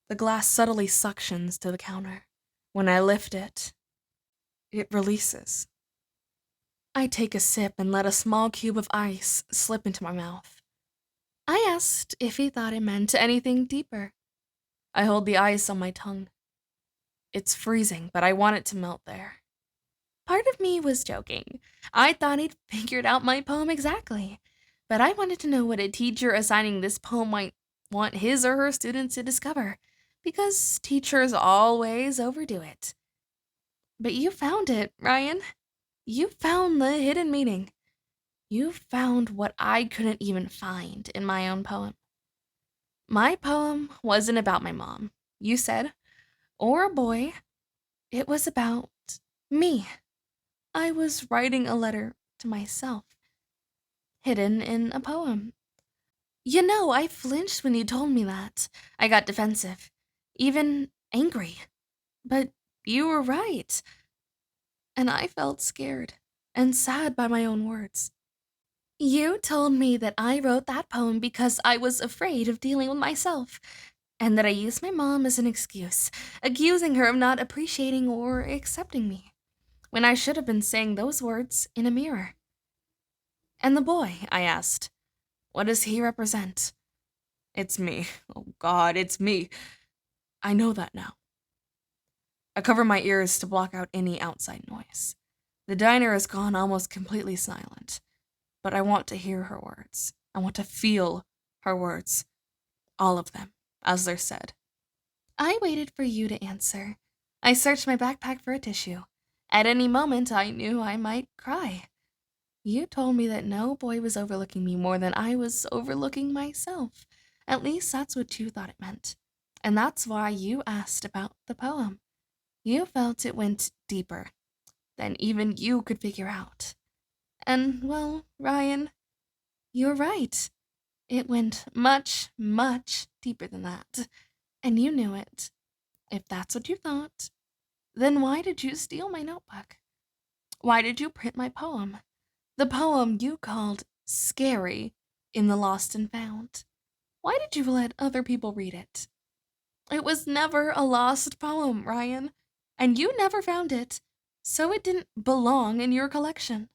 The glass subtly suctions to the counter. When I lift it, it releases. I take a sip and let a small cube of ice slip into my mouth. I asked if he thought it meant anything deeper. I hold the ice on my tongue. It's freezing, but I want it to melt there. Part of me was joking. I thought he'd figured out my poem exactly. But I wanted to know what a teacher assigning this poem might want his or her students to discover, because teachers always overdo it. But you found it, Ryan. You found the hidden meaning. You found what I couldn't even find in my own poem. My poem wasn't about my mom, you said, or a boy. It was about me. I was writing a letter to myself, hidden in a poem. You know, I flinched when you told me that. I got defensive, even angry. But you were right. And I felt scared and sad by my own words. You told me that I wrote that poem because I was afraid of dealing with myself, and that I used my mom as an excuse, accusing her of not appreciating or accepting me, when I should have been saying those words in a mirror. And the boy, I asked, what does he represent? It's me. Oh God, it's me. I know that now. I cover my ears to block out any outside noise. The diner has gone almost completely silent, but I want to hear her words. I want to feel her words. All of them, as they're said. I waited for you to answer. I searched my backpack for a tissue. At any moment, I knew I might cry. You told me that no boy was overlooking me more than I was overlooking myself. At least that's what you thought it meant. And that's why you asked about the poem. You felt it went deeper than even you could figure out. And, well, Ryan, you're right. It went much, much deeper than that. And you knew it. If that's what you thought, then why did you steal my notebook? Why did you print my poem? The poem you called scary in the Lost and Found. Why did you let other people read it? It was never a lost poem, Ryan, and you never found it, so it didn't belong in your collection.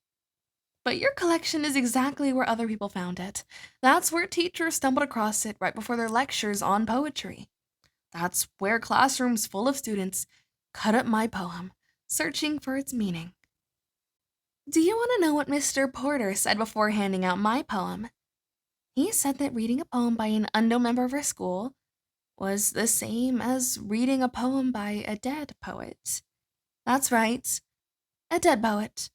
But your collection is exactly where other people found it. That's where teachers stumbled across it right before their lectures on poetry. That's where classrooms full of students cut up my poem, searching for its meaning. Do you want to know what Mr. Porter said before handing out my poem? He said that reading a poem by an unknown member of our school was the same as reading a poem by a dead poet. That's right, a dead poet,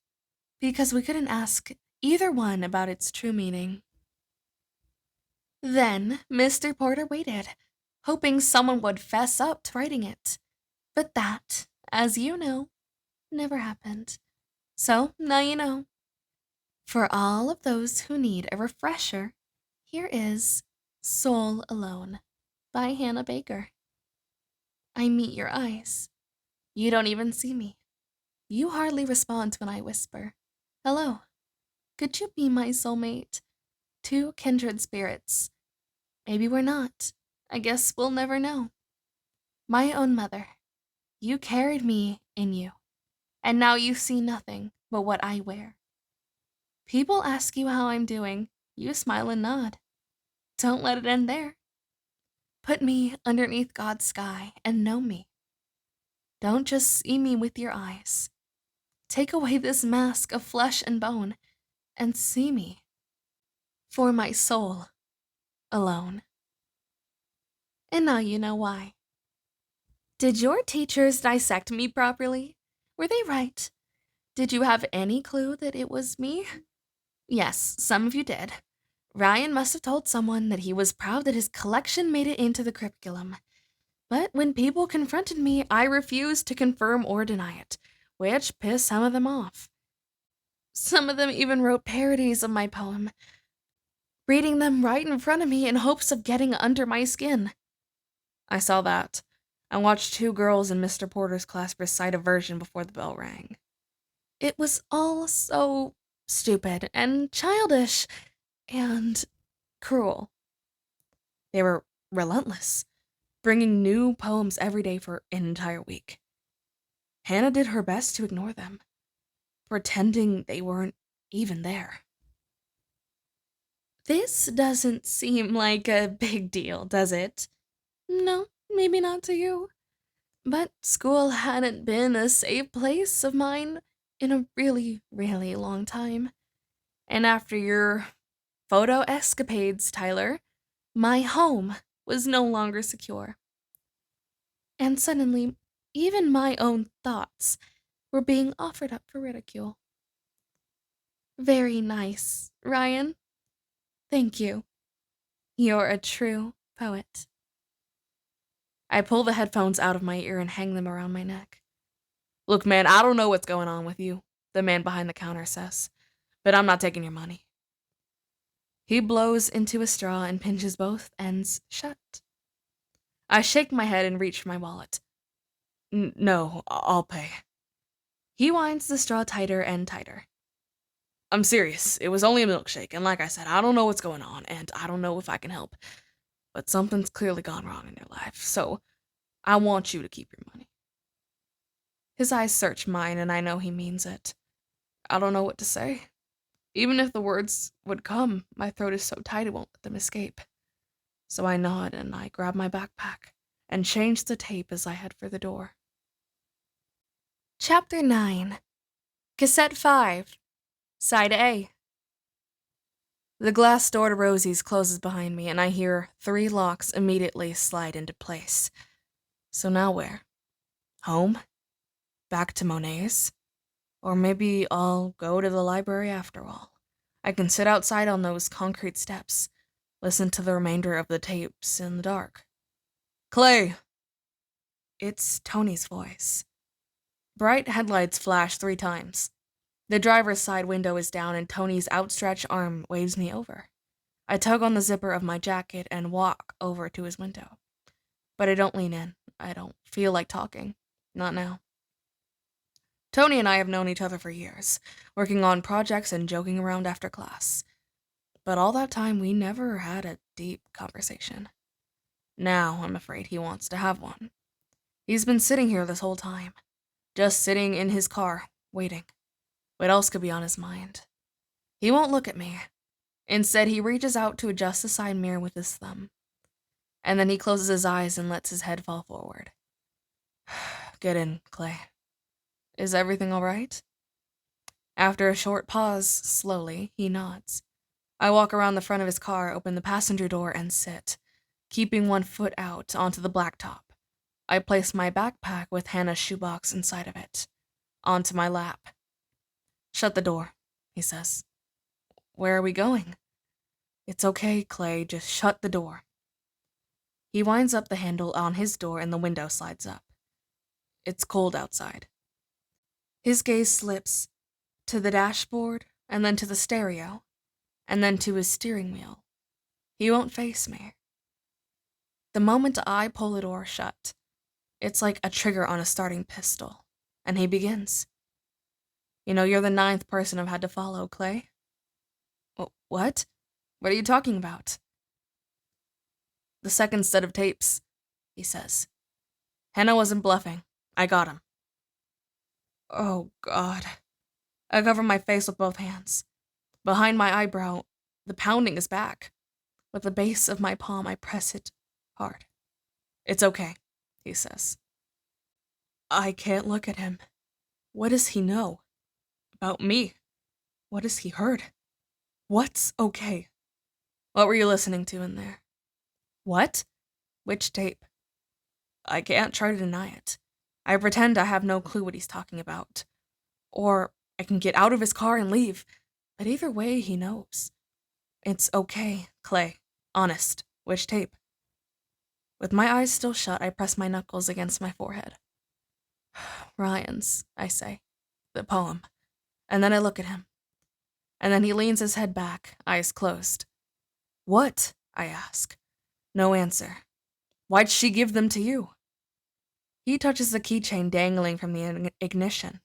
because we couldn't ask either one about its true meaning. Then Mr. Porter waited, hoping someone would fess up to writing it. But that, as you know, never happened. So now you know. For all of those who need a refresher, here is Soul Alone by Hannah Baker. I meet your eyes. You don't even see me. You hardly respond when I whisper, "Hello, could you be my soulmate?" Two kindred spirits. Maybe we're not. I guess we'll never know. My own mother, you carried me in you, and now you see nothing but what I wear. People ask you how I'm doing. You smile and nod. Don't let it end there. Put me underneath God's sky and know me. Don't just see me with your eyes. Take away this mask of flesh and bone and see me for my soul alone. And now you know why. Did your teachers dissect me properly? Were they right? Did you have any clue that it was me? Yes, some of you did. Ryan must have told someone that he was proud that his collection made it into the curriculum. But when people confronted me, I refused to confirm or deny it, which pissed some of them off. Some of them even wrote parodies of my poem, reading them right in front of me in hopes of getting under my skin. I saw that. I watched two girls in Mr. Porter's class recite a version before the bell rang. It was all so stupid and childish and cruel. They were relentless, bringing new poems every day for an entire week. Hannah did her best to ignore them, pretending they weren't even there. This doesn't seem like a big deal, does it? No, maybe not to you. But school hadn't been a safe place of mine in a really, really long time. And after your photo escapades, Tyler, my home was no longer secure. And suddenly, even my own thoughts were being offered up for ridicule. Very nice, Ryan. Thank you. You're a true poet. I pull the headphones out of my ear and hang them around my neck. Look, man, I don't know what's going on with you, the man behind the counter says, but I'm not taking your money. He blows into a straw and pinches both ends shut. I shake my head and reach for my wallet. No, I'll pay. He winds the straw tighter and tighter. I'm serious. It was only a milkshake, and like I said, I don't know what's going on, and I don't know if I can help. But something's clearly gone wrong in your life, so I want you to keep your money. His eyes search mine, and I know he means it. I don't know what to say. Even if the words would come, my throat is so tight it won't let them escape. So I nod and I grab my backpack and change the tape as I head for the door. Chapter 9. Cassette 5. Side A. The glass door to Rosie's closes behind me, and I hear 3 locks immediately slide into place. So now where? Home? Back to Monet's? Or maybe I'll go to the library after all. I can sit outside on those concrete steps, listen to the remainder of the tapes in the dark. Clay! It's Tony's voice. Bright headlights flash 3 times. The driver's side window is down and Tony's outstretched arm waves me over. I tug on the zipper of my jacket and walk over to his window. But I don't lean in. I don't feel like talking. Not now. Tony and I have known each other for years, working on projects and joking around after class. But all that time, we never had a deep conversation. Now, I'm afraid he wants to have one. He's been sitting here this whole time, just sitting in his car, waiting. What else could be on his mind? He won't look at me. Instead, he reaches out to adjust the side mirror with his thumb. And then he closes his eyes and lets his head fall forward. Get in, Clay. Is everything all right? After a short pause, slowly, he nods. I walk around the front of his car, open the passenger door, and sit, keeping one foot out onto the blacktop. I place my backpack with Hannah's shoebox inside of it, onto my lap. Shut the door, he says. Where are we going? It's okay, Clay, just shut the door. He winds up the handle on his door and the window slides up. It's cold outside. His gaze slips to the dashboard, and then to the stereo, and then to his steering wheel. He won't face me. The moment I pull the door shut, it's like a trigger on a starting pistol, and he begins. You know, you're the 9th person I've had to follow, Clay. What? What are you talking about? The second set of tapes, he says. Hannah wasn't bluffing. I got him. Oh, God. I cover my face with both hands. Behind my eyebrow, the pounding is back. With the base of my palm, I press it hard. It's okay, he says. I can't look at him. What does he know? About me? What has he heard? What's okay? What were you listening to in there? What? Which tape? I can't try to deny it. I pretend I have no clue what he's talking about. Or I can get out of his car and leave. But either way, he knows. It's okay, Clay. Honest. Which tape? With my eyes still shut, I press my knuckles against my forehead. Ryan's, I say. The poem. And then I look at him. And then he leans his head back, eyes closed. What? I ask. No answer. Why'd she give them to you? He touches the keychain dangling from the ignition.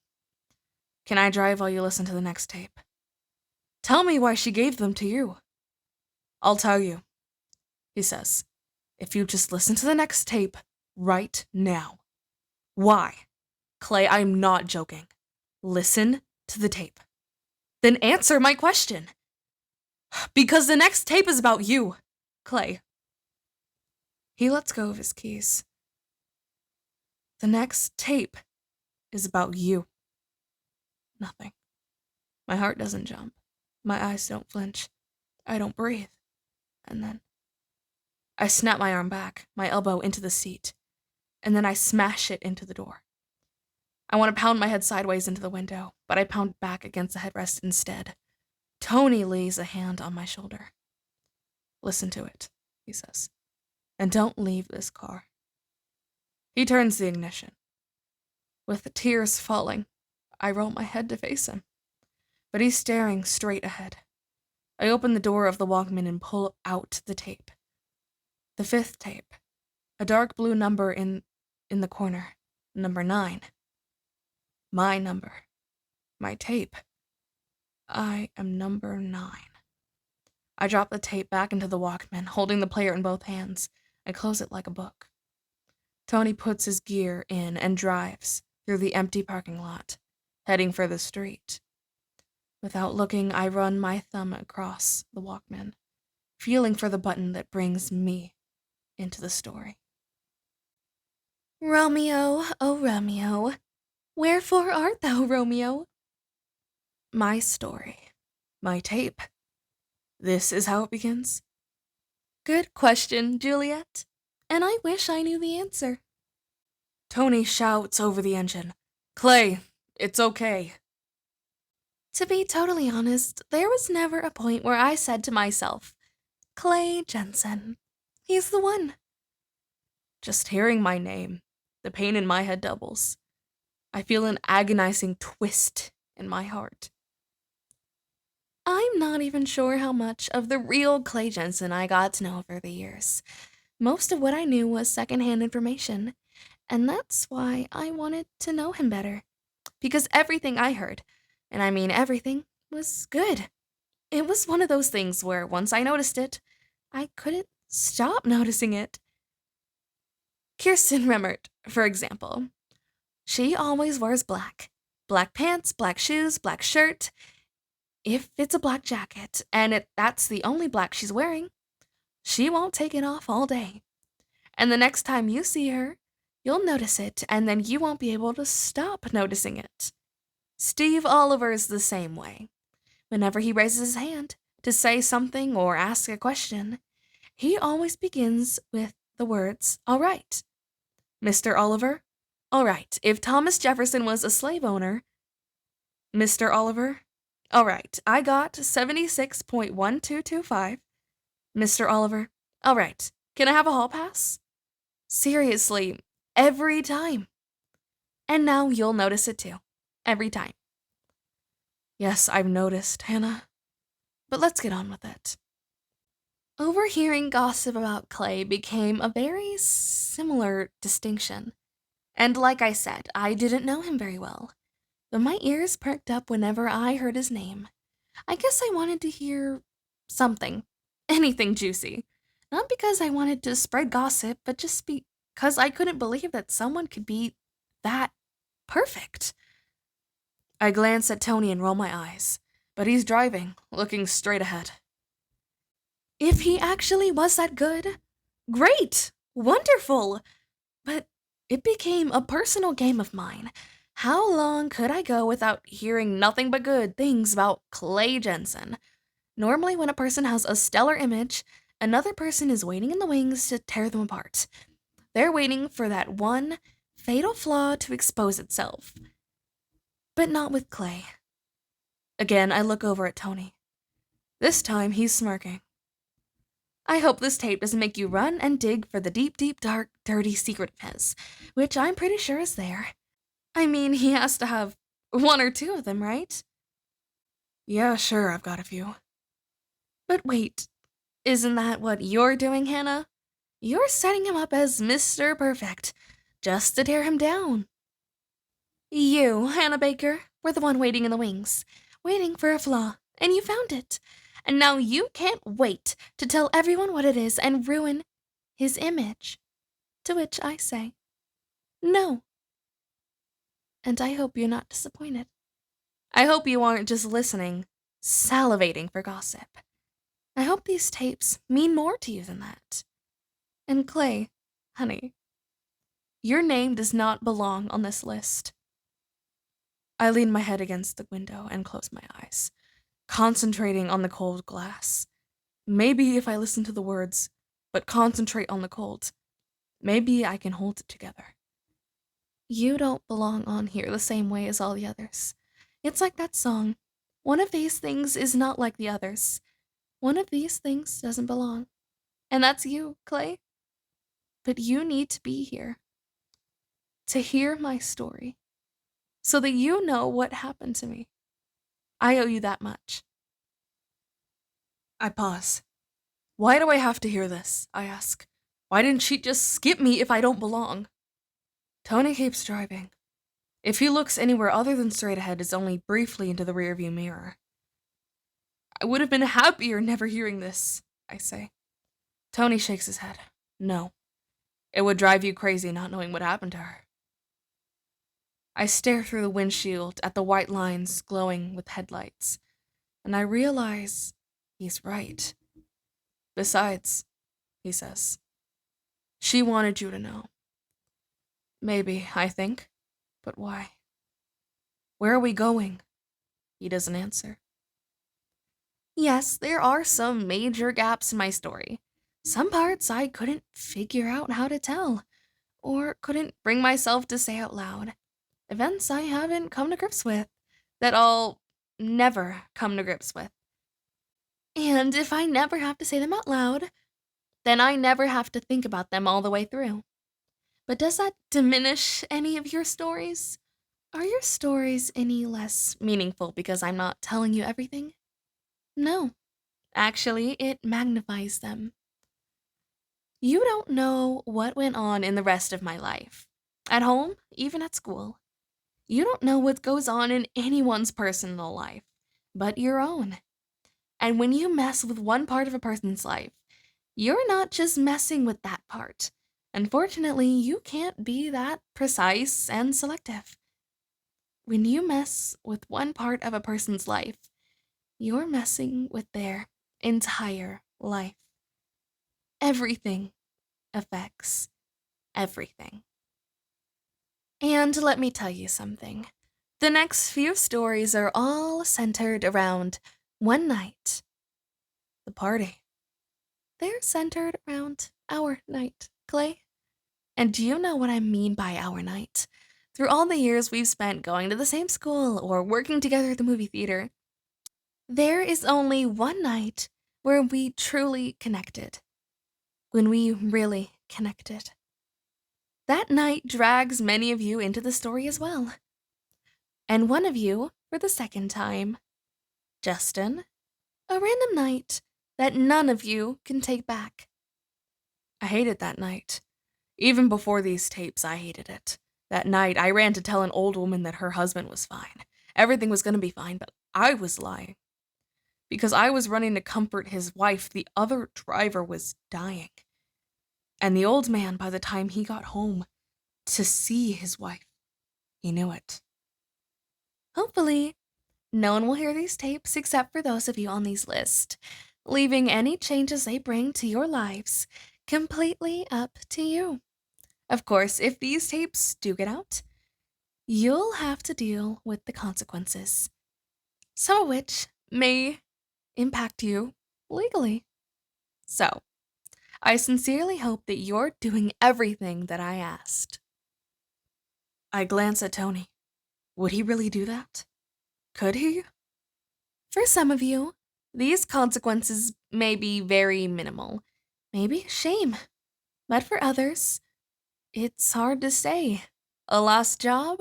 Can I drive while you listen to the next tape? Tell me why she gave them to you. I'll tell you, he says, if you just listen to the next tape right now. Why? Clay, I'm not joking. Listen to the tape. Then answer my question. Because the next tape is about you, Clay. He lets go of his keys. The next tape is about you. Nothing. My heart doesn't jump. My eyes don't flinch. I don't breathe. And then I snap my arm back, my elbow into the seat, and then I smash it into the door. I want to pound my head sideways into the window, but I pound back against the headrest instead. Tony lays a hand on my shoulder. Listen to it, he says, and don't leave this car. He turns the ignition. With the tears falling, I roll my head to face him, but he's staring straight ahead. I open the door of the Walkman and pull out the tape. The 5th tape, a dark blue number in the corner, number 9. My number, my tape. I am number 9. I drop the tape back into the Walkman, holding the player in both hands, and close it like a book. Tony puts his gear in and drives through the empty parking lot, heading for the street. Without looking, I run my thumb across the Walkman, feeling for the button that brings me into the story. Romeo, oh Romeo, wherefore art thou, Romeo? My story. My tape. This is how it begins? Good question, Juliet. And I wish I knew the answer. Tony shouts over the engine. Clay, it's okay. To be totally honest, there was never a point where I said to myself, Clay Jensen, he's the one. Just hearing my name, the pain in my head doubles. I feel an agonizing twist in my heart. I'm not even sure how much of the real Clay Jensen I got to know over the years. Most of what I knew was secondhand information, And that's why I wanted to know him better. Because everything I heard, and I mean everything, was good. It was one of those things where once I noticed it, I couldn't stop noticing it. Kirsten Remmert, for example. She always wears black. Black pants, black shoes, black shirt. If it's a black jacket, and that's the only black she's wearing, she won't take it off all day. And the next time you see her, you'll notice it, and then you won't be able to stop noticing it. Steve Oliver's the same way. Whenever he raises his hand to say something or ask a question, he always begins with the words, "All right." Mr. Oliver, all right. If Thomas Jefferson was a slave owner, Mr. Oliver, all right. I got 76.1225. Mr. Oliver, all right. Can I have a hall pass? Seriously, every time. And now you'll notice it too. Every time. Yes, I've noticed, Hannah. But let's get on with it. Overhearing gossip about Clay became a very similar distinction. And like I said, I didn't know him very well. But my ears perked up whenever I heard his name. I guess I wanted to hear something. Anything juicy. Not because I wanted to spread gossip, but just because I couldn't believe that someone could be that perfect. I glance at Tony and roll my eyes, but he's driving, looking straight ahead. If he actually was that good, great, wonderful. But it became a personal game of mine. How long could I go without hearing nothing but good things about Clay Jensen? Normally, when a person has a stellar image, another person is waiting in the wings to tear them apart. They're waiting for that one fatal flaw to expose itself. But not with Clay. Again, I look over at Tony. This time, he's smirking. I hope this tape doesn't make you run and dig for the deep, deep, dark, dirty secret of his, which I'm pretty sure is there. I mean, he has to have one or two of them, right? Yeah, sure, I've got a few. But wait, isn't that what you're doing, Hannah? You're setting him up as Mr. Perfect, just to tear him down. You, Hannah Baker, were the one waiting in the wings, waiting for a flaw, and you found it. And now you can't wait to tell everyone what it is and ruin his image. To which I say, no. And I hope you're not disappointed. I hope you aren't just listening, salivating for gossip. I hope these tapes mean more to you than that. And Clay, honey, your name does not belong on this list. I lean my head against the window and close my eyes, concentrating on the cold glass. Maybe if I listen to the words, but concentrate on the cold, maybe I can hold it together. You don't belong on here the same way as all the others. It's like that song. One of these things is not like the others. One of these things doesn't belong. And that's you, Clay. But you need to be here to hear my story so that you know what happened to me. I owe you that much. I pause. Why do I have to hear this? I ask. Why didn't she just skip me if I don't belong? Tony keeps driving. If he looks anywhere other than straight ahead, it's only briefly into the rearview mirror. I would have been happier never hearing this, I say. Tony shakes his head. No. It would drive you crazy not knowing what happened to her. I stare through the windshield at the white lines glowing with headlights, and I realize he's right. Besides, he says, she wanted you to know. Maybe, I think, but why? Where are we going? He doesn't answer. Yes, there are some major gaps in my story. Some parts I couldn't figure out how to tell, or couldn't bring myself to say out loud. Events I haven't come to grips with, that I'll never come to grips with. And if I never have to say them out loud, then I never have to think about them all the way through. But does that diminish any of your stories? Are your stories any less meaningful because I'm not telling you everything? No. Actually, it magnifies them. You don't know what went on in the rest of my life. At home, even at school. You don't know what goes on in anyone's personal life, but your own. And when you mess with one part of a person's life, you're not just messing with that part. Unfortunately, you can't be that precise and selective. When you mess with one part of a person's life, you're messing with their entire life. Everything affects everything. And let me tell you something. The next few stories are all centered around one night. The party. They're centered around our night, Clay. And do you know what I mean by our night? Through all the years we've spent going to the same school or working together at the movie theater, there is only one night where we truly connected. When we really connected. That night drags many of you into the story as well. And one of you, for the second time, Justin, a random night that none of you can take back. I hated that night. Even before these tapes, I hated it. That night, I ran to tell an old woman that her husband was fine. Everything was going to be fine, but I was lying. Because I was running to comfort his wife, the other driver was dying. And the old man, by the time he got home to see his wife, he knew it. Hopefully, no one will hear these tapes except for those of you on these lists, leaving any changes they bring to your lives completely up to you. Of course, if these tapes do get out, you'll have to deal with the consequences, some of which may impact you legally. So, I sincerely hope that you're doing everything that I asked. I glance at Tony. Would he really do that? Could he? For some of you, these consequences may be very minimal, maybe shame. But for others, it's hard to say. A lost job?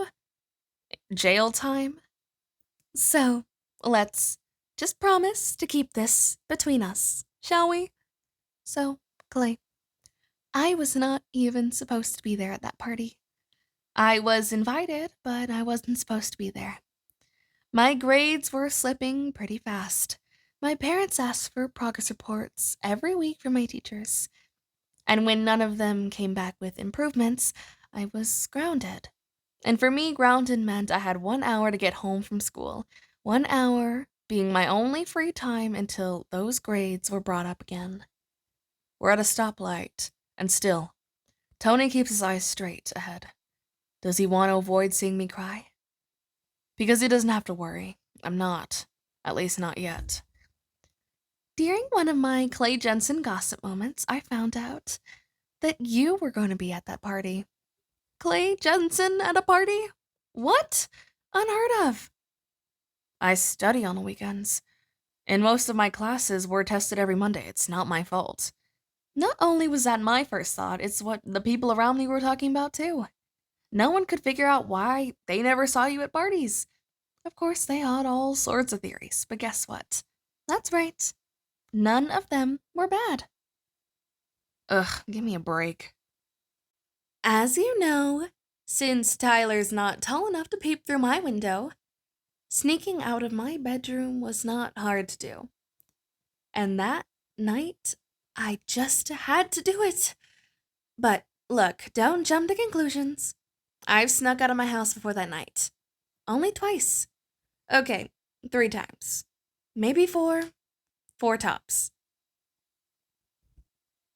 Jail time? So, let's just promise to keep this between us, shall we? So, Clay, I was not even supposed to be there at that party. I was invited, but I wasn't supposed to be there. My grades were slipping pretty fast. My parents asked for progress reports every week from my teachers. And when none of them came back with improvements, I was grounded. And for me, grounded meant I had 1 hour to get home from school. 1 hour being my only free time until those grades were brought up again. We're at a stoplight, and still, Tony keeps his eyes straight ahead. Does he want to avoid seeing me cry? Because he doesn't have to worry. I'm not. At least not yet. During one of my Clay Jensen gossip moments, I found out that you were going to be at that party. Clay Jensen at a party? What? Unheard of. I study on the weekends. And most of my classes were tested every Monday. It's not my fault. Not only was that my first thought, it's what the people around me were talking about too. No one could figure out why they never saw you at parties. Of course, they had all sorts of theories, but guess what? That's right. None of them were bad. Ugh, give me a break. As you know, since Tyler's not tall enough to peep through my window, sneaking out of my bedroom was not hard to do. And that night, I just had to do it. But look, don't jump to conclusions. I've snuck out of my house before that night. Only twice. Okay, 3 times. Maybe 4. 4 tops.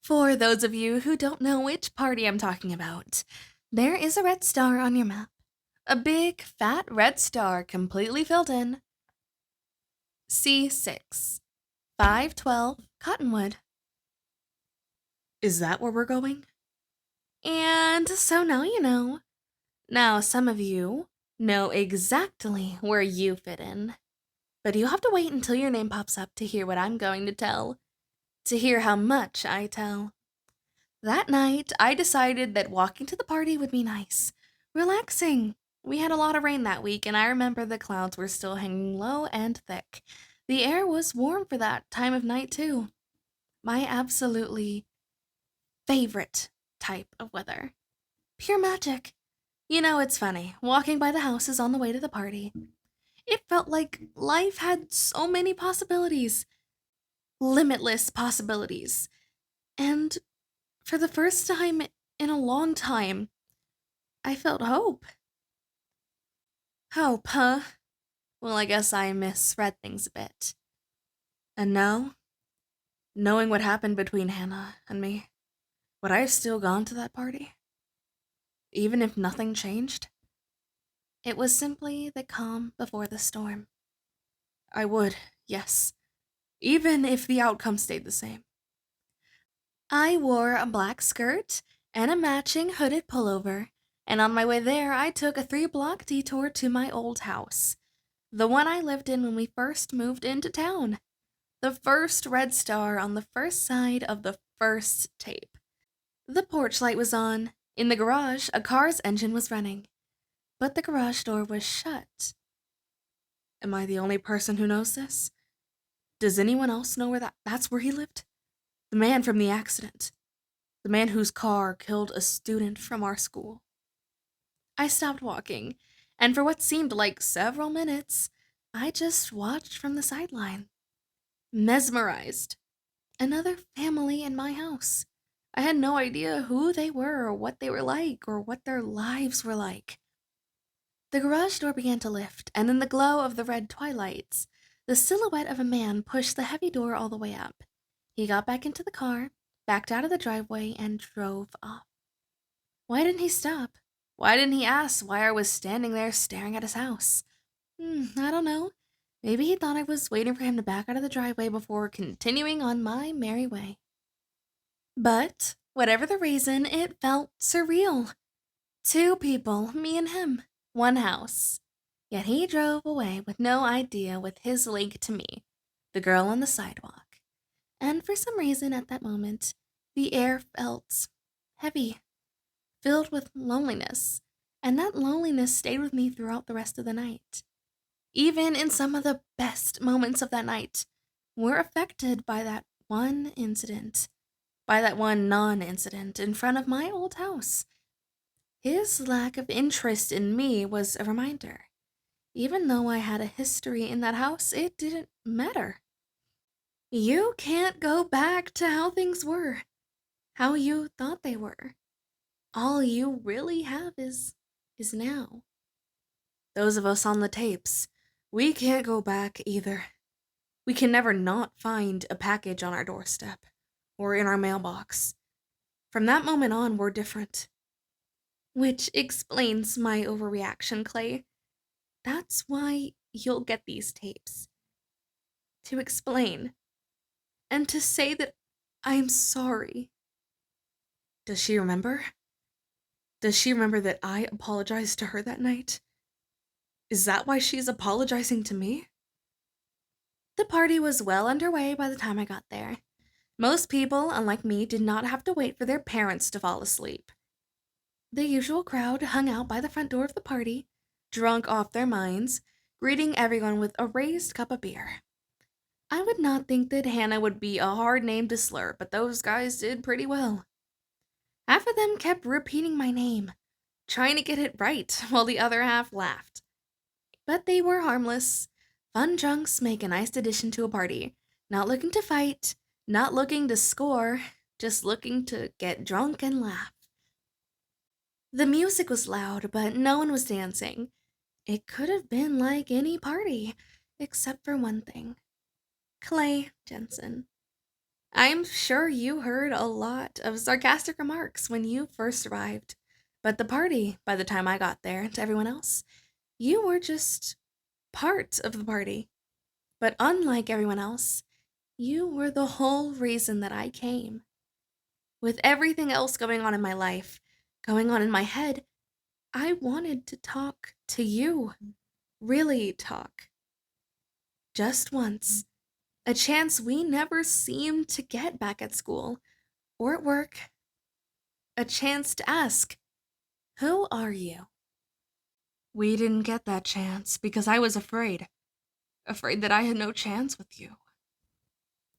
For those of you who don't know which party I'm talking about, there is a red star on your map. A big, fat red star completely filled in. C6. 512 Cottonwood. Is that where we're going? And so now you know. Now, some of you know exactly where you fit in. But you have to wait until your name pops up to hear what I'm going to tell. To hear how much I tell. That night, I decided that walking to the party would be nice. Relaxing. We had a lot of rain that week, and I remember the clouds were still hanging low and thick. The air was warm for that time of night, too. My absolutely favorite type of weather. Pure magic. It's funny. Walking by the houses on the way to the party, it felt like life had so many possibilities, limitless possibilities. And for the first time in a long time, I felt hope. Hope, huh? Well, I guess I misread things a bit. And now, knowing what happened between Hannah and me, would I have still gone to that party? Even if nothing changed? It was simply the calm before the storm. I would, yes, even if the outcome stayed the same. I wore a black skirt and a matching hooded pullover, and on my way there, I took a 3-block detour to my old house, the one I lived in when we first moved into town. The first red star on the first side of the first tape. The porch light was on. In the garage, a car's engine was running, but the garage door was shut. Am I the only person who knows this? Does anyone else know that's where he lived? The man from the accident. The man whose car killed a student from our school. I stopped walking, and for what seemed like several minutes, I just watched from the sideline. Mesmerized. Another family in my house. I had no idea who they were or what they were like or what their lives were like. The garage door began to lift, and in the glow of the red twilights, the silhouette of a man pushed the heavy door all the way up. He got back into the car, backed out of the driveway, and drove off. Why didn't he stop? Why didn't he ask why I was standing there staring at his house? I don't know. Maybe he thought I was waiting for him to back out of the driveway before continuing on my merry way. But, whatever the reason, it felt surreal. 2 people, me and him, 1 house. Yet he drove away with no idea with his link to me, the girl on the sidewalk. And for some reason at that moment, the air felt heavy, filled with loneliness, and that loneliness stayed with me throughout the rest of the night. Even in some of the best moments of that night, were affected by that one incident, by that one non-incident in front of my old house. His lack of interest in me was a reminder. Even though I had a history in that house, it didn't matter. You can't go back to how things were, how you thought they were. All you really have is now. Those of us on the tapes, we can't go back either. We can never not find a package on our doorstep or in our mailbox. From that moment on, we're different. Which explains my overreaction, Clay. That's why you'll get these tapes. To explain. And to say that I'm sorry. Does she remember? Does she remember that I apologized to her that night? Is that why she's apologizing to me? The party was well underway by the time I got there. Most people, unlike me, did not have to wait for their parents to fall asleep. The usual crowd hung out by the front door of the party, drunk off their minds, greeting everyone with a raised cup of beer. I would not think that Hannah would be a hard name to slur, but those guys did pretty well. Half of them kept repeating my name, trying to get it right, while the other half laughed. But they were harmless. Fun drunks make a nice addition to a party, not looking to fight, not looking to score, just looking to get drunk and laugh. The music was loud, but no one was dancing. It could have been like any party, except for one thing. Clay Jensen. I'm sure you heard a lot of sarcastic remarks when you first arrived, but the party, by the time I got there, to everyone else, you were just part of the party. But unlike everyone else, you were the whole reason that I came. With everything else going on in my life, going on in my head, I wanted to talk to you. Really talk. Just once. A chance we never seemed to get back at school or at work. A chance to ask, who are you? We didn't get that chance because I was afraid. Afraid that I had no chance with you.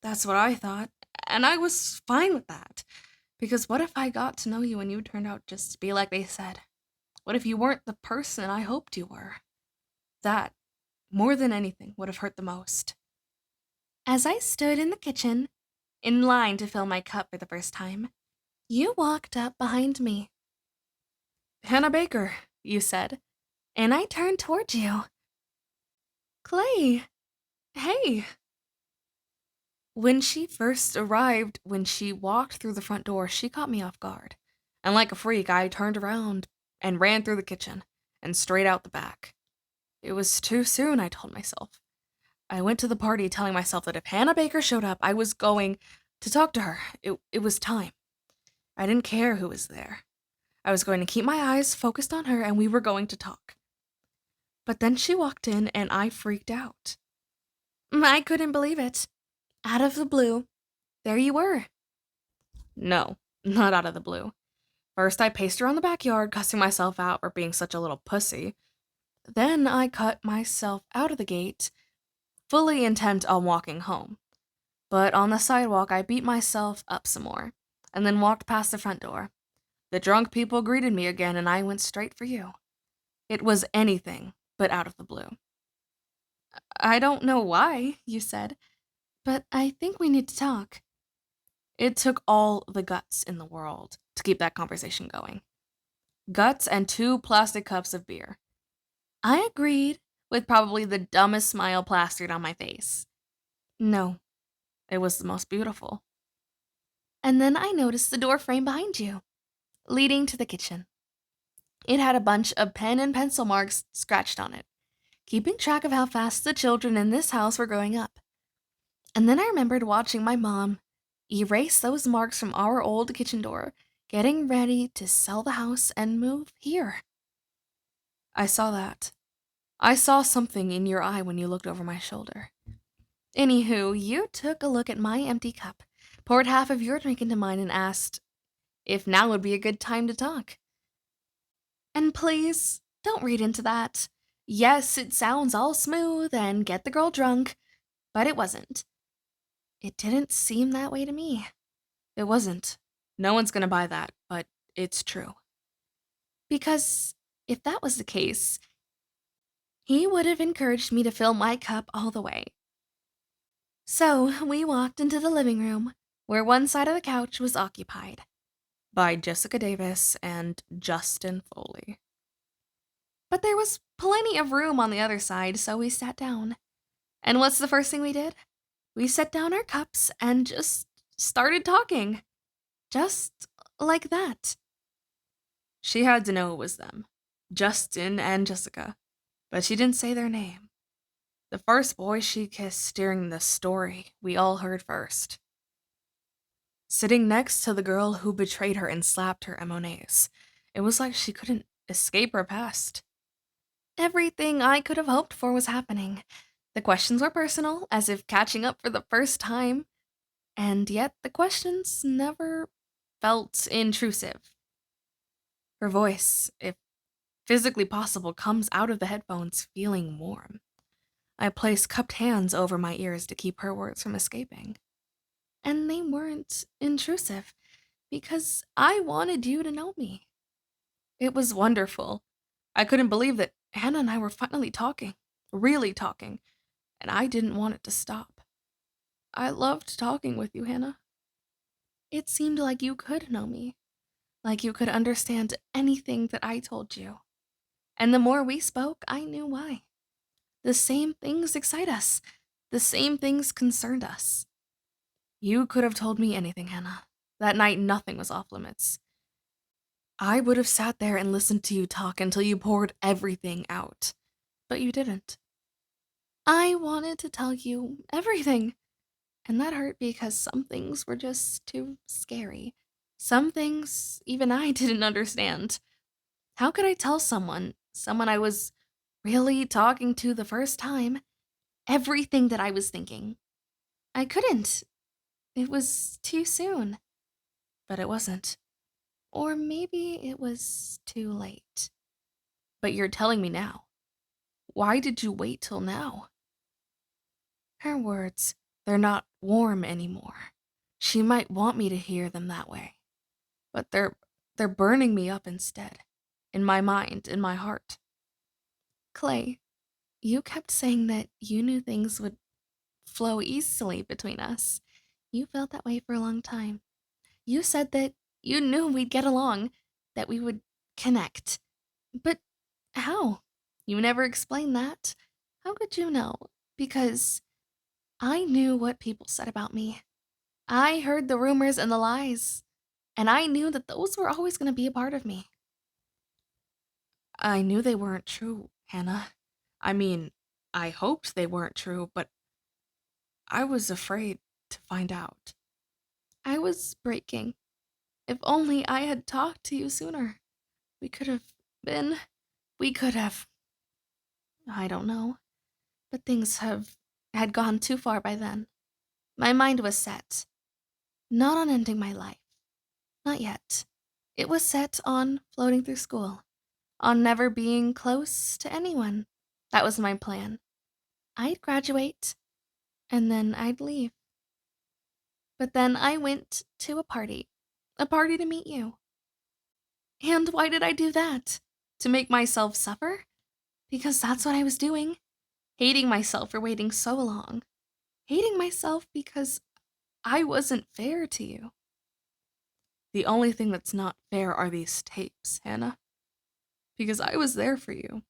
That's what I thought, and I was fine with that. Because what if I got to know you and you turned out just to be like they said? What if you weren't the person I hoped you were? That, more than anything, would have hurt the most. As I stood in the kitchen, in line to fill my cup for the first time, you walked up behind me. Hannah Baker, you said, and I turned toward you. Clay, hey. When she first arrived, when she walked through the front door, she caught me off guard. And like a freak, I turned around and ran through the kitchen and straight out the back. It was too soon, I told myself. I went to the party telling myself that if Hannah Baker showed up, I was going to talk to her. It was time. I didn't care who was there. I was going to keep my eyes focused on her and we were going to talk. But then she walked in and I freaked out. I couldn't believe it. Out of the blue, there you were. No, not out of the blue. First, I paced around the backyard, cussing myself out for being such a little pussy. Then I cut myself out of the gate, fully intent on walking home. But on the sidewalk, I beat myself up some more, and then walked past the front door. The drunk people greeted me again, and I went straight for you. It was anything but out of the blue. I don't know why, you said, but I think we need to talk. It took all the guts in the world to keep that conversation going. Guts and 2 plastic cups of beer. I agreed, with probably the dumbest smile plastered on my face. No, it was the most beautiful. And then I noticed the door frame behind you, leading to the kitchen. It had a bunch of pen and pencil marks scratched on it, keeping track of how fast the children in this house were growing up. And then I remembered watching my mom erase those marks from our old kitchen door, getting ready to sell the house and move here. I saw that. I saw something in your eye when you looked over my shoulder. Anywho, you took a look at my empty cup, poured half of your drink into mine, and asked if now would be a good time to talk. And please, don't read into that. Yes, it sounds all smooth and get the girl drunk, but it wasn't. It didn't seem that way to me. It wasn't. No one's gonna buy that, but it's true. Because if that was the case, he would have encouraged me to fill my cup all the way. So we walked into the living room, where one side of the couch was occupied by Jessica Davis and Justin Foley. But there was plenty of room on the other side, so we sat down. And what's the first thing we did? We set down our cups and just started talking. Just like that. She had to know it was them, Justin and Jessica, but she didn't say their name. The first boy she kissed during the story we all heard first. Sitting next to the girl who betrayed her and slapped her M&As, it was like she couldn't escape her past. Everything I could have hoped for was happening. The questions were personal, as if catching up for the first time, and yet the questions never felt intrusive. Her voice, if physically possible, comes out of the headphones feeling warm. I place cupped hands over my ears to keep her words from escaping. And they weren't intrusive, because I wanted you to know me. It was wonderful. I couldn't believe that Hannah and I were finally talking, really talking, and I didn't want it to stop. I loved talking with you, Hannah. It seemed like you could know me, like you could understand anything that I told you. And the more we spoke, I knew why. The same things excite us. The same things concerned us. You could have told me anything, Hannah. That night, nothing was off limits. I would have sat there and listened to you talk until you poured everything out. But you didn't. I wanted to tell you everything. And that hurt because some things were just too scary. Some things even I didn't understand. How could I tell someone I was really talking to the first time, everything that I was thinking? I couldn't. It was too soon. But it wasn't. Or maybe it was too late. But you're telling me now. Why did you wait till now? Her words, they're not warm anymore. She might want me to hear them that way. But they're burning me up instead. in my mind, in my heart. Clay, you kept saying that you knew things would flow easily between us. You felt that way for a long time. You said that you knew we'd get along, that we would connect. But how? You never explained that. How could you know? Because I knew what people said about me. I heard the rumors and the lies, and I knew that those were always going to be a part of me. I knew they weren't true, Hannah. I mean, I hoped they weren't true, but I was afraid to find out. I was breaking. If only I had talked to you sooner. We could have been. We could have. I don't know. But things had gone too far by then. My mind was set. Not on ending my life. Not yet. It was set on floating through school. On never being close to anyone. That was my plan. I'd graduate, and then I'd leave. But then I went to a party to meet you. And why did I do that? To make myself suffer? Because that's what I was doing. Hating myself for waiting so long. Hating myself because I wasn't fair to you. The only thing that's not fair are these tapes, Hannah. Because I was there for you.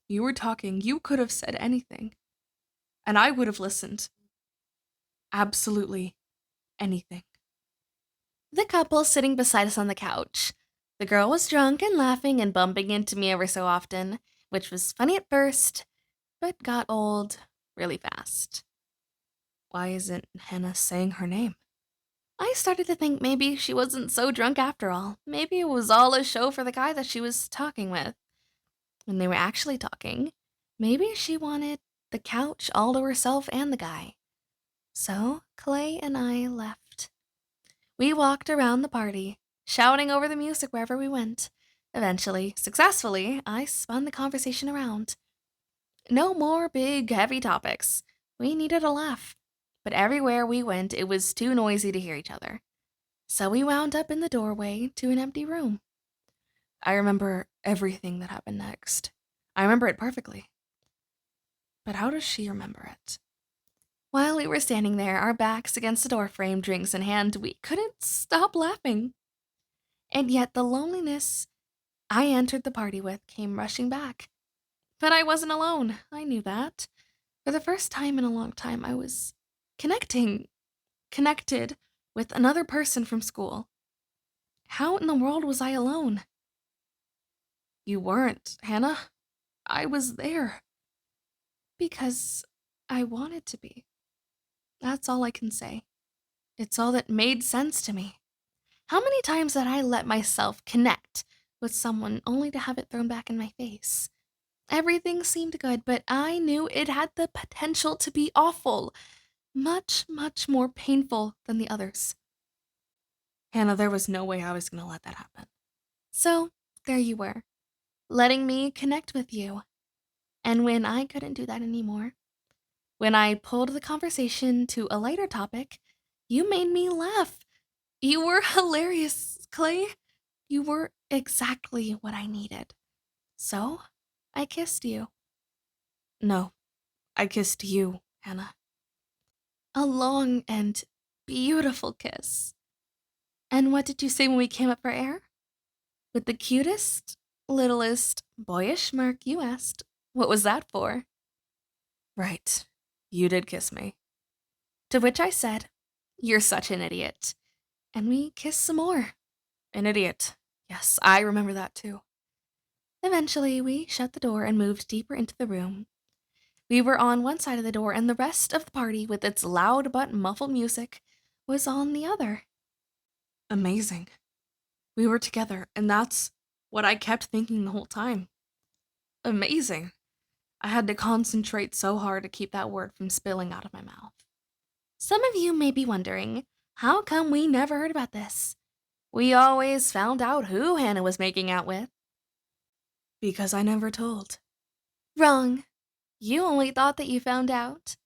You were talking, you could have said anything. And I would have listened. Absolutely anything. The couple sitting beside us on the couch. The girl was drunk and laughing and bumping into me ever so often, which was funny at first, but got old really fast. Why isn't Hannah saying her name? I started to think maybe she wasn't so drunk after all. Maybe it was all a show for the guy that she was talking with. When they were actually talking, maybe she wanted the couch all to herself and the guy. So Clay and I left. We walked around the party, shouting over the music wherever we went. Eventually, successfully, I spun the conversation around. No more big, heavy topics. We needed a laugh. But everywhere we went, it was too noisy to hear each other. So we wound up in the doorway to an empty room. I remember everything that happened next. I remember it perfectly. But how does she remember it? While we were standing there, our backs against the doorframe, drinks in hand, we couldn't stop laughing. And yet the loneliness I entered the party with came rushing back. But I wasn't alone. I knew that. For the first time in a long time, I was connected with another person from school. How in the world was I alone? You weren't, Hannah. I was there. Because I wanted to be. That's all I can say. It's all that made sense to me. How many times had I let myself connect with someone only to have it thrown back in my face? Everything seemed good, but I knew it had the potential to be awful. Much, much more painful than the others. Hannah, there was no way I was going to let that happen. So, there you were, letting me connect with you. And when I couldn't do that anymore, when I pulled the conversation to a lighter topic, you made me laugh. You were hilarious, Clay. You were exactly what I needed. So, I kissed you. No, I kissed you, Hannah. A long and beautiful kiss. And what did you say when we came up for air? With the cutest, littlest, boyish smirk, you asked, what was that for? Right. You did kiss me. To which I said, you're such an idiot. And we kissed some more. An idiot. Yes, I remember that too. Eventually, we shut the door and moved deeper into the room. We were on one side of the door, and the rest of the party, with its loud but muffled music, was on the other. Amazing. We were together, and that's what I kept thinking the whole time. Amazing. I had to concentrate so hard to keep that word from spilling out of my mouth. Some of you may be wondering, how come we never heard about this? We always found out who Hannah was making out with. Because I never told. Wrong. You only thought that you found out.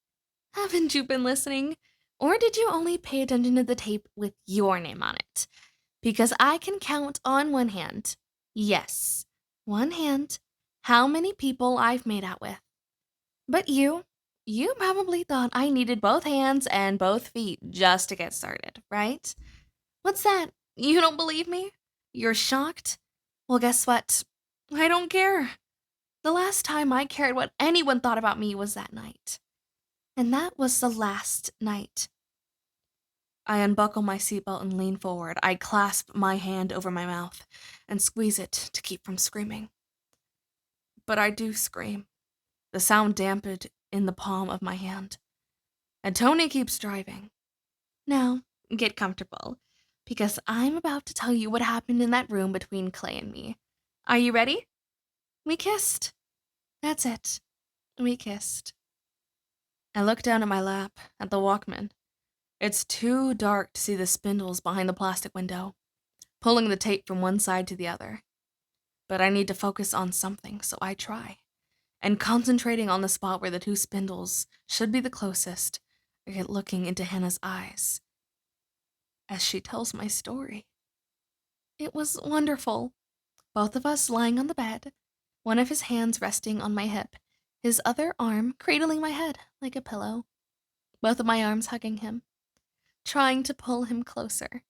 Haven't you been listening? Or did you only pay attention to the tape with your name on it? Because I can count on one hand. Yes, one hand, how many people I've made out with. But you probably thought I needed both hands and both feet just to get started, right? What's that? You don't believe me? You're shocked? Well, guess what? I don't care. The last time I cared what anyone thought about me was that night. And that was the last night. I unbuckle my seatbelt and lean forward. I clasp my hand over my mouth and squeeze it to keep from screaming. But I do scream, the sound dampened in the palm of my hand. And Tony keeps driving. Now, get comfortable, because I'm about to tell you what happened in that room between Clay and me. Are you ready? We kissed. That's it. We kissed. I look down at my lap, at the Walkman. It's too dark to see the spindles behind the plastic window, pulling the tape from one side to the other. But I need to focus on something, so I try. And concentrating on the spot where the two spindles should be the closest, I get looking into Hannah's eyes as she tells my story. It was wonderful. Both of us lying on the bed, one of his hands resting on my hip, his other arm cradling my head like a pillow, both of my arms hugging him, trying to pull him closer.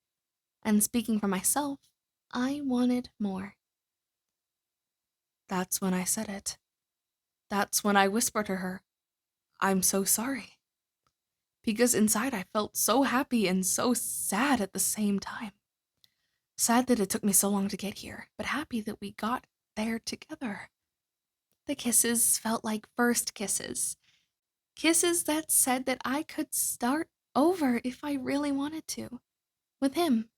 And speaking for myself, I wanted more. That's when I said it. That's when I whispered to her, I'm so sorry. Because inside I felt so happy and so sad at the same time. Sad that it took me so long to get here, but happy that we got there together. The kisses felt like first kisses. Kisses that said that I could start over if I really wanted to. With him.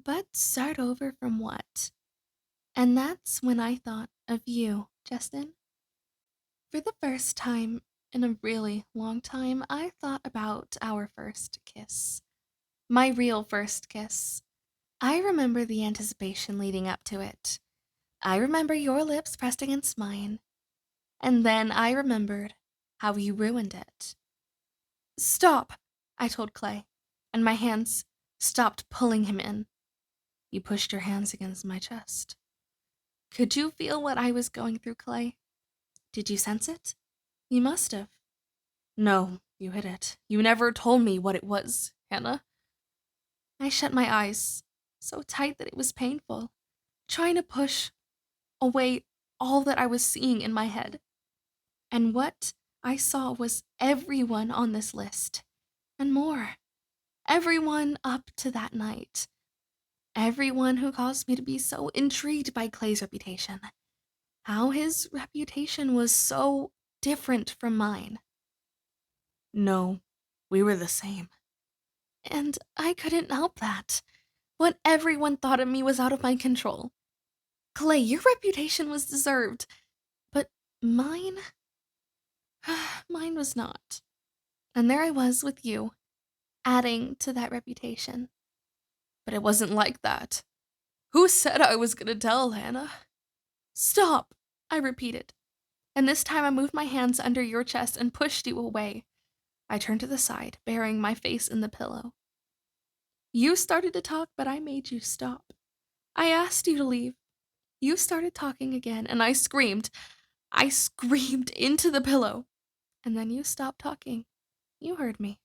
But start over from what? And that's when I thought of you, Justin. For the first time in a really long time, I thought about our first kiss. My real first kiss. I remember the anticipation leading up to it. I remember your lips pressed against mine. And then I remembered how you ruined it. Stop, I told Clay, and my hands stopped pulling him in. You pushed your hands against my chest. Could you feel what I was going through, Clay? Did you sense it? You must have. No, you hid it. You never told me what it was, Hannah. I shut my eyes, so tight that it was painful, trying to push away all that I was seeing in my head. And what I saw was everyone on this list, and more. Everyone up to that night. Everyone who caused me to be so intrigued by Clay's reputation. How his reputation was so different from mine. No, we were the same. And I couldn't help that. What everyone thought of me was out of my control. Clay, your reputation was deserved. But mine? Mine was not. And there I was with you, adding to that reputation. But it wasn't like that. Who said I was gonna tell, Hannah? Stop, I repeated. And this time I moved my hands under your chest and pushed you away. I turned to the side, burying my face in the pillow. You started to talk, but I made you stop. I asked you to leave. You started talking again, and I screamed. I screamed into the pillow. And then you stopped talking. You heard me.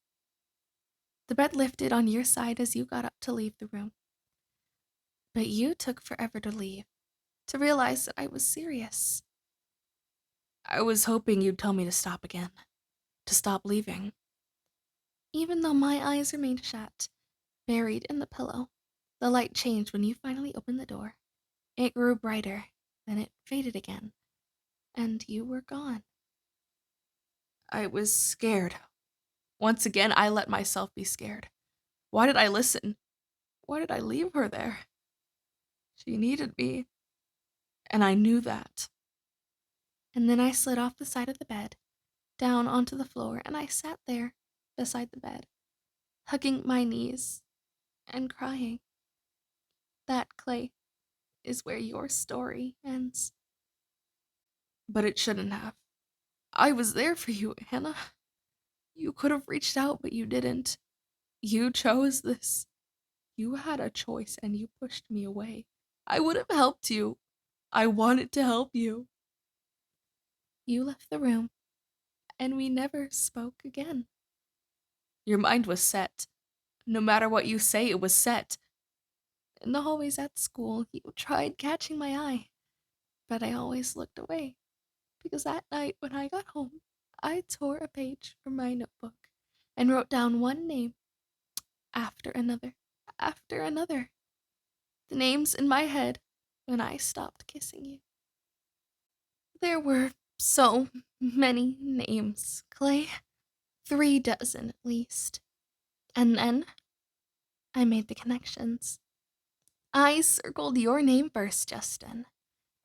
The bed lifted on your side as you got up to leave the room. But you took forever to leave, to realize that I was serious. I was hoping you'd tell me to stop again, to stop leaving. Even though my eyes remained shut, buried in the pillow, the light changed when you finally opened the door. It grew brighter, then it faded again, and you were gone. I was scared. Once again, I let myself be scared. Why did I listen? Why did I leave her there? She needed me, and I knew that. And then I slid off the side of the bed, down onto the floor, and I sat there beside the bed, hugging my knees and crying. That, Clay, is where your story ends. But it shouldn't have. I was there for you, Hannah. You could have reached out, but you didn't. You chose this. You had a choice, and you pushed me away. I would have helped you. I wanted to help you. You left the room, and we never spoke again. Your mind was set. No matter what you say, it was set. In the hallways at school, you tried catching my eye, but I always looked away, because that night when I got home, I tore a page from my notebook and wrote down one name after another, after another. The names in my head when I stopped kissing you. There were so many names, Clay. 3 dozen at least. And then I made the connections. I circled your name first, Justin,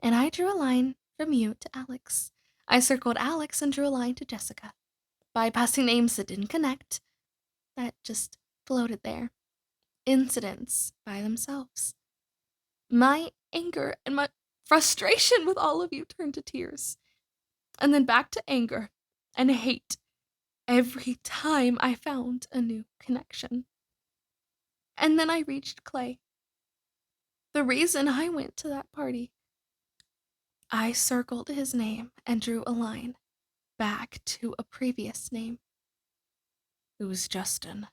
and I drew a line from you to Alex. I circled Alex and drew a line to Jessica, bypassing names that didn't connect, that just floated there. Incidents by themselves. My anger and my frustration with all of you turned to tears, and then back to anger and hate every time I found a new connection. And then I reached Clay. The reason I went to that party. I circled his name and drew a line back to a previous name. It was Justin.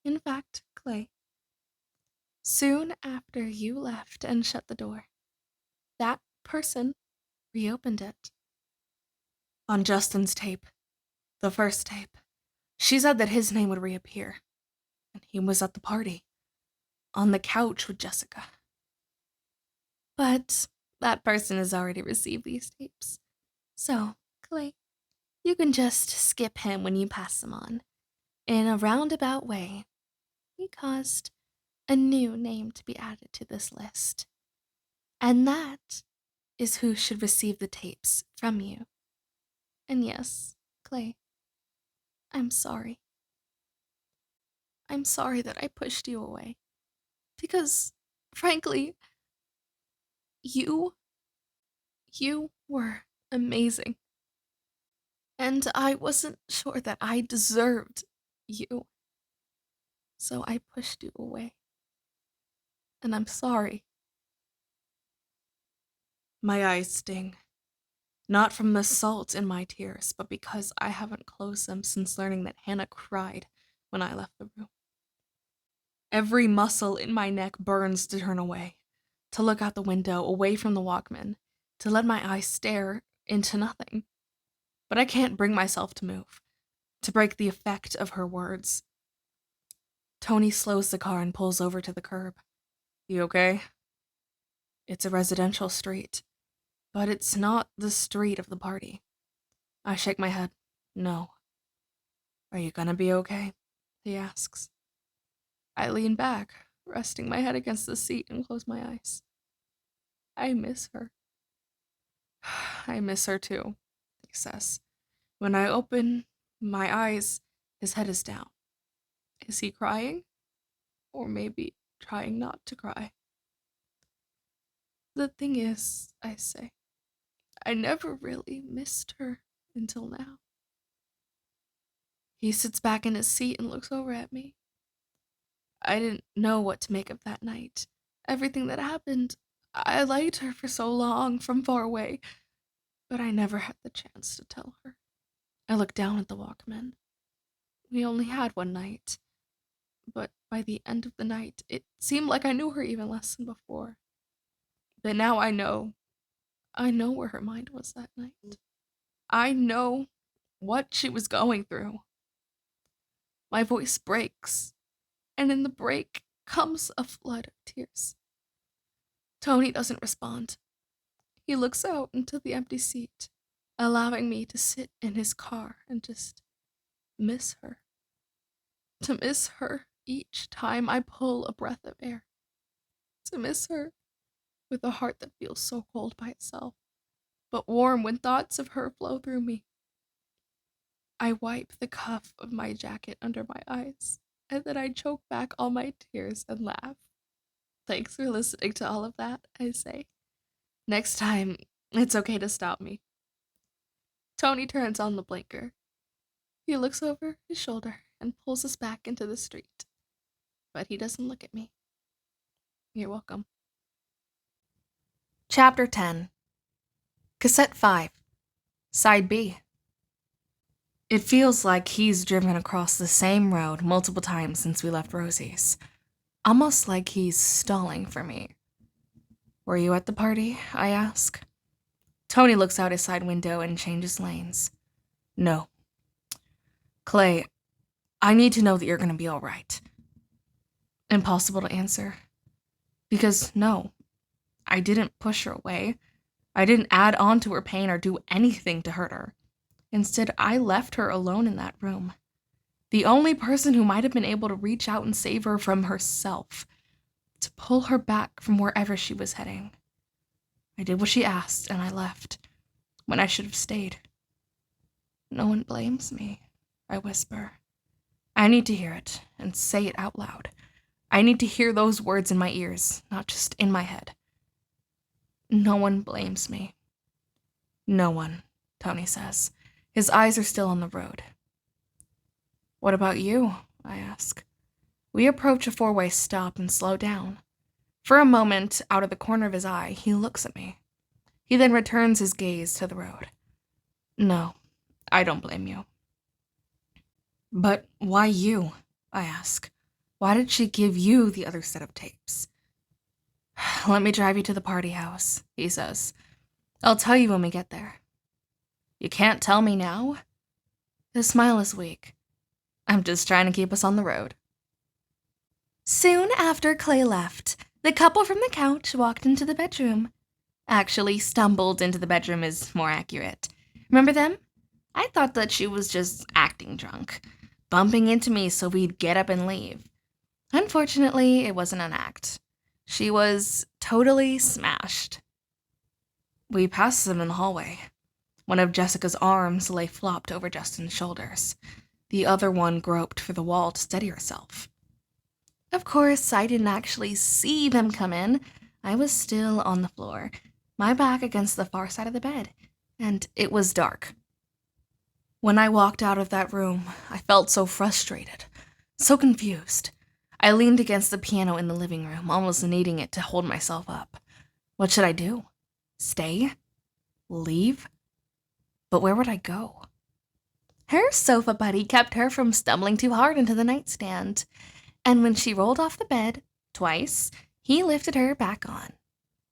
In fact, Clay. Soon after you left and shut the door, that person reopened it. On Justin's tape, the first tape, she said that his name would reappear. And he was at the party, on the couch with Jessica. But that person has already received these tapes. So, Clay, you can just skip him when you pass them on. In a roundabout way, he caused a new name to be added to this list. And that is who should receive the tapes from you. And yes, Clay, I'm sorry. I'm sorry that I pushed you away. Because, frankly, you were amazing. And I wasn't sure that I deserved you. So I pushed you away. And I'm sorry. My eyes sting. Not from the salt in my tears, but because I haven't closed them since learning that Hannah cried when I left the room. Every muscle in my neck burns to turn away, to look out the window, away from the Walkman, to let my eyes stare into nothing. But I can't bring myself to move, to break the effect of her words. Tony slows the car and pulls over to the curb. You okay? It's a residential street, but it's not the street of the party. I shake my head. No. Are you gonna be okay? He asks. I lean back, resting my head against the seat and close my eyes. I miss her. I miss her too, he says. When I open my eyes, his head is down. Is he crying? Or maybe trying not to cry? The thing is, I say, I never really missed her until now. He sits back in his seat and looks over at me. I didn't know what to make of that night. Everything that happened, I liked her for so long from far away, but I never had the chance to tell her. I looked down at the Walkman. We only had one night, but by the end of the night, it seemed like I knew her even less than before. But now I know where her mind was that night. I know what she was going through. My voice breaks, and in the break comes a flood of tears. Tony doesn't respond. He looks out into the empty seat, allowing me to sit in his car and just miss her. To miss her each time I pull a breath of air. To miss her with a heart that feels so cold by itself, but warm when thoughts of her flow through me. I wipe the cuff of my jacket under my eyes, and then I choke back all my tears and laugh. Thanks for listening to all of that, I say. Next time, it's okay to stop me. Tony turns on the blinker. He looks over his shoulder and pulls us back into the street. But he doesn't look at me. You're welcome. Chapter 10. Cassette 5. Side B. It feels like he's driven across the same road multiple times since we left Rosie's. Almost like he's stalling for me. Were you at the party? I ask. Tony looks out his side window and changes lanes. No. Clay, I need to know that you're going to be all right. Impossible to answer. Because no, I didn't push her away. I didn't add on to her pain or do anything to hurt her. Instead, I left her alone in that room. The only person who might have been able to reach out and save her from herself, to pull her back from wherever she was heading. I did what she asked, and I left, when I should have stayed. No one blames me, I whisper. I need to hear it, and say it out loud. I need to hear those words in my ears, not just in my head. No one blames me. No one, Tony says. His eyes are still on the road. What about you? I ask. We approach a four-way stop and slow down. For a moment, out of the corner of his eye, he looks at me. He then returns his gaze to the road. No, I don't blame you. But why you? I ask. Why did she give you the other set of tapes? Let me drive you to the party house, he says. I'll tell you when we get there. You can't tell me now? His smile is weak. I'm just trying to keep us on the road. Soon after Clay left, the couple from the couch walked into the bedroom. Actually, stumbled into the bedroom is more accurate. Remember them? I thought that she was just acting drunk, bumping into me so we'd get up and leave. Unfortunately, it wasn't an act. She was totally smashed. We passed them in the hallway. One of Jessica's arms lay flopped over Justin's shoulders. The other one groped for the wall to steady herself. Of course, I didn't actually see them come in. I was still on the floor, my back against the far side of the bed, and it was dark. When I walked out of that room, I felt so frustrated, so confused. I leaned against the piano in the living room, almost needing it to hold myself up. What should I do? Stay? Leave? But where would I go? Her sofa buddy kept her from stumbling too hard into the nightstand, and when she rolled off the bed, twice, he lifted her back on.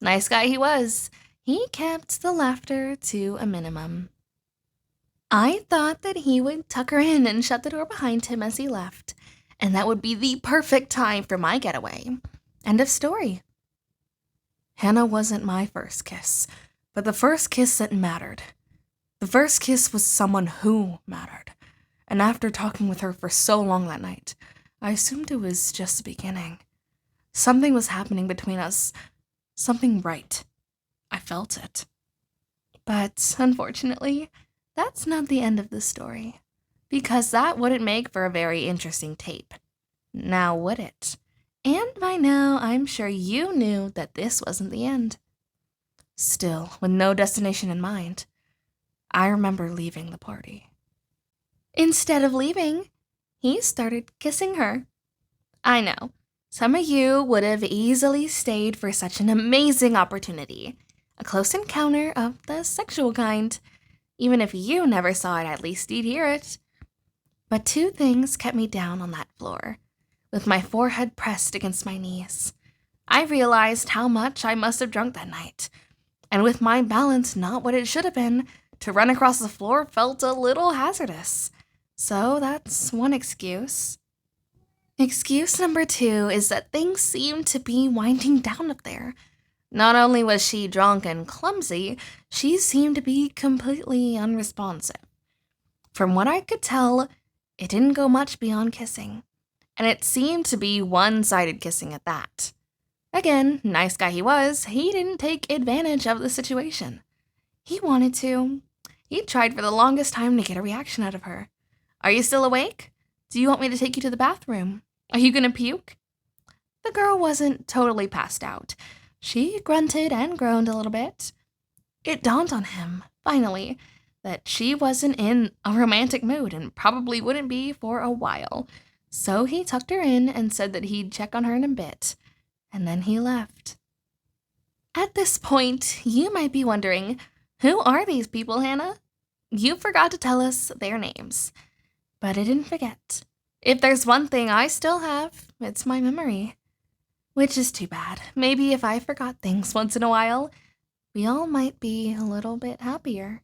Nice guy he was. He kept the laughter to a minimum. I thought that he would tuck her in and shut the door behind him as he left, and that would be the perfect time for my getaway. End of story. Hannah wasn't my first kiss, but the first kiss that mattered. The first kiss was someone who mattered, and after talking with her for so long that night, I assumed it was just the beginning. Something was happening between us, something right. I felt it. But unfortunately, that's not the end of the story, because that wouldn't make for a very interesting tape. Now would it? And by now, I'm sure you knew that this wasn't the end. Still, with no destination in mind, I remember leaving the party. Instead of leaving, he started kissing her. I know, some of you would have easily stayed for such an amazing opportunity, a close encounter of the sexual kind. Even if you never saw it, at least you'd hear it. But two things kept me down on that floor, with my forehead pressed against my knees. I realized how much I must have drunk that night, and with my balance not what it should have been, to run across the floor felt a little hazardous. So that's one excuse. Excuse number two is that things seemed to be winding down up there. Not only was she drunk and clumsy, she seemed to be completely unresponsive. From what I could tell, it didn't go much beyond kissing, and it seemed to be one-sided kissing at that. Again, nice guy he was, he didn't take advantage of the situation. He wanted to. He tried for the longest time to get a reaction out of her. Are you still awake? Do you want me to take you to the bathroom? Are you gonna puke? The girl wasn't totally passed out. She grunted and groaned a little bit. It dawned on him, finally, that she wasn't in a romantic mood and probably wouldn't be for a while. So he tucked her in and said that he'd check on her in a bit, and then he left. At this point, you might be wondering, who are these people, Hannah? You forgot to tell us their names. But I didn't forget. If there's one thing I still have, it's my memory. Which is too bad. Maybe if I forgot things once in a while, we all might be a little bit happier.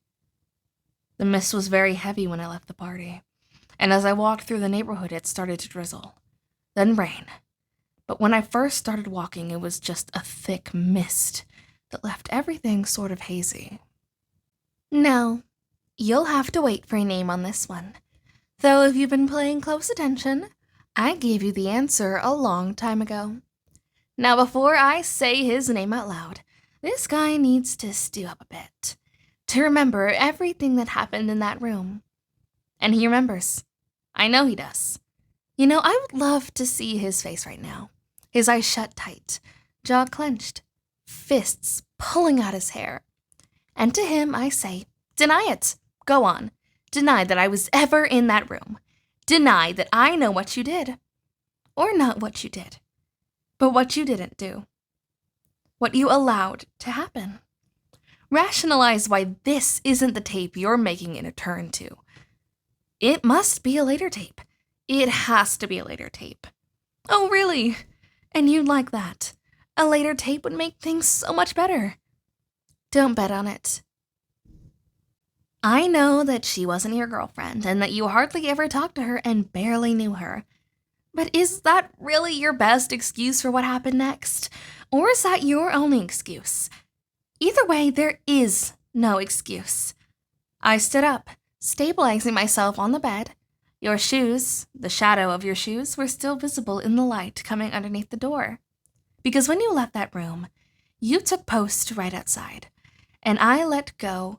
The mist was very heavy when I left the party, and as I walked through the neighborhood, it started to drizzle, then rain. But when I first started walking, it was just a thick mist that left everything sort of hazy. Now, you'll have to wait for a name on this one. Though if you've been paying close attention, I gave you the answer a long time ago. Now, before I say his name out loud, this guy needs to stew up a bit to remember everything that happened in that room. And he remembers. I know he does. You know, I would love to see his face right now. His eyes shut tight, jaw clenched, fists pulling out his hair. And to him I say, deny it. Go on. Deny that I was ever in that room. Deny that I know what you did. Or not what you did, but what you didn't do. What you allowed to happen. Rationalize why this isn't the tape you're making it a turn to. It must be a later tape. It has to be a later tape. Oh, really? And you'd like that? A later tape would make things so much better. Don't bet on it. I know that she wasn't your girlfriend and that you hardly ever talked to her and barely knew her. But is that really your best excuse for what happened next? Or is that your only excuse? Either way, there is no excuse. I stood up, stabilizing myself on the bed. Your shoes, the shadow of your shoes, were still visible in the light coming underneath the door. Because when you left that room, you took post right outside, and I let go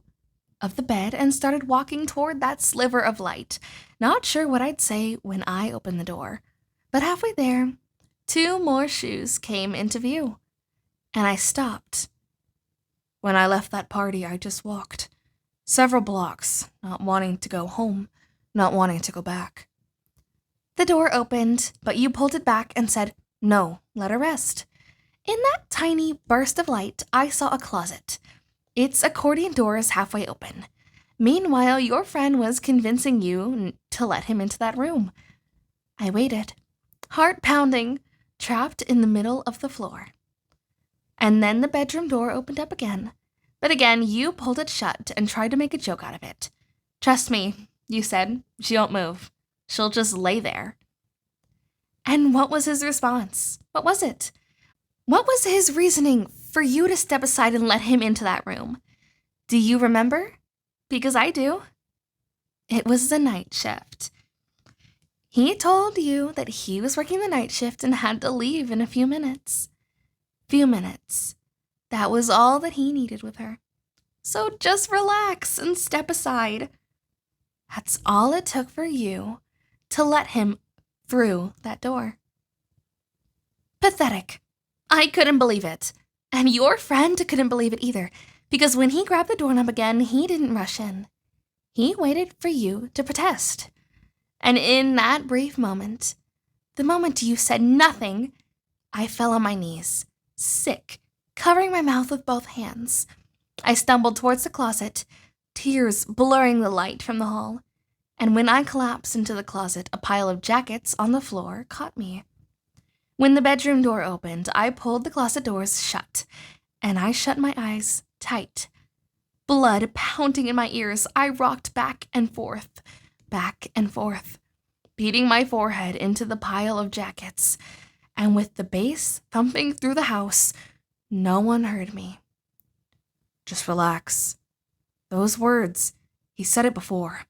of the bed and started walking toward that sliver of light, not sure what I'd say when I opened the door. But halfway there, 2 more shoes came into view, and I stopped. When I left that party, I just walked several blocks, not wanting to go home, not wanting to go back. The door opened, but you pulled it back and said, no, let her rest. In that tiny burst of light, I saw a closet. Its accordion door is halfway open. Meanwhile, your friend was convincing you to let him into that room. I waited, heart pounding, trapped in the middle of the floor. And then the bedroom door opened up again. But again, you pulled it shut and tried to make a joke out of it. Trust me, you said, she won't move. She'll just lay there. And what was his response? What was it? What was his reasoning for you to step aside and let him into that room? Do you remember? Because I do. It was the night shift. He told you that he was working the night shift and had to leave in a few minutes. Few minutes. That was all that he needed with her. So just relax and step aside. That's all it took for you to let him through that door. Pathetic. I couldn't believe it. And your friend couldn't believe it either, because when he grabbed the doorknob again, he didn't rush in. He waited for you to protest. And in that brief moment, the moment you said nothing, I fell on my knees, sick, covering my mouth with both hands. I stumbled towards the closet, tears blurring the light from the hall. And when I collapsed into the closet, a pile of jackets on the floor caught me. When the bedroom door opened, I pulled the closet doors shut, and I shut my eyes tight. Blood pounding in my ears, I rocked back and forth, beating my forehead into the pile of jackets. And with the bass thumping through the house, no one heard me. Just relax. Those words, he said it before.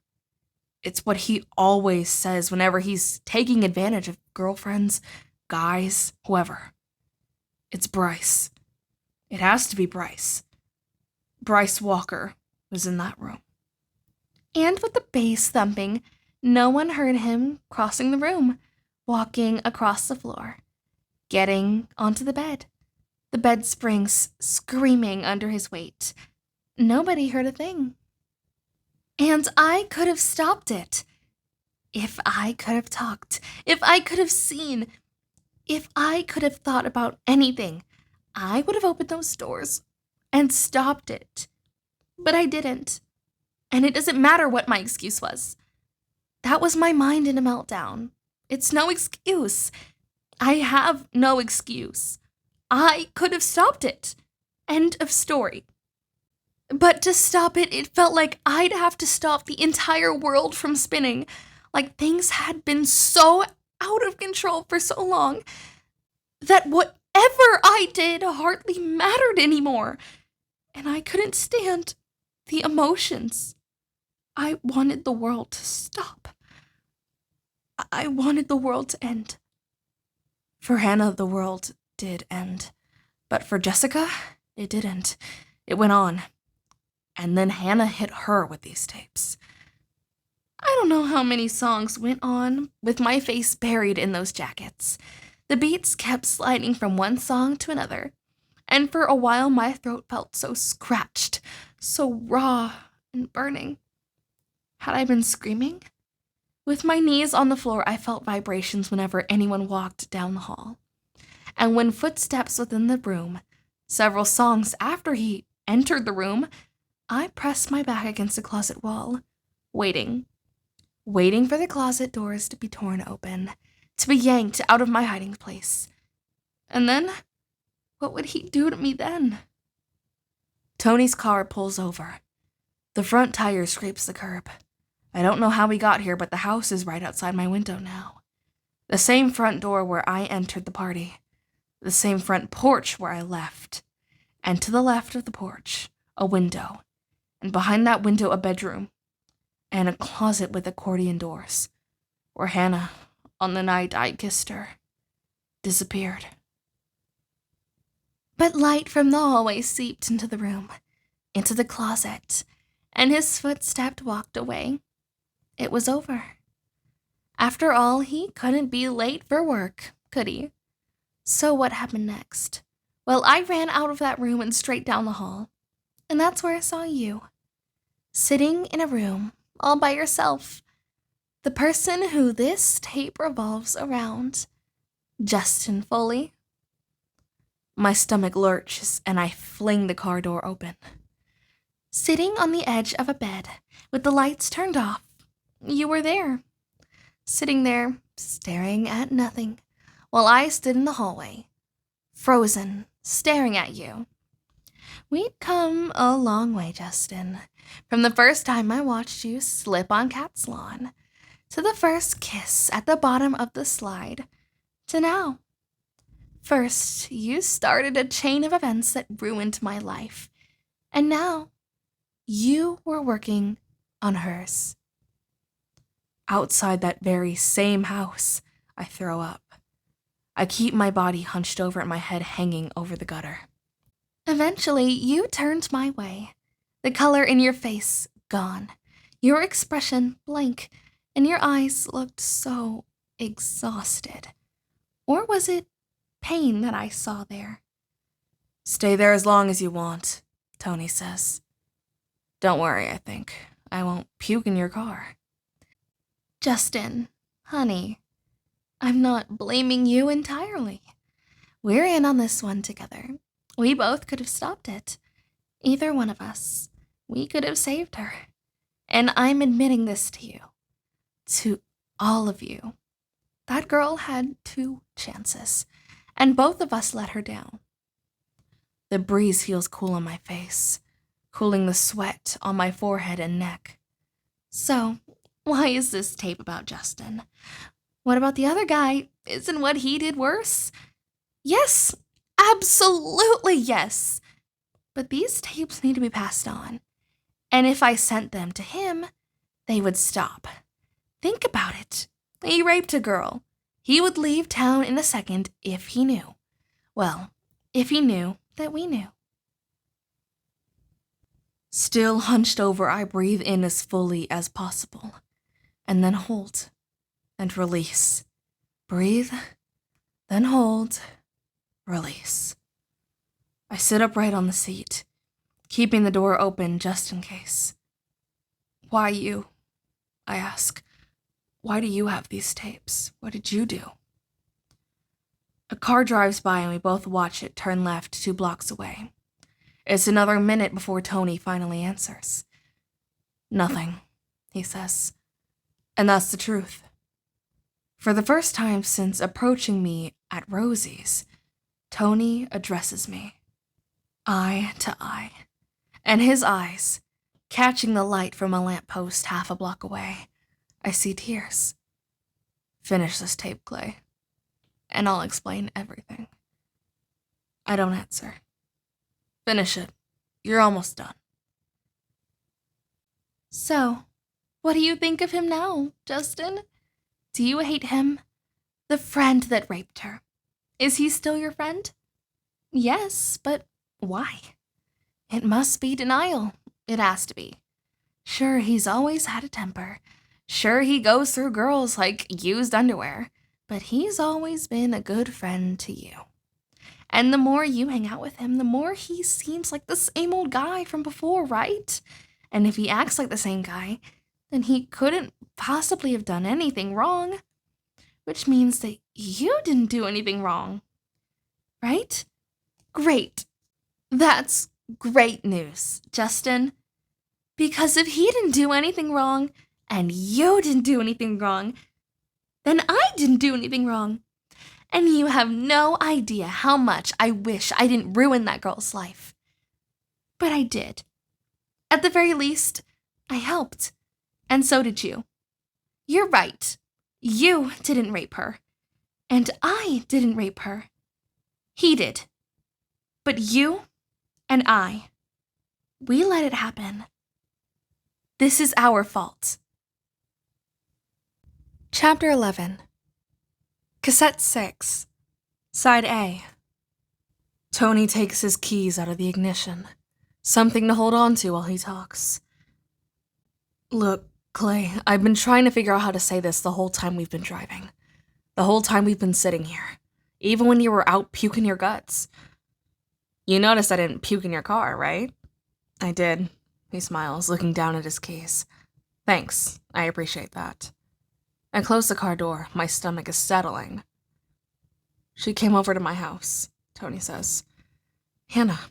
It's what he always says whenever he's taking advantage of girlfriends, guys, whoever. It's Bryce. It has to be Bryce. Bryce Walker was in that room. And with the bass thumping, no one heard him crossing the room, walking across the floor, getting onto the bed springs screaming under his weight. Nobody heard a thing. And I could have stopped it. If I could have talked, if I could have seen, if I could have thought about anything, I would have opened those doors and stopped it. But I didn't. And it doesn't matter what my excuse was. That was my mind in a meltdown. It's no excuse. I have no excuse. I could have stopped it. End of story. But to stop it, it felt like I'd have to stop the entire world from spinning. Like things had been so out of control for so long that whatever I did hardly mattered anymore. And I couldn't stand the emotions. I wanted the world to stop. I wanted the world to end. For Hannah, the world did end. But for Jessica, it didn't. It went on. And then Hannah hit her with these tapes. I don't know how many songs went on with my face buried in those jackets. The beats kept sliding from one song to another. And for a while, my throat felt so scratched, so raw and burning. Had I been screaming? With my knees on the floor, I felt vibrations whenever anyone walked down the hall. And when footsteps within the room, several songs after he entered the room, I pressed my back against the closet wall, waiting for the closet doors to be torn open, to be yanked out of my hiding place. And then, what would he do to me then? Tony's car pulls over. The front tire scrapes the curb. I don't know how we got here, but the house is right outside my window now. The same front door where I entered the party. The same front porch where I left. And to the left of the porch, a window. And behind that window, a bedroom. And a closet with accordion doors. Where Hannah, on the night I kissed her, disappeared. But light from the hallway seeped into the room, into the closet, and his footsteps walked away. It was over. After all, he couldn't be late for work, could he? So what happened next? Well, I ran out of that room and straight down the hall. And that's where I saw you. Sitting in a room, all by yourself. The person who this tape revolves around. Justin Foley. My stomach lurches and I fling the car door open. Sitting on the edge of a bed, with the lights turned off, you were there. Sitting there, staring at nothing, while I stood in the hallway, frozen, staring at you. We'd come a long way, Justin, from the first time I watched you slip on Kat's lawn, to the first kiss at the bottom of the slide, to now. First, you started a chain of events that ruined my life, and now you were working on hers. Outside that very same house, I throw up. I keep my body hunched over and my head hanging over the gutter. Eventually, you turned my way. The color in your face gone, your expression blank, and your eyes looked so exhausted. Or was it pain that I saw there? Stay there as long as you want, Tony says. Don't worry, I think. I won't puke in your car. Justin, honey, I'm not blaming you entirely. We're in on this one together. We both could have stopped it. Either one of us. We could have saved her. And I'm admitting this to you. To all of you. That girl had 2 chances, and both of us let her down. The breeze feels cool on my face, cooling the sweat on my forehead and neck. So, why is this tape about Justin? What about the other guy? Isn't what he did worse? Yes, absolutely yes. But these tapes need to be passed on. And if I sent them to him, they would stop. Think about it. He raped a girl. He would leave town in a second if he knew. Well, if he knew that we knew. Still hunched over, I breathe in as fully as possible. And then hold. And release. Breathe. Then hold. Release. I sit upright on the seat, keeping the door open just in case. Why you? I ask. Why do you have these tapes? What did you do? A car drives by and we both watch it turn left 2 blocks away. It's another minute before Tony finally answers. "Nothing," he says. And that's the truth. For the first time since approaching me at Rosie's, Tony addresses me, eye to eye, and his eyes, catching the light from a lamppost half a block away, I see tears. "Finish this tape, Clay, and I'll explain everything." I don't answer. "Finish it. You're almost done." "So, what do you think of him now, Justin? Do you hate him? The friend that raped her. Is he still your friend?" "Yes, but why?" "It must be denial. It has to be. Sure, he's always had a temper. Sure, he goes through girls like used underwear. But he's always been a good friend to you. And the more you hang out with him, the more he seems like the same old guy from before, right? And if he acts like the same guy, then he couldn't possibly have done anything wrong. Which means that you didn't do anything wrong. Right? Great. That's great news, Justin. Because if he didn't do anything wrong, and you didn't do anything wrong, then I didn't do anything wrong. And you have no idea how much I wish I didn't ruin that girl's life. But I did. At the very least, I helped. And so did you. You're right. You didn't rape her. And I didn't rape her. He did. But you and I, we let it happen. This is our fault. Chapter 11. Cassette 6. Side A. Tony takes his keys out of the ignition. Something to hold on to while he talks. "Look, Clay, I've been trying to figure out how to say this the whole time we've been driving. The whole time we've been sitting here. Even when you were out puking your guts. You noticed I didn't puke in your car, right?" "I did," he smiles, looking down at his keys. "Thanks, I appreciate that." I close the car door. My stomach is settling. "She came over to my house," Tony says. "Hannah.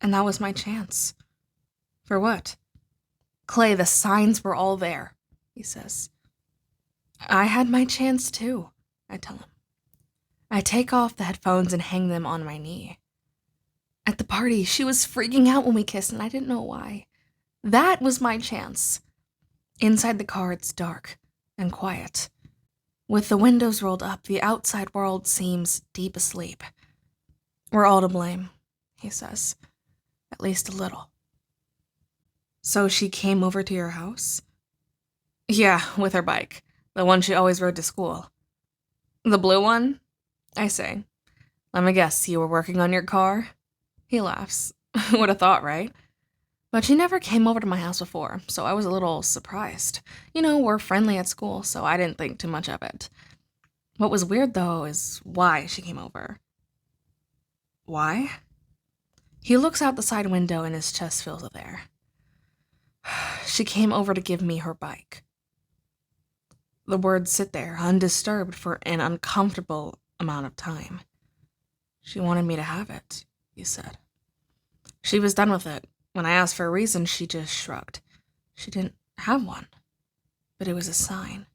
And that was my chance." "For what?" "Clay, the signs were all there," he says. "I had my chance too," I tell him. I take off the headphones and hang them on my knee. "At the party, she was freaking out when we kissed, and I didn't know why. That was my chance." Inside the car, it's dark and quiet. With the windows rolled up, the outside world seems deep asleep. "We're all to blame," he says. "At least a little." "So she came over to your house?" "Yeah, with her bike. The one she always rode to school." "The blue one?" I say. "Let me guess, you were working on your car?" He laughs. "Would have thought, right? But she never came over to my house before, so I was a little surprised. You know, we're friendly at school, so I didn't think too much of it. What was weird, though, is why she came over." "Why?" He looks out the side window and his chest fills with air. "She came over to give me her bike." The words sit there, undisturbed, for an uncomfortable amount of time. "She wanted me to have it," he said. "She was done with it. When I asked for a reason, she just shrugged. She didn't have one. But it was a sign.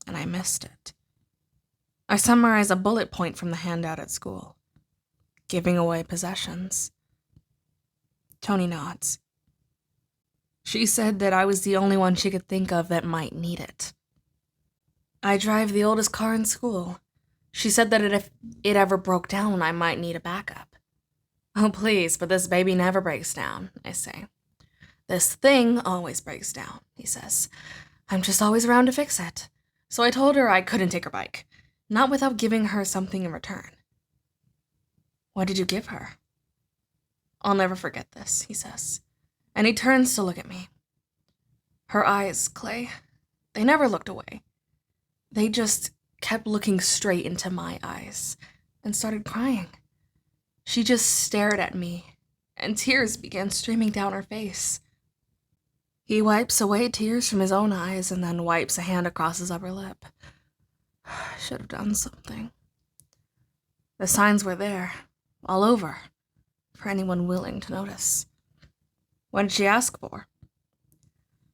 And I missed it." I summarize a bullet point from the handout at school. Giving away possessions. Tony nods. "She said that I was the only one she could think of that might need it. I drive the oldest car in school. She said that if it ever broke down, I might need a backup." "Oh, please, but this baby never breaks down," I say. "This thing always breaks down," he says. "I'm just always around to fix it." So I told her I couldn't take her bike, not without giving her something in return. "What did you give her?" "I'll never forget this," he says, and he turns to look at me. Her eyes, Clay, they never looked away. They just kept looking straight into my eyes and started crying. She just stared at me, and tears began streaming down her face. He wipes away tears from his own eyes and then wipes a hand across his upper lip. Should have done something. The signs were there, all over, for anyone willing to notice. What did she ask for?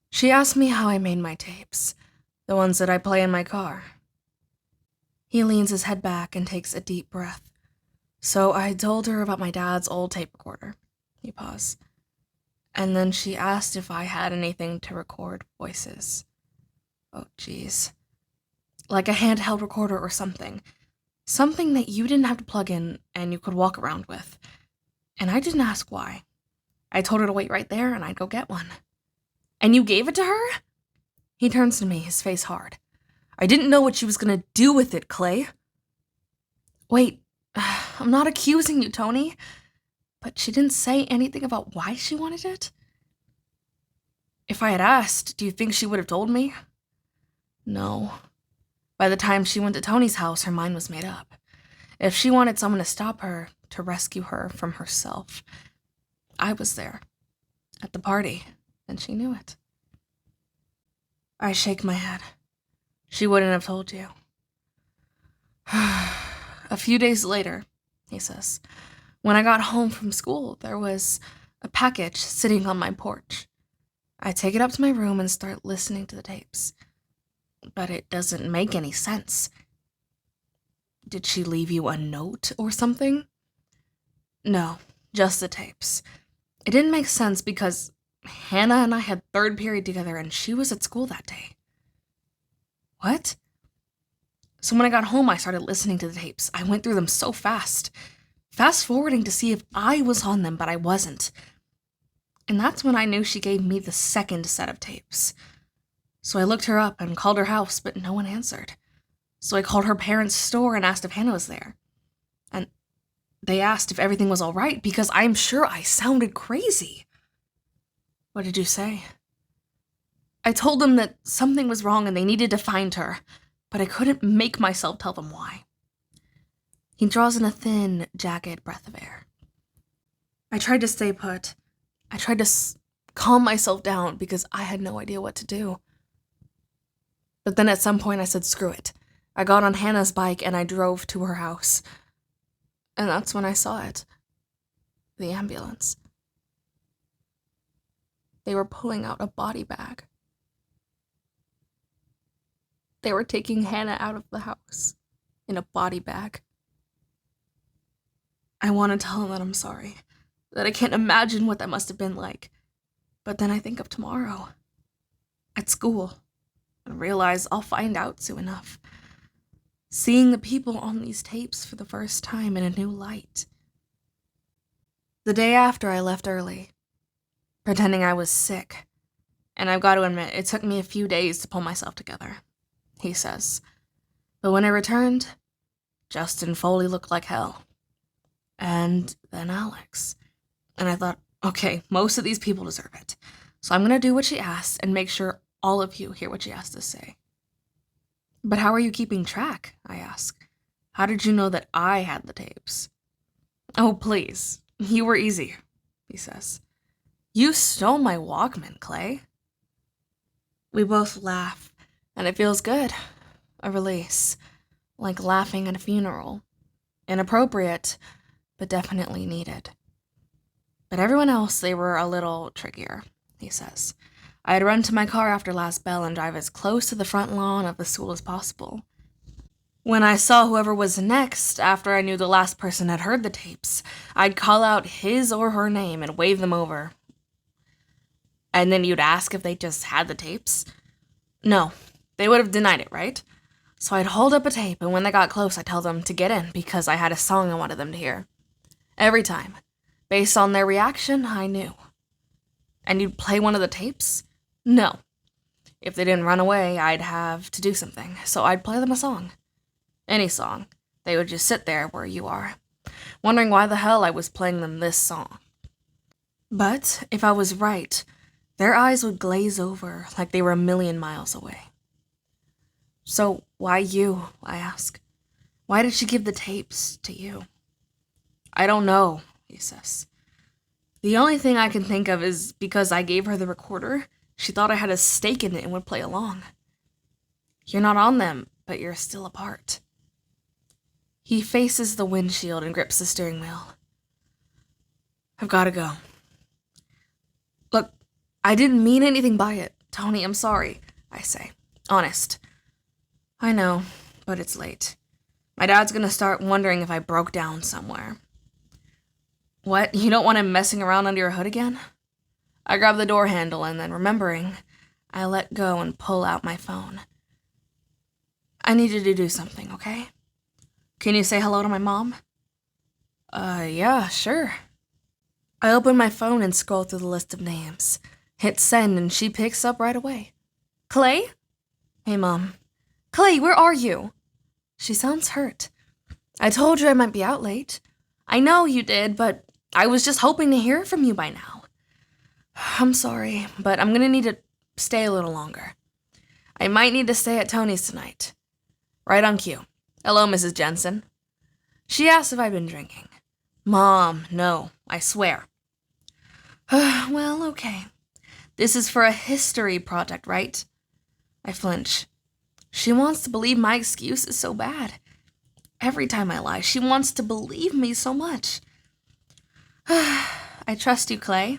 She asked me how I made my tapes, the ones that I play in my car. He leans his head back and takes a deep breath. So I told her about my dad's old tape recorder. He paused. And then she asked if I had anything to record voices. Oh, geez. Like a handheld recorder or something. Something that you didn't have to plug in and you could walk around with. And I didn't ask why. I told her to wait right there and I'd go get one. And you gave it to her? He turns to me, his face hard. I didn't know what she was gonna do with it, Clay. Wait, I'm not accusing you, Tony. But she didn't say anything about why she wanted it? If I had asked, do you think she would have told me? No. By the time she went to Tony's house, her mind was made up. If she wanted someone to stop her, to rescue her from herself, I was there, at the party, and she knew it. I shake my head. She wouldn't have told you. A few days later, he says, when I got home from school, there was a package sitting on my porch. I take it up to my room and start listening to the tapes. But it doesn't make any sense. Did she leave you a note or something? No, just the tapes. It didn't make sense because Hannah and I had third period together and she was at school that day. What? So when I got home, I started listening to the tapes. I went through them so fast. Fast forwarding to see if I was on them, but I wasn't. And that's when I knew she gave me the second set of tapes. So I looked her up and called her house, but no one answered. So I called her parents' store and asked if Hannah was there. And they asked if everything was all right because I'm sure I sounded crazy. What did you say? I told them that something was wrong and they needed to find her, but I couldn't make myself tell them why. He draws in a thin, jagged breath of air. I tried to stay put. I tried to calm myself down because I had no idea what to do. But then at some point I said, screw it. I got on Hannah's bike and I drove to her house. And that's when I saw it. The ambulance. They were pulling out a body bag. They were taking Hannah out of the house in a body bag. I want to tell him that I'm sorry, that I can't imagine what that must have been like. But then I think of tomorrow, at school, and realize I'll find out soon enough. Seeing the people on these tapes for the first time in a new light. The day after, I left early, pretending I was sick. And I've got to admit, it took me a few days to pull myself together, he says. But when I returned, Justin Foley looked like hell. And then Alex. And I thought, okay, most of these people deserve it. So I'm going to do what she asked and make sure all of you hear what she has to say. But how are you keeping track? I ask. How did you know that I had the tapes? Oh, please. You were easy, he says. You stole my Walkman, Clay. We both laugh, and it feels good. A release. Like laughing at a funeral. Inappropriate, but definitely needed. But everyone else, they were a little trickier, he says. I had run to my car after last bell and drive as close to the front lawn of the school as possible. When I saw whoever was next, after I knew the last person had heard the tapes, I'd call out his or her name and wave them over. And then you'd ask if they just had the tapes? No, they would have denied it, right? So I'd hold up a tape, and when they got close, I'd tell them to get in because I had a song I wanted them to hear. Every time. Based on their reaction, I knew. And you'd play one of the tapes? No. If they didn't run away, I'd have to do something, so I'd play them a song. Any song. They would just sit there where you are, wondering why the hell I was playing them this song. But if I was right, their eyes would glaze over like they were a million miles away. So why you? I ask. Why did she give the tapes to you? I don't know, he says. The only thing I can think of is because I gave her the recorder, she thought I had a stake in it and would play along. You're not on them, but you're still a part. He faces the windshield and grips the steering wheel. I've got to go. Look, I didn't mean anything by it. Tony, I'm sorry, I say. Honest. I know, but it's late. My dad's gonna start wondering if I broke down somewhere. What? You don't want him messing around under your hood again? I grab the door handle and then, remembering, I let go and pull out my phone. I need you to do something, okay? Can you say hello to my mom? Yeah, sure. I open my phone and scroll through the list of names. Hit send and she picks up right away. Clay? Hey, Mom. Clay, where are you? She sounds hurt. I told you I might be out late. I know you did, but I was just hoping to hear from you by now. I'm sorry, but I'm gonna need to stay a little longer. I might need to stay at Tony's tonight. Right on cue. Hello, Mrs. Jensen. She asked if I'd been drinking. Mom, no, I swear. Well, okay. This is for a history project, right? I flinch. She wants to believe my excuse is so bad. Every time I lie, she wants to believe me so much. I trust you, Clay.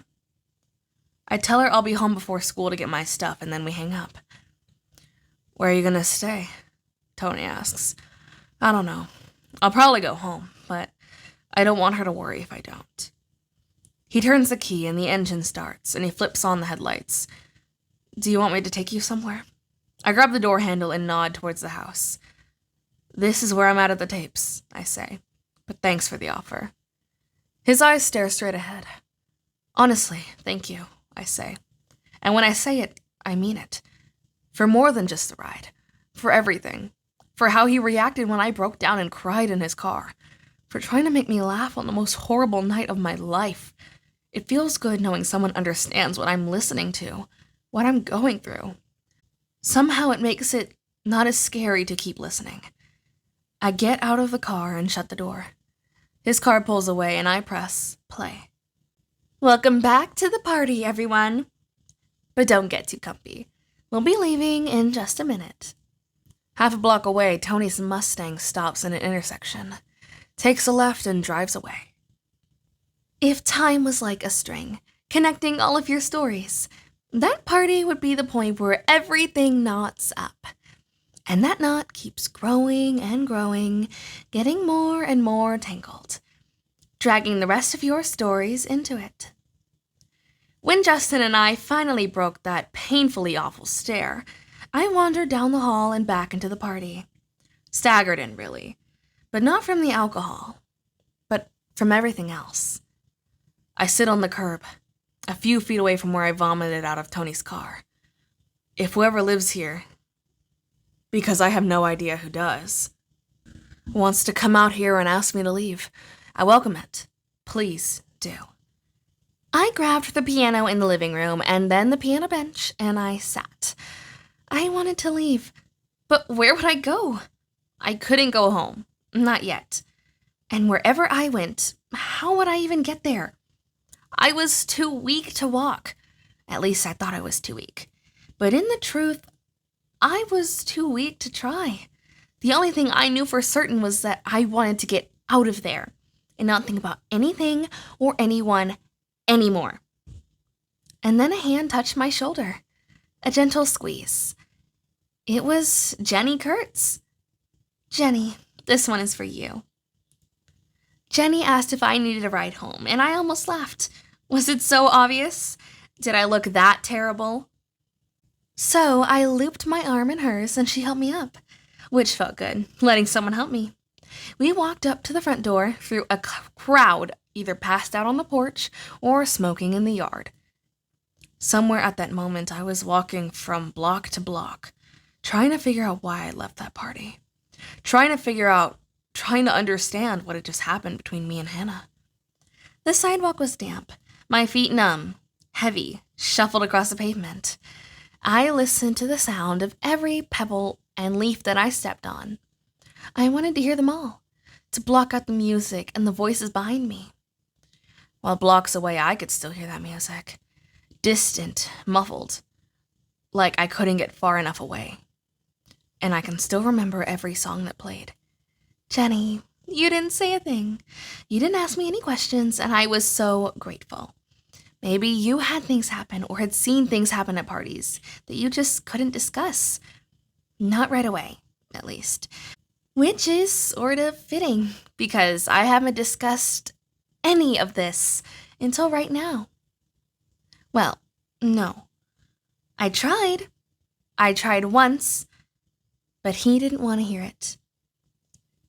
I tell her I'll be home before school to get my stuff, and then we hang up. Where are you gonna stay? Tony asks. I don't know. I'll probably go home, but I don't want her to worry if I don't. He turns the key and the engine starts, and he flips on the headlights. Do you want me to take you somewhere? I grab the door handle and nod towards the house. This is where I'm at the tapes, I say, but thanks for the offer. His eyes stare straight ahead. Honestly, thank you, I say. And when I say it, I mean it. For more than just the ride. For everything. For how he reacted when I broke down and cried in his car. For trying to make me laugh on the most horrible night of my life. It feels good knowing someone understands what I'm listening to, what I'm going through. Somehow it makes it not as scary to keep listening. I get out of the car and shut the door. His car pulls away and I press play. Welcome back to the party, everyone. But don't get too comfy. We'll be leaving in just a minute. Half a block away, Tony's Mustang stops in an intersection, takes a left and drives away. If time was like a string, connecting all of your stories, that party would be the point where everything knots up. And that knot keeps growing and growing, getting more and more tangled, dragging the rest of your stories into it. When Justin and I finally broke that painfully awful stare, I wandered down the hall and back into the party. Staggered in, really. But not from the alcohol, but from everything else. I sit on the curb, a few feet away from where I vomited out of Tony's car. If whoever lives here, because I have no idea who does, wants to come out here and ask me to leave, I welcome it. Please do. I grabbed the piano in the living room and then the piano bench, and I sat. I wanted to leave, but where would I go? I couldn't go home. Not yet. And wherever I went, how would I even get there? I was too weak to walk. At least I thought I was too weak. But in the truth, I was too weak to try. The only thing I knew for certain was that I wanted to get out of there and not think about anything or anyone anymore. And then a hand touched my shoulder. A gentle squeeze. It was Jenny Kurtz. Jenny, this one is for you. Jenny asked if I needed a ride home, and I almost laughed. Was it so obvious? Did I look that terrible? So I looped my arm in hers, and she helped me up, which felt good, letting someone help me. We walked up to the front door through a crowd either passed out on the porch or smoking in the yard. Somewhere at that moment, I was walking from block to block, trying to figure out why I left that party. Trying to understand what had just happened between me and Hannah. The sidewalk was damp, my feet numb, heavy, shuffled across the pavement. I listened to the sound of every pebble and leaf that I stepped on. I wanted to hear them all, to block out the music and the voices behind me. While blocks away, I could still hear that music. Distant, muffled, like I couldn't get far enough away. And I can still remember every song that played. Jenny, You didn't say a thing. You didn't ask me any questions, and I was so grateful. Maybe you had things happen or had seen things happen at parties that you just couldn't discuss. Not right away, at least. Which is sort of fitting, because I haven't discussed any of this until right now. Well, no. I tried. I tried once, but he didn't want to hear it.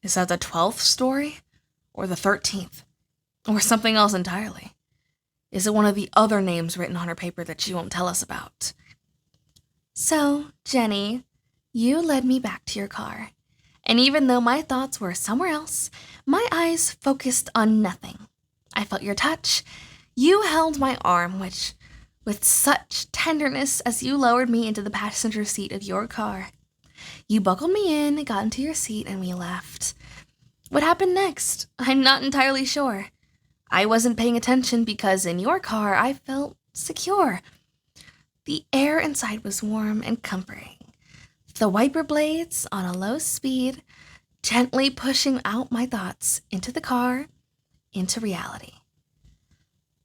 Is that the 12th story? Or the 13th? Or something else entirely? Is it one of the other names written on her paper that she won't tell us about? So, Jenny, you led me back to your car. And even though my thoughts were somewhere else, my eyes focused on nothing. I felt your touch. You held my arm, which, with such tenderness as you lowered me into the passenger seat of your car. You buckled me in, got into your seat, and we left. What happened next? I'm not entirely sure. I wasn't paying attention because in your car I felt secure. The air inside was warm and comforting. The wiper blades on a low speed, gently pushing out my thoughts into the car, into reality.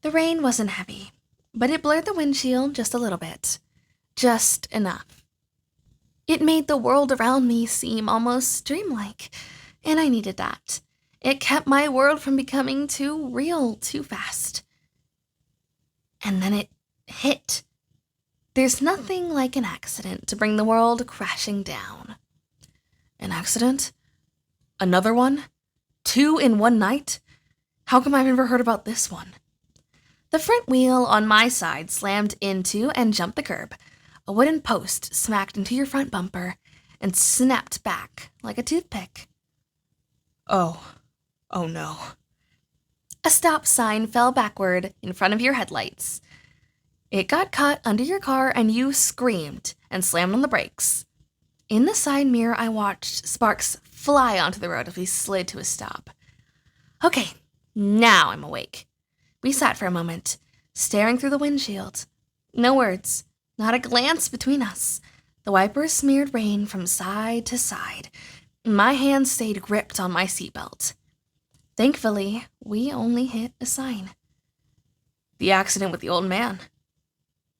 The rain wasn't heavy, but it blurred the windshield just a little bit. Just enough. It made the world around me seem almost dreamlike, and I needed that. It kept my world from becoming too real too fast. And then it hit. There's nothing like an accident to bring the world crashing down. An accident? Another one? 2 in one night? How come I've never heard about this one? The front wheel on my side slammed into and jumped the curb. A wooden post smacked into your front bumper and snapped back like a toothpick. Oh no. A stop sign fell backward in front of your headlights. It got caught under your car and you screamed and slammed on the brakes. In the side mirror, I watched sparks fly onto the road as we slid to a stop. Okay, now I'm awake. We sat for a moment, staring through the windshield. No words, not a glance between us. The wipers smeared rain from side to side. My hand stayed gripped on my seatbelt. Thankfully, we only hit a sign. The accident with the old man.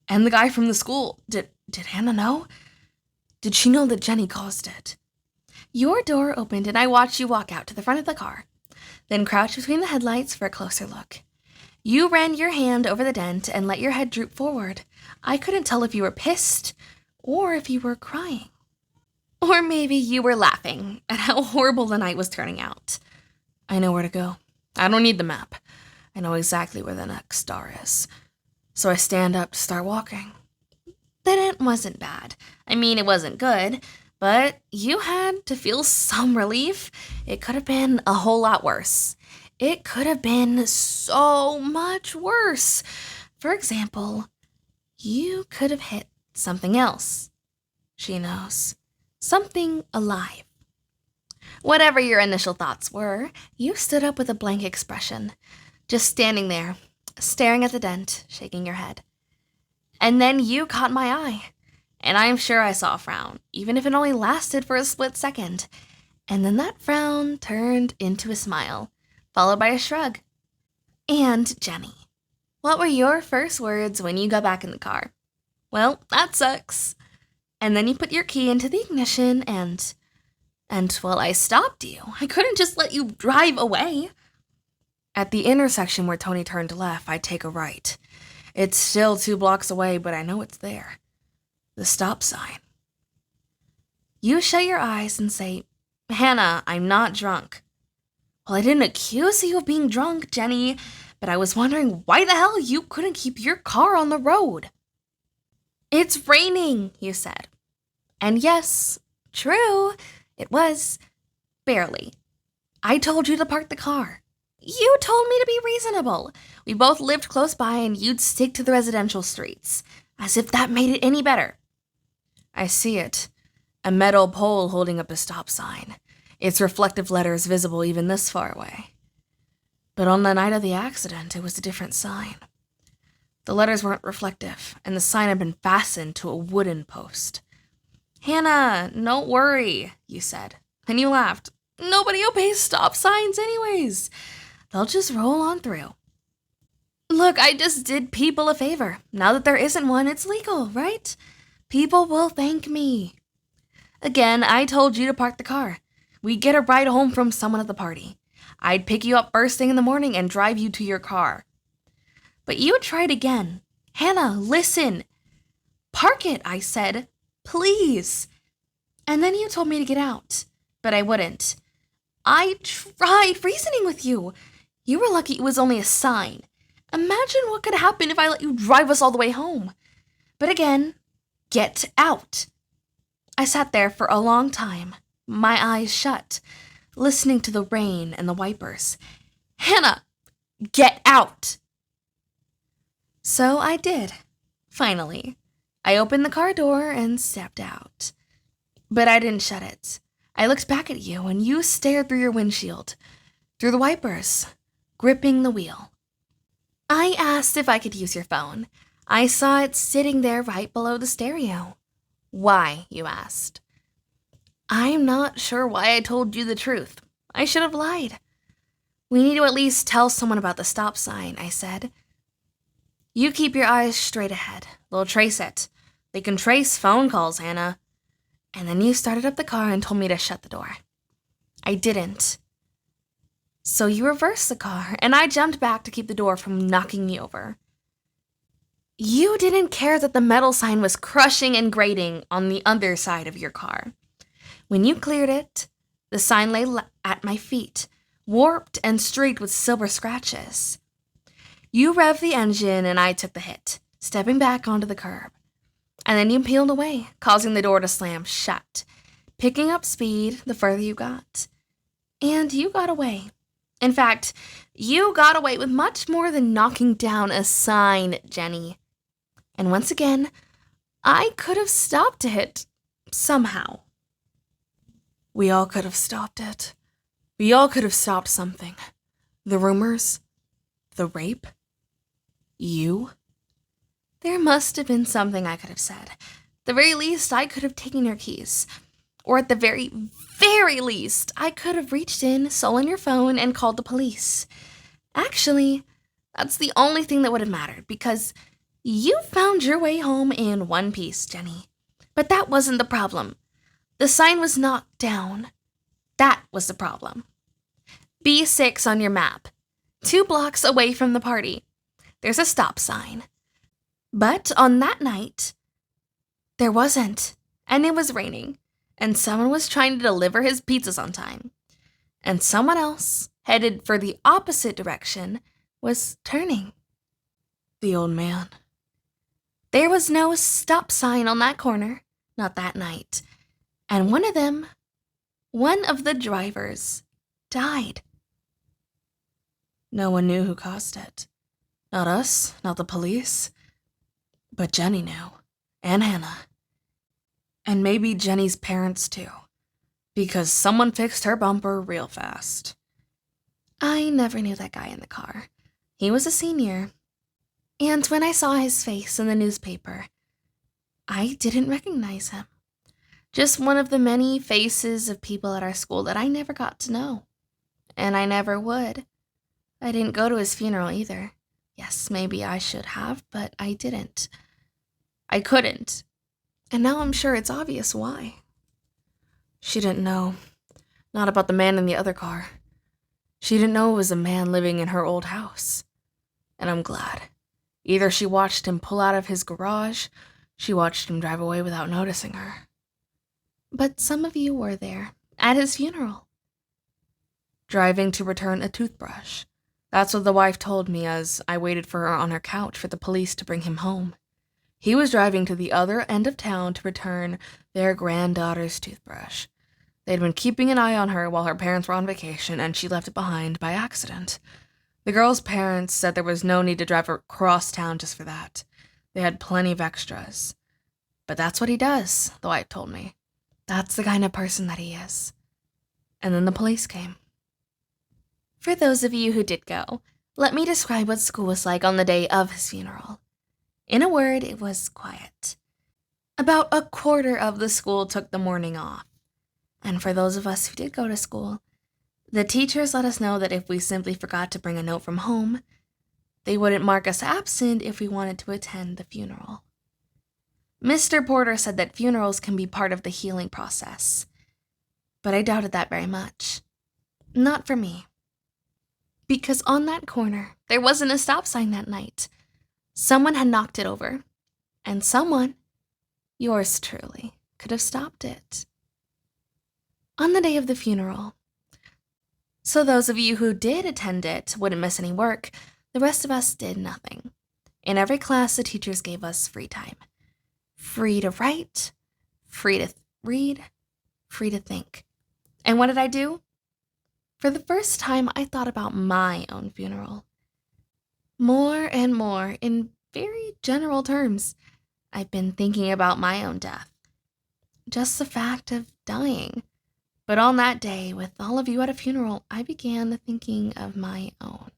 And the guy from the school. Did Hannah know? Did she know that Jenny caused it? Your door opened and I watched you walk out to the front of the car, then crouch between the headlights for a closer look. You ran your hand over the dent and let your head droop forward. I couldn't tell if you were pissed or if you were crying. Or maybe you were laughing at how horrible the night was turning out. I know where to go. I don't need the map. I know exactly where the next star is. So I stand up to start walking. The dent wasn't bad. I mean, it wasn't good, but you had to feel some relief. It could have been a whole lot worse. It could have been so much worse. For example, you could have hit something else. She knows. Something alive. Whatever your initial thoughts were, you stood up with a blank expression, just standing there, staring at the dent, shaking your head. And then you caught my eye, and I'm sure I saw a frown, even if it only lasted for a split second. And then that frown turned into a smile, followed by a shrug. And Jenny, what were your first words when you got back in the car? Well, that sucks. And then you put your key into the ignition and well, I stopped you. I couldn't just let you drive away. At the intersection where Tony turned left, I take a right. It's still 2 blocks away, but I know it's there. The stop sign. You shut your eyes and say, Hannah, I'm not drunk. Well, I didn't accuse you of being drunk, Jenny, but I was wondering why the hell you couldn't keep your car on the road. It's raining, you said. And yes, true, it was. Barely. I told you to park the car. You told me to be reasonable. We both lived close by and you'd stick to the residential streets, as if that made it any better. I see it. A metal pole holding up a stop sign. Its reflective letters visible even this far away. But on the night of the accident, it was a different sign. The letters weren't reflective, and the sign had been fastened to a wooden post. Hannah, don't worry, you said. And you laughed. Nobody obeys stop signs anyways. They'll just roll on through. Look, I just did people a favor. Now that there isn't one, it's legal, right? People will thank me. Again, I told you to park the car. We'd get a ride home from someone at the party. I'd pick you up first thing in the morning and drive you to your car. But you tried again. Hannah, listen. Park it, I said. Please. And then you told me to get out, but I wouldn't. I tried reasoning with you. You were lucky it was only a sign. Imagine what could happen if I let you drive us all the way home. But again, get out. I sat there for a long time, my eyes shut, listening to the rain and the wipers. Hannah, get out! So I did, finally. I opened the car door and stepped out. But I didn't shut it. I looked back at you and you stared through your windshield, through the wipers, gripping the wheel. I asked if I could use your phone. I saw it sitting there right below the stereo. Why, you asked. I'm not sure why I told you the truth. I should have lied. We need to at least tell someone about the stop sign, I said. You keep your eyes straight ahead. They'll trace it. They can trace phone calls, Hannah. And then you started up the car and told me to shut the door. I didn't. So you reversed the car, and I jumped back to keep the door from knocking me over. You didn't care that the metal sign was crushing and grating on the other side of your car. When you cleared it, the sign lay at my feet, warped and streaked with silver scratches. You revved the engine, and I took the hit, stepping back onto the curb. And then you peeled away, causing the door to slam shut, picking up speed the further you got. And you got away. In fact, you got away with much more than knocking down a sign, Jenny. And once again, I could have stopped it somehow. We all could have stopped it. We all could have stopped something. The rumors, the rape, you. There must have been something I could have said. At the very least, I could have taken your keys. Or at the very, very least, I could have reached in, stolen your phone, and called the police. Actually, that's the only thing that would have mattered, because you found your way home in one piece, Jenny. But that wasn't the problem. The sign was knocked down. That was the problem. B6 on your map. 2 blocks away from the party. There's a stop sign. But on that night, there wasn't, and it was raining, and someone was trying to deliver his pizzas on time, and someone else, headed for the opposite direction, was turning. The old man. There was no stop sign on that corner, not that night, and one of the drivers, died. No one knew who caused it. Not us, not the police. But Jenny knew, and Hannah. And maybe Jenny's parents too, because someone fixed her bumper real fast. I never knew that guy in the car. He was a senior. And when I saw his face in the newspaper, I didn't recognize him. Just one of the many faces of people at our school that I never got to know. And I never would. I didn't go to his funeral either. Yes, maybe I should have, but I didn't. I couldn't. And now I'm sure it's obvious why. She didn't know. Not about the man in the other car. She didn't know it was a man living in her old house. And I'm glad. Either she watched him pull out of his garage, she watched him drive away without noticing her. But some of you were there, at his funeral. Driving to return a toothbrush. That's what the wife told me as I waited for her on her couch for the police to bring him home. He was driving to the other end of town to return their granddaughter's toothbrush. They'd been keeping an eye on her while her parents were on vacation, and she left it behind by accident. The girl's parents said there was no need to drive across town just for that. They had plenty of extras. But that's what he does, the wife told me. That's the kind of person that he is. And then the police came. For those of you who did go, let me describe what school was like on the day of his funeral. In a word, it was quiet. About a quarter of the school took the morning off. And for those of us who did go to school, the teachers let us know that if we simply forgot to bring a note from home, they wouldn't mark us absent if we wanted to attend the funeral. Mr. Porter said that funerals can be part of the healing process, but I doubted that very much. Not for me. Because on that corner, there wasn't a stop sign that night. Someone had knocked it over, and someone, yours truly, could have stopped it. On the day of the funeral, so those of you who did attend it wouldn't miss any work, the rest of us did nothing. In every class, the teachers gave us free time. Free to write, free to read, free to think. And what did I do? For the first time, I thought about my own funeral. More and more, in very general terms, I've been thinking about my own death. Just the fact of dying. But on that day, with all of you at a funeral, I began thinking of my own.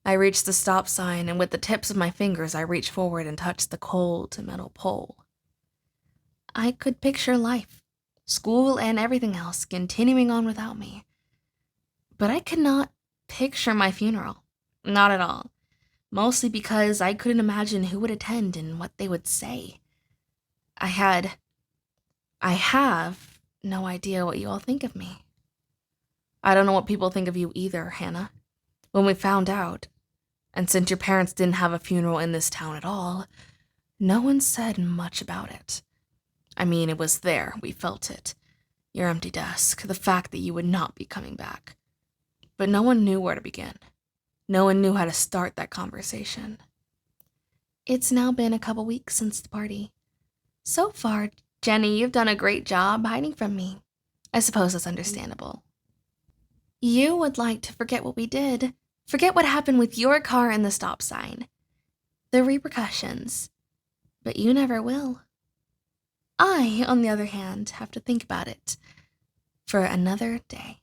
I reached the stop sign, and with the tips of my fingers, I reached forward and touched the cold metal pole. I could picture life, school, and everything else continuing on without me. But I could not picture my funeral. Not at all. Mostly because I couldn't imagine who would attend and what they would say. I have no idea what you all think of me. I don't know what people think of you either, Hannah. When we found out, and since your parents didn't have a funeral in this town at all, no one said much about it. I mean, it was there, we felt it. Your empty desk, the fact that you would not be coming back. But no one knew where to begin. No one knew how to start that conversation. It's now been a couple weeks since the party. So far, Jenny, you've done a great job hiding from me. I suppose that's understandable. You would like to forget what we did. Forget what happened with your car and the stop sign. The repercussions. But you never will. I, on the other hand, have to think about it for another day.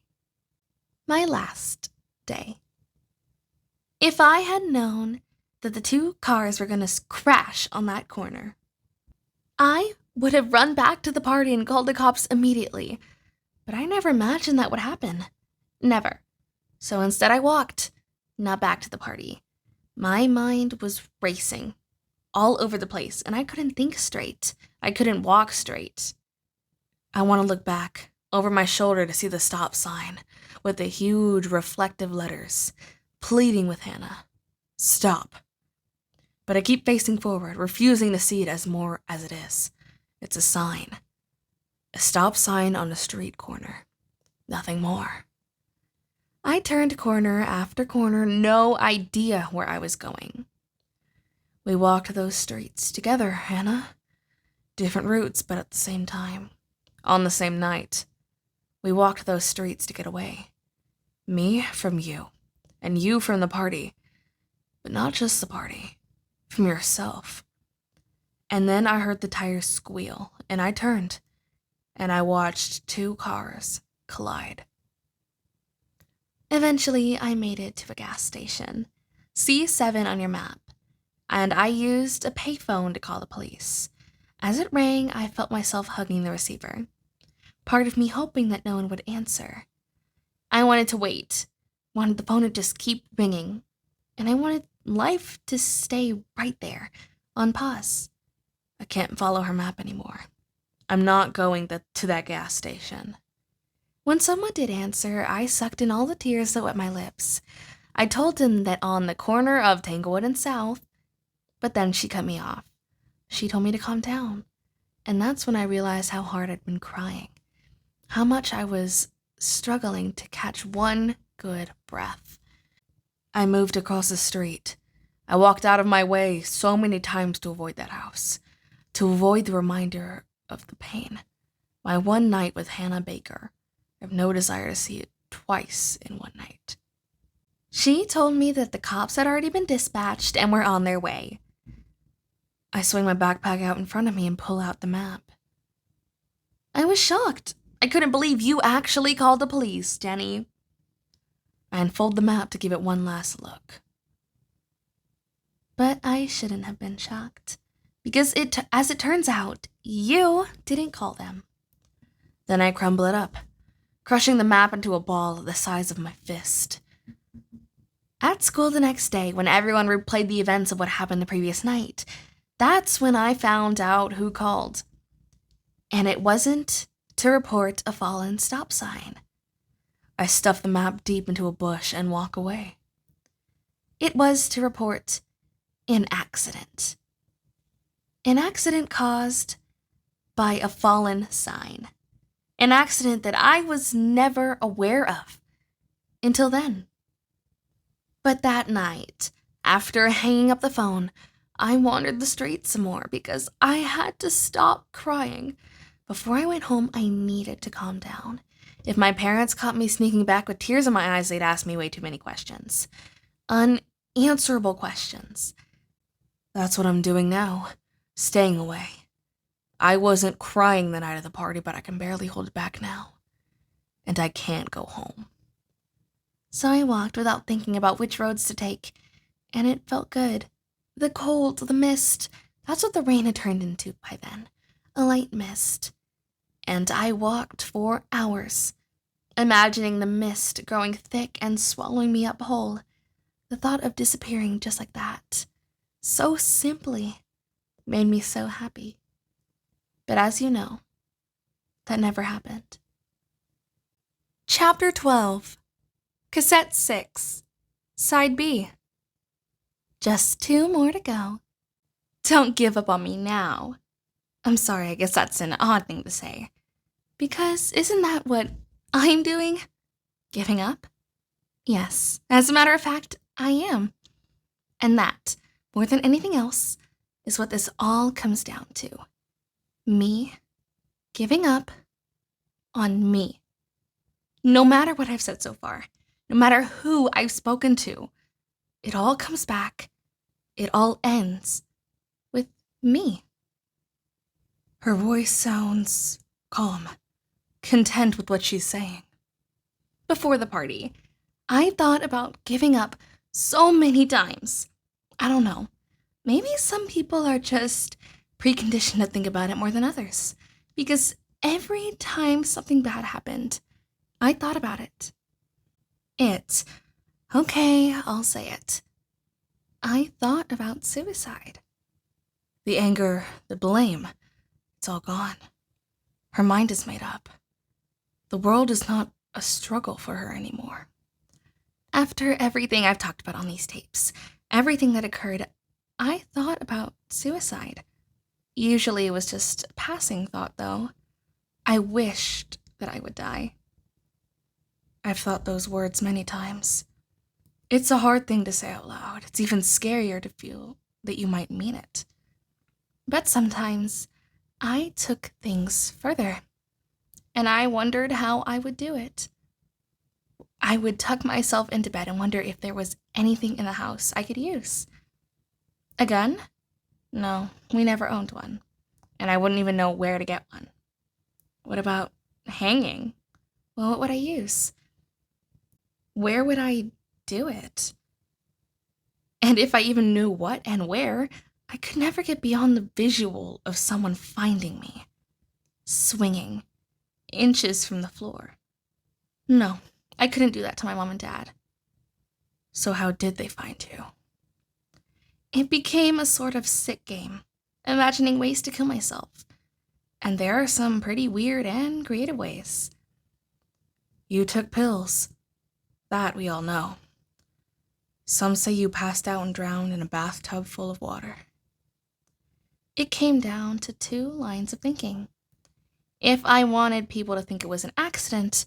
My last day. If I had known that the two cars were going to crash on that corner, I would have run back to the party and called the cops immediately. But I never imagined that would happen. Never. So instead I walked, not back to the party. My mind was racing all over the place, and I couldn't think straight. I couldn't walk straight. I want to look back over my shoulder to see the stop sign with the huge reflective letters pleading with Hannah. Stop. But I keep facing forward, refusing to see it as more as it is. It's a sign. A stop sign on a street corner. Nothing more. I turned corner after corner, no idea where I was going. We walked those streets together, Hannah. Different routes, but at the same time. On the same night. We walked those streets to get away. Me from you, and you from the party. But not just the party. From yourself. And then I heard the tires squeal, and I turned, and I watched two cars collide. Eventually, I made it to a gas station. C7 on your map. And I used a payphone to call the police. As it rang, I felt myself hugging the receiver. Part of me hoping that no one would answer. I wanted to wait. Wanted the phone to just keep ringing. And I wanted life to stay right there, on pause. I can't follow her map anymore. I'm not going to that gas station. When someone did answer, I sucked in all the tears that wet my lips. I told him that on the corner of Tanglewood and South, but then she cut me off. She told me to calm down, and that's when I realized how hard I'd been crying, how much I was struggling to catch one good breath. I moved across the street. I walked out of my way so many times to avoid that house, to avoid the reminder of the pain. My one night with Hannah Baker. I have no desire to see it twice in one night. She told me that the cops had already been dispatched and were on their way. I swing my backpack out in front of me and pull out the map. I was shocked. I couldn't believe you actually called the police, Jenny. I unfold the map to give it one last look. But I shouldn't have been shocked, because as it turns out, you didn't call them. Then I crumble it up, crushing the map into a ball the size of my fist. At school the next day, when everyone replayed the events of what happened the previous night, that's when I found out who called. And it wasn't to report a fallen stop sign. I stuff the map deep into a bush and walk away. It was to report an accident. An accident caused by a fallen sign. An accident that I was never aware of until then. But that night, after hanging up the phone, I wandered the streets some more because I had to stop crying. Before I went home, I needed to calm down. If my parents caught me sneaking back with tears in my eyes, they'd ask me way too many questions. Unanswerable questions. That's what I'm doing now, staying away. I wasn't crying the night of the party, but I can barely hold it back now. And I can't go home. So I walked without thinking about which roads to take, and it felt good. The cold, the mist, that's what the rain had turned into by then. A light mist. And I walked for hours, imagining the mist growing thick and swallowing me up whole. The thought of disappearing just like that, so simply, made me so happy. But as you know, that never happened. Chapter 12. Cassette 6, Side B. Just 2 more to go. Don't give up on me now. I'm sorry, I guess that's an odd thing to say. Because isn't that what I'm doing? Giving up? Yes, as a matter of fact, I am. And that, more than anything else, is what this all comes down to. Me giving up on me. No matter what I've said so far, no matter who I've spoken to, it all comes back, it all ends with me. Her voice sounds calm, content with what she's saying. Before the party, I thought about giving up so many times. I don't know, maybe some people are just preconditioned to think about it more than others, because every time something bad happened, I thought about it. Okay, I'll say it. I thought about suicide. The anger, the blame, it's all gone. Her mind is made up. The world is not a struggle for her anymore. After everything I've talked about on these tapes, everything that occurred, I thought about suicide. Usually it was just a passing thought, though. I wished that I would die. I've thought those words many times. It's a hard thing to say out loud. It's even scarier to feel that you might mean it. But sometimes I took things further, and I wondered how I would do it. I would tuck myself into bed and wonder if there was anything in the house I could use. A gun? No, we never owned one, and I wouldn't even know where to get one. What about hanging? Well, what would I use? Where would I do it? And if I even knew what and where, I could never get beyond the visual of someone finding me, swinging, inches from the floor. No, I couldn't do that to my mom and dad. So how did they find you? It became a sort of sick game, imagining ways to kill myself. And there are some pretty weird and creative ways. You took pills. That we all know. Some say you passed out and drowned in a bathtub full of water. It came down to 2 lines of thinking. If I wanted people to think it was an accident,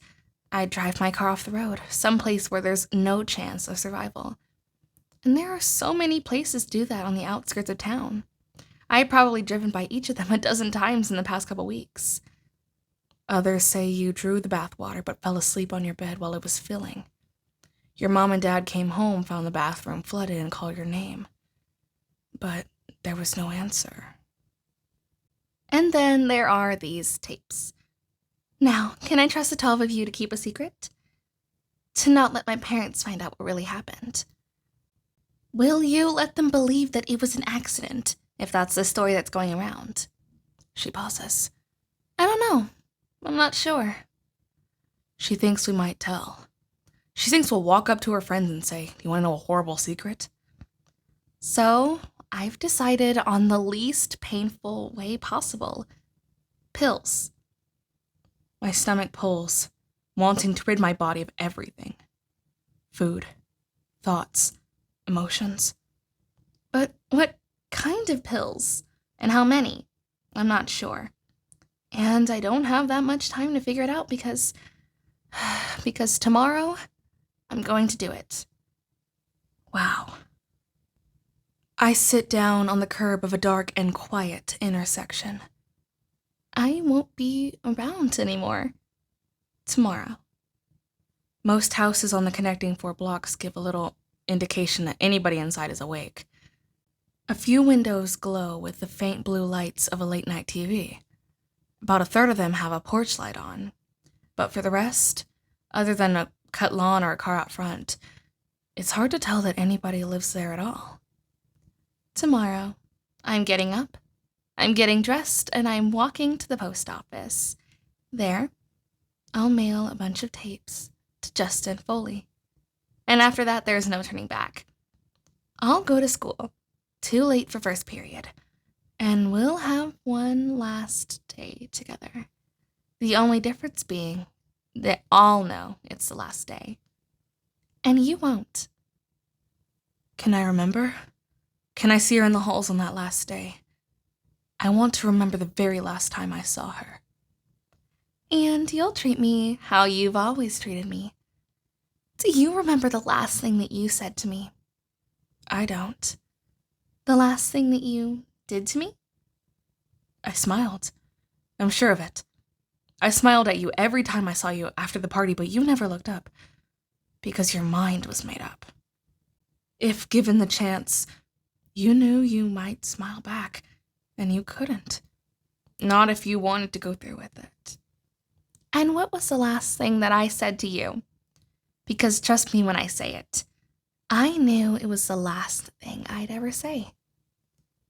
I'd drive my car off the road, someplace where there's no chance of survival. And there are so many places to do that on the outskirts of town. I've probably driven by each of them a dozen times in the past couple weeks. Others say you drew the bathwater but fell asleep on your bed while it was filling. Your mom and dad came home, found the bathroom flooded, and called your name. But there was no answer. And then there are these tapes. Now, can I trust the 12 of you to keep a secret? To not let my parents find out what really happened? Will you let them believe that it was an accident, if that's the story that's going around? She pauses. I don't know. I'm not sure. She thinks we might tell. She thinks we'll walk up to her friends and say, "You want to know a horrible secret?" So, I've decided on the least painful way possible. Pills. My stomach pulls, wanting to rid my body of everything. Food, thoughts, emotions. But what kind of pills? And how many? I'm not sure. And I don't have that much time to figure it out because tomorrow I'm going to do it. Wow. I sit down on the curb of a dark and quiet intersection. I won't be around anymore. Tomorrow. Most houses on the connecting 4 blocks give a little indication that anybody inside is awake. A few windows glow with the faint blue lights of a late-night TV. About a third of them have a porch light on. But for the rest, other than a cut lawn or a car out front, it's hard to tell that anybody lives there at all. Tomorrow, I'm getting up, I'm getting dressed, and I'm walking to the post office. There, I'll mail a bunch of tapes to Justin Foley. And after that, there's no turning back. I'll go to school, too late for first period, and we'll have one last day together. The only difference being that I'll know it's the last day. And you won't. Can I remember? Can I see her in the halls on that last day? I want to remember the very last time I saw her. And you'll treat me how you've always treated me. Do you remember the last thing that you said to me? I don't. The last thing that you did to me? I smiled. I'm sure of it. I smiled at you every time I saw you after the party, but you never looked up. Because your mind was made up. If given the chance, you knew you might smile back, and you couldn't. Not if you wanted to go through with it. And what was the last thing that I said to you? Because trust me when I say it, I knew it was the last thing I'd ever say.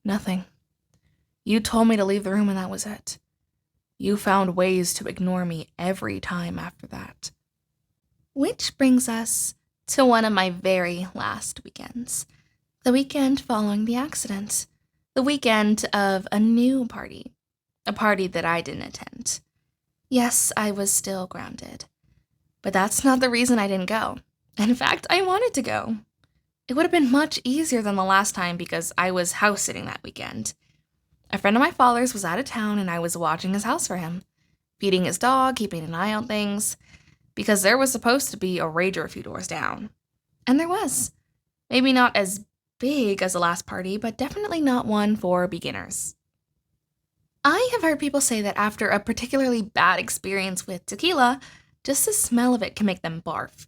Nothing. You told me to leave the room and that was it. You found ways to ignore me every time after that. Which brings us to one of my very last weekends. The weekend following the accident. The weekend of a new party. A party that I didn't attend. Yes, I was still grounded. But that's not the reason I didn't go. In fact, I wanted to go. It would have been much easier than the last time because I was house sitting that weekend. A friend of my father's was out of town and I was watching his house for him. Feeding his dog, keeping an eye on things. Because there was supposed to be a rager a few doors down. And there was. Maybe not as big as the last party, but definitely not one for beginners. I have heard people say that after a particularly bad experience with tequila, just the smell of it can make them barf.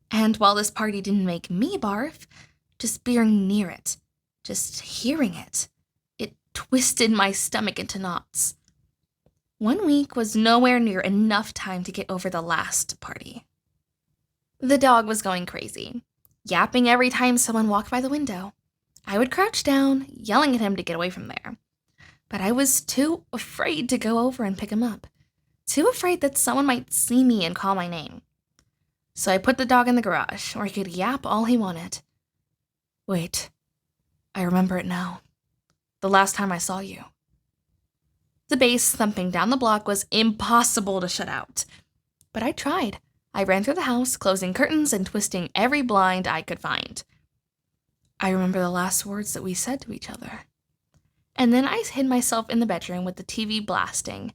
And while this party didn't make me barf, just being near it, just hearing it, it twisted my stomach into knots. 1 week was nowhere near enough time to get over the last party. The dog was going crazy, yapping every time someone walked by the window. I would crouch down, yelling at him to get away from there. But I was too afraid to go over and pick him up. Too afraid that someone might see me and call my name. So I put the dog in the garage, where he could yap all he wanted. Wait, I remember it now. The last time I saw you. The bass thumping down the block was impossible to shut out. But I tried. I ran through the house, closing curtains and twisting every blind I could find. I remember the last words that we said to each other. And then I hid myself in the bedroom with the TV blasting.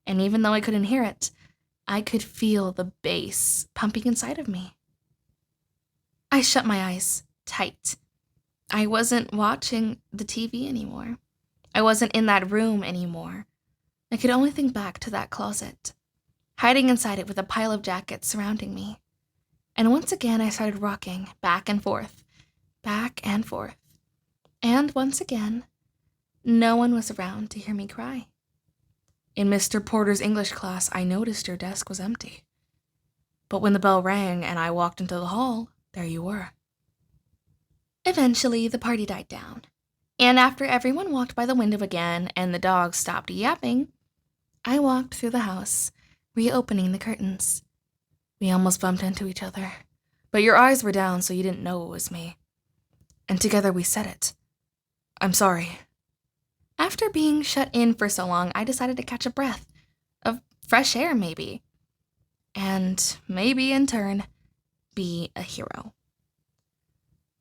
And even though I couldn't hear it, I could feel the bass pumping inside of me. I shut my eyes tight. I wasn't watching the TV anymore. I wasn't in that room anymore. I could only think back to that closet, hiding inside it with a pile of jackets surrounding me. And once again, I started rocking back and forth, back and forth. And once again, no one was around to hear me cry. In Mr. Porter's English class, I noticed your desk was empty. But when the bell rang and I walked into the hall, there you were. Eventually, the party died down. And after everyone walked by the window again and the dog stopped yapping, I walked through the house, reopening the curtains. We almost bumped into each other, but your eyes were down so you didn't know it was me. And together we said it. I'm sorry. After being shut in for so long, I decided to catch a breath of fresh air, maybe. And maybe, in turn, be a hero.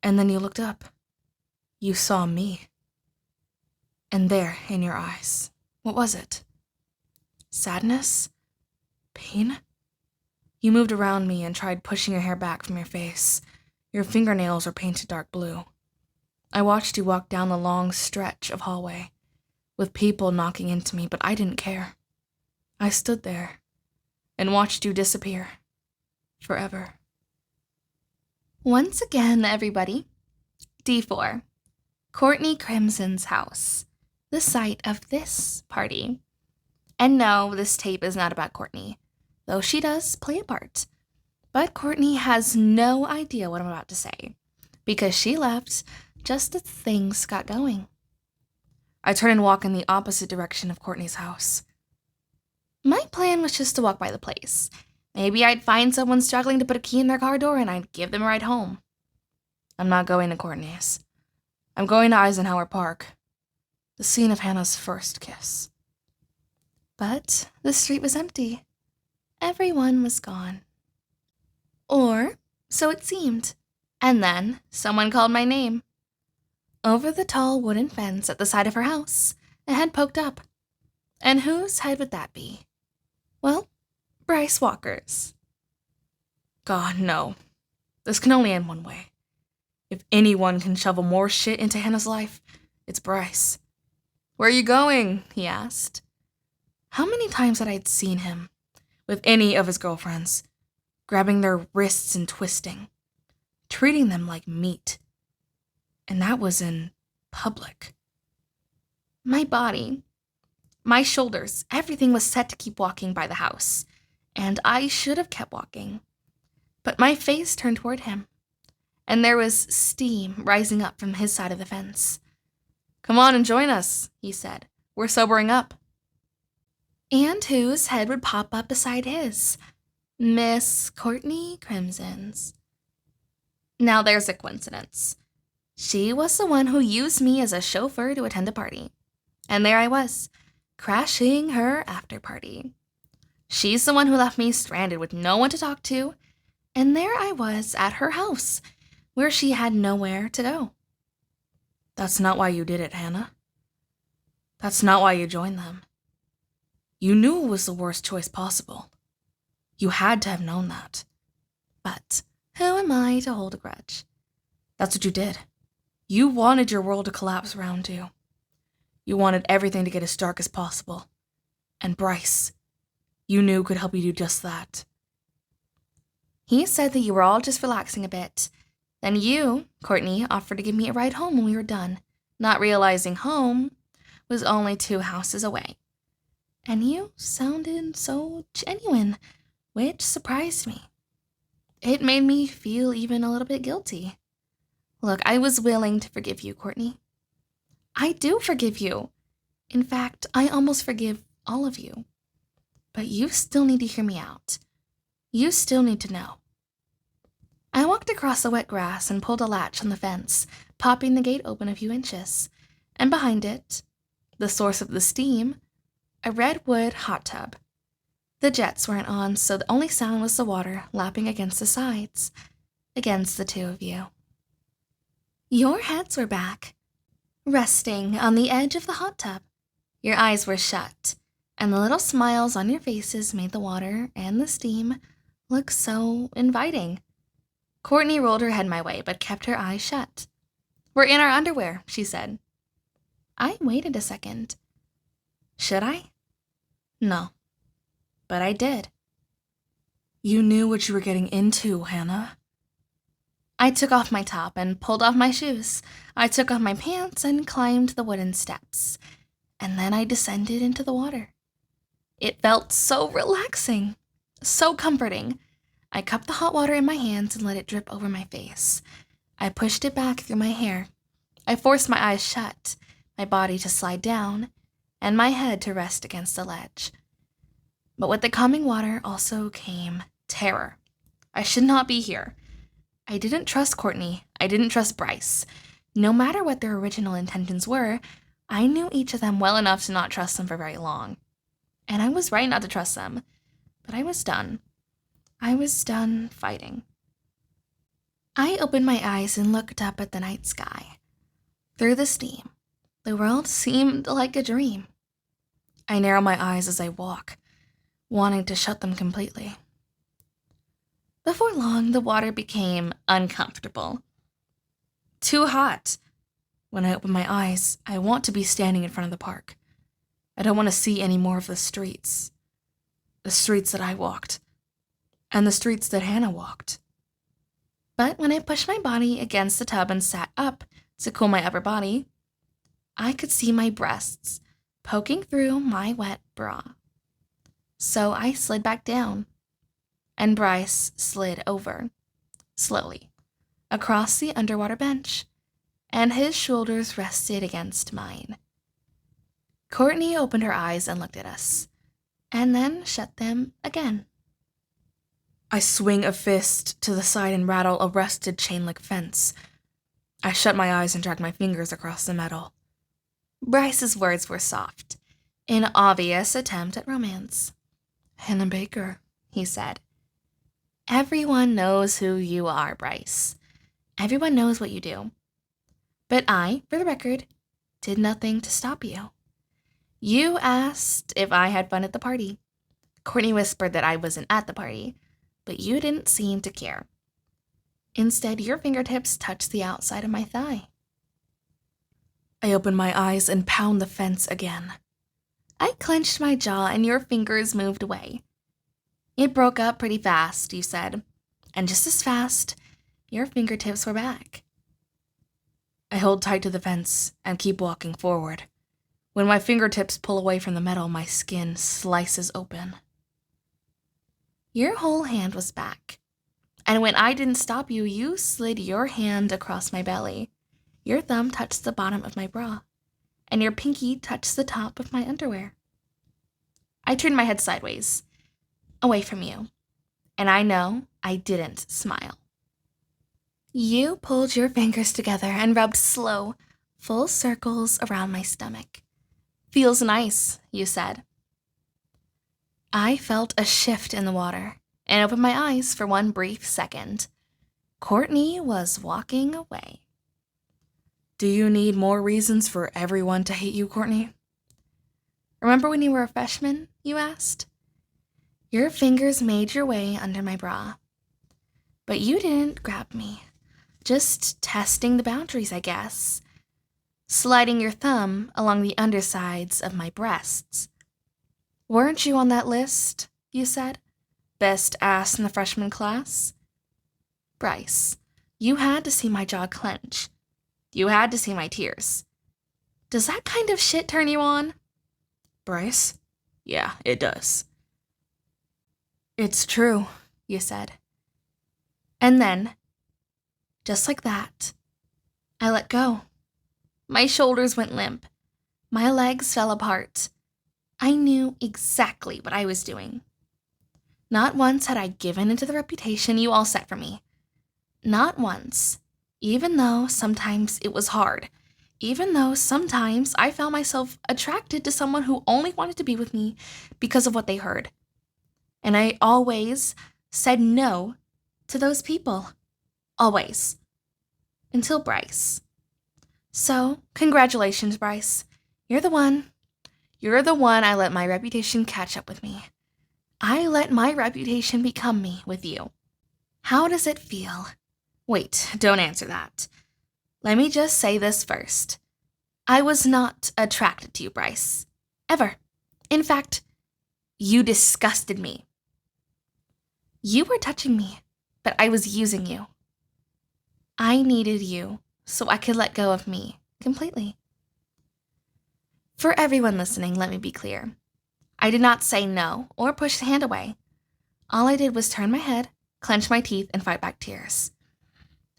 And then you looked up. You saw me. And there, in your eyes, what was it? Sadness? Pain? You moved around me and tried pushing your hair back from your face. Your fingernails were painted dark blue. I watched you walk down the long stretch of hallway, with people knocking into me, but I didn't care. I stood there and watched you disappear. Forever. Once again, everybody. D4. Courtney Crimson's house. The site of this party. And no, this tape is not about Courtney, though she does play a part. But Courtney has no idea what I'm about to say, because she left just as things got going. I turn and walk in the opposite direction of Courtney's house. My plan was just to walk by the place. Maybe I'd find someone struggling to put a key in their car door and I'd give them a ride home. I'm not going to Courtney's. I'm going to Eisenhower Park, the scene of Hannah's first kiss. But the street was empty. Everyone was gone. Or so it seemed. And then someone called my name. Over the tall wooden fence at the side of her house, a head poked up. And whose head would that be? Well, Bryce Walker's. God, no. This can only end one way. If anyone can shovel more shit into Hannah's life, it's Bryce. Where are you going? He asked. How many times had I seen him, with any of his girlfriends, grabbing their wrists and twisting, treating them like meat. And that was in public. My body, my shoulders, everything was set to keep walking by the house, and I should have kept walking. But my face turned toward him, and there was steam rising up from his side of the fence. Come on and join us, he said. We're sobering up. And whose head would pop up beside his? Miss Courtney Crimson's. Now there's a coincidence. She was the one who used me as a chauffeur to attend a party. And there I was, crashing her after party. She's the one who left me stranded with no one to talk to, and there I was at her house, where she had nowhere to go. That's not why you did it, Hannah. That's not why you joined them. You knew it was the worst choice possible. You had to have known that. But who am I to hold a grudge? That's what you did. You wanted your world to collapse around you. You wanted everything to get as dark as possible. And Bryce, you knew, could help you do just that. He said that you were all just relaxing a bit. Then you, Courtney, offered to give me a ride home when we were done, not realizing home was only 2 houses away. And you sounded so genuine, which surprised me. It made me feel even a little bit guilty. Look, I was willing to forgive you, Courtney. I do forgive you. In fact, I almost forgive all of you. But you still need to hear me out. You still need to know. I walked across the wet grass and pulled a latch on the fence, popping the gate open a few inches. And behind it, the source of the steam, a redwood hot tub. The jets weren't on, so the only sound was the water lapping against the sides, against the 2 of you. Your heads were back, resting on the edge of the hot tub. Your eyes were shut, and the little smiles on your faces made the water and the steam look so inviting. Courtney rolled her head my way, but kept her eyes shut. We're in our underwear, she said. I waited a second. Should I? No. But I did. You knew what you were getting into, Hannah. I took off my top and pulled off my shoes. I took off my pants and climbed the wooden steps. And then I descended into the water. It felt so relaxing, so comforting. I cupped the hot water in my hands and let it drip over my face. I pushed it back through my hair. I forced my eyes shut, my body to slide down, and my head to rest against the ledge. But with the coming water also came terror. I should not be here. I didn't trust Courtney. I didn't trust Bryce. No matter what their original intentions were, I knew each of them well enough to not trust them for very long. And I was right not to trust them. But I was done. I was done fighting. I opened my eyes and looked up at the night sky. Through the steam, the world seemed like a dream. I narrow my eyes as I walk, wanting to shut them completely. Before long, the water became uncomfortable. Too hot. When I open my eyes, I want to be standing in front of the park. I don't want to see any more of the streets. The streets that I walked. And the streets that Hannah walked. But when I pushed my body against the tub and sat up to cool my upper body, I could see my breasts poking through my wet bra. So I slid back down, and Bryce slid over, slowly, across the underwater bench, and his shoulders rested against mine. Courtney opened her eyes and looked at us, and then shut them again. I swing a fist to the side and rattle a rusted chain-link fence. I shut my eyes and drag my fingers across the metal. Bryce's words were soft, an obvious attempt at romance. "Hannah Baker," he said. "Everyone knows who you are, Bryce. Everyone knows what you do. But I, for the record, did nothing to stop you. You asked if I had fun at the party. Courtney whispered that I wasn't at the party, but you didn't seem to care. Instead, your fingertips touched the outside of my thigh." I open my eyes and pound the fence again. I clenched my jaw and your fingers moved away. "It broke up pretty fast," you said, and just as fast, your fingertips were back. I hold tight to the fence and keep walking forward. When my fingertips pull away from the metal, my skin slices open. Your whole hand was back, and when I didn't stop you, you slid your hand across my belly. Your thumb touched the bottom of my bra, and your pinky touched the top of my underwear. I turned my head sideways, away from you, and I know I didn't smile. You pulled your fingers together and rubbed slow, full circles around my stomach. "Feels nice," you said. I felt a shift in the water and opened my eyes for one brief second. Courtney was walking away. "Do you need more reasons for everyone to hate you, Courtney?" "Remember when you were a freshman?" you asked. Your fingers made your way under my bra. But you didn't grab me. Just testing the boundaries, I guess. Sliding your thumb along the undersides of my breasts. "Weren't you on that list?" you said. "Best ass in the freshman class?" Bryce, you had to see my jaw clench. You had to see my tears. Does that kind of shit turn you on? "Bryce? Yeah, it does." "It's true," you said. And then, just like that, I let go. My shoulders went limp. My legs fell apart. I knew exactly what I was doing. Not once had I given into the reputation you all set for me. Not once, even though sometimes it was hard. Even though sometimes I found myself attracted to someone who only wanted to be with me because of what they heard. And I always said no to those people. Always. Until Bryce. So, congratulations, Bryce. You're the one. You're the one I let my reputation catch up with me. I let my reputation become me with you. How does it feel? Wait, don't answer that. Let me just say this first. I was not attracted to you, Bryce. Ever. In fact, you disgusted me. You were touching me, but I was using you. I needed you so I could let go of me completely. For everyone listening, let me be clear. I did not say no or push the hand away. All I did was turn my head, clench my teeth, and fight back tears.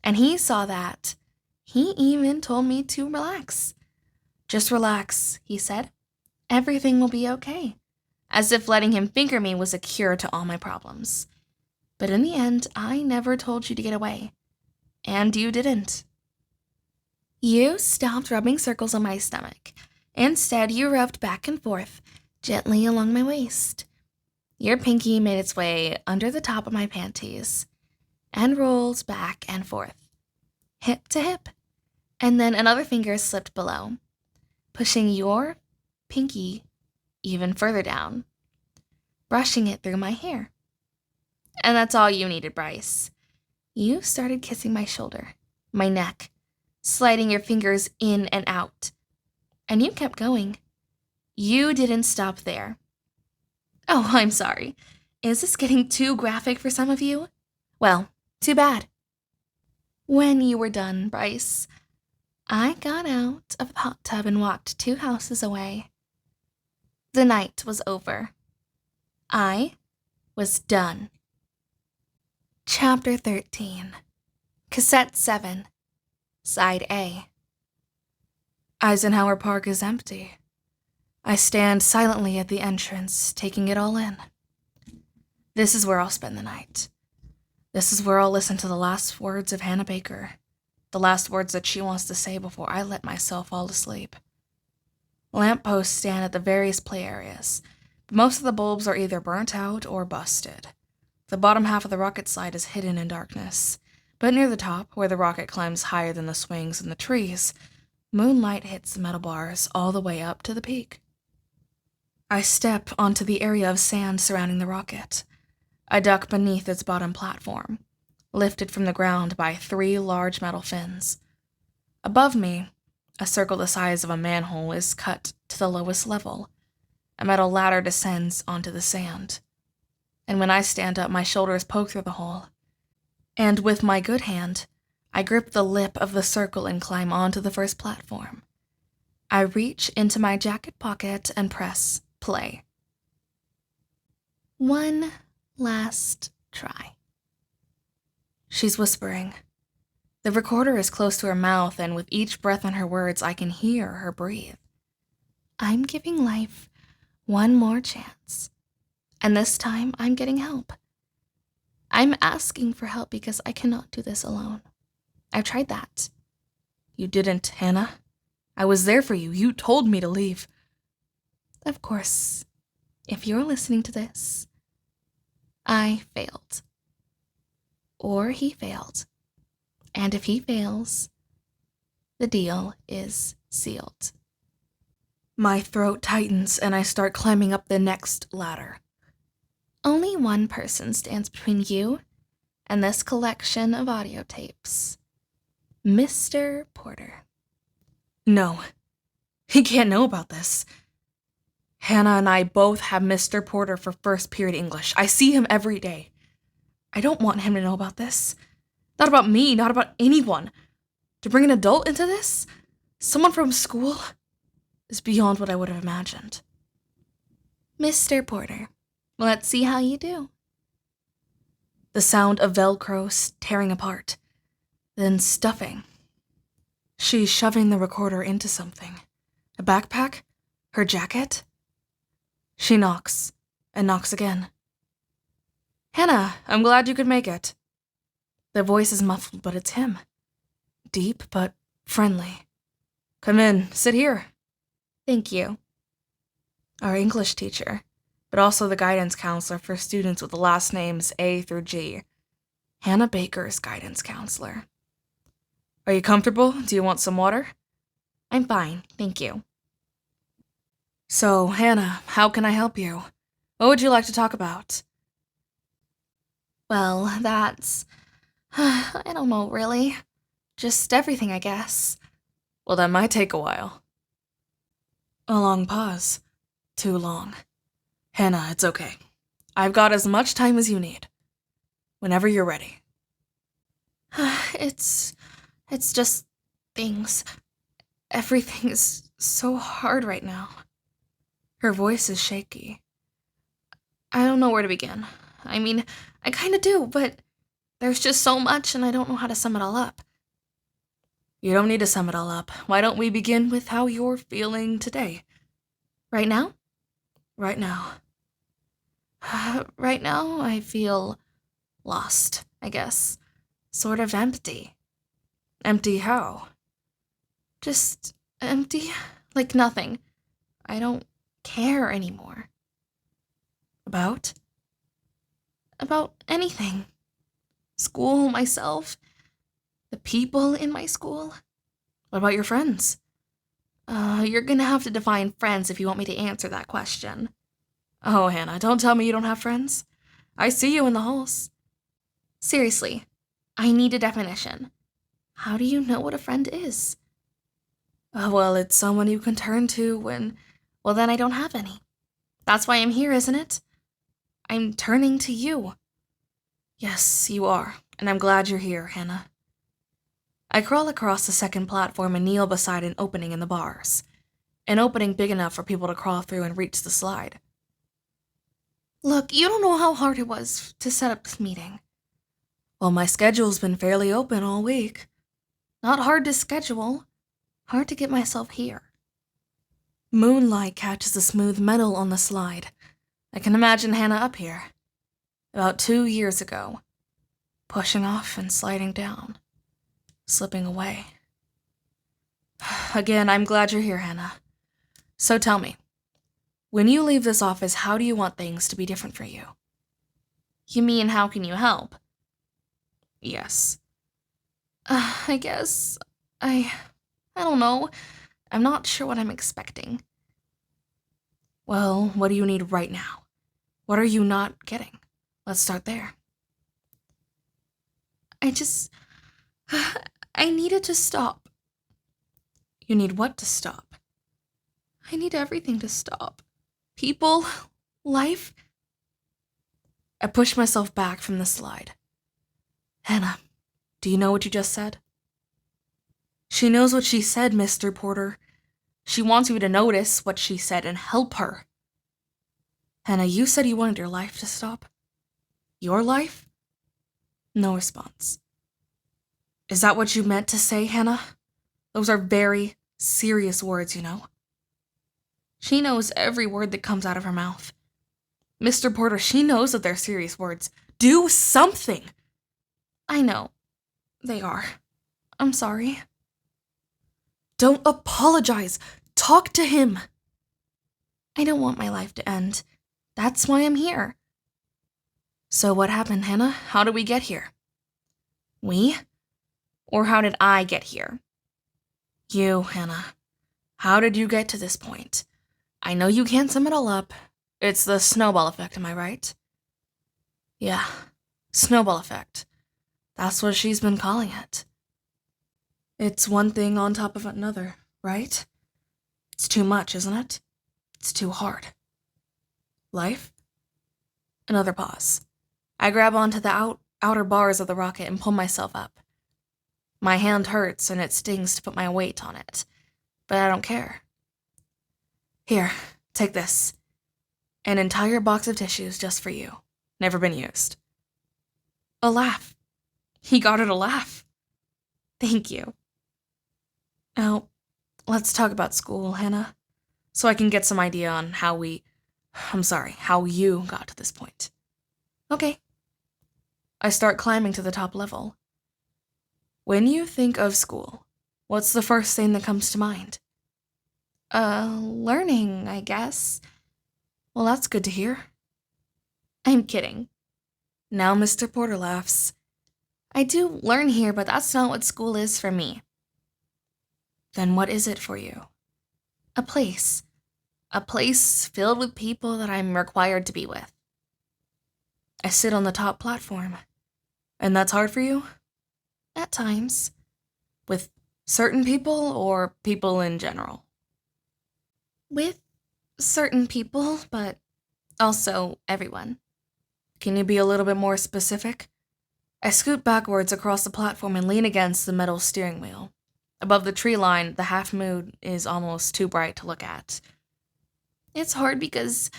And he saw that. He even told me to relax. "Just relax," he said. "Everything will be okay. as if letting him finger me was a cure to all my problems. But in the end, I never told you to get away. And you didn't. You stopped rubbing circles on my stomach. Instead, you rubbed back and forth, gently along my waist. Your pinky made its way under the top of my panties and rolled back and forth, hip to hip, and then another finger slipped below, pushing your pinky even further down, brushing it through my hair. And that's all you needed, Bryce. You started kissing my shoulder, my neck, sliding your fingers in and out. And you kept going. You didn't stop there. Oh, I'm sorry. Is this getting too graphic for some of you? Well, too bad. When you were done, Bryce, I got out of the hot tub and walked 2 houses away. The night was over. I was done. Chapter 13. Cassette 7. Side A. Eisenhower Park is empty. I stand silently at the entrance, taking it all in. This is where I'll spend the night. This is where I'll listen to the last words of Hannah Baker, the last words that she wants to say before I let myself fall asleep. Lampposts stand at the various play areas, but most of the bulbs are either burnt out or busted. The bottom half of the rocket slide is hidden in darkness, but near the top, where the rocket climbs higher than the swings and the trees, moonlight hits the metal bars all the way up to the peak. I step onto the area of sand surrounding the rocket. I duck beneath its bottom platform, lifted from the ground by 3 large metal fins. Above me, a circle the size of a manhole is cut to the lowest level. A metal ladder descends onto the sand. And when I stand up, my shoulders poke through the hole. And with my good hand, I grip the lip of the circle and climb onto the first platform. I reach into my jacket pocket and press play. One last try. She's whispering. The recorder is close to her mouth, and with each breath in her words, I can hear her breathe. I'm giving life one more chance. And this time, I'm getting help. I'm asking for help because I cannot do this alone. I've tried that. You didn't, Hannah. I was there for you. You told me to leave. Of course, if you're listening to this, I failed. Or he failed. And if he fails, the deal is sealed. My throat tightens and I start climbing up the next ladder. Only one person stands between you and this collection of audio tapes. Mr. Porter. No, he can't know about this. Hannah and I both have Mr. Porter for first period English. I see him every day. I don't want him to know about this. Not about me, not about anyone. To bring an adult into this? Someone from school? Is beyond what I would have imagined. Mr. Porter, let's see how you do. The sound of Velcro tearing apart, then stuffing. She's shoving the recorder into something. A backpack? Her jacket? She knocks, and knocks again. Hannah, I'm glad you could make it. The voice is muffled, but it's him. Deep, but friendly. Come in, sit here. Thank you. Our English teacher, but also the guidance counselor for students with the last names A through G. Hannah Baker's guidance counselor. Are you comfortable? Do you want some water? I'm fine, thank you. So, Hannah, how can I help you? What would you like to talk about? Well, that's... I don't know, really. Just everything, I guess. Well, that might take a while. A long pause. Too long. Hannah, it's okay. I've got as much time as you need. Whenever you're ready. It's just things. Everything is so hard right now. Her voice is shaky. I don't know where to begin. I mean, I kinda do, but there's just so much and I don't know how to sum it all up. You don't need to sum it all up. Why don't we begin with how you're feeling today? Right now? Right now. Right now, I feel lost, I guess. Sort of empty. Empty how? Just empty? Like nothing. I don't care anymore. About? About anything. School, myself, the people in my school. What about your friends? You're gonna have to define friends if you want me to answer that question. Oh, Hannah, don't tell me you don't have friends. I see you in the halls. Seriously, I need a definition. How do you know what a friend is? Well, it's someone you can turn to when... Well, then I don't have any. That's why I'm here, isn't it? I'm turning to you. Yes, you are, and I'm glad you're here, Hannah. I crawl across the second platform and kneel beside an opening in the bars. An opening big enough for people to crawl through and reach the slide. Look, you don't know how hard it was to set up this meeting. Well, my schedule's been fairly open all week. Not hard to schedule. Hard to get myself here. Moonlight catches the smooth metal on the slide. I can imagine Hannah up here. About 2 years ago. Pushing off and sliding down. Slipping away. Again, I'm glad you're here, Hannah. So tell me, when you leave this office, how do you want things to be different for you? You mean, how can you help? Yes. I guess... I don't know. I'm not sure what I'm expecting. Well, what do you need right now? What are you not getting? Let's start there. I need it to stop. You need what to stop? I need everything to stop. People, life. I push myself back from the slide. Hannah, do you know what you just said? She knows what she said, Mr. Porter. She wants you to notice what she said and help her. Hannah, you said you wanted your life to stop? Your life? No response. Is that what you meant to say, Hannah? Those are very serious words, you know. She knows every word that comes out of her mouth. Mr. Porter, she knows that they're serious words. Do something! I know. They are. I'm sorry. Don't apologize. Talk to him. I don't want my life to end. That's why I'm here. So what happened, Hannah? How did we get here? We? Or how did I get here? You, Hannah. How did you get to this point? I know you can't sum it all up. It's the snowball effect, am I right? Yeah, snowball effect. That's what she's been calling it. It's one thing on top of another, right? It's too much, isn't it? It's too hard. Life? Another pause. I grab onto the outer bars of the rocket and pull myself up. My hand hurts and it stings to put my weight on it, but I don't care. Here, take this. An entire box of tissues just for you. Never been used. A laugh. He got her to laugh. Thank you. Now, let's talk about school, Hannah, so I can get some idea on how you got to this point. Okay. I start climbing to the top level. When you think of school, what's the first thing that comes to mind? Learning, I guess. Well, that's good to hear. I'm kidding. Now Mr. Porter laughs. I do learn here, but that's not what school is for me. Then what is it for you? A place. A place filled with people that I'm required to be with. I sit on the top platform. And that's hard for you? At times. With certain people or people in general? With certain people, but also everyone. Can you be a little bit more specific? I scoot backwards across the platform and lean against the metal steering wheel. Above the tree line, the half moon is almost too bright to look at. It's hard because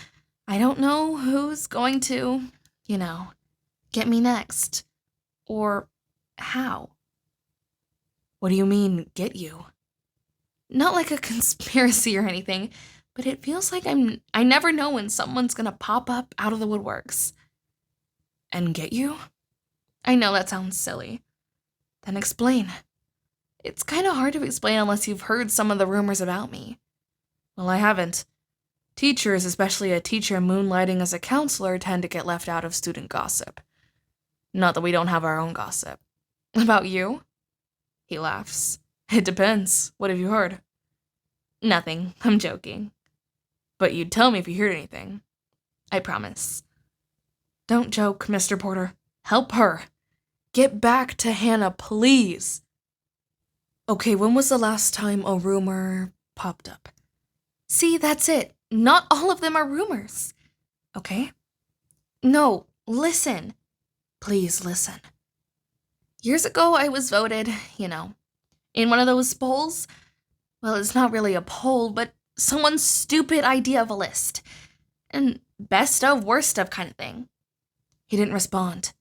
I don't know who's going to, get me next. Or how. What do you mean, get you? Not like a conspiracy or anything, but it feels like I never know when someone's gonna pop up out of the woodworks. And get you? I know that sounds silly. Then explain. It's kind of hard to explain unless you've heard some of the rumors about me. Well, I haven't. Teachers, especially a teacher moonlighting as a counselor, tend to get left out of student gossip. Not that we don't have our own gossip. About you? He laughs. It depends. What have you heard? Nothing. I'm joking. But you'd tell me if you heard anything. I promise. Don't joke, Mr. Porter. Help her. Get back to Hannah, please. Okay, when was the last time a rumor popped up? See, that's it. Not all of them are rumors. Okay? No, listen. Please listen. Years ago, I was voted, in one of those polls. Well, it's not really a poll, but someone's stupid idea of a list. And best of, worst of kind of thing. He didn't respond.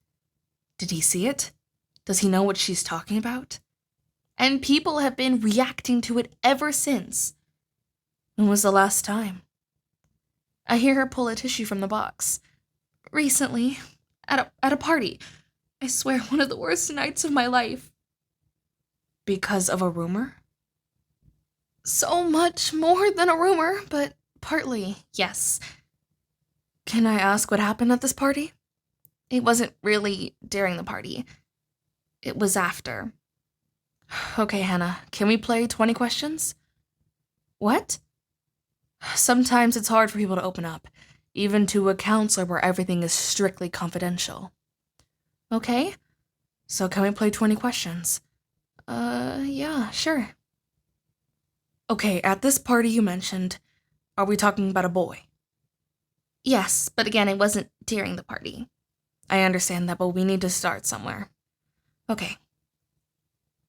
Did he see it? Does he know what she's talking about? And people have been reacting to it ever since. When was the last time? I hear her pull a tissue from the box. Recently, at a party. I swear, one of the worst nights of my life. Because of a rumor? So much more than a rumor, but partly, yes. Can I ask what happened at this party? It wasn't really during the party. It was after. Okay, Hannah, can we play 20 questions? What? Sometimes it's hard for people to open up, even to a counselor where everything is strictly confidential. Okay. So can we play 20 questions? Yeah, sure. Okay, at this party you mentioned, are we talking about a boy? Yes, but again, it wasn't during the party. I understand that, but we need to start somewhere. Okay.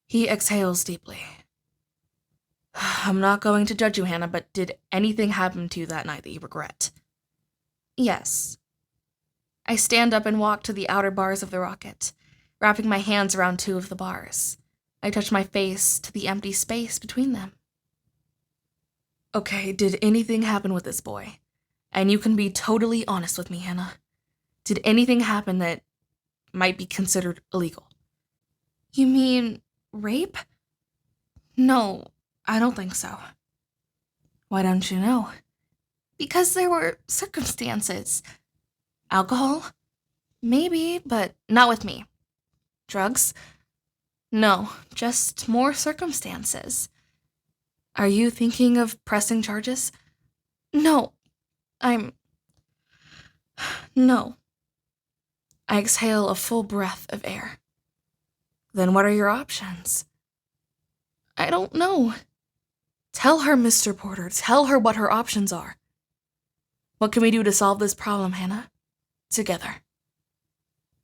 He exhales deeply. I'm not going to judge you, Hannah, but did anything happen to you that night that you regret? Yes. I stand up and walk to the outer bars of the rocket, wrapping my hands around two of the bars. I touch my face to the empty space between them. Okay, did anything happen with this boy? And you can be totally honest with me, Hannah. Did anything happen that might be considered illegal? You mean rape? No, I don't think so. Why don't you know? Because there were circumstances. Alcohol? Maybe, but not with me. Drugs? No, just more circumstances. Are you thinking of pressing charges? No, No. I exhale a full breath of air. Then what are your options? I don't know. Tell her, Mr. Porter. Tell her what her options are. What can we do to solve this problem, Hannah? Together.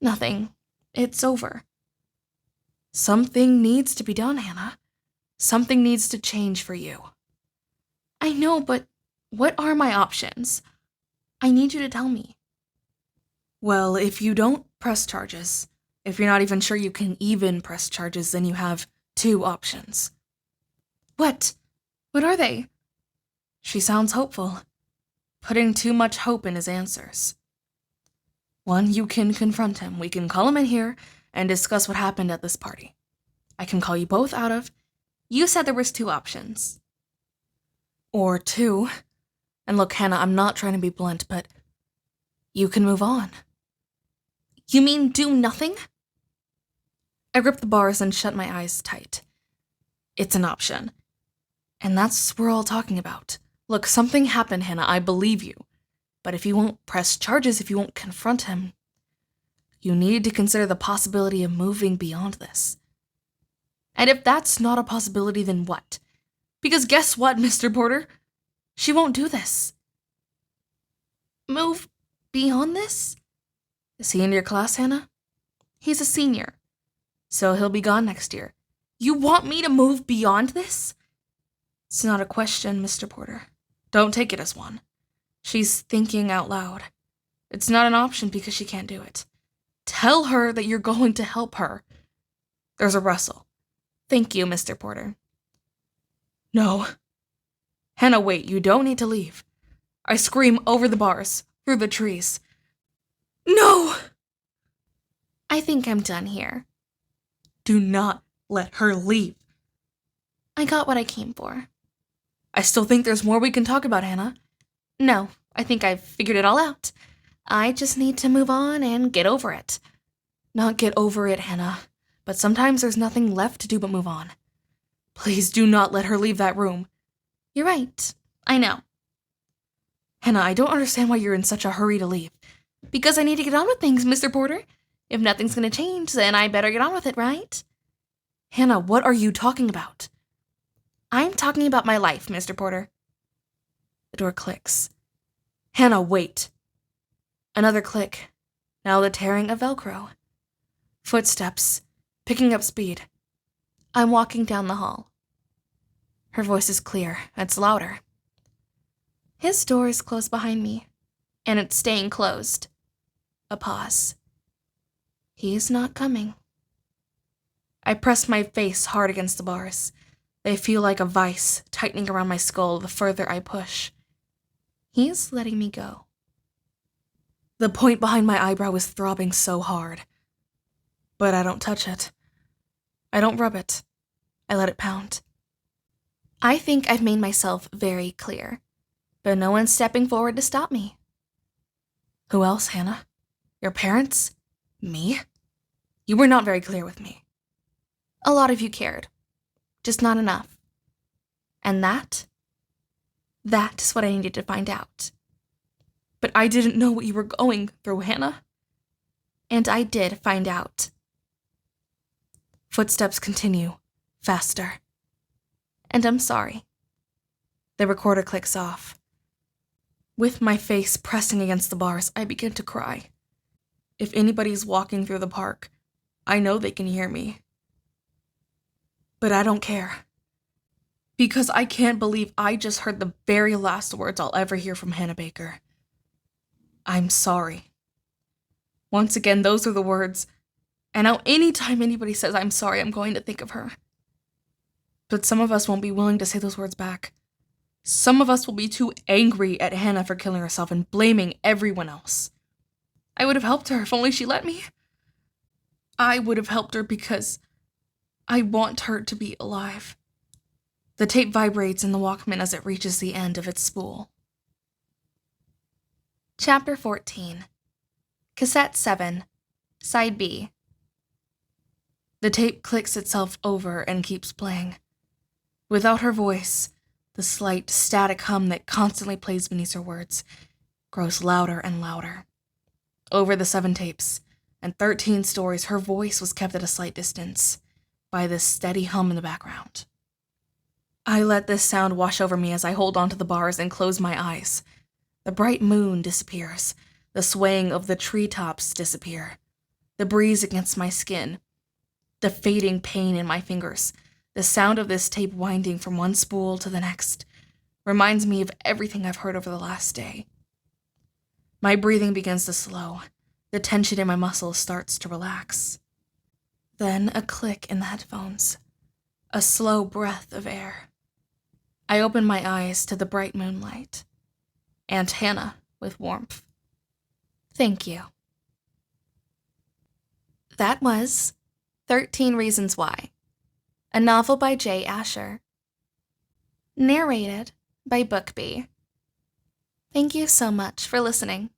Nothing. It's over. Something needs to be done, Hannah. Something needs to change for you. I know, but what are my options? I need you to tell me. Well, if you don't press charges, if you're not even sure you can even press charges, then you have two options. What? What are they? She sounds hopeful, putting too much hope in his answers. One, you can confront him. We can call him in here and discuss what happened at this party. I can call you both out of. You said there was two options. Or two, and look, Hannah, I'm not trying to be blunt, but you can move on. You mean do nothing? I grip the bars and shut my eyes tight. It's an option. And that's what we're all talking about. Look, something happened, Hannah, I believe you. But if you won't press charges, if you won't confront him, you need to consider the possibility of moving beyond this. And if that's not a possibility, then what? Because guess what, Mr. Porter? She won't do this. Move beyond this? Is he in your class, Hannah? He's a senior. So he'll be gone next year. You want me to move beyond this? It's not a question, Mr. Porter. Don't take it as one. She's thinking out loud. It's not an option because she can't do it. Tell her that you're going to help her. There's a rustle. Thank you, Mr. Porter. No. Hannah, wait, you don't need to leave. I scream over the bars, through the trees. No! I think I'm done here. Do not let her leave. I got what I came for. I still think there's more we can talk about, Hannah. No, I think I've figured it all out. I just need to move on and get over it. Not get over it, Hannah, but sometimes there's nothing left to do but move on. Please do not let her leave that room. You're right. I know. Hannah, I don't understand why you're in such a hurry to leave. Because I need to get on with things, Mr. Porter. If nothing's gonna change, then I better get on with it, right? Hannah, what are you talking about? I'm talking about my life, Mr. Porter. The door clicks. Hannah, wait. Another click. Now the tearing of Velcro. Footsteps, picking up speed. I'm walking down the hall. Her voice is clear. It's louder. His door is closed behind me, and it's staying closed. A pause. He's not coming. I press my face hard against the bars. They feel like a vice tightening around my skull the further I push. He's letting me go. The point behind my eyebrow is throbbing so hard. But I don't touch it. I don't rub it. I let it pound. I think I've made myself very clear, but no one's stepping forward to stop me. Who else, Hannah? Your parents? Me? You were not very clear with me. A lot of you cared. Just not enough. And that is what I needed to find out. But I didn't know what you were going through, Hannah. And I did find out. Footsteps continue, faster. And I'm sorry. The recorder clicks off. With my face pressing against the bars, I begin to cry. If anybody's walking through the park, I know they can hear me. But I don't care. Because I can't believe I just heard the very last words I'll ever hear from Hannah Baker. I'm sorry. Once again, those are the words. And now anytime anybody says I'm sorry, I'm going to think of her. But some of us won't be willing to say those words back. Some of us will be too angry at Hannah for killing herself and blaming everyone else. I would have helped her if only she let me. I would have helped her because I want her to be alive. The tape vibrates in the Walkman as it reaches the end of its spool. Chapter 14. Cassette 7, Side B. The tape clicks itself over and keeps playing. Without her voice, the slight static hum that constantly plays beneath her words grows louder and louder. Over the 7 tapes and 13 stories, her voice was kept at a slight distance by this steady hum in the background. I let this sound wash over me as I hold onto the bars and close my eyes. The bright moon disappears. The swaying of the treetops disappear. The breeze against my skin. The fading pain in my fingers. The sound of this tape winding from one spool to the next reminds me of everything I've heard over the last day. My breathing begins to slow. The tension in my muscles starts to relax. Then a click in the headphones. A slow breath of air. I open my eyes to the bright moonlight. Aunt Hannah with warmth. Thank you. That was 13 Reasons Why, a novel by J. Asher. Narrated by Bookbee. Thank you so much for listening.